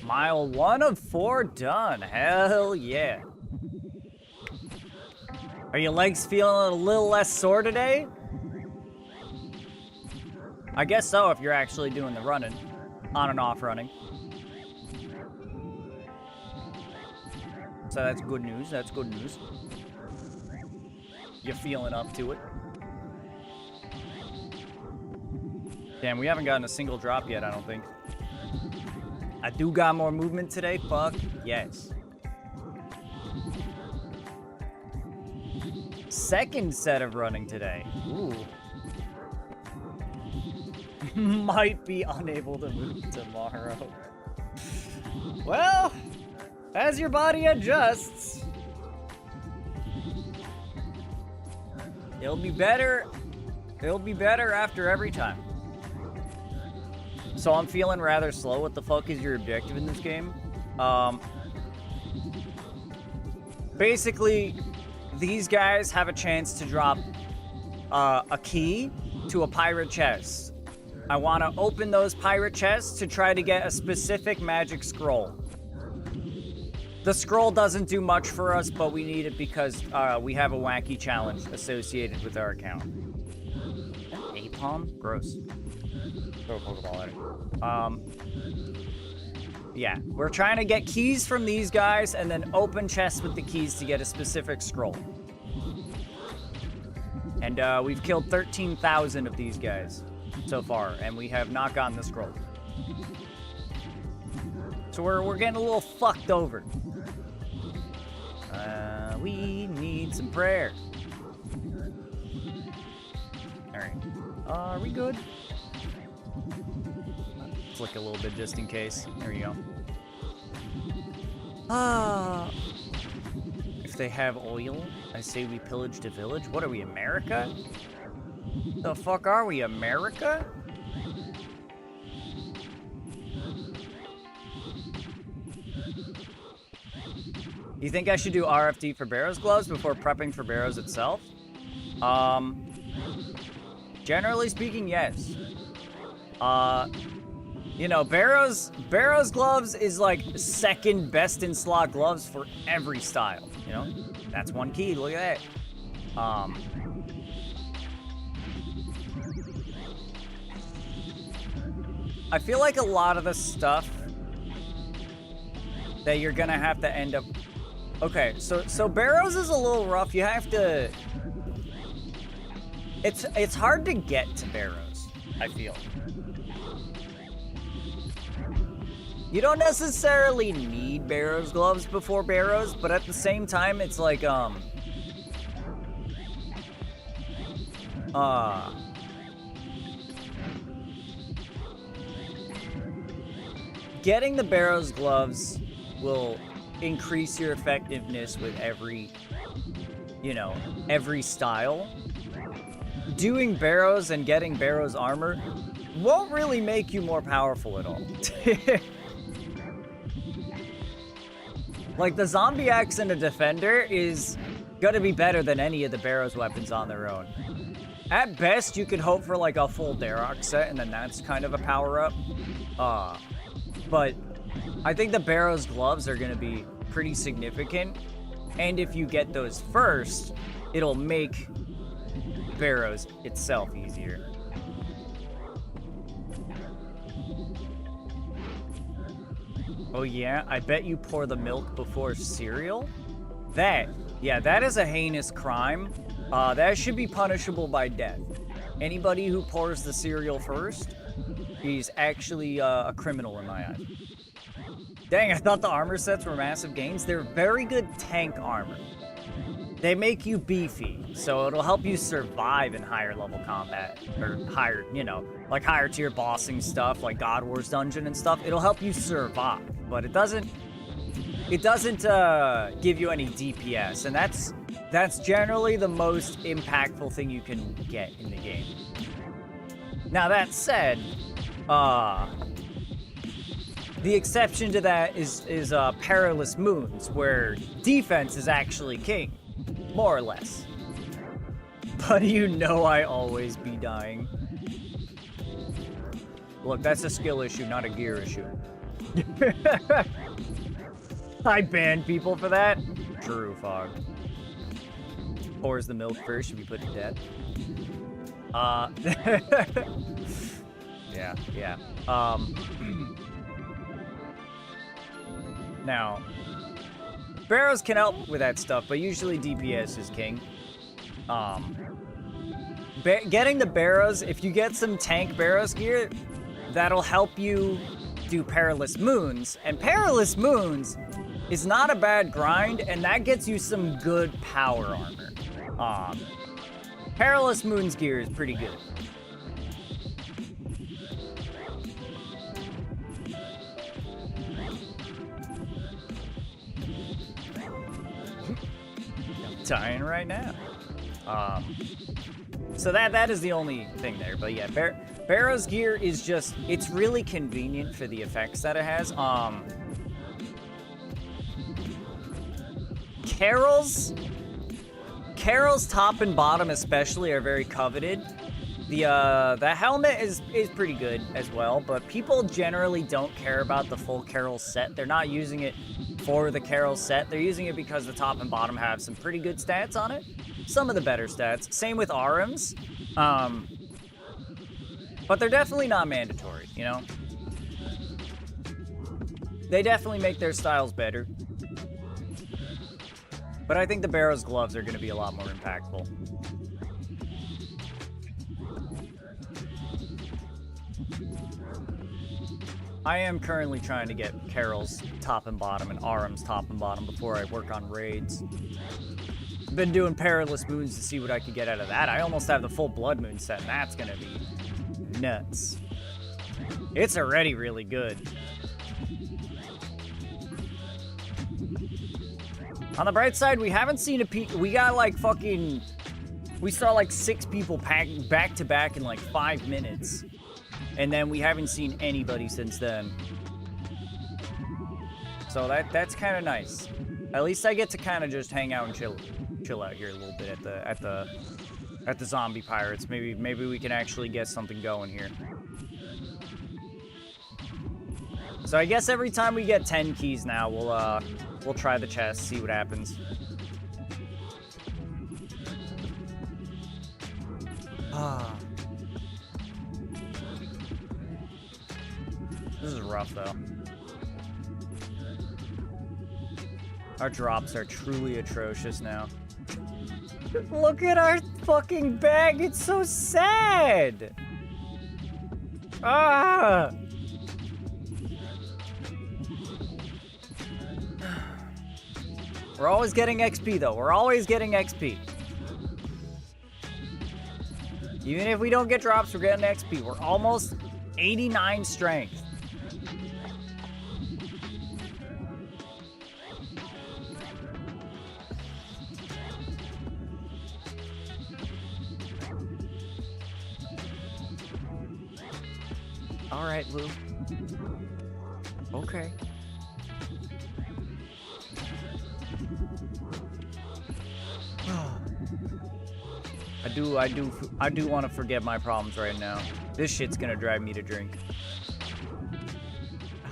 Mile 1 of 4 done. Hell yeah. Are your legs feeling a little less sore today? I guess so if you're actually doing the running. On and off running. So that's good news. That's good news. You're feeling up to it. Damn, we haven't gotten a single drop yet, I don't think. I do got more movement today. Fuck yes. Second set of running today. Ooh. Might be unable to move tomorrow. Well, as your body adjusts, it'll be better. It'll be better after every time. So I'm feeling rather slow. What the fuck is your objective in this game? Basically, these guys have a chance to drop a key to a pirate chest. I want to open those pirate chests to try to get a specific magic scroll. The scroll doesn't do much for us, but we need it because we have a wacky challenge associated with our account. Napalm? Gross. Throw a Pokeball at it. Yeah, we're trying to get keys from these guys and then open chests with the keys to get a specific scroll. And we've killed 13,000 of these guys so far, and we have not gotten the scroll. So we're getting a little fucked over. We need some prayer. Alright. Are we good? Flick a little bit just in case. There you go. If they have oil, I say we pillaged a village. What are we, America? The fuck are we, America? You think I should do RFD for Barrow's gloves before prepping for Barrow's itself? Generally speaking, yes. You know, Barrow's gloves is like second best in slot gloves for every style, you know? That's one key, look at that. I feel like a lot of the stuff that you're gonna have to end up... Okay, so Barrow's is a little rough. You have to It's hard to get to Barrows, I feel. You don't necessarily need Barrows gloves before Barrows, but at the same time, it's like, getting the Barrows gloves will increase your effectiveness with every, every style. Doing Barrows and getting Barrows armor won't really make you more powerful at all. Like, the zombie axe and a defender is gonna be better than any of the Barrows weapons on their own. At best, you could hope for like a full Darok set, and then that's kind of a power-up. But I think the Barrows gloves are gonna be pretty significant, and if you get those first, it'll make Barrows itself easier. Oh yeah, I bet you pour the milk before cereal? That is a heinous crime. That should be punishable by death. Anybody who pours the cereal first is actually a criminal in my eyes. Dang, I thought the armor sets were massive gains. They're very good tank armor. They make you beefy, so it'll help you survive in higher level combat. Or higher, like higher tier bossing stuff, like God War's dungeon and stuff. It'll help you survive, but it doesn't give you any DPS, and that's generally the most impactful thing you can get in the game. Now that said, the exception to that is Perilous Moons, where defense is actually king, more or less. But I always be dying. Look, that's a skill issue, not a gear issue. I banned people for that. True, Fog. Pours the milk first, should be put to death. Yeah. Now, Barrows can help with that stuff, but usually DPS is king. Getting the Barrows, if you get some tank Barrows gear, that'll help you do Perilous Moons, and Perilous Moons is not a bad grind, and that gets you some good power armor. Perilous Moons gear is pretty good. I'm dying right now. So that is the only thing there, but yeah, Barrow's gear is just, it's really convenient for the effects that it has. Carol's top and bottom especially are very coveted. The helmet is pretty good as well, but people generally don't care about the full Carol set. They're not using it for the Carol set. They're using it because the top and bottom have some pretty good stats on it. Some of the better stats. Same with Arms. But they're definitely not mandatory, They definitely make their styles better. But I think the Barrows gloves are going to be a lot more impactful. I am currently trying to get Carol's top and bottom and Arm's top and bottom before I work on raids. Been doing Perilous Moons to see what I could get out of that. I almost have the full Blood Moon set, and that's going to be nuts. It's already really good. On the bright side, we haven't seen a peak. We got like fucking... We saw like 6 people back to back in like 5 minutes. And then we haven't seen anybody since then. So that's kind of nice. At least I get to kind of just hang out and chill out here a little bit at the zombie pirates. Maybe we can actually get something going here. So I guess every time we get 10 keys now, we'll try the chest, see what happens. This is rough though. Our drops are truly atrocious now. Look at our fucking bag. It's so sad. Ah. We're always getting XP, though. We're always getting XP. Even if we don't get drops, we're getting XP. We're almost 89 strength. All right, Lou. Okay. I do want to forget my problems right now. This shit's gonna drive me to drink.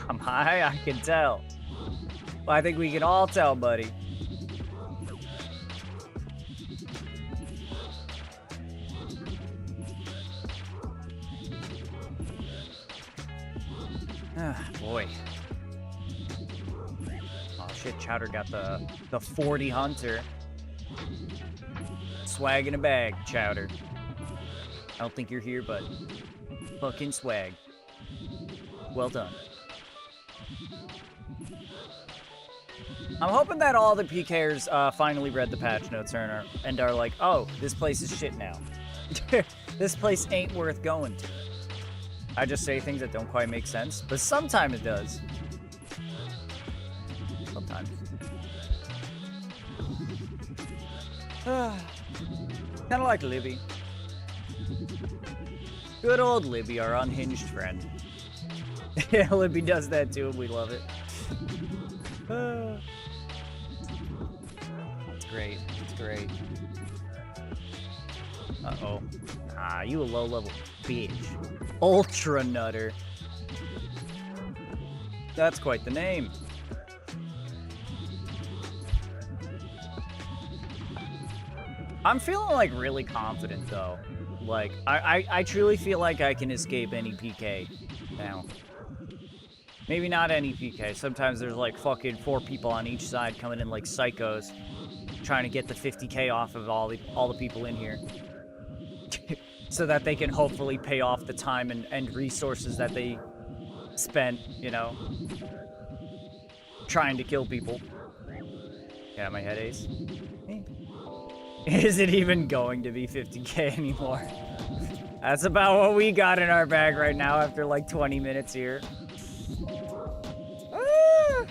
I'm high, I can tell. Well, I think we can all tell, buddy. Ah, boy. Oh shit, Chowder got the 40 hunter. Swag in a bag, Chowder. I don't think you're here, but fucking swag. Well done. I'm hoping that all the PKers finally read the patch notes and are like, oh, this place is shit now. This place ain't worth going to. I just say things that don't quite make sense, but sometimes it does. Sometimes. Kind of like Libby. Good old Libby, our unhinged friend. Yeah, Libby does that too, and we love it. It's great. It's great. Uh-oh. Ah, you a low-level bitch. Ultra Nutter. That's quite the name. I'm feeling like really confident though. Like I truly feel like I can escape any PK now. Maybe not any PK. Sometimes there's like fucking 4 people on each side coming in like psychos, trying to get the 50k off of all the people in here, so that they can hopefully pay off the time and resources that they spent, you know, trying to kill people. Yeah, my head ace. Is it even going to be 50k anymore? That's about what we got in our bag right now after like 20 minutes here. Ah!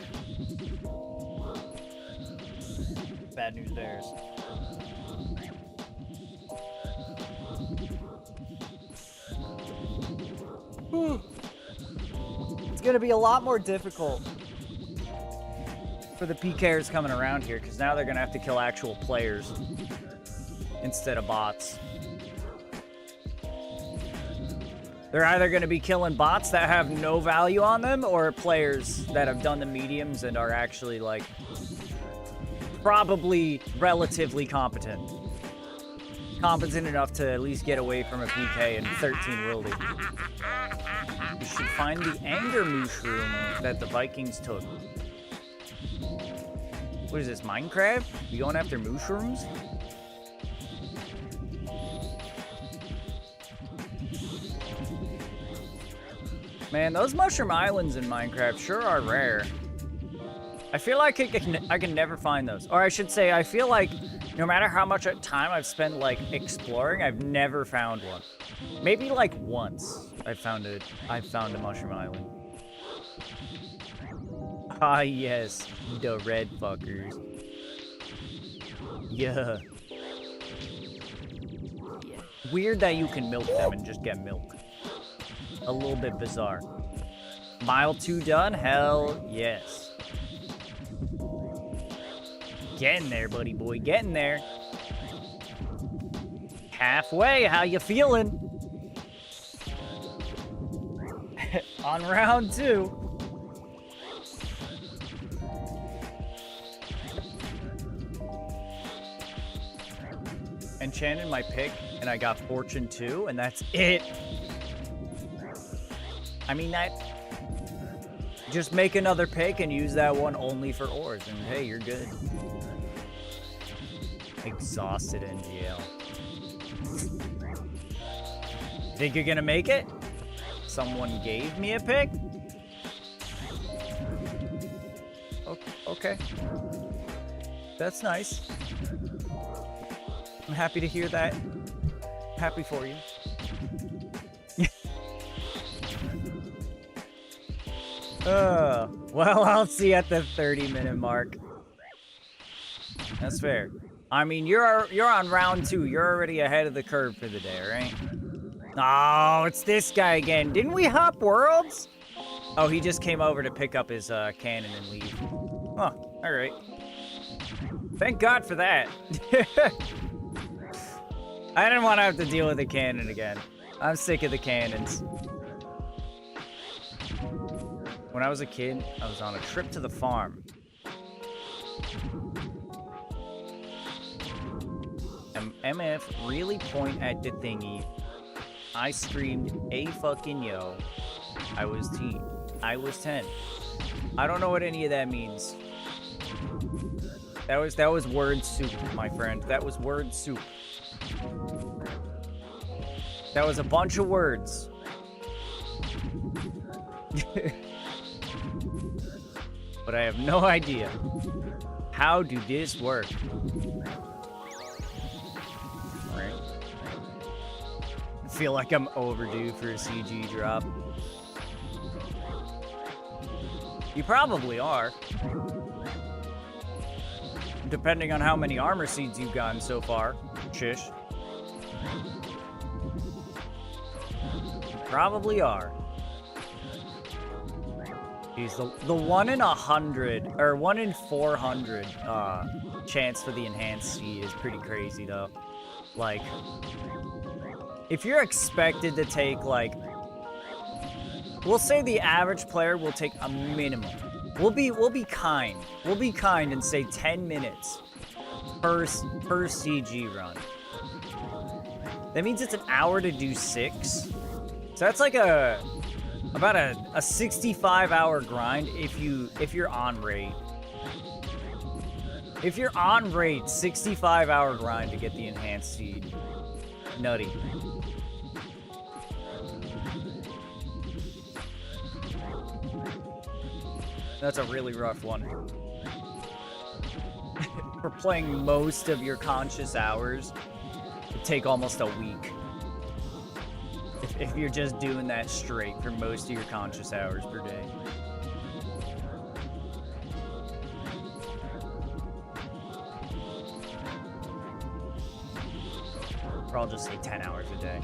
Bad news bears. It's gonna be a lot more difficult for the PKers coming around here, because now they're gonna have to kill actual players instead of bots. They're either gonna be killing bots that have no value on them, or players that have done the mediums and are actually like probably relatively competent. Competent enough to at least get away from a PK in 13 Wildy. You should find the anger mushroom that the Vikings took. What is this, Minecraft? You going after mushrooms? Man, those mushroom islands in Minecraft sure are rare. I feel like I can never find those. Or I should say, I feel like no matter how much time I've spent like exploring, I've never found one. Maybe like once I found a mushroom island. Ah yes, the red fuckers. Yeah. Weird that you can milk them and just get milk. A little bit bizarre. Mile 2 done? Hell yes. Getting there, buddy boy. Getting there. Halfway. How you feeling? On round 2. Enchanted my pick, and I got Fortune 2, and that's it. I mean, that... Just make another pick and use that one only for ores, and hey, you're good. Exhausted NGL. Think you're gonna make it? Someone gave me a pick? Okay. That's nice. I'm happy to hear that. Happy for you. Well, I'll see you at the 30-minute mark. That's fair. I mean, you're on round 2. You're already ahead of the curve for the day, right? Oh, it's this guy again. Didn't we hop worlds? Oh, he just came over to pick up his cannon and leave. Huh, all right. Thank God for that. I didn't want to have to deal with the cannon again. I'm sick of the cannons. When I was a kid, I was on a trip to the farm. MF really point at the thingy. I screamed, "A fucking yo." I was 10. I don't know what any of that means. That was word soup, my friend. That was word soup. That was a bunch of words. But I have no idea. How do this work? Right. I feel like I'm overdue for a CG drop. You probably are. Depending on how many armor seeds you've gotten so far. Shish. Probably are. Geez, the 1 in 100 or 1 in 400 chance for the enhanced seed is pretty crazy though. Like, if you're expected to take like, we'll say the average player will take a minimum. We'll be kind. We'll be kind and say 10 minutes per CG run. That means it's an hour to do 6. So that's like about a 65-hour grind if you're on raid. If you're on raid, 65-hour grind to get the enhanced seed. Nutty. That's a really rough one. For playing most of your conscious hours, it'd take almost a week. If you're just doing that straight for most of your conscious hours per day. Or I'll just say 10 hours a day.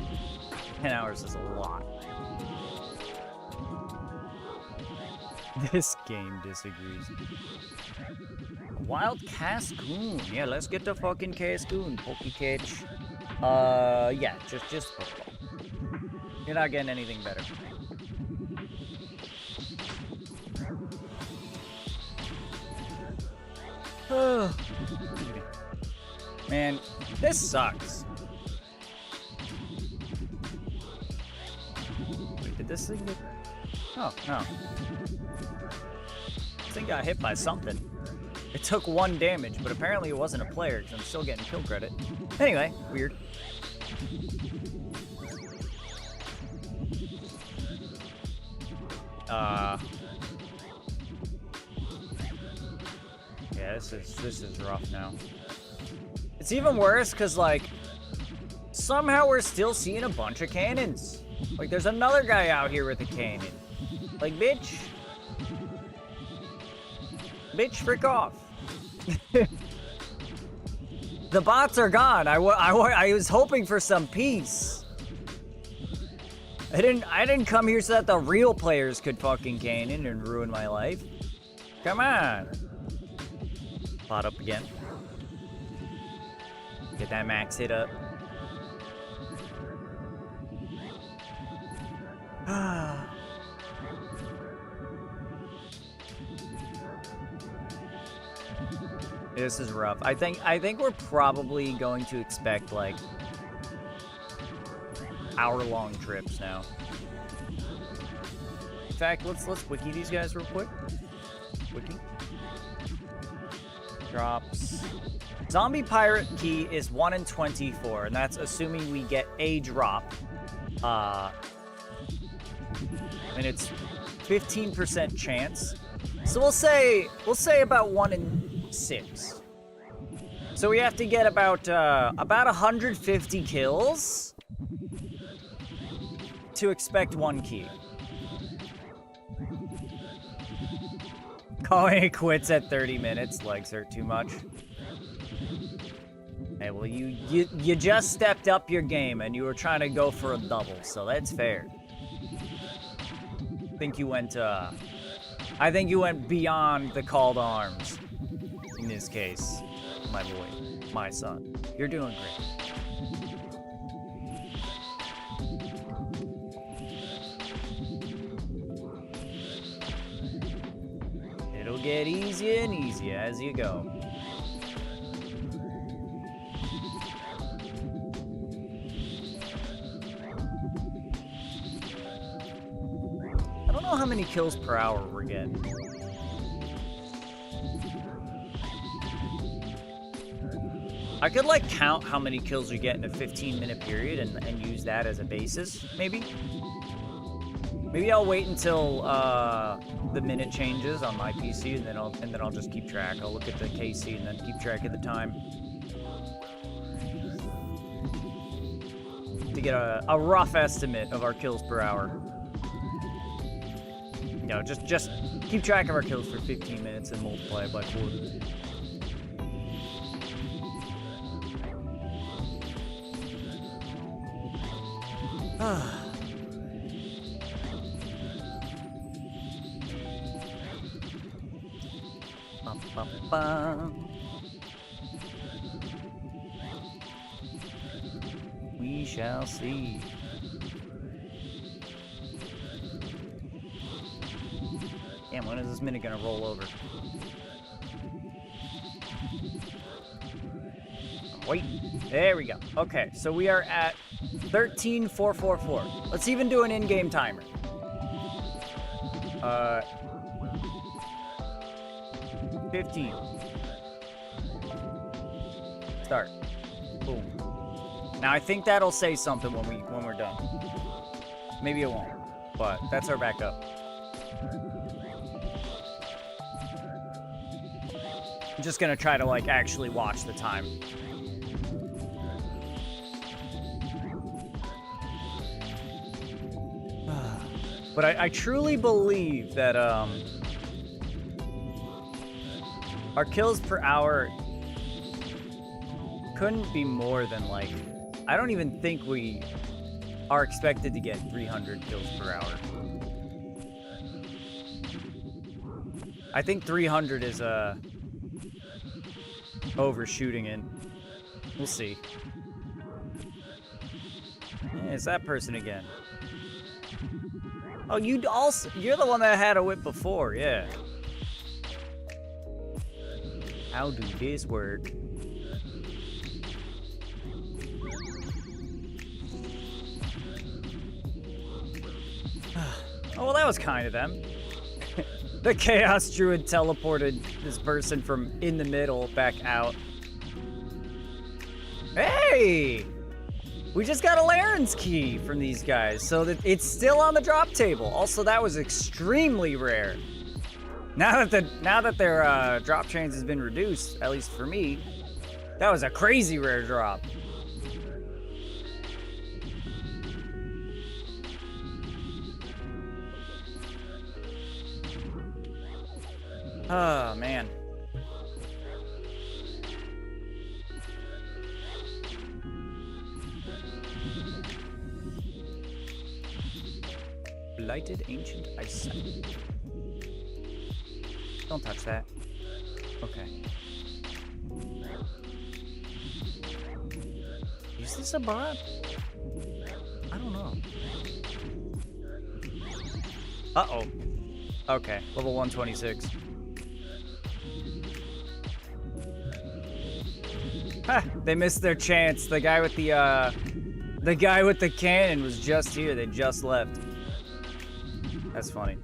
10 hours is a lot. This game disagrees. Wild Cascoon. Yeah, let's get the fucking Cascoon. Pokecatch. Yeah, just football. You're not getting anything better. Man, this sucks. Wait, did this thing get... Oh, no. This thing got hit by something. It took 1 damage, but apparently it wasn't a player, because I'm still getting kill credit. Anyway, weird. Yeah, this is rough now. It's even worse because, like, somehow we're still seeing a bunch of cannons. Like, there's another guy out here with a cannon. Like, bitch. Bitch, frick off. The bots are gone. I was hoping for some peace. I didn't come here so that the real players could fucking cannon and ruin my life. Come on. Bot up again. Get that max hit up. This is rough. I think we're probably going to expect like hour-long trips now. In fact, let's wiki these guys real quick. Wiki. Drops. Zombie pirate key is 1 in 24, and that's assuming we get a drop. And it's 15% chance. So we'll say about 1 in 6. So we have to get about 150 kills to expect 1 key. Calling it quits at 30 minutes. Legs hurt too much. Hey, well, you just stepped up your game and you were trying to go for a double, so that's fair. I think you went beyond the call to arms. In this case, my boy, my son. You're doing great. It'll get easier and easier as you go. I don't know how many kills per hour we're getting. I could like count how many kills we get in a 15-minute period and use that as a basis, maybe? Maybe I'll wait until the minute changes on my PC and then I'll just keep track. I'll look at the KC and then keep track of the time. To get a rough estimate of our kills per hour. You know, just keep track of our kills for 15 minutes and multiply it by 4. We shall see. Damn, when is this minute gonna roll over? Wait, there we go. Okay, so we are at 13,444. Let's even do an in-game timer. 15. Start. Boom. Now I think that'll say something when we're done. Maybe it won't, but that's our backup. I'm just gonna try to like actually watch the time. But I truly believe that our kills per hour couldn't be more than like, I don't even think we are expected to get 300 kills per hour. I think 300 is overshooting it. We'll see. Yeah, it's that person again. Oh, you're the one that had a whip before, yeah. How do this work? Oh, well, that was kind of them. The Chaos Druid teleported this person from in the middle back out. Hey! We just got a Laren's key from these guys, so that it's still on the drop table. Also, that was extremely rare. Now that their drop chance has been reduced, at least for me, that was a crazy rare drop. Oh, man. Blighted Ancient Ice Site. Don't touch that. Okay. Is this a bot? I don't know. Uh-oh. Okay, level 126. Ha! They missed their chance. The guy with the cannon was just here. They just left. That's funny.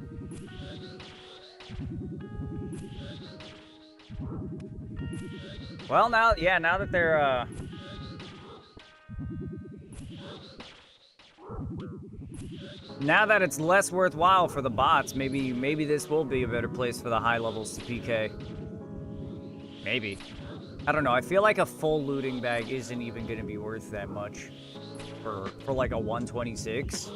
Well, now, yeah, now that they're, now that it's less worthwhile for the bots, maybe this will be a better place for the high levels to PK. Maybe. I don't know. I feel like a full looting bag isn't even going to be worth that much for like a 126.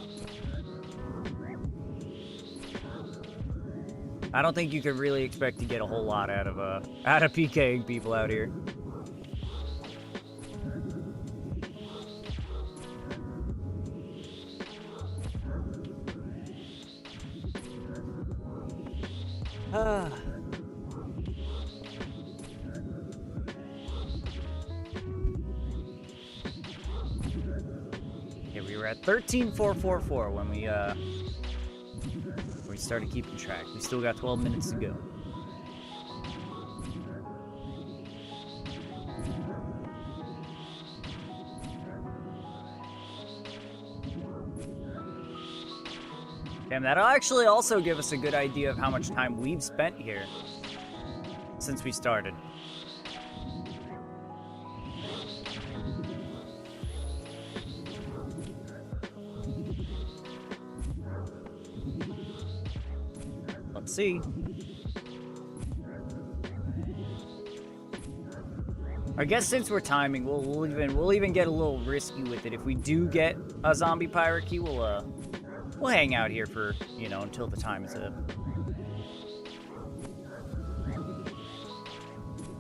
I don't think you can really expect to get a whole lot out of PKing people out here. Yeah, we were at 13,444 when we started keeping track. We still got 12 minutes to go. Damn, that'll actually also give us a good idea of how much time we've spent here since we started. Let's see. I guess since we're timing, we'll even get a little risky with it. If we do get a zombie pirate key, we'll hang out here for, you know, until the time is up.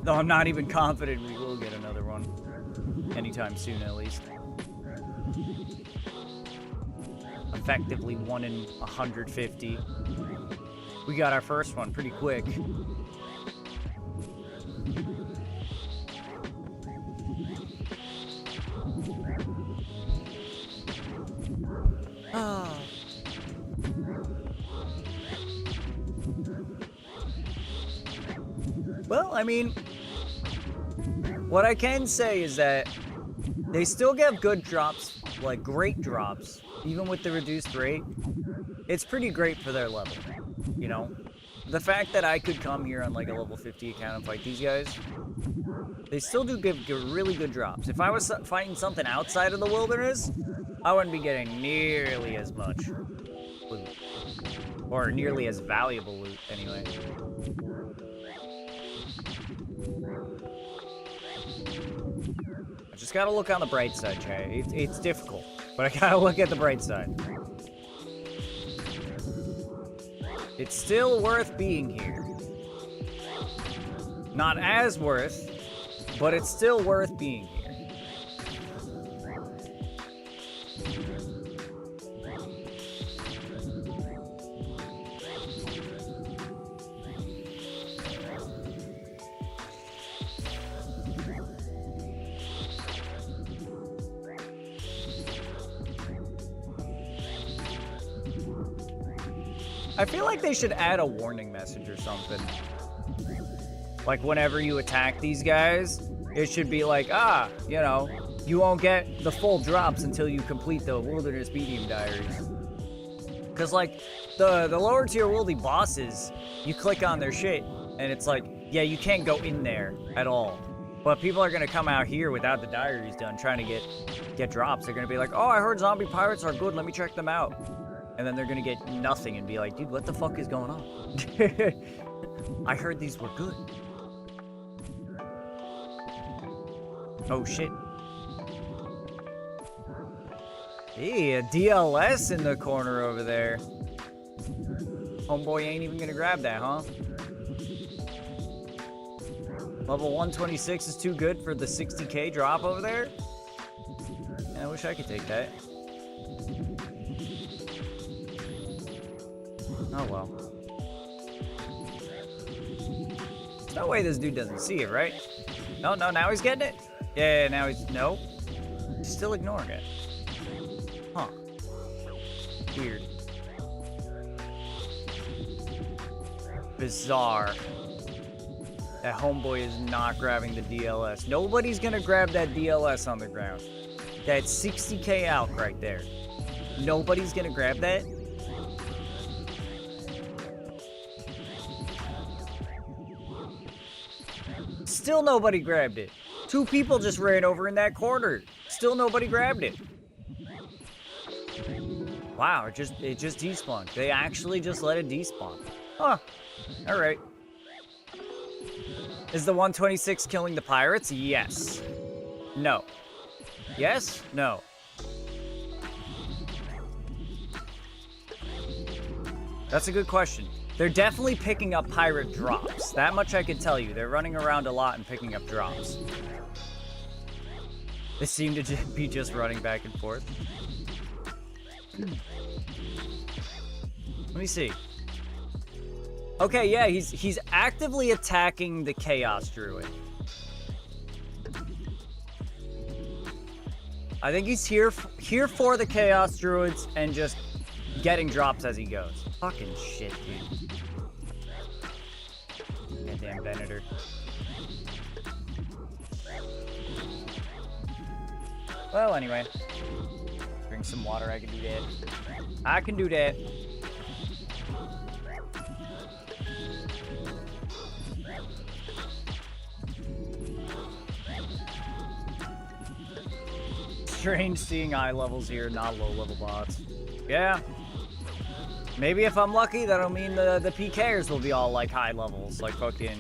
Though I'm not even confident we will get another one anytime soon, at least. Effectively 1 in 150. We got our first one pretty quick. Well, I mean, what I can say is that they still get good drops, like great drops, even with the reduced rate. It's pretty great for their level, you know? The fact that I could come here on like a level 50 account and fight these guys, they still do give really good drops. If I was fighting something outside of the wilderness, I wouldn't be getting nearly as much loot. Or nearly as valuable loot, anyway. I just gotta look on the bright side, Jay. It's difficult, but I gotta look at the bright side. It's still worth being here. Not as worth, but it's still worth being here. I feel like they should add a warning message or something. Like whenever you attack these guys, it should be like, you know, you won't get the full drops until you complete the Wilderness Medium Diaries. Because like, the lower tier wildy bosses, you click on their shit, and it's like, yeah, you can't go in there at all. But people are gonna come out here without the diaries done, trying to get drops. They're gonna be like, oh, I heard zombie pirates are good, let me check them out. And then they're gonna get nothing and be like, dude, what the fuck is going on? I heard these were good. Oh shit. Hey, a DLS in the corner over there. Homeboy ain't even gonna grab that, huh? Level 126 is too good for the 60k drop over there? Yeah, I wish I could take that. Oh well. There's no way this dude doesn't see it, right? No, now he's getting it. Yeah, now he's, no. He's still ignoring it. Huh. Weird. Bizarre. That homeboy is not grabbing the DLS. Nobody's gonna grab that DLS on the ground. That's 60k out right there. Nobody's gonna grab that. Still nobody grabbed it. 2 people just ran over in that corner. Still nobody grabbed it. Wow, it just despawned. They actually just let it despawn. Huh. Alright. Is the 126 killing the pirates? Yes. No. Yes? No. That's a good question. They're definitely picking up pirate drops. That much I can tell you. They're running around a lot and picking up drops. They seem to be just running back and forth. Let me see. Okay, yeah, he's actively attacking the Chaos Druid. I think he's here for the Chaos Druids and just getting drops as he goes. Fucking shit, dude. Goddamn Venator. Well, anyway. Drink some water, I can do that. I can do that. Strange seeing eye levels here, not low level bots. Yeah. Maybe if I'm lucky, that'll mean the PKers will be all like high levels, like fucking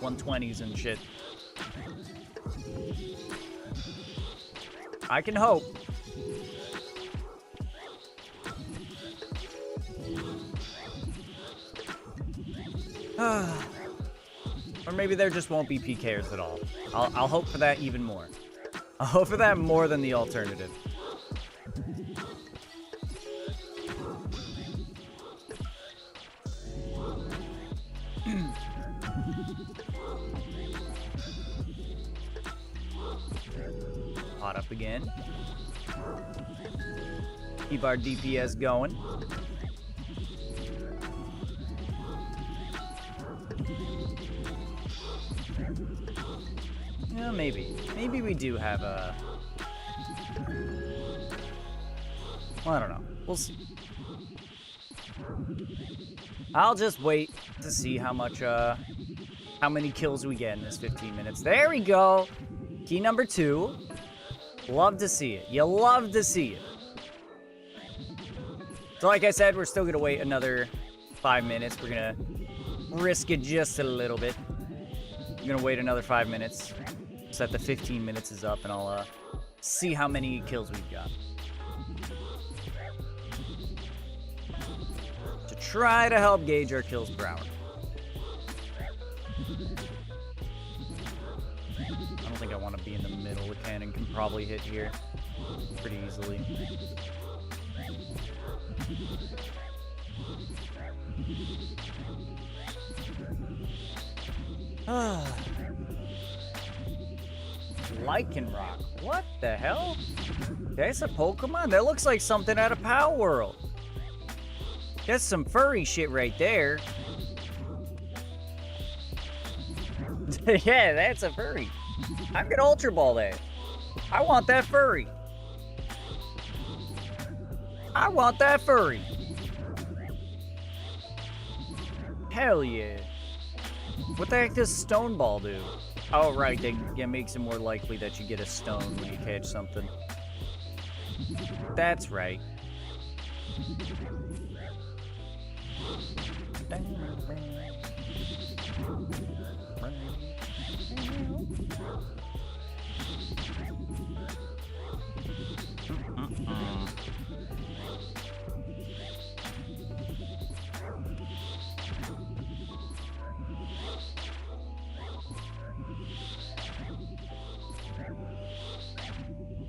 120s and shit. I can hope. Or maybe there just won't be PKers at all. I'll hope for that even more. I'll hope for that more than the alternative. Pot up again. Keep our DPS going. Yeah, maybe. Maybe we do have a... Well, I don't know. We'll see. I'll just wait to see how much, how many kills we get in this 15 minutes. There we go! Key number 2. Love to see it. You love to see it. So like I said, we're still gonna wait another 5 minutes. We're gonna risk it just a little bit. I'm gonna wait another 5 minutes so that the 15 minutes is up, and I'll see how many kills we've got. To try to help gauge our kills per hour. I don't think I want to be in the middle. The cannon can probably hit here pretty easily. Lycanroc. What the hell? That's a Pokemon? That looks like something out of Power World. That's some furry shit right there. Yeah, that's a furry. I'm gonna Ultra Ball that. I want that furry. I want that furry. Hell yeah. What the heck does Stone Ball do? Oh, right, it makes it more likely that you get a stone when you catch something. That's right.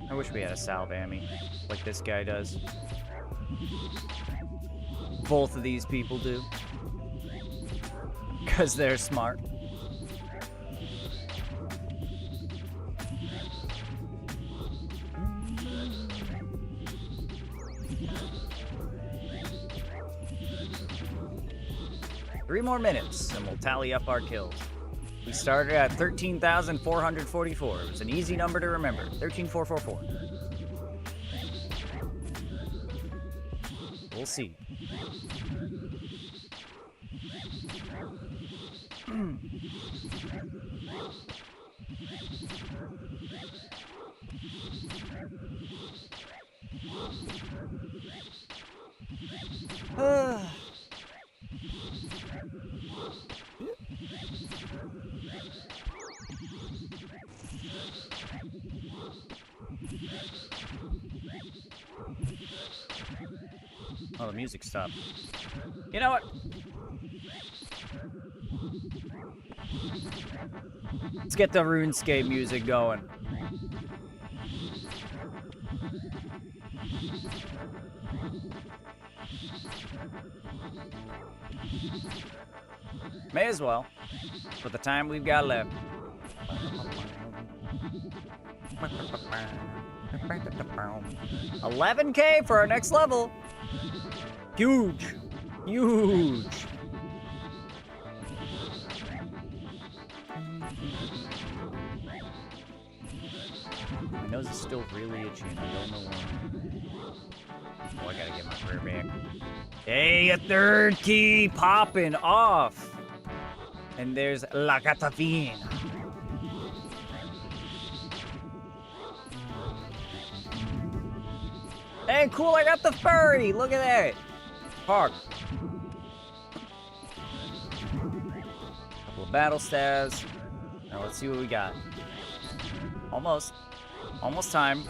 I wish we had a Salvami, like this guy does. Both of these people do. Because they're smart. Three more minutes, and we'll tally up our kills. We started at 13,444. It was an easy number to remember. 13,444. We'll see. Oh, the music stopped. You know what? Let's get the RuneScape music going. May as well, for the time we've got left. 11K for our next level. Huge. Huge. My nose is still really itchy and I don't know why. Oh, I gotta get my prayer back. Hey, a third key popping off. And there's La Catafina. Hey, cool, I got the furry. Look at that. Park. Couple of battle stabs. Now let's see what we got. Almost. Almost time.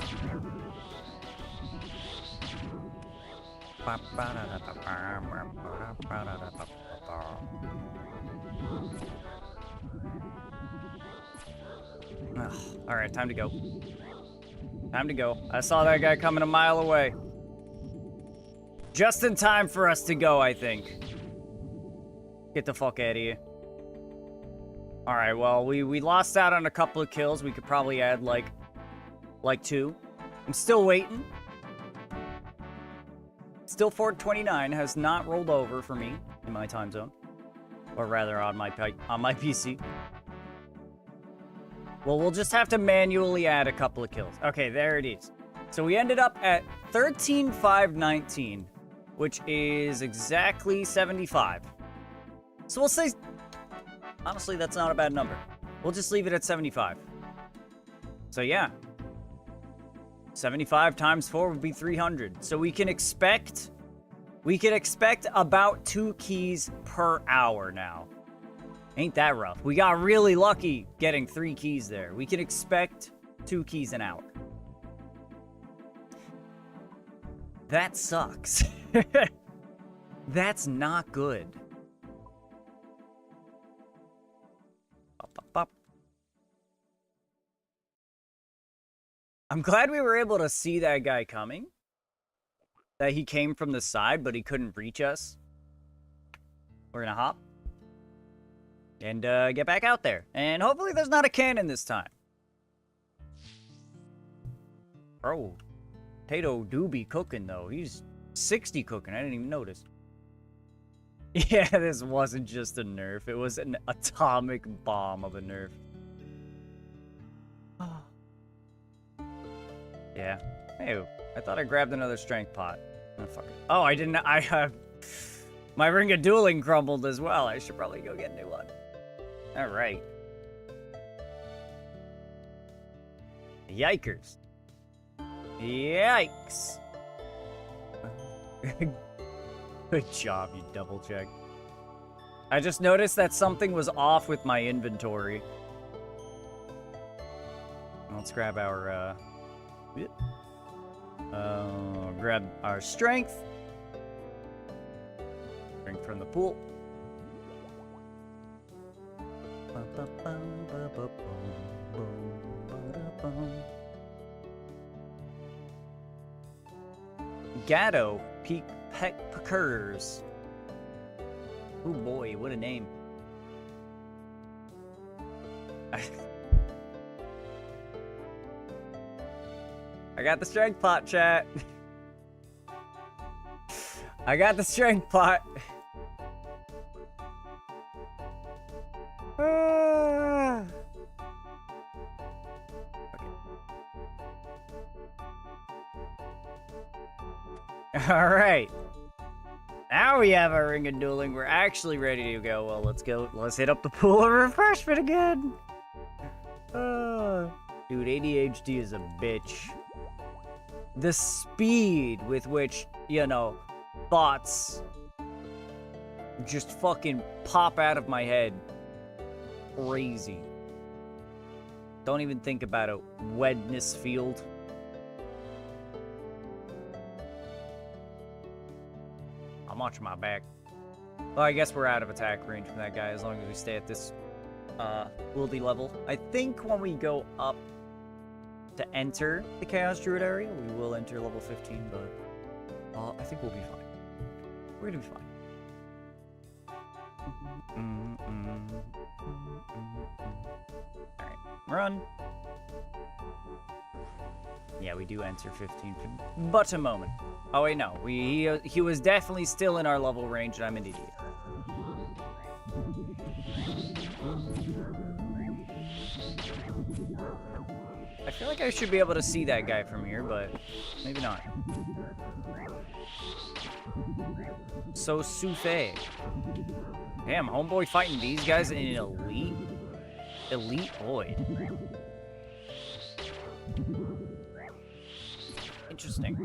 All right, time to go. Time to go. I saw that guy coming a mile away. Just in time for us to go, I think. Get the fuck out of here. All right, well, we lost out on a couple of kills. We could probably add like 2. I'm still waiting. Still 429 has not rolled over for me in my time zone, or rather on my PC. Well, we'll just have to manually add a couple of kills. Okay, there it is. So we ended up at 13,519, which is exactly 75. So we'll say, honestly, that's not a bad number. We'll just leave it at 75. So yeah, 75 times 4 would be 300. So we can expect about 2 keys per hour now. Ain't that rough? We got really lucky getting 3 keys there. We can expect 2 keys an hour. That sucks. That's not good. Up, up, up. I'm glad we were able to see that guy coming. That he came from the side, but he couldn't reach us. We're gonna hop. And get back out there. And hopefully there's not a cannon this time. Bro, Potato do be cooking, though. He's 60 cooking. I didn't even notice. Yeah, this wasn't just a nerf. It was an atomic bomb of a nerf. Yeah. Hey, I thought I grabbed another strength pot. Oh, fuck it. Oh, I didn't. I have... my ring of dueling crumbled as well. I should probably go get a new one. All right. Yikers. Yikes. Good job, you double check. I just noticed that something was off with my inventory. Let's grab our, grab our strength. Drink from the pool. Gatto Peak Peckers. Oh boy, what a name. I got the strength pot, chat. I got the strength pot. All right. Now we have our ring of dueling. We're actually ready to go. Well, let's go. Let's hit up the pool of refreshment again. Dude, ADHD is a bitch. The speed with which, you know, thoughts just fucking pop out of my head. Crazy. Don't even think about a wetness field. I'm watching my back. Well, I guess we're out of attack range from that guy as long as we stay at this wildy level. I think when we go up to enter the Chaos Druid area, we will enter level 15, but I think we'll be fine. We're gonna be fine. Alright, run. Yeah, we do enter 15, but a moment. Oh wait, no. He was definitely still in our level range, and I'm an idiot. I feel like I should be able to see that guy from here, but maybe not. So souffle. Damn, homeboy fighting these guys in an elite void. Interesting.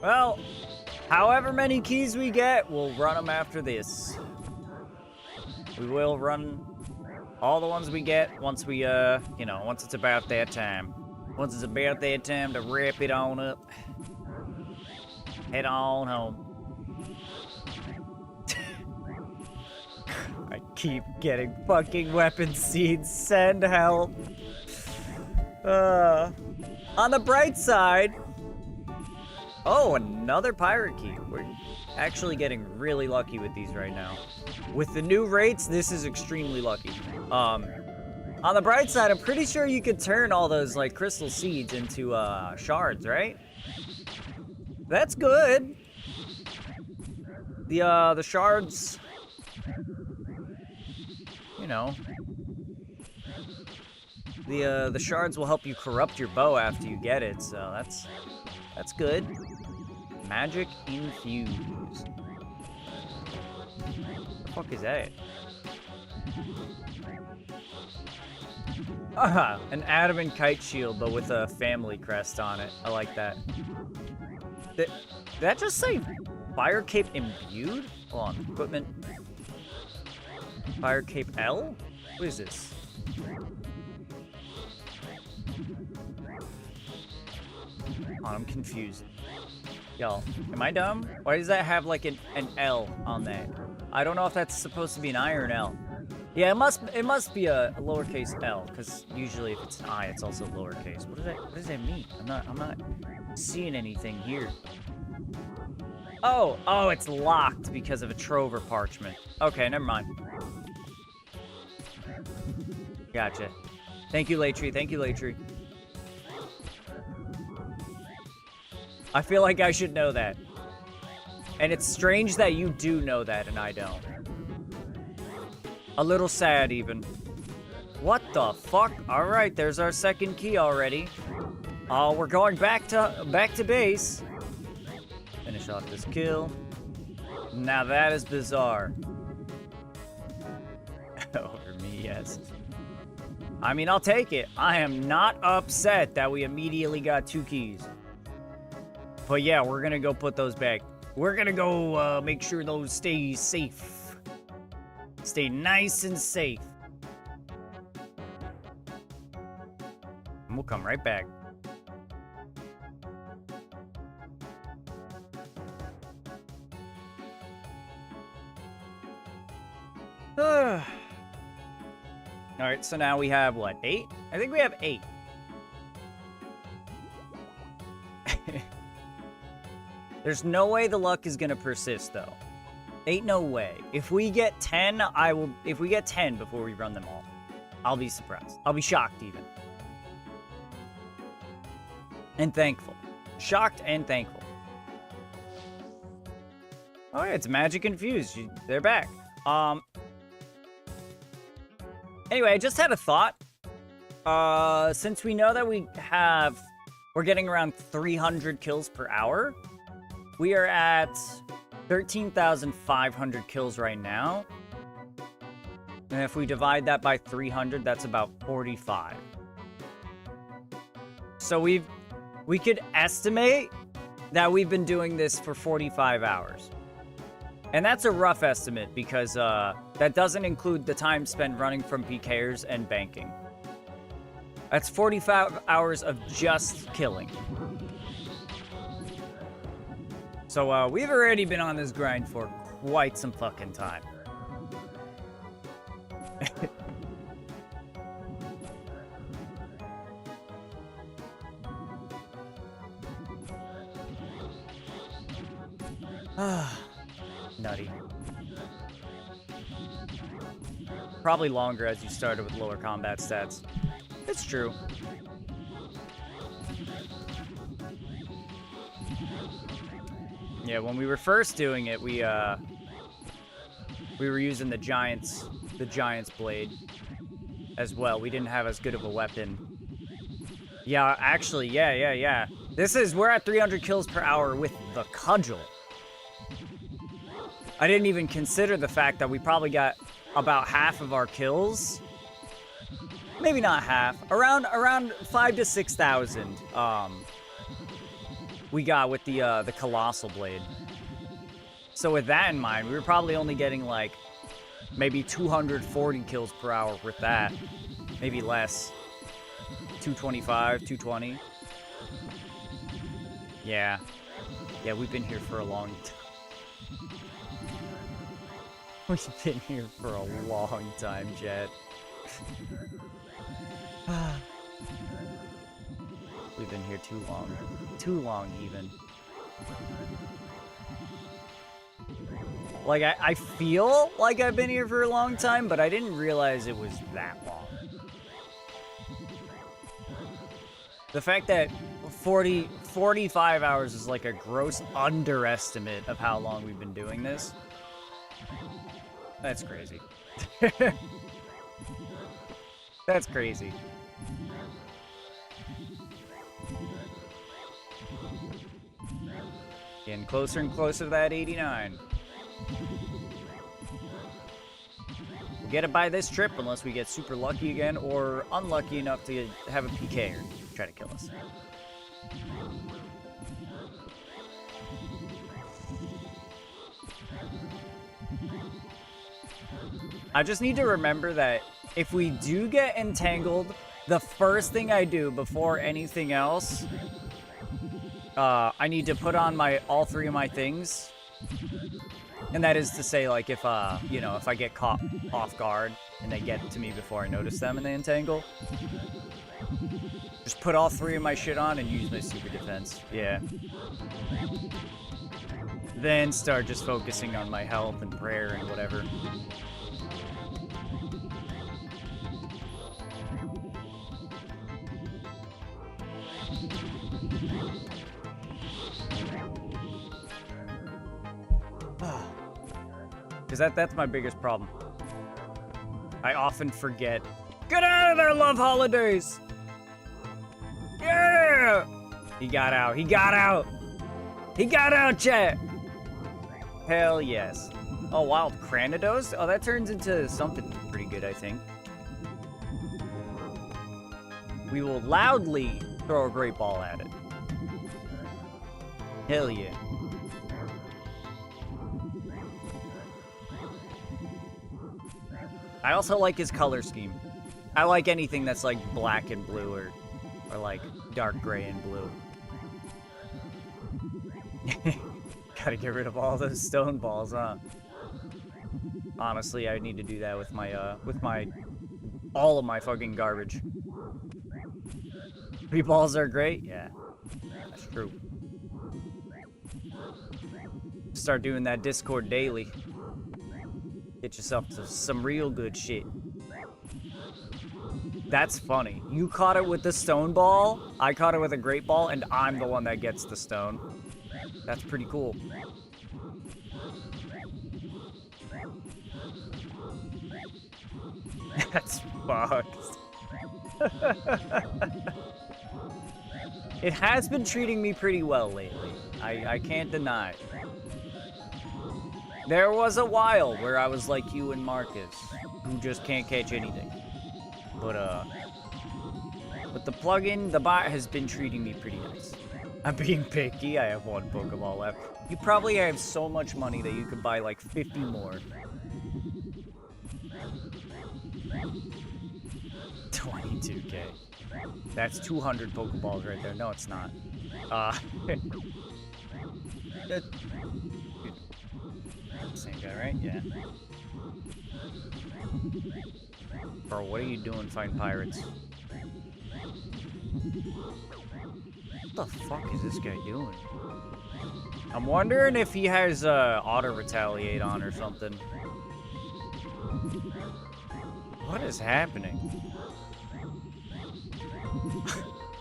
Well, however many keys we get, we'll run them after this. We will run all the ones we get once we, you know, once it's about that time. Once it's about that time to wrap it on up. Head on home. I keep getting fucking weapon seeds. Send help. On the bright side... Oh, another pirate key. We're actually getting really lucky with these right now. With the new rates, this is extremely lucky. On the bright side, I'm pretty sure you could turn all those, like, crystal seeds into, shards, right? That's good. The shards... You know... The shards will help you corrupt your bow after you get it, so that's good. Magic infused. What the fuck is that? An adamant kite shield, but with a family crest on it. I like that. Did that just say Fire Cape imbued? Hold on, equipment. Fire Cape L? What is this? Oh, I'm confused. Y'all, am I dumb? Why does that have like an L on that? I don't know if that's supposed to be an I or an L. Yeah, it must be a lowercase L, because usually if it's an I, it's also lowercase. What does that mean? I'm not seeing anything here. Oh, it's locked because of a Trover parchment. Okay, never mind. Gotcha. Thank you, Latry. Thank you, Latry. I feel like I should know that. And it's strange that you do know that and I don't. A little sad, even. What the fuck? Alright, there's our second key already. Oh, we're going back to base. Finish off this kill. Now that is bizarre. Over me, yes. I mean, I'll take it. I am not upset that we immediately got 2 keys. But yeah, we're gonna go put those back. We're gonna go make sure those stay safe. Stay nice and safe. And we'll come right back. Alright, so now we have, what, 8? I think we have 8. There's no way the luck is gonna persist, though. Ain't no way. If we get 10, if we get 10 before we run them all, I'll be surprised. I'll be shocked, even. And thankful. Shocked and thankful. Oh, yeah, it's magic infused. They're back. Anyway, I just had a thought. Since we know that we're getting around 300 kills per hour. We are at 13,500 kills right now. And if we divide that by 300, that's about 45. So we could estimate that we've been doing this for 45 hours. And that's a rough estimate because that doesn't include the time spent running from PKers and banking. That's 45 hours of just killing. So we've already been on this grind for quite some fucking time. Nutty. Probably longer as you started with lower combat stats. It's true. Yeah, when we were first doing it, we were using the Giant's blade as well. We didn't have as good of a weapon. Yeah, actually, yeah. We're at 300 kills per hour with the cudgel. I didn't even consider the fact that we probably got about half of our kills. Maybe not half. Around 5,000 to 6,000. We got with the Colossal Blade. So with that in mind, we were probably only getting like maybe 240 kills per hour with that. Maybe less. 225, 220. Yeah. Yeah, we've been here for a long time. We've been here for a long time, Jet. We've been here too long. Too long, even. Like, I feel like I've been here for a long time, but I didn't realize it was that long. The fact that 45 hours is like a gross underestimate of how long we've been doing this. That's crazy. That's crazy. Getting closer and closer to that 89. We'll get it by this trip unless we get super lucky again or unlucky enough to have a PK or try to kill us. I just need to remember that if we do get entangled, the first thing I do before anything else, I need to put on all three of my things. And that is to say, like, if I get caught off guard and they get to me before I notice them and they entangle, just put all three of my shit on and use my super defense. Yeah. Then start just focusing on my health and prayer and whatever. Because that's my biggest problem. I often forget. Get out of there, Love Holidays! Yeah! He got out. He got out! He got out, chat! Hell yes. Oh, Wild Cranidos? Oh, that turns into something pretty good, I think. We will loudly throw a great ball at it. Hell yeah. I also like his color scheme. I like anything that's like black and blue or like dark gray and blue. Gotta get rid of all those stone balls, huh? Honestly, I need to do that with all of my fucking garbage. 3 balls are great? Yeah, that's true. Start doing that Discord daily. Get yourself to some real good shit. That's funny. You caught it with the stone ball, I caught it with a great ball, and I'm the one that gets the stone. That's pretty cool. That's fucked. It has been treating me pretty well lately. I can't deny it. There was a while where I was like you and Marcus, who just can't catch anything. But the plugin, the bot has been treating me pretty nice. I'm being picky. I have one Pokeball left. You probably have so much money that you could buy like 50 more. 22K. That's 200 Pokeballs right there. No, it's not. Same guy, right? Yeah. Bro, what are you doing fighting pirates? What the fuck is this guy doing? I'm wondering if he has auto retaliate on or something. What is happening?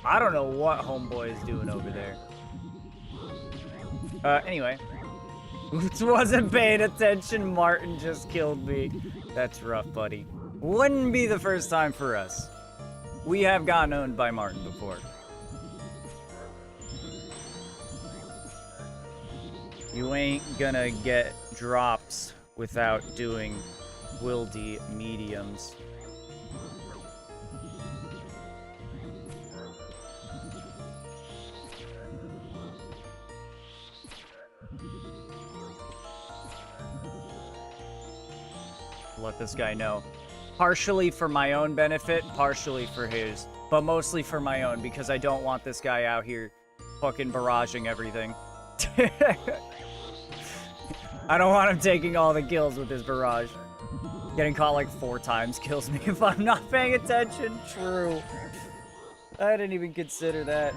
I don't know what homeboy is doing over there. Anyway. Wasn't paying attention, Martin just killed me. That's rough, buddy. Wouldn't be the first time for us. We have gotten owned by Martin before. You ain't gonna get drops without doing wildy mediums. Let this guy know. Partially for my own benefit, partially for his, but mostly for my own because I don't want this guy out here fucking barraging everything. I don't want him taking all the kills with his barrage. Getting caught like 4 times kills me if I'm not paying attention. True. I didn't even consider that.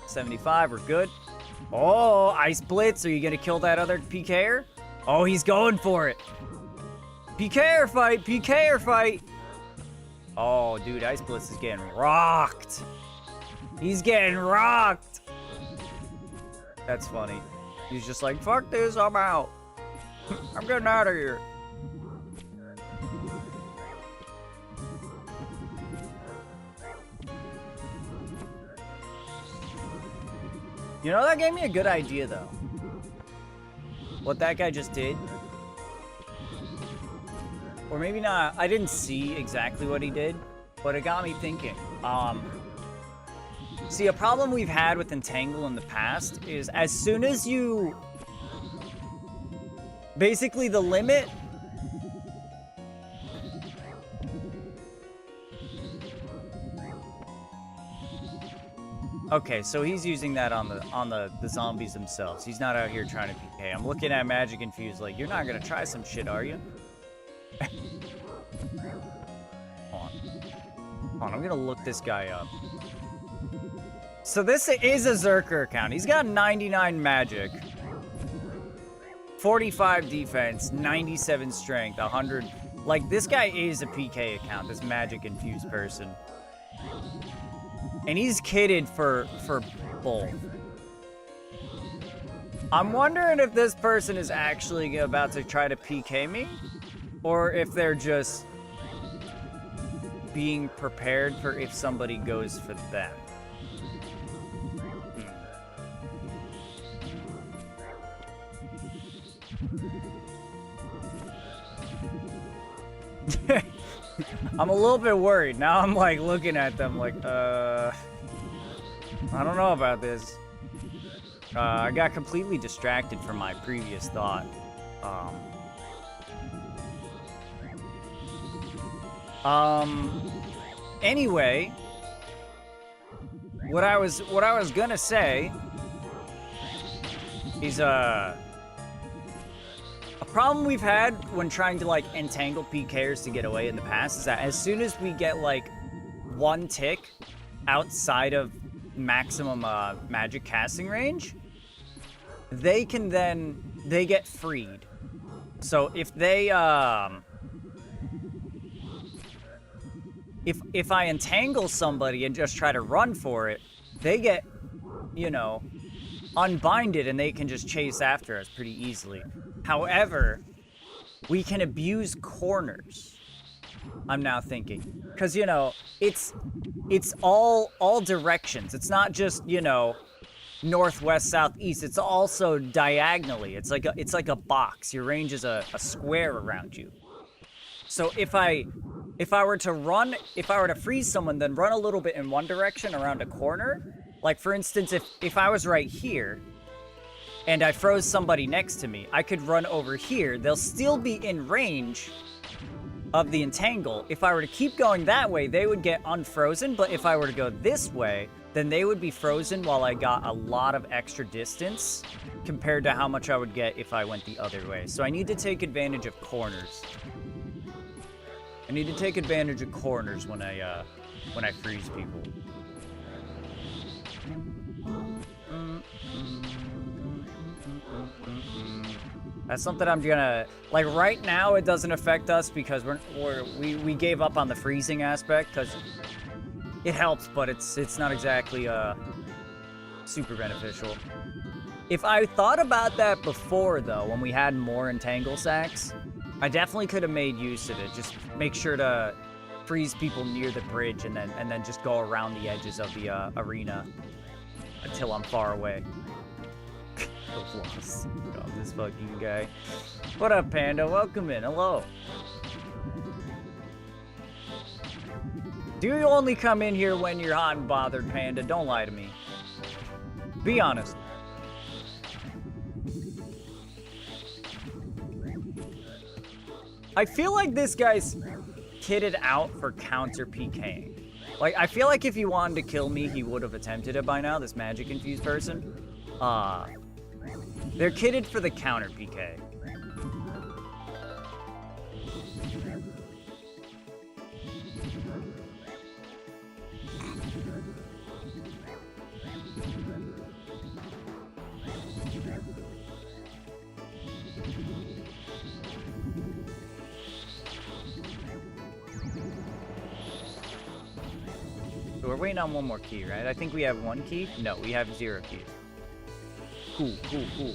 75, we're good. Oh, Ice Blitz. Are you gonna kill that other PKer? Oh, he's going for it. PKer fight, PKer fight. Oh, dude, Ice Blitz is getting rocked. He's getting rocked. That's funny. He's just like, fuck this, I'm out. I'm getting out of here. You know, that gave me a good idea, though. What that guy just did. Or maybe not. I didn't see exactly what he did, but it got me thinking. See, a problem we've had with Entangle in the past is as soon as you... Basically, the limit... Okay, so he's using that on the zombies themselves. He's not out here trying to PK. I'm looking at Magic Infused like, you're not gonna try some shit, are you? Hold on, I'm gonna look this guy up. So this is a Zerker account. He's got 99 magic, 45 defense, 97 strength, 100. Like, this guy is a PK account, this magic infused person. And he's kitted for both. I'm wondering if this person is actually about to try to PK me, or if they're just being prepared for if somebody goes for them. I'm a little bit worried. Now I'm like looking at them like, I don't know about this. I got completely distracted from my previous thought. Anyway, what I was gonna say is a problem we've had when trying to like entangle PKers to get away in the past is that as soon as we get like 1 tick outside of maximum magic casting range, they get freed. So if they if I entangle somebody and just try to run for it, they get, you know, unbinded and they can just chase after us pretty easily. However, we can abuse corners. I'm now thinking, because you know, it's all directions. It's not just, you know, northwest, southeast. It's also diagonally. It's like a box. Your range is a square around you. So if I were to freeze someone, then run a little bit in one direction around a corner. Like for instance, if I was right here and I froze somebody next to me, I could run over here. They'll still be in range of the entangle. If I were to keep going that way, they would get unfrozen. But if I were to go this way, then they would be frozen while I got a lot of extra distance compared to how much I would get if I went the other way. So I need to take advantage of corners. I need to take advantage of corners when I freeze people. That's something I'm gonna, like right now it doesn't affect us because we gave up on the freezing aspect because it helps, but it's not exactly super beneficial. If I thought about that before though, when we had more entangle sacks, I definitely could have made use of it. Just make sure to freeze people near the bridge and then just go around the edges of the arena until I'm far away. God, this fucking guy. What up, Panda? Welcome in. Hello. Do you only come in here when you're hot and bothered, Panda? Don't lie to me. Be honest. I feel like this guy's kitted out for counter PKing. Like, I feel like if he wanted to kill me, he would have attempted it by now, this magic infused person. They're kitted for the counter PK. So we're waiting on one more key, right? I think we have one key. No, we have 0 keys. Cool, cool, cool.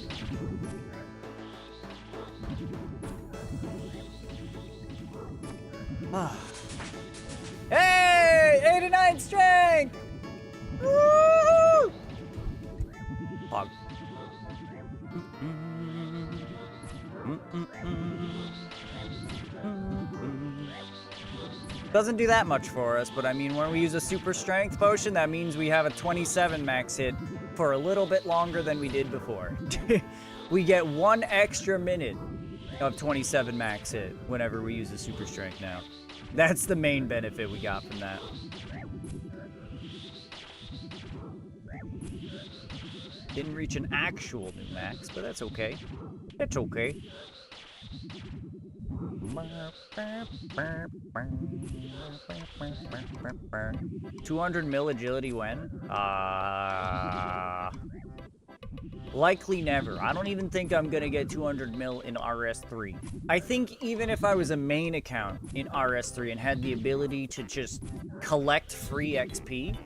Hey! 89 strength! Woo! Hog. Doesn't do that much for us, but I mean, when we use a super strength potion, that means we have a 27 max hit for a little bit longer than we did before. We get 1 extra minute of 27 max hit whenever we use a super strength now. That's the main benefit we got from that. Didn't reach an actual new max, but that's okay. It's okay. 200 mil agility when? Likely never. I don't even think I'm gonna get 200 mil in RS3. I think even if I was a main account in RS3 and had the ability to just collect free XP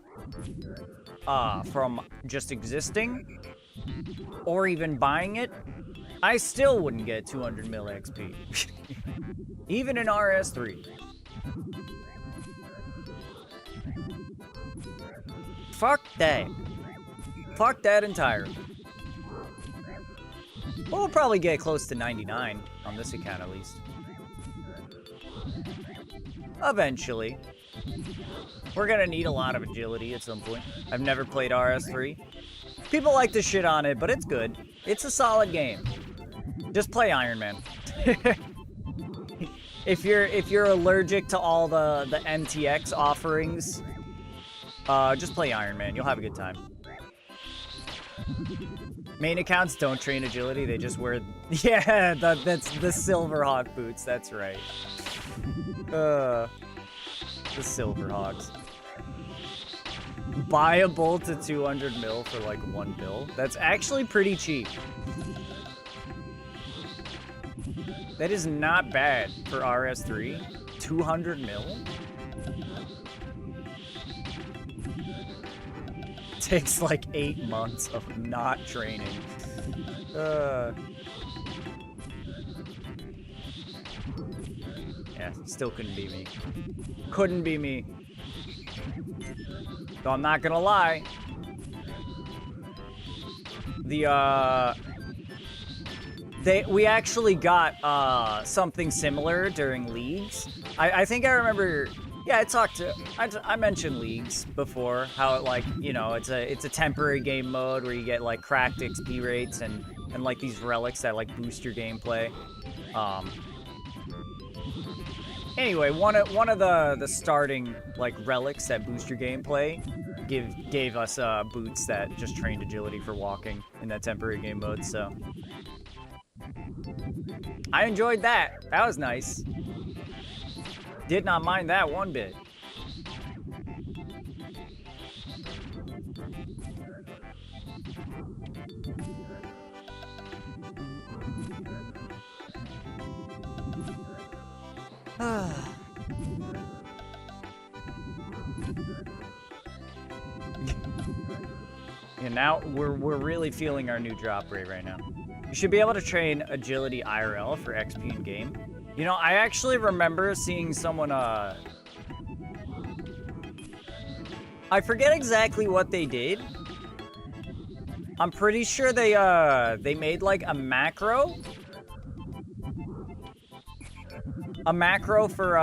from just existing or even buying it, I still wouldn't get 200 mil XP. Even in RS3. Fuck that. Fuck that entirely. We'll probably get close to 99 on this account at least. Eventually. We're gonna need a lot of agility at some point. I've never played RS3. People like to shit on it, but it's good. It's a solid game. Just play Iron Man. If you're allergic to all the MTX offerings, just play Iron Man. You'll have a good time. Main accounts don't train agility. They just wear... Yeah, that's the Silverhawk boots. That's right. The Silverhawks. Buy a bolt to 200 mil for like 1 bill. That's actually pretty cheap. That is not bad for RS3. 200 mil? takes like 8 months of not training. Yeah, still couldn't be me. Couldn't be me. Though I'm not gonna lie. We actually got something similar during leagues. I think I remember. Yeah, I mentioned leagues before. How it, like, you know, it's a temporary game mode where you get like cracked XP rates and like these relics that like boost your gameplay. Anyway, one of the starting like relics that boost your gameplay gave us boots that just trained agility for walking in that temporary game mode. So I enjoyed that. That was nice. Did not mind that one bit. And now we're really feeling our new drop rate right now. You should be able to train agility IRL for XP in game. You know, I actually remember seeing someone I forget exactly what they did. I'm pretty sure they made like a macro for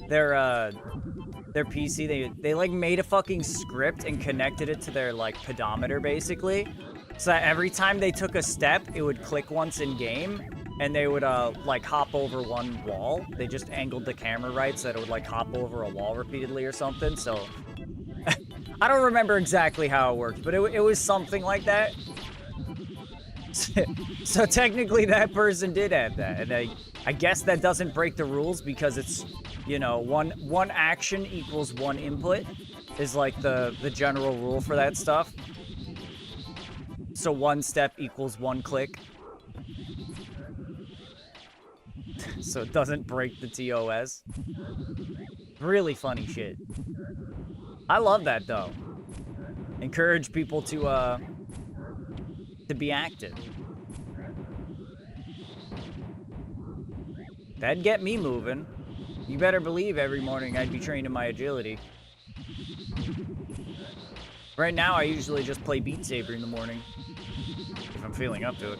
their PC. They like made a fucking script and connected it to their like pedometer basically. So that every time they took a step, it would click once in game and they would like hop over one wall. They just angled the camera right so that it would like hop over a wall repeatedly or something. So I don't remember exactly how it worked, but it was something like that. So technically that person did have that, and I guess that doesn't break the rules because it's, you know, one action equals one input is like the general rule for that stuff. So one step equals one click. So it doesn't break the TOS. Really funny shit. I love that though. Encourage people to be active. That'd get me moving. You better believe every morning I'd be training my agility. Right now, I usually just play Beat Saber in the morning. If I'm feeling up to it.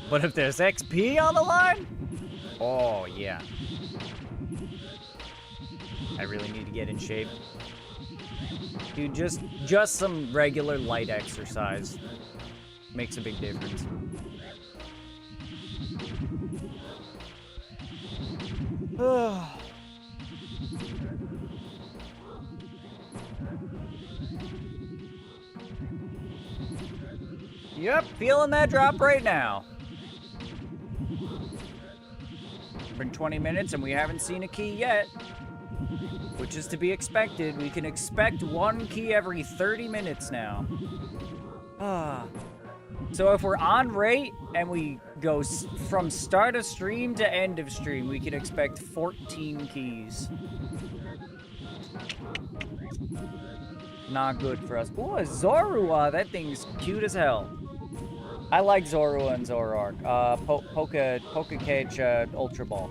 But if there's XP on the line? Oh, yeah. I really need to get in shape. Dude, just some regular light exercise makes a big difference. Yep, feeling that drop right now. Been 20 minutes and we haven't seen a key yet. Which is to be expected. We can expect one key every 30 minutes now. So if we're on rate and we go from start of stream to end of stream, we can expect 14 keys. Not good for us. Ooh, a Zorua. That thing's cute as hell. I like Zorua and Zoroark. Poke-Cage Ultra Ball.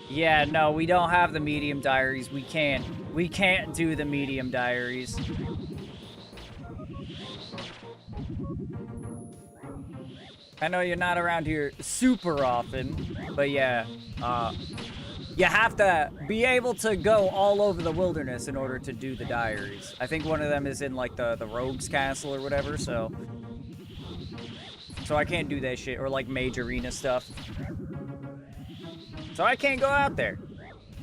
Yeah, no, we don't have the medium diaries. We can't do the medium diaries. I know you're not around here super often, but yeah, you have to be able to go all over the wilderness in order to do the diaries. I think one of them is in like the rogue's castle or whatever, so I can't do that shit, or like mage arena stuff. So I can't go out there.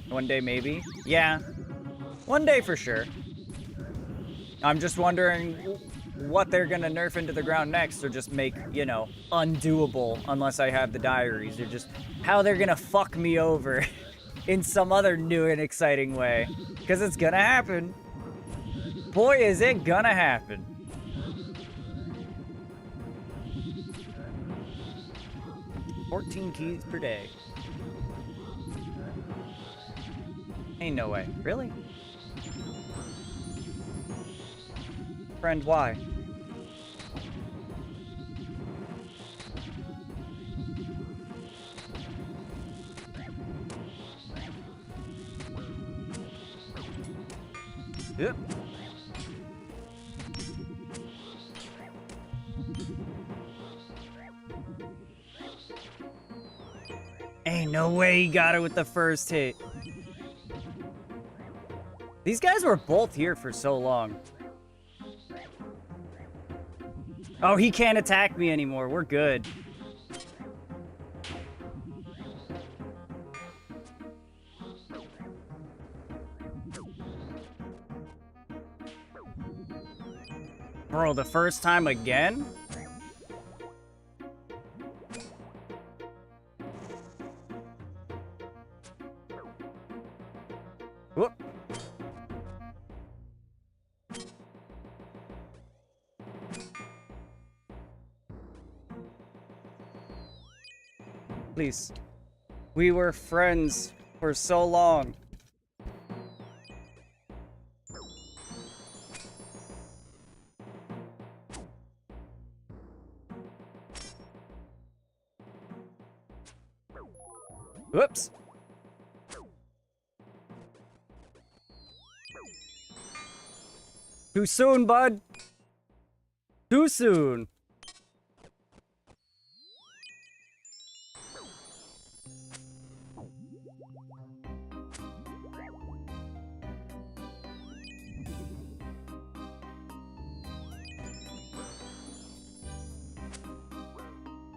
One day maybe. Yeah, one day for sure. I'm just wondering what they're gonna nerf into the ground next, or just make, you know, undoable unless I have the diaries, or just how they're gonna fuck me over in some other new and exciting way. Because it's gonna happen. Boy, is it gonna happen. $14 keys per day. Ain't no way. Really? Friend, why? Yep. Ain't no way he got it with the first hit. These guys were both here for so long. Oh, he can't attack me anymore. We're good. Bro, the first time again? Whoop. Please. We were friends for so long. Whoops. Too soon, bud. Too soon.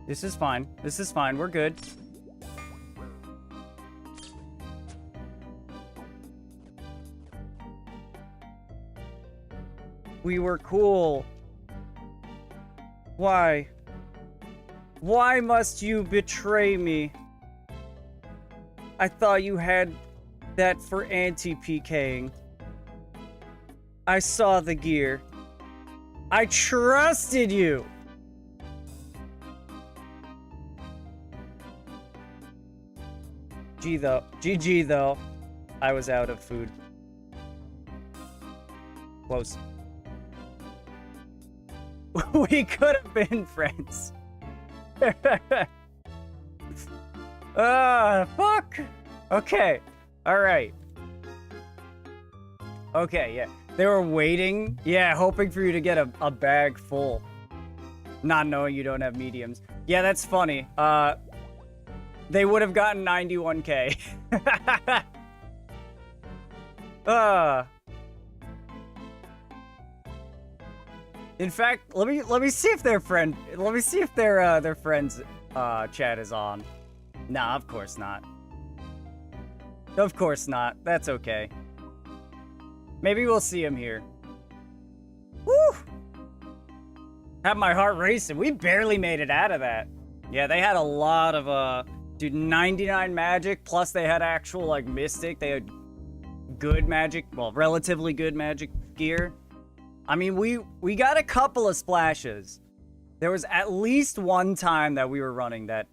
This is fine. This is fine. We're good. We were cool. Why? Why must you betray me? I thought you had that for anti-PKing. I saw the gear. I trusted you. GG though. I was out of food. Close. We could have been friends. Fuck. Okay. All right. Okay, yeah. They were waiting. Yeah, hoping for you to get a bag full. Not knowing you don't have mediums. Yeah, that's funny. They would have gotten 91K. In fact, let me see if their friend, let me see if their friend's chat is on. Nah, of course not. Of course not. That's okay. Maybe we'll see him here. Woo! Have my heart racing. We barely made it out of that. Yeah, they had a lot of dude, 99 magic plus they had actual like mystic. They had good magic, well, relatively good magic gear. I mean, we got a couple of splashes. There was at least one time that we were running that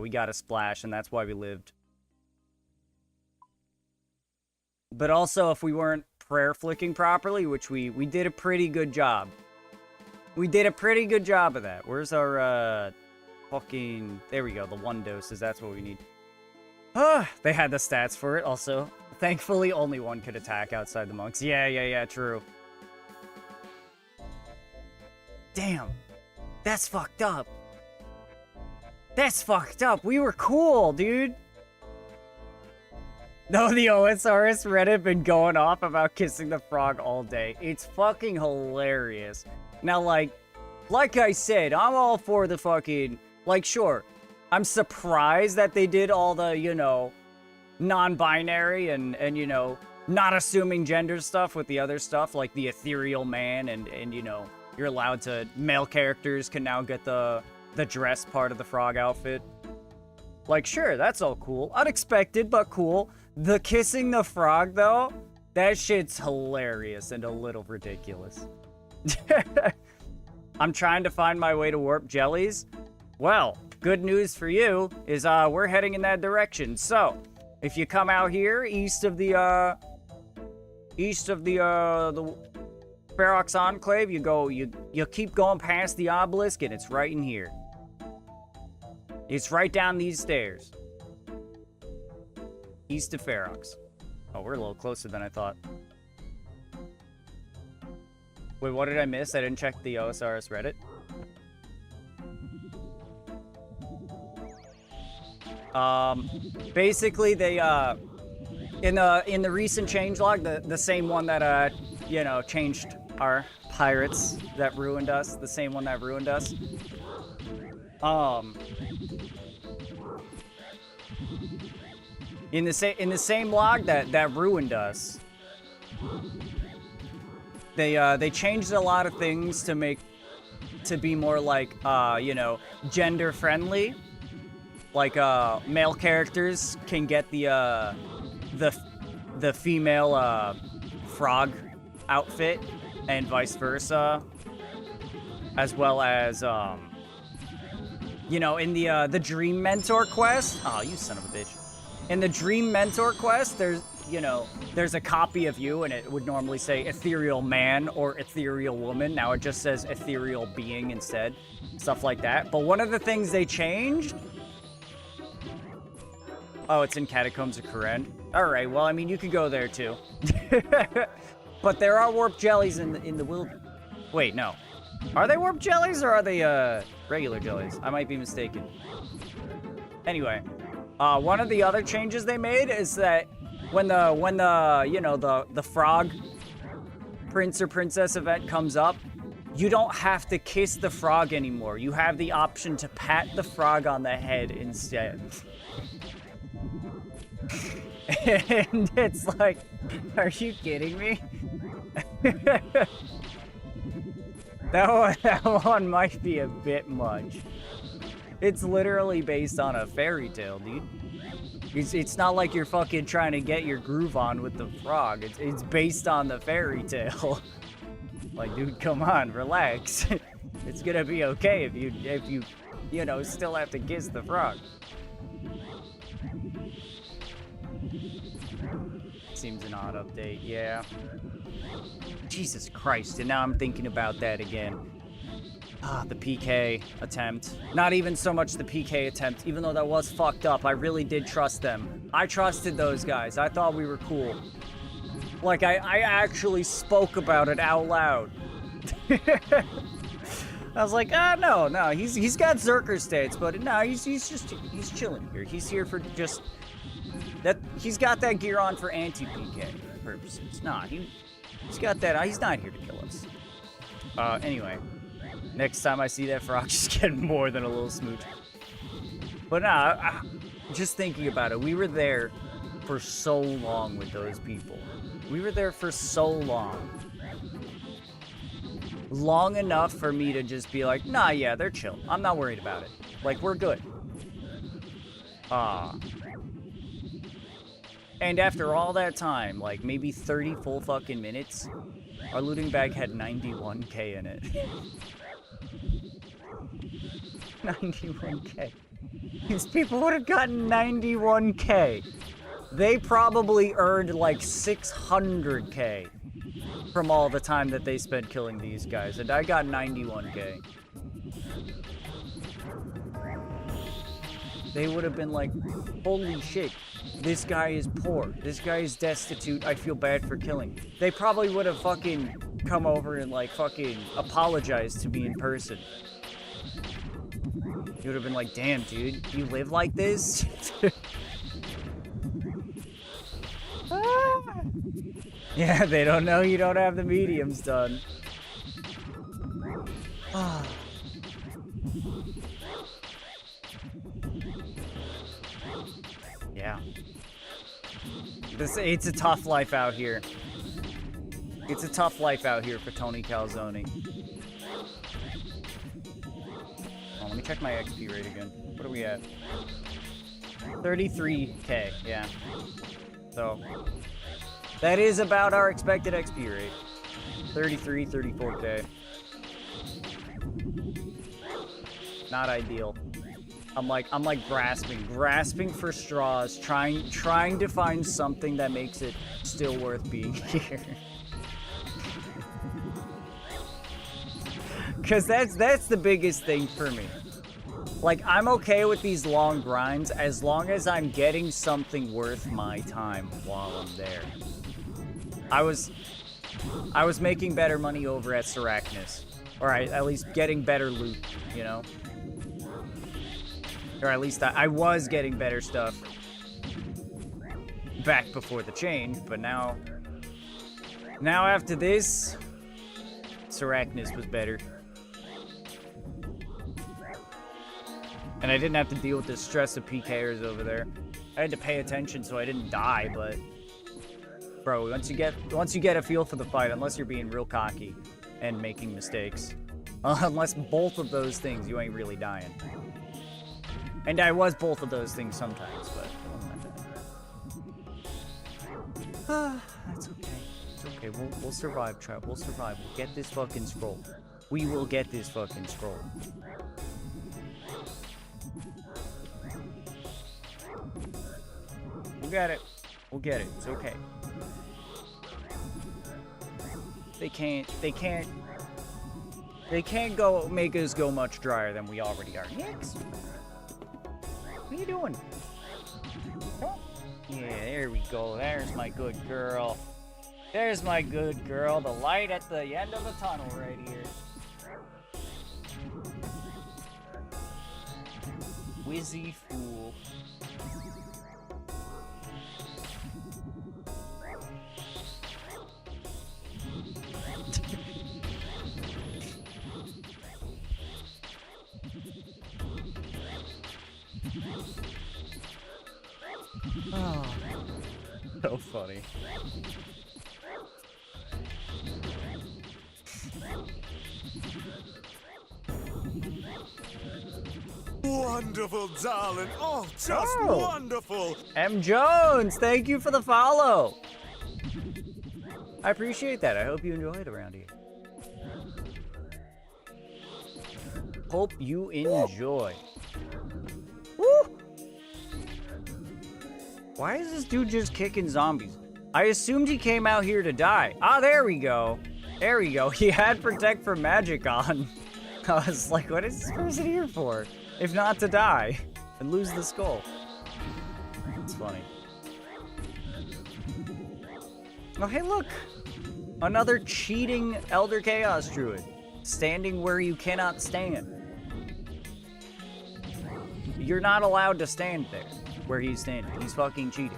we got a splash, and that's why we lived. But also, if we weren't prayer flicking properly, which we did a pretty good job. We did a pretty good job of that. Where's our fucking... There we go, the 1 doses. That's what we need. They had the stats for it also. Thankfully, only one could attack outside the monks. Yeah, true. Damn. That's fucked up. That's fucked up. We were cool, dude. No, the OSRS Reddit been going off about kissing the frog all day. It's fucking hilarious. Now, like I said, I'm all for the fucking... Like, sure, I'm surprised that they did all the, you know, non-binary and you know, not assuming gender stuff with the other stuff, like the ethereal man and you know, you're allowed to... Male characters can now get the dress part of the frog outfit. Like, sure, that's all cool. Unexpected, but cool. The kissing the frog, though, that shit's hilarious and a little ridiculous. I'm trying to find my way to warp jellies. Well, good news for you is we're heading in that direction. So, if you come out here east of the Ferox Enclave, you keep going past the obelisk, and it's right in here. It's right down these stairs. East of Ferox. Oh, we're a little closer than I thought. Wait, what did I miss? I didn't check the OSRS Reddit. Basically, they, in the recent changelog, the same one that, you know, changed our pirates that ruined us, the same one that ruined us, in the same log that ruined us, they changed a lot of things to be more like, you know, gender friendly. Like, male characters can get the female, frog outfit, and vice versa. As well as, you know, in the Dream Mentor quest. Oh, you son of a bitch. In the Dream Mentor quest, there's a copy of you, and it would normally say ethereal man or ethereal woman. Now it just says ethereal being instead. Stuff like that. But one of the things they changed... Oh, it's in Catacombs of Koren. Alright, well, I mean, you could go there, too. But there are warp jellies in the wild... Wait, no. Are they warp jellies, or are they, regular jellies? I might be mistaken. Anyway, one of the other changes they made is that when the you know, the frog prince or princess event comes up, you don't have to kiss the frog anymore. You have the option to pat the frog on the head instead. And it's like, are you kidding me? That one might be a bit much. It's literally based on a fairy tale, dude. It's not like you're fucking trying to get your groove on with the frog. It's based on the fairy tale. Like, dude, come on, relax. It's gonna be okay if you know, still have to kiss the frog. Seems an odd update, yeah. Jesus Christ, and now I'm thinking about that again. Ah, the PK attempt. Not even so much the PK attempt, even though that was fucked up. I really did trust them. I trusted those guys. I thought we were cool. Like, I actually spoke about it out loud. I was like, no, he's got Zerker states, but no, he's chilling here. He's here for just... that. He's got that gear on for anti-PK purposes. Nah, he's got that. He's not here to kill us. Anyway. Next time I see that frog, just get more than a little smooch. But nah, just thinking about it, we were there for so long with those people. We were there for so long. Long enough for me to just be like, nah, yeah, they're chill. I'm not worried about it. Like, we're good. And after all that time, like maybe 30 full fucking minutes, our looting bag had 91k in it. 91k. These people would have gotten 91k. They probably earned like 600k from all the time that they spent killing these guys, and I got 91k. They would have been like, holy shit, this guy is poor, this guy is destitute, I feel bad for killing. They probably would have fucking come over and like fucking apologized to me in person. You would have been like, damn, dude, you live like this? Yeah, they don't know you don't have the mediums done. Yeah. It's a tough life out here. It's a tough life out here for Tony Calzone. Oh, let me check my XP rate again. What are we at? 33k, yeah. So, that is about our expected XP rate. 33, 34k. Not ideal. I'm like grasping for straws, trying to find something that makes it still worth being here. Because that's the biggest thing for me. Like, I'm okay with these long grinds as long as I'm getting something worth my time while I'm there. I was making better money over at Sarachnis. Or at least getting better loot, you know? Or at least I was getting better stuff back before the change, but now after this, Sarachnis was better. And I didn't have to deal with the stress of PKers over there. I had to pay attention so I didn't die, but bro, once you get a feel for the fight, unless you're being real cocky and making mistakes, unless both of those things, you ain't really dying. And I was both of those things sometimes, but that's okay. It's okay. We'll survive, Trout. We'll survive. We'll get this fucking scroll. We will get this fucking scroll. We'll get it. We'll get it. It's okay. They can't go make us go much drier than we already are. Nix. What are you doing? Oh. Yeah, there we go. There's my good girl. There's my good girl. The light at the end of the tunnel right here. Wizzy fool. Oh, so funny. Wonderful, darling. Oh, just wonderful. M. Jones, thank you for the follow. I appreciate that. I hope you enjoy it around here. Hope you enjoy. Woo! Why is this dude just kicking zombies? I assumed he came out here to die. Ah, there we go. There we go. He had Protect from Magic on. I was like, what is this person here for? If not to die and lose the skull. It's funny. Oh, hey, look. Another cheating Elder Chaos Druid. Standing where you cannot stand. You're not allowed to stand there where he's standing. He's fucking cheating.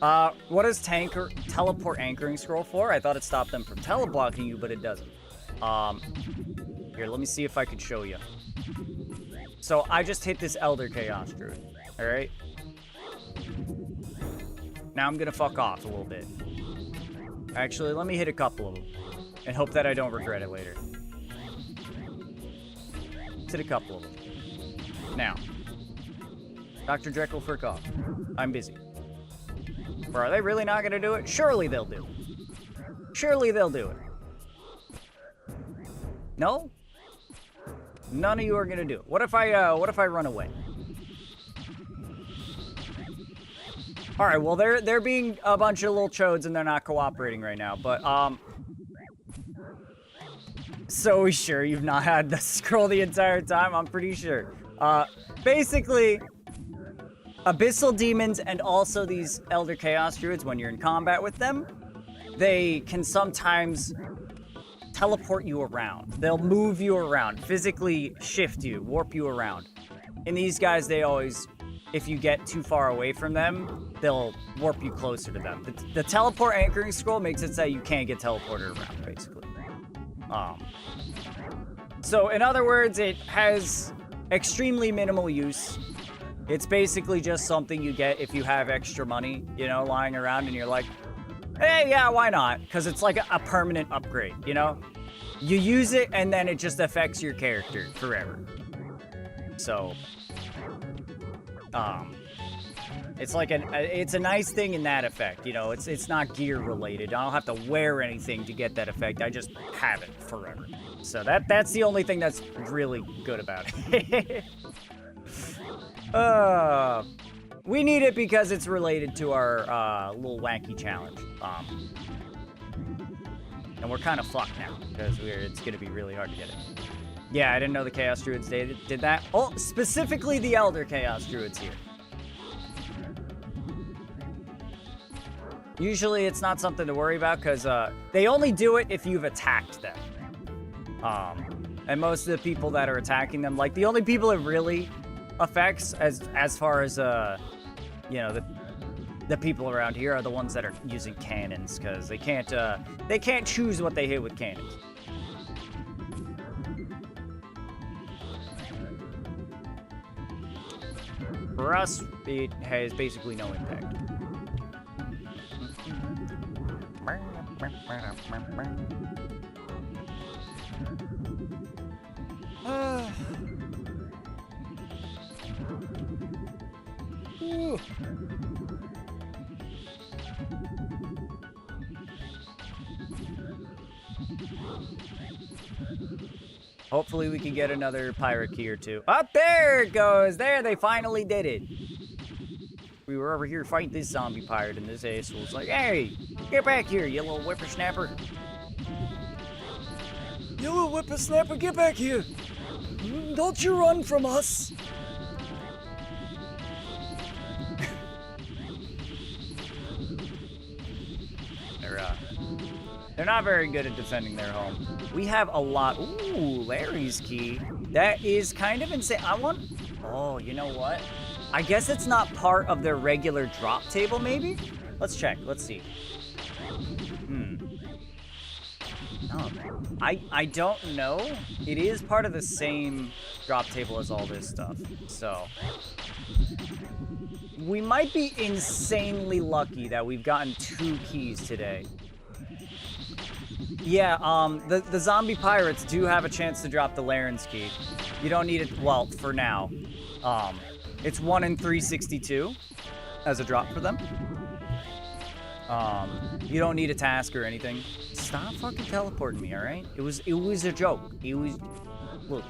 What is teleport anchoring scroll for? I thought it stopped them from teleblocking you, but it doesn't. Here, let me see if I can show you. So I just hit this Elder Chaos Druid, all right? Now I'm gonna fuck off a little bit. Actually, let me hit a couple of them and hope that I don't regret it later. Let's hit a couple of them. Now, Dr. Jekyll, frick off. I'm busy. Or are they really not gonna do it? Surely they'll do it. Surely they'll do it. No? None of you are gonna do it. What if I run away? All right, well, they're being a bunch of little chodes and they're not cooperating right now, but, so sure you've not had the scroll the entire time? I'm pretty sure. Basically, Abyssal Demons and also these Elder Chaos Druids, when you're in combat with them, they can sometimes teleport you around. They'll move you around, physically shift you, warp you around. And these guys, they always, if you get too far away from them, they'll warp you closer to them. The teleport anchoring scroll makes it so you can't get teleported around, basically. So in other words, it has extremely minimal use. It's basically just something you get if you have extra money, you know, lying around and you're like, hey, yeah, why not? Because it's like a permanent upgrade, you know? You use it and then it just affects your character forever. So, it's like it's a nice thing in that effect, you know? It's not gear related. I don't have to wear anything to get that effect. I just have it forever. So that's the only thing that's really good about it. We need it because it's related to our little wacky challenge. And we're kind of fucked now, because it's going to be really hard to get it. Yeah, I didn't know the Chaos Druids did that. Oh, specifically the Elder Chaos Druids here. Usually it's not something to worry about, because they only do it if you've attacked them. And most of the people that are attacking them, like, the only people it really affects, as far as, you know, the people around here are the ones that are using cannons, because they can't choose what they hit with cannons. For us, it has basically no impact. Hopefully we can get another pirate key or two. Up there it goes! There, they finally did it! We were over here fighting this zombie pirate, and this asshole was like, "Hey, get back here, you little whippersnapper!" You little whippersnapper, get back here! Don't you run from us! They're not very good at defending their home. We have a lot. Ooh, Larry's key. That is kind of insane. Oh, you know what? I guess it's not part of their regular drop table, maybe? Let's check. Let's see. No, I don't know. It is part of the same drop table as all this stuff. So we might be insanely lucky that we've gotten 2 keys today. Yeah, the zombie pirates do have a chance to drop the Laren's key. You don't need it, well, for now. It's 1 in 362 as a drop for them. You don't need a task or anything. Stop fucking teleporting me, alright? It was a joke. It was, look.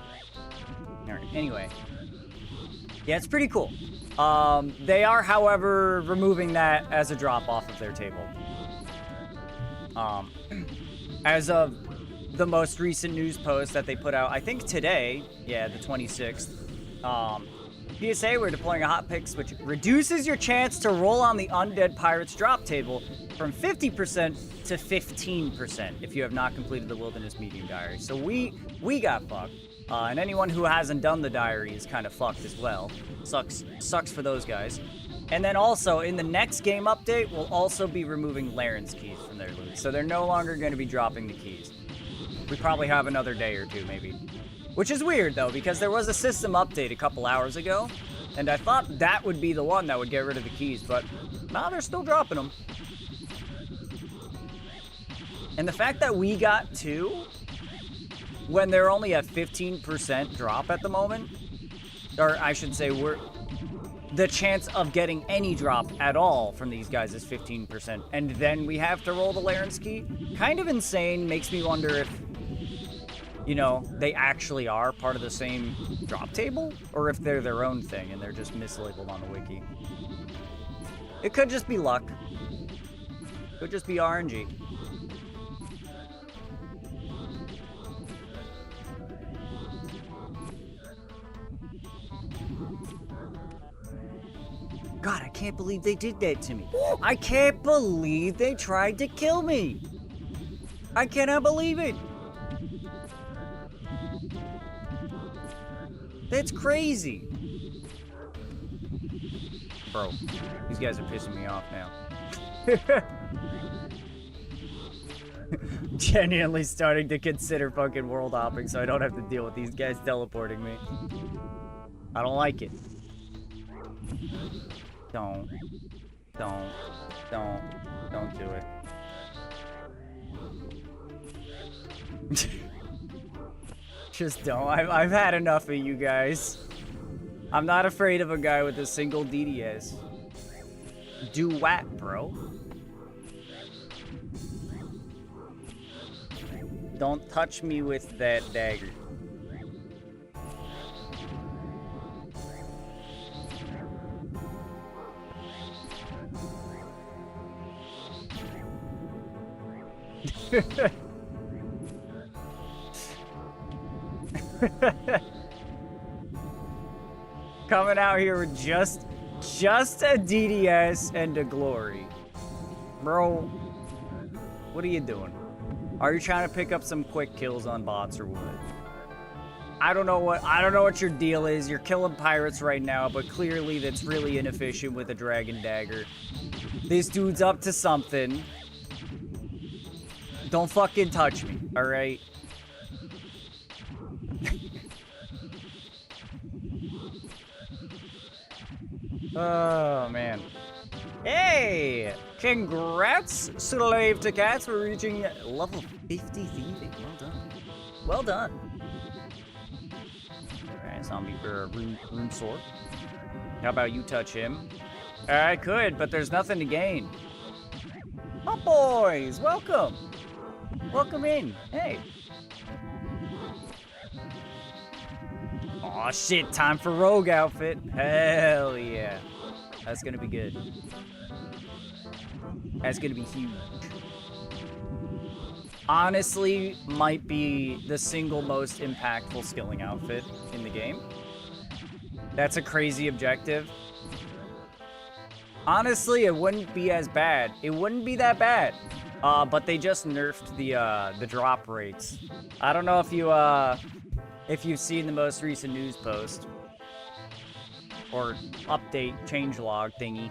Alright, anyway. Yeah, it's pretty cool. They are, however, removing that as a drop off of their table. As of the most recent news post that they put out, I think today, yeah, the 26th, PSA, we're deploying a hotfix which reduces your chance to roll on the Undead Pirates drop table from 50% to 15% if you have not completed the Wilderness Medium Diary. So we got fucked. And anyone who hasn't done the diary is kind of fucked as well. Sucks for those guys. And then also, in the next game update, we'll also be removing Laren's keys from their loot. So they're no longer going to be dropping the keys. We probably have another day or two, maybe. Which is weird, though, because there was a system update a couple hours ago, and I thought that would be the one that would get rid of the keys, but nah, they're still dropping them. And the fact that we got 2, when they're only at 15% drop at the moment, or I should say, the chance of getting any drop at all from these guys is 15%, and then we have to roll the Laren's key. Kind of insane, makes me wonder if, you know, they actually are part of the same drop table, or if they're their own thing and they're just mislabeled on the wiki. It could just be luck. Could just be RNG. God, I can't believe they did that to me. I can't believe they tried to kill me. I cannot believe it. That's crazy. Bro, these guys are pissing me off now. Genuinely starting to consider fucking world hopping so I don't have to deal with these guys teleporting me. I don't like it. Don't do it. Just don't. I've had enough of you guys. I'm not afraid of a guy with a single DDS. Do what, bro? Don't touch me with that dagger. Coming out here with just a DDS and a glory. Bro, what are you doing? Are you trying to pick up some quick kills on bots or what? I don't know what your deal is. You're killing pirates right now, but clearly that's really inefficient with a dragon dagger. This dude's up to something. Don't fucking touch me, all right? Oh, man. Hey! Congrats, Slave to Cats, for reaching level 50 thieving. Well done. Well done. Alright, zombie rune sword. How about you touch him? I could, but there's nothing to gain. Oh, boys! Welcome! Welcome in. Hey. Aw, shit, time for rogue outfit. Hell yeah. That's gonna be good. That's gonna be huge. Honestly, might be the single most impactful skilling outfit in the game. That's a crazy objective. Honestly, it wouldn't be as bad. It wouldn't be that bad. But they just nerfed the drop rates. I don't know if you've seen the most recent news post or update changelog thingy.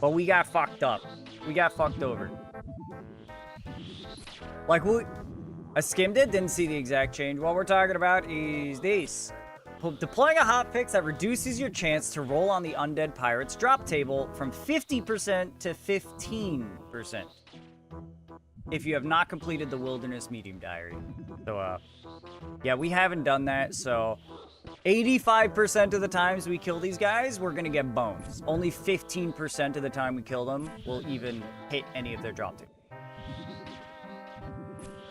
But we got fucked up. We got fucked over. Like, I skimmed it, didn't see the exact change. What we're talking about is this. Deploying a hotfix that reduces your chance to roll on the undead pirate's drop table from 50% to 15%. If you have not completed the Wilderness Medium Diary. So, yeah, we haven't done that, so 85% of the times we kill these guys, we're gonna get bones. Only 15% of the time we kill them will even hit any of their drop tables.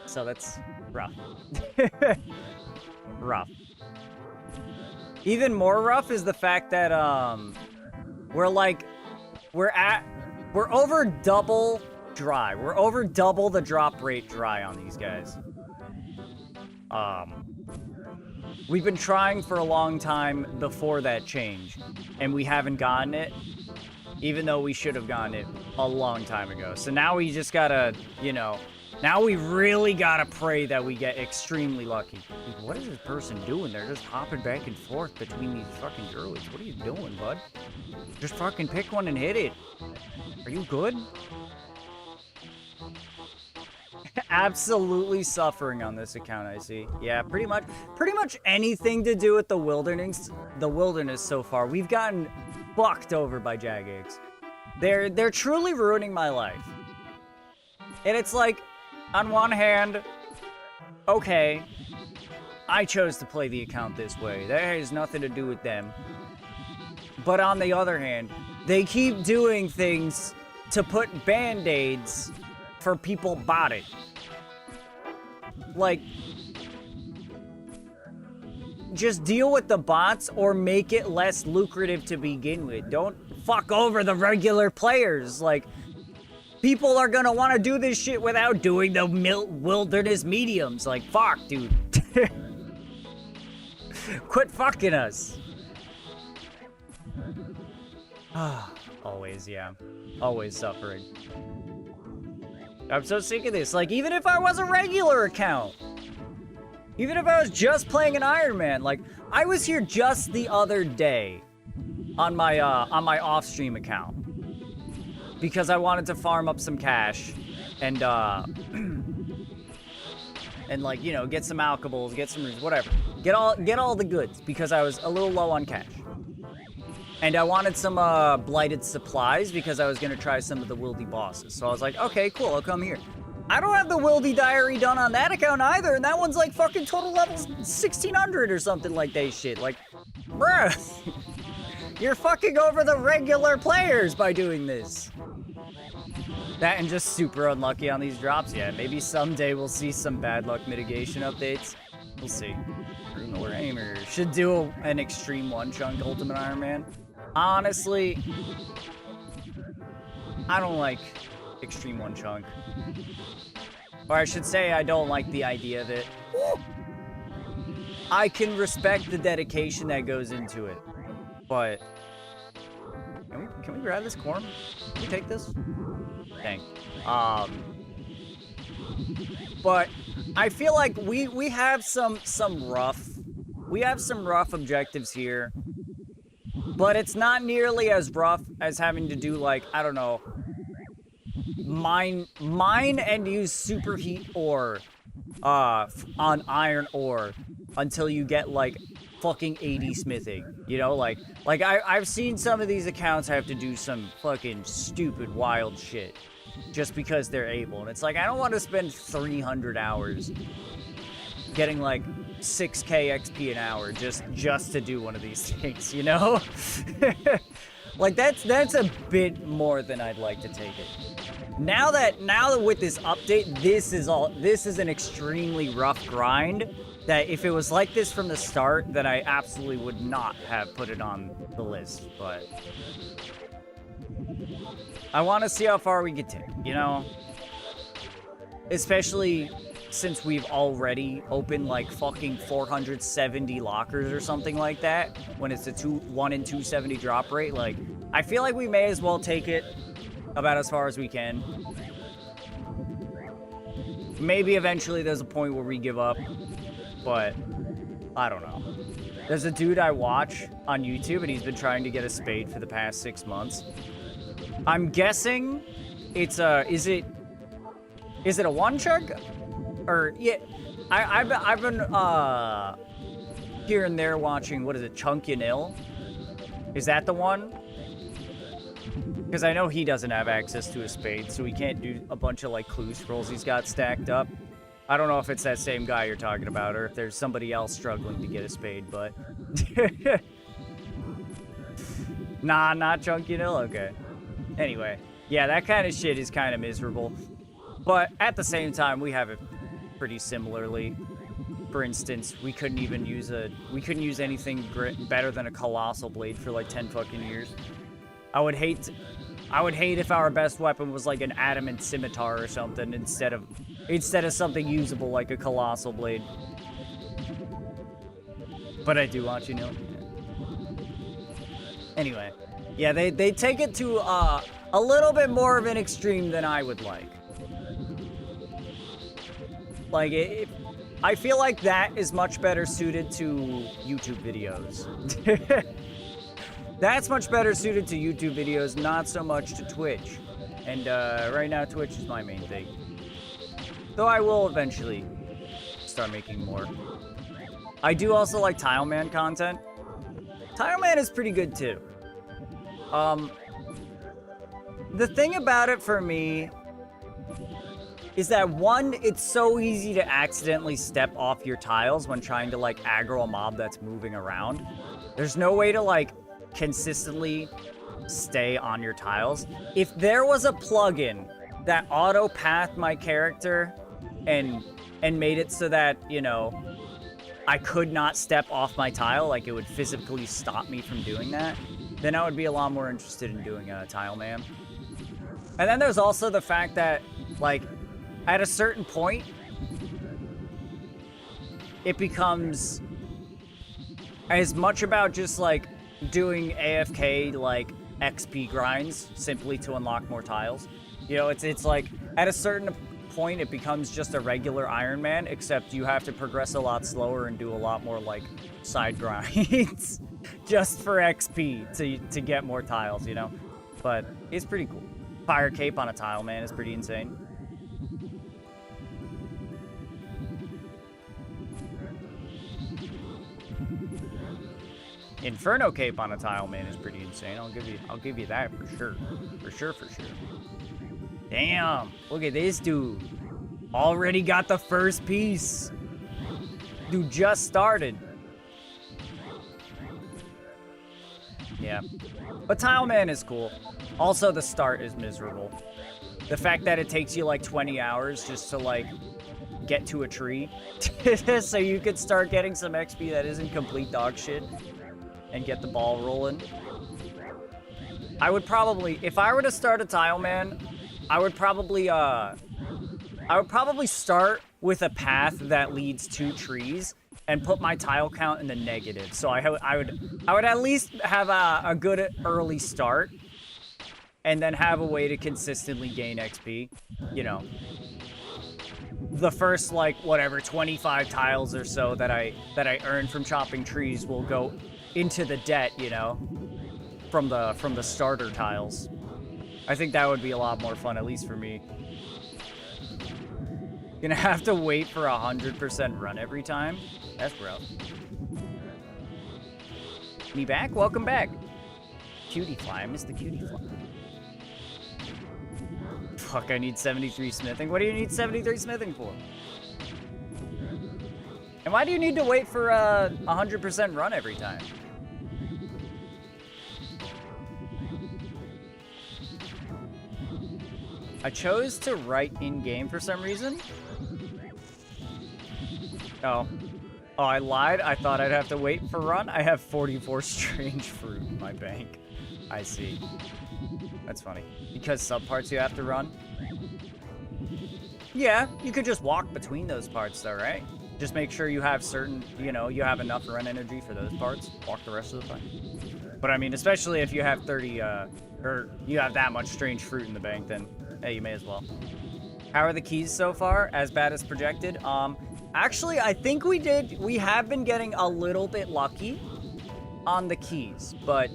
So that's rough. Rough. Even more rough is the fact that, we're over double dry. We're over double the drop rate dry on these guys. We've been trying for a long time before that change, and we haven't gotten it, even though we should have gotten it a long time ago. So now we just gotta, you know, now we really gotta pray that we get extremely lucky. What is this person doing? They're just hopping back and forth between these fucking druids. What are you doing, bud? Just fucking pick one and hit it. Are you good? Absolutely suffering on this account, I see. Yeah, pretty much anything to do with the wilderness so far. We've gotten fucked over by Jagex. They're truly ruining my life. And it's like, on one hand, okay, I chose to play the account this way. That has nothing to do with them. But on the other hand, they keep doing things to put band-aids for people botting. Like, just deal with the bots or make it less lucrative to begin with. Don't fuck over the regular players. Like, people are gonna want to do this shit without doing the wilderness mediums. Like, fuck, dude. Quit fucking us. Always, yeah. Always suffering. I'm so sick of this. Like, even if I was a regular account, even if I was just playing an Iron Man, like, I was here just the other day on my off-stream account because I wanted to farm up some cash and and, like, you know, get some alchables, get some whatever, get all the goods because I was a little low on cash. And I wanted some blighted supplies because I was gonna try some of the wildy bosses. So I was like, okay, cool, I'll come here. I don't have the wildy diary done on that account either, and that one's like fucking total levels 1600 or something like that shit. Like, bruh, you're fucking over the regular players by doing this. That and just super unlucky on these drops. Yeah, maybe someday we'll see some bad luck mitigation updates. We'll see. Warhammer should do an extreme one-chunk Ultimate Iron Man. Honestly, I don't like extreme one-chunk. Or I should say I don't like the idea of it. I can respect the dedication that goes into it. But can we grab this corn? Can we take this? Dang. But I feel like we have some rough objectives here. But it's not nearly as rough as having to do, like, I don't know, mine and use superheat ore on iron ore until you get, like, fucking 80 smithing. You know, like I've seen some of these accounts have to do some fucking stupid wild shit just because they're able. And it's like, I don't want to spend 300 hours getting, like, 6k XP an hour just to do one of these things, you know? Like, that's a bit more than I'd like to take it. Now that with this update, this is an extremely rough grind that if it was like this from the start, then I absolutely would not have put it on the list. But I want to see how far we get to, you know? Especially since we've already opened like fucking 470 lockers or something like that, when it's a 1 in 270 drop rate. Like, I feel like we may as well take it about as far as we can. Maybe eventually there's a point where we give up, but I don't know. There's a dude I watch on YouTube, and he's been trying to get a spade for the past 6 months. I'm guessing it's is it a one chuck? Or, yeah, I've been, here and there watching, what is it, Chunkinil? Is that the one? Because I know he doesn't have access to a spade, so he can't do a bunch of, like, clue scrolls he's got stacked up. I don't know if it's that same guy you're talking about, or if there's somebody else struggling to get a spade, but... Nah, not Chunkinil? Okay. Anyway, yeah, that kind of shit is kind of miserable. But at the same time, we have it pretty similarly. For instance, we couldn't use anything better than a colossal blade for like 10 fucking years. I would hate if our best weapon was like an adamant scimitar or something instead of something usable like a colossal blade. But I do want you to know. Anyway, yeah, they take it to a little bit more of an extreme than I would like. Like, I feel like that is much better suited to YouTube videos. That's much better suited to YouTube videos, not so much to Twitch. And right now, Twitch is my main thing. Though I will eventually start making more. I do also like Tileman content. Tileman is pretty good too. The thing about it for me is that, one, it's so easy to accidentally step off your tiles when trying to, like, aggro a mob that's moving around. There's no way to, like, consistently stay on your tiles. If there was a plugin that auto-pathed my character and made it so that, you know, I could not step off my tile, like, it would physically stop me from doing that, then I would be a lot more interested in doing a Tileman. And then there's also the fact that, like, at a certain point, it becomes as much about just, like, doing AFK, like, XP grinds simply to unlock more tiles. You know, it's like, at a certain point, it becomes just a regular Iron Man, except you have to progress a lot slower and do a lot more, like, side grinds just for XP to get more tiles, you know? But it's pretty cool. Fire Cape on a tile, man, is pretty insane. Inferno Cape on a tile, man, is pretty insane. I'll give you that for sure. For sure. Damn, look at this dude. Already got the first piece. Dude just started. Yeah. But Tileman is cool. Also, the start is miserable. The fact that it takes you like 20 hours just to like get to a tree so you could start getting some XP that isn't complete dog shit and get the ball rolling. I would probably, if I were to start a Tileman, I would probably I would probably start with a path that leads to trees and put my tile count in the negative. So I would at least have a good early start, and then have a way to consistently gain XP. You know, the first like whatever 25 tiles or so that I earn from chopping trees will go into the debt. You know, from the starter tiles. I think that would be a lot more fun, at least for me. Gonna have to wait for 100% run every time. That's rough. Me back? Welcome back. Cutie fly. I missed the cutie fly. Fuck, I need 73 smithing. What do you need 73 smithing for? And why do you need to wait for 100% run every time? I chose to write in-game for some reason. Oh. Oh, I lied. I thought I'd have to wait for run. I have 44 strange fruit in my bank. I see. That's funny. Because subparts you have to run? Yeah, you could just walk between those parts though, right? Just make sure you have certain, you know, you have enough run energy for those parts. Walk the rest of the time. But I mean, especially if you have 30, or you have that much strange fruit in the bank, then, hey, you may as well. How are the keys so far? As bad as projected? Actually, I think we have been getting a little bit lucky on the keys, but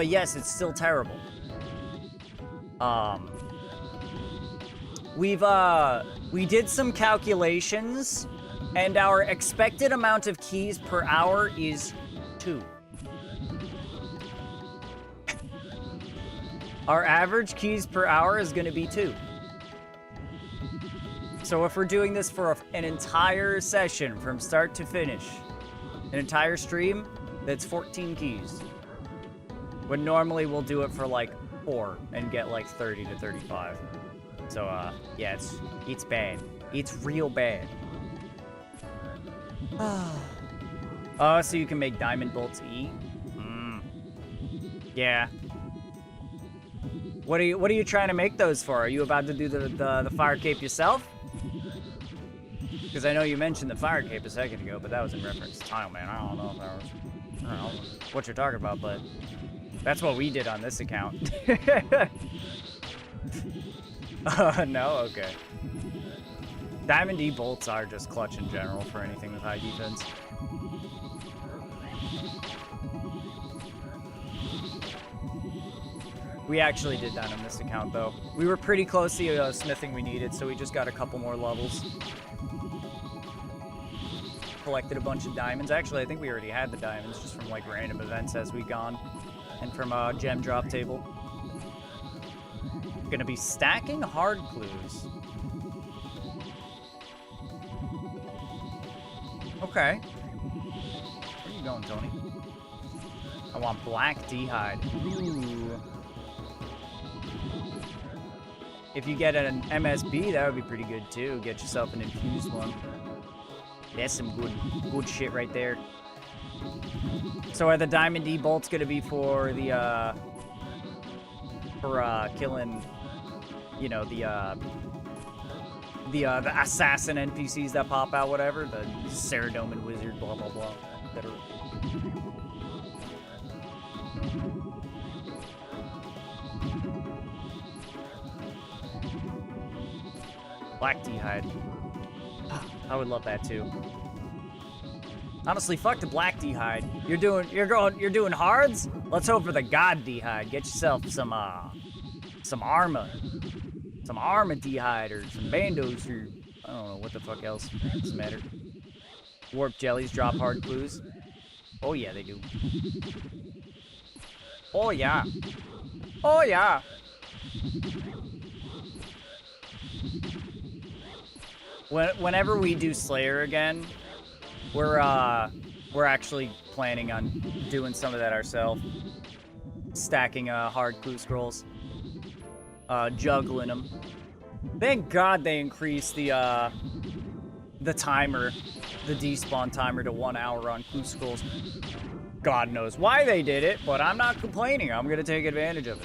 yes, it's still terrible. We did some calculations, and our expected amount of keys per hour is 2. Our average keys per hour is gonna be 2. So if we're doing this for an entire session from start to finish, an entire stream, that's 14 keys. When normally we'll do it for like 4 and get like 30 to 35. So yeah, it's bad. It's real bad. Oh, so you can make diamond bolts E? Yeah. What are you trying to make those for? Are you about to do the fire cape yourself? Because I know you mentioned the fire cape a second ago, but that was in reference to Tile Man. I don't know if that was, I don't know what you're talking about, but that's what we did on this account. No? Okay. Diamond E bolts are just clutch in general for anything with high defense. We actually did that on this account, though. We were pretty close to the smithing we needed, so we just got a couple more levels. Collected a bunch of diamonds. Actually, I think we already had the diamonds just from, like, random events as we gone. And from a gem drop table. Gonna be stacking hard clues. Okay. Where are you going, Tony? I want black D-hide. Ooh. If you get an MSB, that would be pretty good too. Get yourself an infused one. That's some good shit right there. So are the Diamond D bolts gonna be for the killing, you know, the assassin NPCs that pop out, whatever, the Ceradoman wizard, blah blah blah. Better. Black D-hide. I would love that too. Honestly, fuck the black D-hide. You're doing hards? Let's hope for the god D-hide. Get yourself some armor. Some armor D-hide or some bandos or I don't know what the fuck else. Doesn't matter. Warp jellies drop hard clues. Oh yeah, they do. Oh yeah. Oh yeah. Whenever we do Slayer again, we're actually planning on doing some of that ourselves. Stacking hard clue scrolls. Juggling them. Thank God they increased the timer, the despawn timer to 1 hour on clue scrolls. God knows why they did it, but I'm not complaining. I'm gonna take advantage of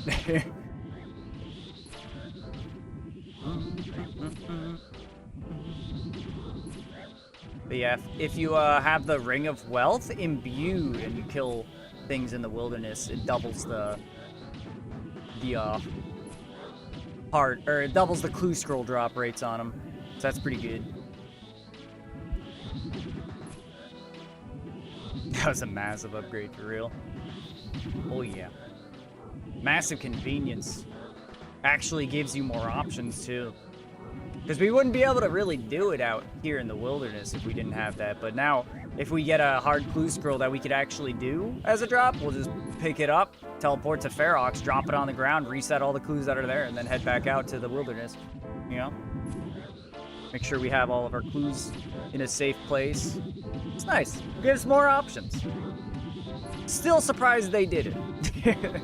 it. But yeah, if you have the Ring of Wealth imbued and you kill things in the wilderness, it doubles the it doubles the clue scroll drop rates on them. So that's pretty good. That was a massive upgrade for real. Oh yeah. Massive convenience. Actually gives you more options too. Because we wouldn't be able to really do it out here in the wilderness if we didn't have that. But now, if we get a hard clue scroll that we could actually do as a drop, we'll just pick it up, teleport to Ferox, drop it on the ground, reset all the clues that are there, and then head back out to the wilderness. You know? Make sure we have all of our clues in a safe place. It's nice. It gives more options. Still surprised they did it.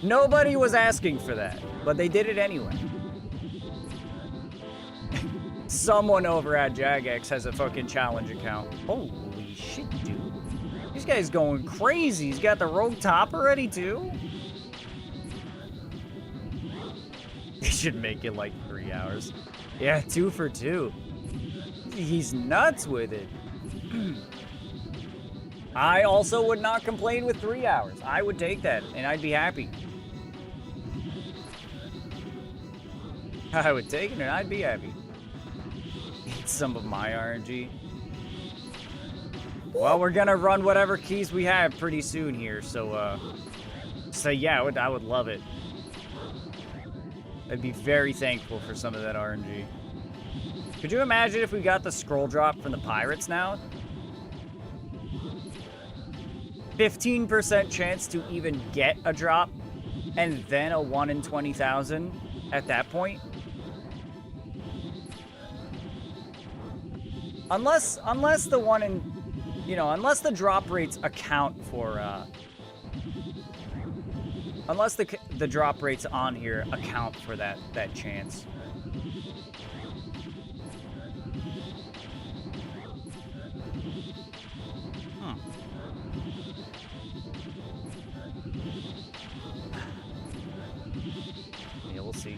Nobody was asking for that, but they did it anyway. Someone over at Jagex has a fucking challenge account. Holy shit, dude. This guy's going crazy. He's got the rogue top already, too? They should make it like 3 hours. Yeah, 2 for 2. He's nuts with it. I also would not complain with 3 hours. I would take that, and I'd be happy. I would take it, and I'd be happy. Eat some of my RNG. Well, we're gonna run whatever keys we have pretty soon here, so yeah, I would love it. I'd be very thankful for some of that RNG. Could you imagine if we got the scroll drop from the pirates now? 15% chance to even get a drop, and then a 1 in 20,000 at that point? Unless the 1 in, unless the drop rates account for, unless the drop rates on here account for that chance. Yeah, we'll see.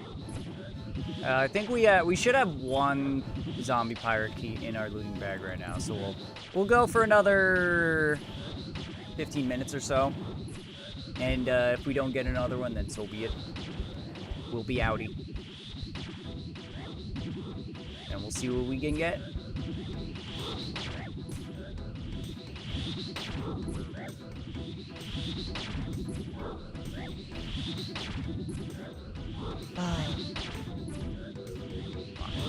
I think we should have 1 zombie pirate key in our looting bag right now, so we'll go for another 15 minutes or so, and if we don't get another one, then so be it. We'll be outie, and we'll see what we can get.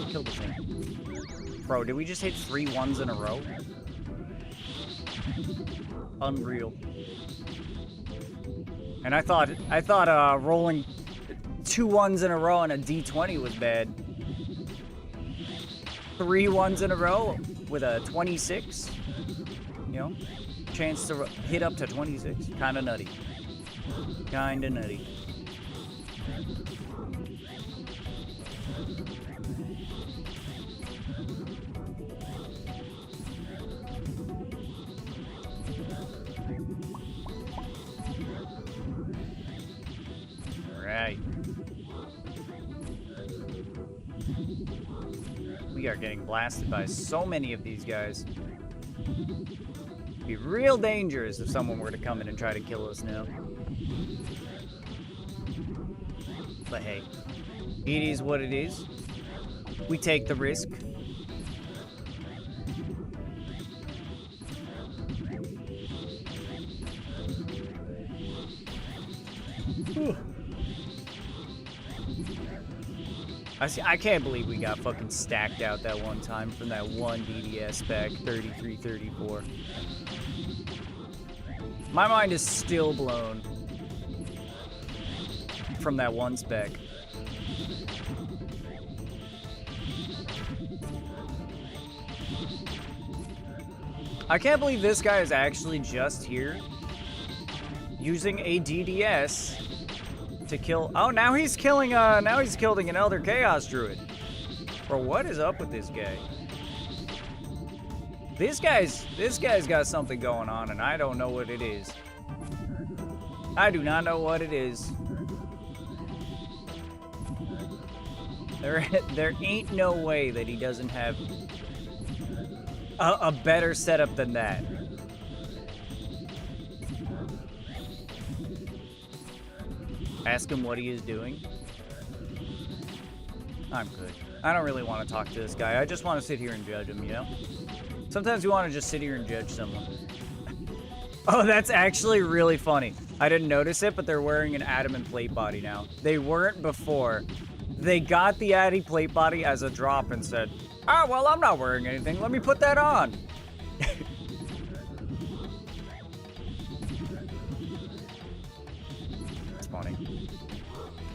Kill the thing. Bro, did we just hit 3 ones in a row? Unreal. And I thought rolling 2 ones in a row on a D20 was bad. 3 ones in a row with a 26, chance to hit up to 26. Kinda nutty. Kinda nutty. We are getting blasted by so many of these guys. It'd be real dangerous if someone were to come in and try to kill us now. But hey, it is what it is. We take the risk. Whew. I can't believe we got fucking stacked out that one time from that one DDS spec, 33-34. My mind is still blown from that one spec. I can't believe this guy is actually just here using a DDS to kill. Oh, now he's killing an Elder Chaos Druid. Bro, what is up with this guy? This guy's got something going on, and I don't know what it is. I do not know what it is. There ain't no way that he doesn't have a better setup than that. Ask him what he is doing. I'm good. I don't really want to talk to this guy. I just want to sit here and judge him, you know? Sometimes you want to just sit here and judge someone. Oh, that's actually really funny. I didn't notice it, but they're wearing an adamant plate body now. They weren't before. They got the Addy plate body as a drop and said, "Ah, well, I'm not wearing anything. Let me put that on." That's funny.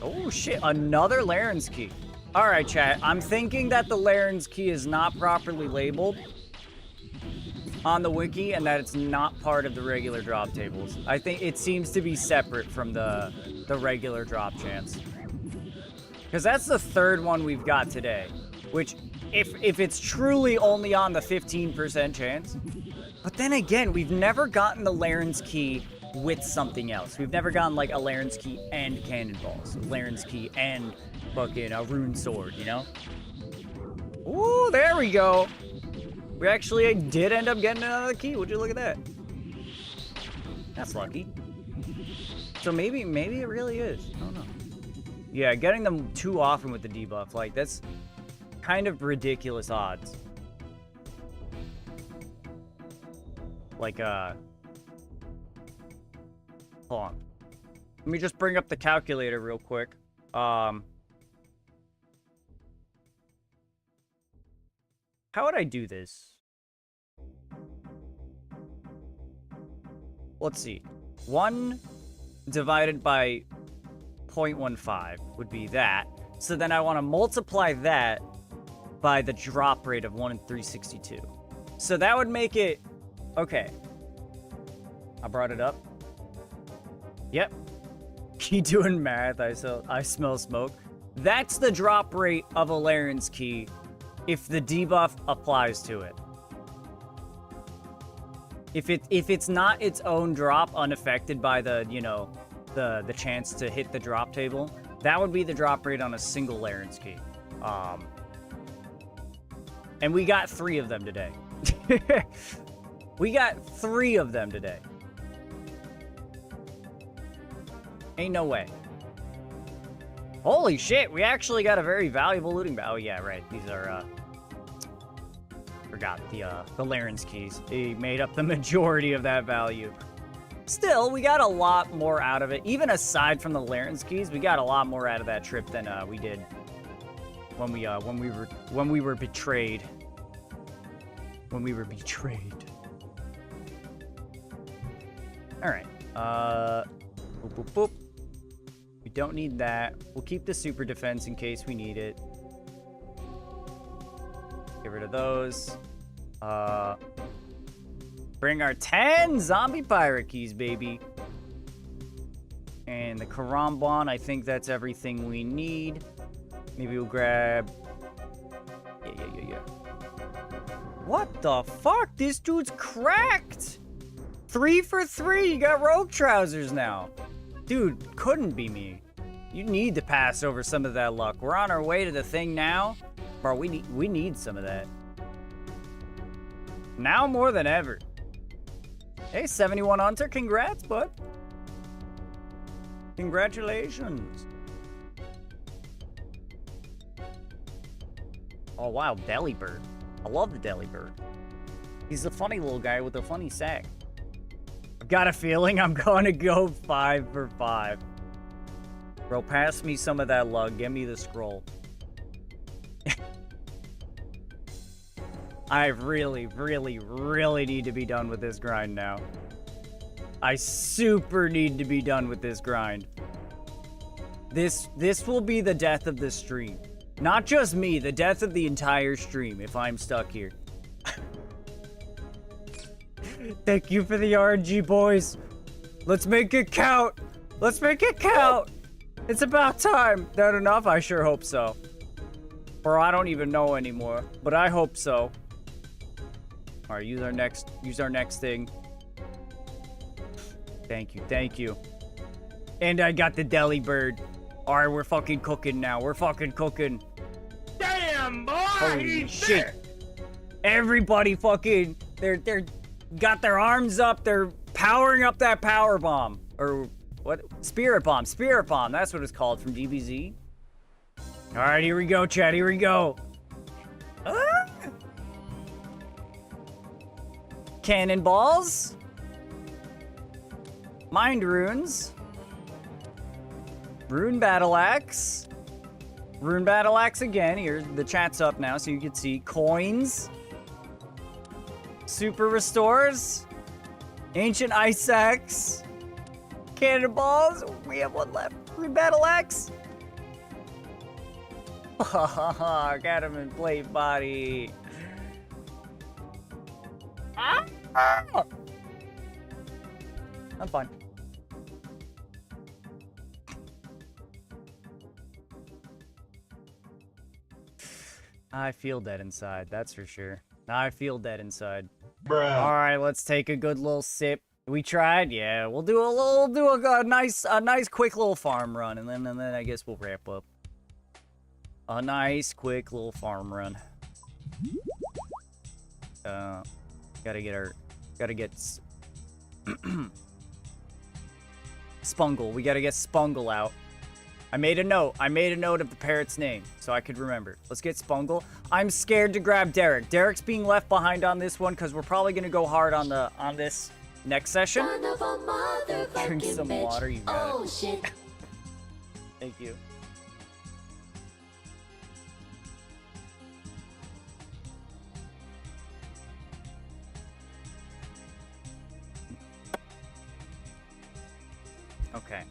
Oh, shit. Another Laren's key. All right, chat. I'm thinking that the Laren's key is not properly labeled on the wiki and that it's not part of the regular drop tables. I think it seems to be separate from the regular drop chance. Because that's the third one we've got today. Which, if it's truly only on the 15% chance. But then again, we've never gotten the Laren's key with something else. We've never gotten like a Laren's key and cannonballs. Laren's key and fucking a rune sword, you know? Ooh, there we go. We actually did end up getting another key. Would you look at that? That's lucky. So maybe it really is. I don't know. Yeah, getting them too often with the debuff, like that's kind of ridiculous odds. Like hold on. Let me just bring up the calculator real quick. How would I do this? Let's see. 1 divided by 0.15 would be that. So then I want to multiply that by the drop rate of 1 in 362. So that would make it... Okay. I brought it up. Yep. Key doing math. I smell smoke. That's the drop rate of a Laren's key if the debuff applies to it. If it's not its own drop unaffected by the, you know, the chance to hit the drop table, that would be the drop rate on a single Laren's key. And we got 3 of them today. We got 3 of them today. Ain't no way. Holy shit, we actually got a very valuable looting bag. Oh yeah, right. These are forgot the Laren's keys. They made up the majority of that value. Still, we got a lot more out of it. Even aside from the Laren's keys, we got a lot more out of that trip than we did when we were betrayed. When we were betrayed. All right. Boop, boop, boop. We don't need that. We'll keep the super defense in case we need it. Get rid of those. Bring our 10 zombie pirate keys, baby. And the Karambwan, I think that's everything we need. Maybe we'll grab... Yeah. What the fuck? This dude's cracked! 3 for 3. You got rogue trousers now. Dude, couldn't be me. You need to pass over some of that luck. We're on our way to the thing now. Bro, we need some of that. Now more than ever. Hey, 71 Hunter, congrats, bud. Congratulations. Oh, wow, Delibird. I love the Delibird. He's a funny little guy with a funny sack. I've got a feeling I'm going to go 5 for 5. Bro, pass me some of that luck. Give me the scroll. I really need to be done with this grind now. I super need to be done with this grind. This will be the death of the stream. Not just me, the death of the entire stream if I'm stuck here. Thank you for the RNG, boys. Let's make it count. Let's make it count. It's about time. That enough? I sure hope so. Or I don't even know anymore, but I hope so. All right, use our next thing. Thank you. And I got the Delibird. All right, we're fucking cooking now. We're fucking cooking. Damn, boy! Holy shit. Everybody fucking, they're got their arms up. They're powering up that power bomb. Or what? Spirit bomb. Spirit bomb. That's what it's called from DBZ. All right, here we go, chat. Here we go. Ah! Cannonballs. Mind runes. Rune battle axe. Rune battle axe again. Here, the chat's up now, so you can see coins. Super restores. Ancient ice axe. Cannonballs. We have one left. Rune battle axe. Got him in plate body. Ah! I'm fine. I feel dead inside, that's for sure. I feel dead inside. Bruh. All right, let's take a good little sip. We tried, yeah. We'll do a nice quick little farm run, and then I guess we'll wrap up. A nice quick little farm run. Gotta get Spungle. We gotta get Spungle out. I made a note of the parrot's name so I could remember. Let's get Spungle. I'm scared to grab Derek. Derek's being left behind on this one because we're probably gonna go hard on this next session. Drink some water, you got it. Shit. Thank you. Okay.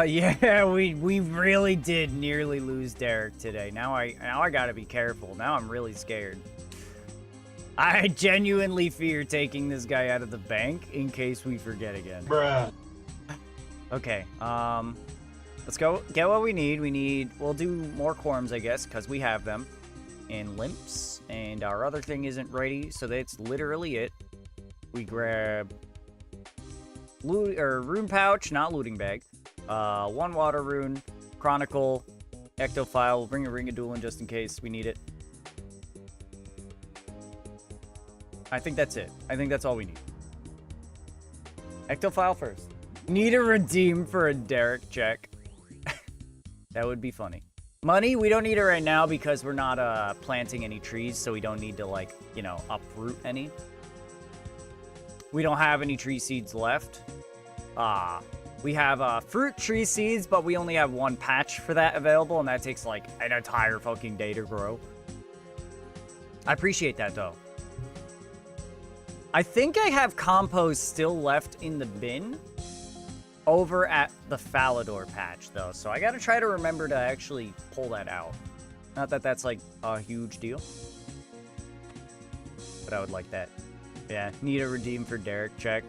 Yeah, we really did nearly lose Derek today. Now I gotta be careful. Now I'm really scared. I genuinely fear taking this guy out of the bank in case we forget again. Bruh. Okay, let's go get what we need. We'll do more Corms, I guess, because we have them. And limps, and our other thing isn't ready, so that's literally it. We grab rune pouch, not looting bag. One water rune, chronicle, ectophile. We'll bring a ring of dueling just in case we need it. I think that's it. I think that's all we need. Ectophile first. Need a redeem for a Derek check. That would be funny. Money, we don't need it right now because we're not planting any trees, so we don't need to, like, you know, uproot any. We don't have any tree seeds left. We have fruit tree seeds, but we only have one patch for that available, and that takes like an entire fucking day to grow. I appreciate that, though. I think I have compost still left in the bin over at the Falador patch, though, so I gotta try to remember to actually pull that out. Not that that's like a huge deal, but I would like that. Yeah, need a redeem for Derek check.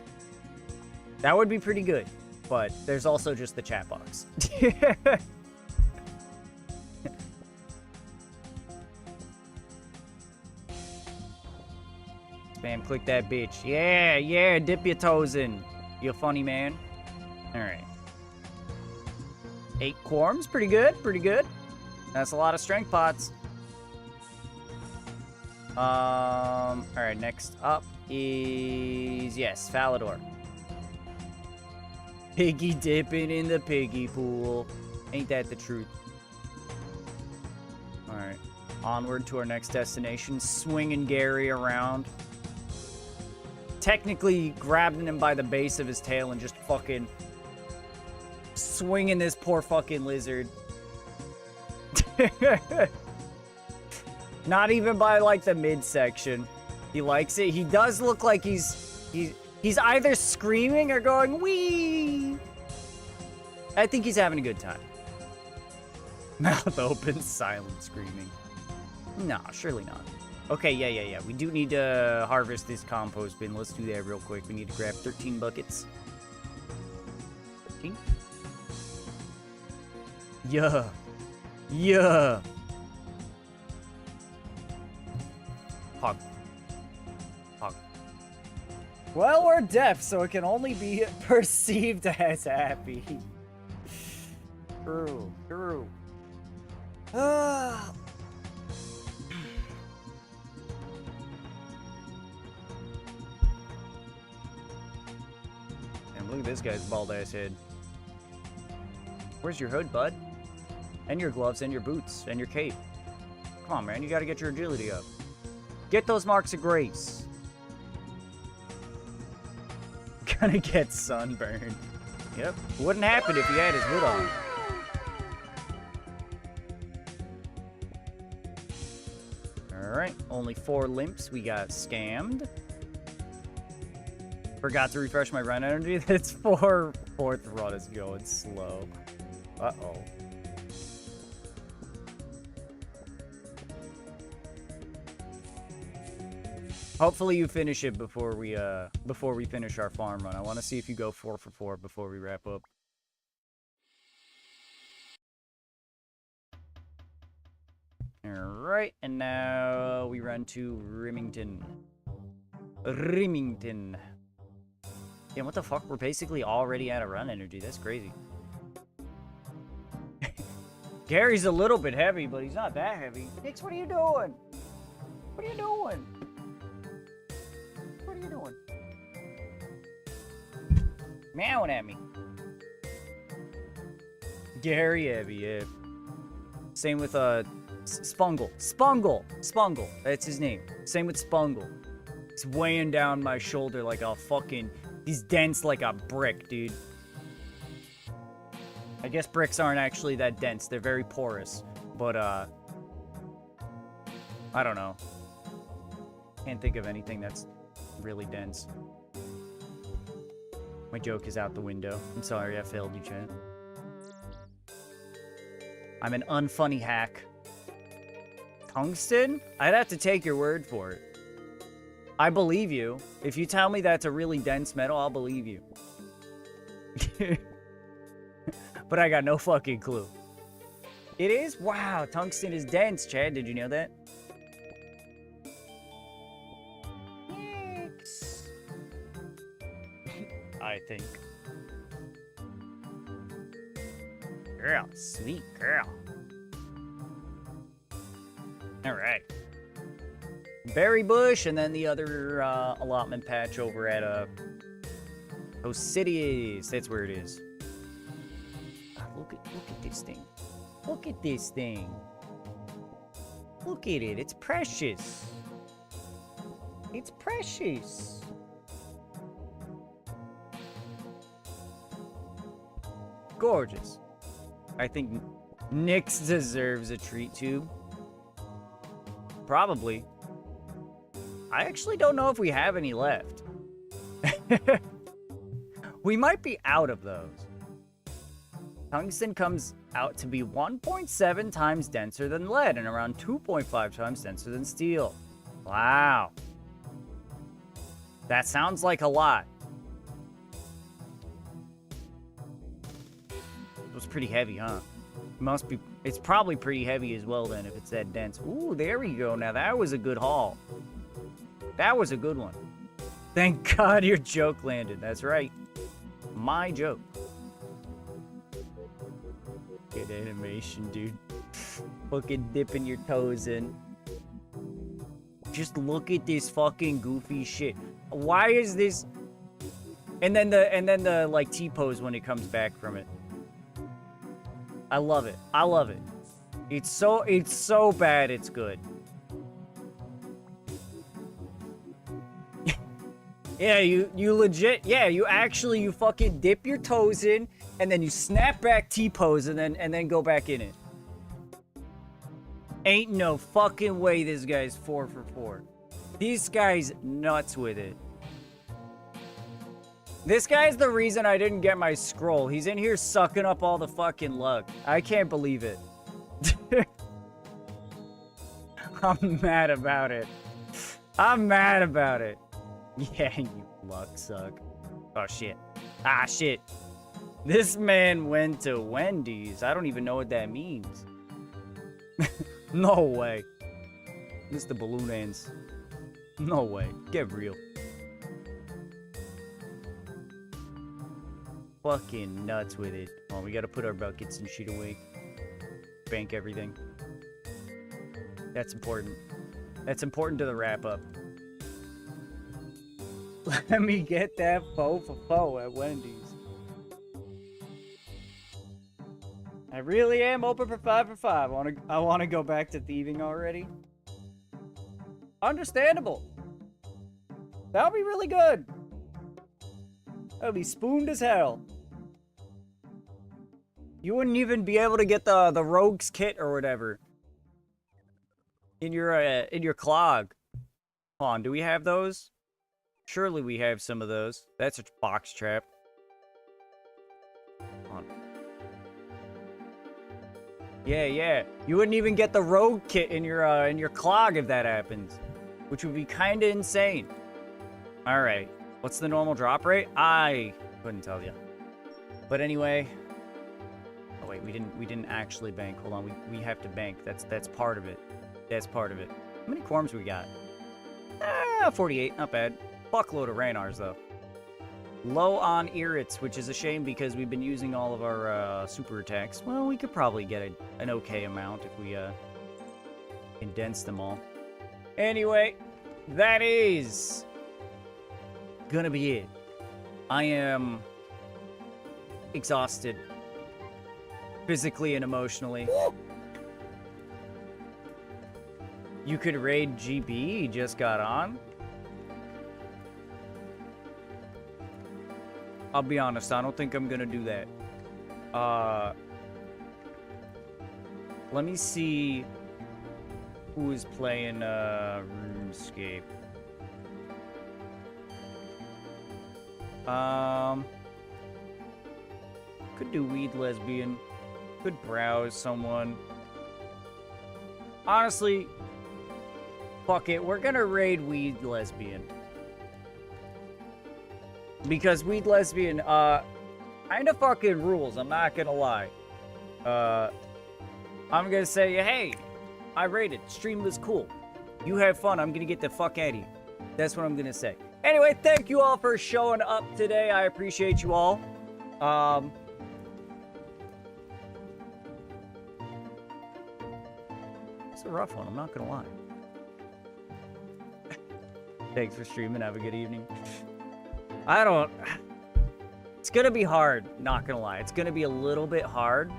That would be pretty good, but there's also just the chat box. Spam click that bitch. Yeah, dip your toes in. You funny man. Alright. 8 Quorms, pretty good. That's a lot of strength pots. Alright, next up is, yes, Falador. Piggy dipping in the piggy pool. Ain't that the truth? Alright. Onward to our next destination. Swinging Gary around. Technically grabbing him by the base of his tail and just fucking swinging this poor fucking lizard. Not even by, like, the midsection. He likes it. He does look like he's either screaming or going, wee! I think he's having a good time. Mouth open, silent screaming. No, surely not. Okay, yeah. We do need to harvest this compost bin. Let's do that real quick. We need to grab 13 buckets. 13? Yeah. Hog. Well, we're deaf, so it can only be perceived as happy. True. Look at this guy's bald ass head. Where's your hood, bud? And your gloves and your boots and your cape. Come on, man. You gotta get your agility up. Get those marks of grace. Gonna get sunburned. Yep. Wouldn't happen if he had his hood on. Alright. Only 4 limps. We got scammed. Forgot to refresh my run energy. That's 4. 4th run is going slow. Uh-oh. Hopefully you finish it before we finish our farm run. I want to see if you go 4 for 4 before we wrap up. Alright, and now we run to Remington. Remington. Yeah, what the fuck? We're basically already out of run energy. That's crazy. Gary's a little bit heavy, but he's not that heavy. Nix, what are you doing? What are you doing? What are you doing? Meowing at me. Gary heavy, yeah. Same with, Spungle. Spungle. That's his name. Same with Spungle. He's weighing down my shoulder like a fucking... He's dense like a brick, dude. I guess bricks aren't actually that dense. They're very porous. But, I don't know. Can't think of anything that's really dense. My joke is out the window. I'm sorry, I failed you, chat. I'm an unfunny hack. Tungsten? I'd have to take your word for it. I believe you. If you tell me that's a really dense metal, I'll believe you. But I got no fucking clue. It is? Wow, tungsten is dense, Chad. Did you know that? Yikes. I think. Girl, sweet girl. Alright. Berry bush, and then the other allotment patch over at Osidious. That's where it is. Look at this thing. Look at this thing. Look at it. It's precious. It's precious. Gorgeous. I think Nyx deserves a treat tube. Probably. I actually don't know if we have any left. We might be out of those. Tungsten comes out to be 1.7 times denser than lead and around 2.5 times denser than steel. Wow. That sounds like a lot. It was pretty heavy, huh? Must be. It's probably pretty heavy as well then if it's that dense. Ooh, there we go. Now that was a good haul. That was a good one. Thank God your joke landed. That's right. My joke. Good animation, dude. Fucking dipping your toes in. Just look at this fucking goofy shit. Why is this? And then the like T-pose when it comes back from it. I love it. I love it. It's so bad it's good. Yeah, you legit, yeah, you fucking dip your toes in, and then you snap back T-pose, and then go back in it. Ain't no fucking way this guy's 4 for 4. This guy's nuts with it. This guy's the reason I didn't get my scroll. He's in here sucking up all the fucking luck. I can't believe it. I'm mad about it. I'm mad about it. Yeah, you luck suck. Oh, shit. Ah, shit. This man went to Wendy's. I don't even know what that means. No way. Mr. Balloon Ants. No way. Get real. Fucking nuts with it. Oh, we gotta put our buckets and shit away. Bank everything. That's important. That's important to the wrap-up. Let me get that 4 for 4 at Wendy's. I really am open for 5 for 5. I wanna go back to thieving already. Understandable. That would be really good. That would be spooned as hell. You wouldn't even be able to get the rogue's kit or whatever in your clog. Hold on, do we have those? Surely we have some of those. That's a box trap. Hold on. Yeah. You wouldn't even get the rogue kit in your clog if that happens, which would be kind of insane. All right, what's the normal drop rate? I couldn't tell you. But anyway. Oh wait, we didn't actually bank. Hold on, we have to bank. That's part of it. That's part of it. How many corms we got? 48, not bad. Fuckload of Ranars though. Low on irrits, which is a shame because we've been using all of our super attacks. Well, we could probably get an okay amount if we condense them all. Anyway, that is gonna be it. I am exhausted. Physically and emotionally. You could raid GB, he just got on. I'll be honest, I don't think I'm gonna do that. Let me see who is playing RuneScape. Could do Weed Lesbian. Could browse someone. Honestly, fuck it. We're gonna raid Weed Lesbian. Because Weed Lesbian, kinda fucking rules. I'm not gonna lie. I'm gonna say, hey, I raided. Stream was cool. You have fun. I'm gonna get the fuck out of here. That's what I'm gonna say. Anyway, thank you all for showing up today. I appreciate you all. It's a rough one, I'm not gonna lie. Thanks for streaming, have a good evening. It's gonna be hard, not gonna lie. It's gonna be a little bit hard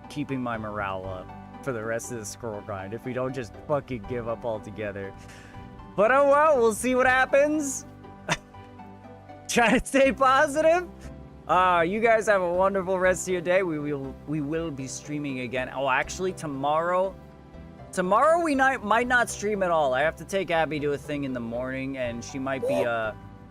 keeping my morale up for the rest of the scroll grind if we don't just fucking give up altogether. But oh well, we'll see what happens. Try to stay positive. You guys have a wonderful rest of your day. We will be streaming again. Oh, actually, tomorrow we might not stream at all. I have to take Abby to a thing in the morning, and she might be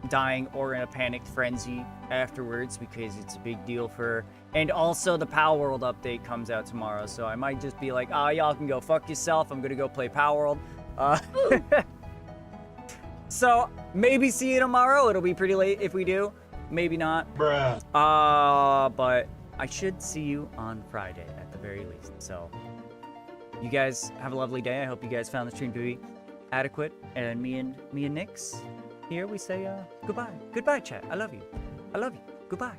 dying or in a panicked frenzy afterwards because it's a big deal for her. And also, the Power World update comes out tomorrow, so I might just be like, y'all can go fuck yourself. I'm gonna go play Power World. So maybe see you tomorrow. It'll be pretty late if we do. Maybe not. Bruh. But I should see you on Friday at the very least. So you guys have a lovely day. I hope you guys found the stream to be adequate. And me and Nix here, we say goodbye. Goodbye, chat. I love you. I love you. Goodbye.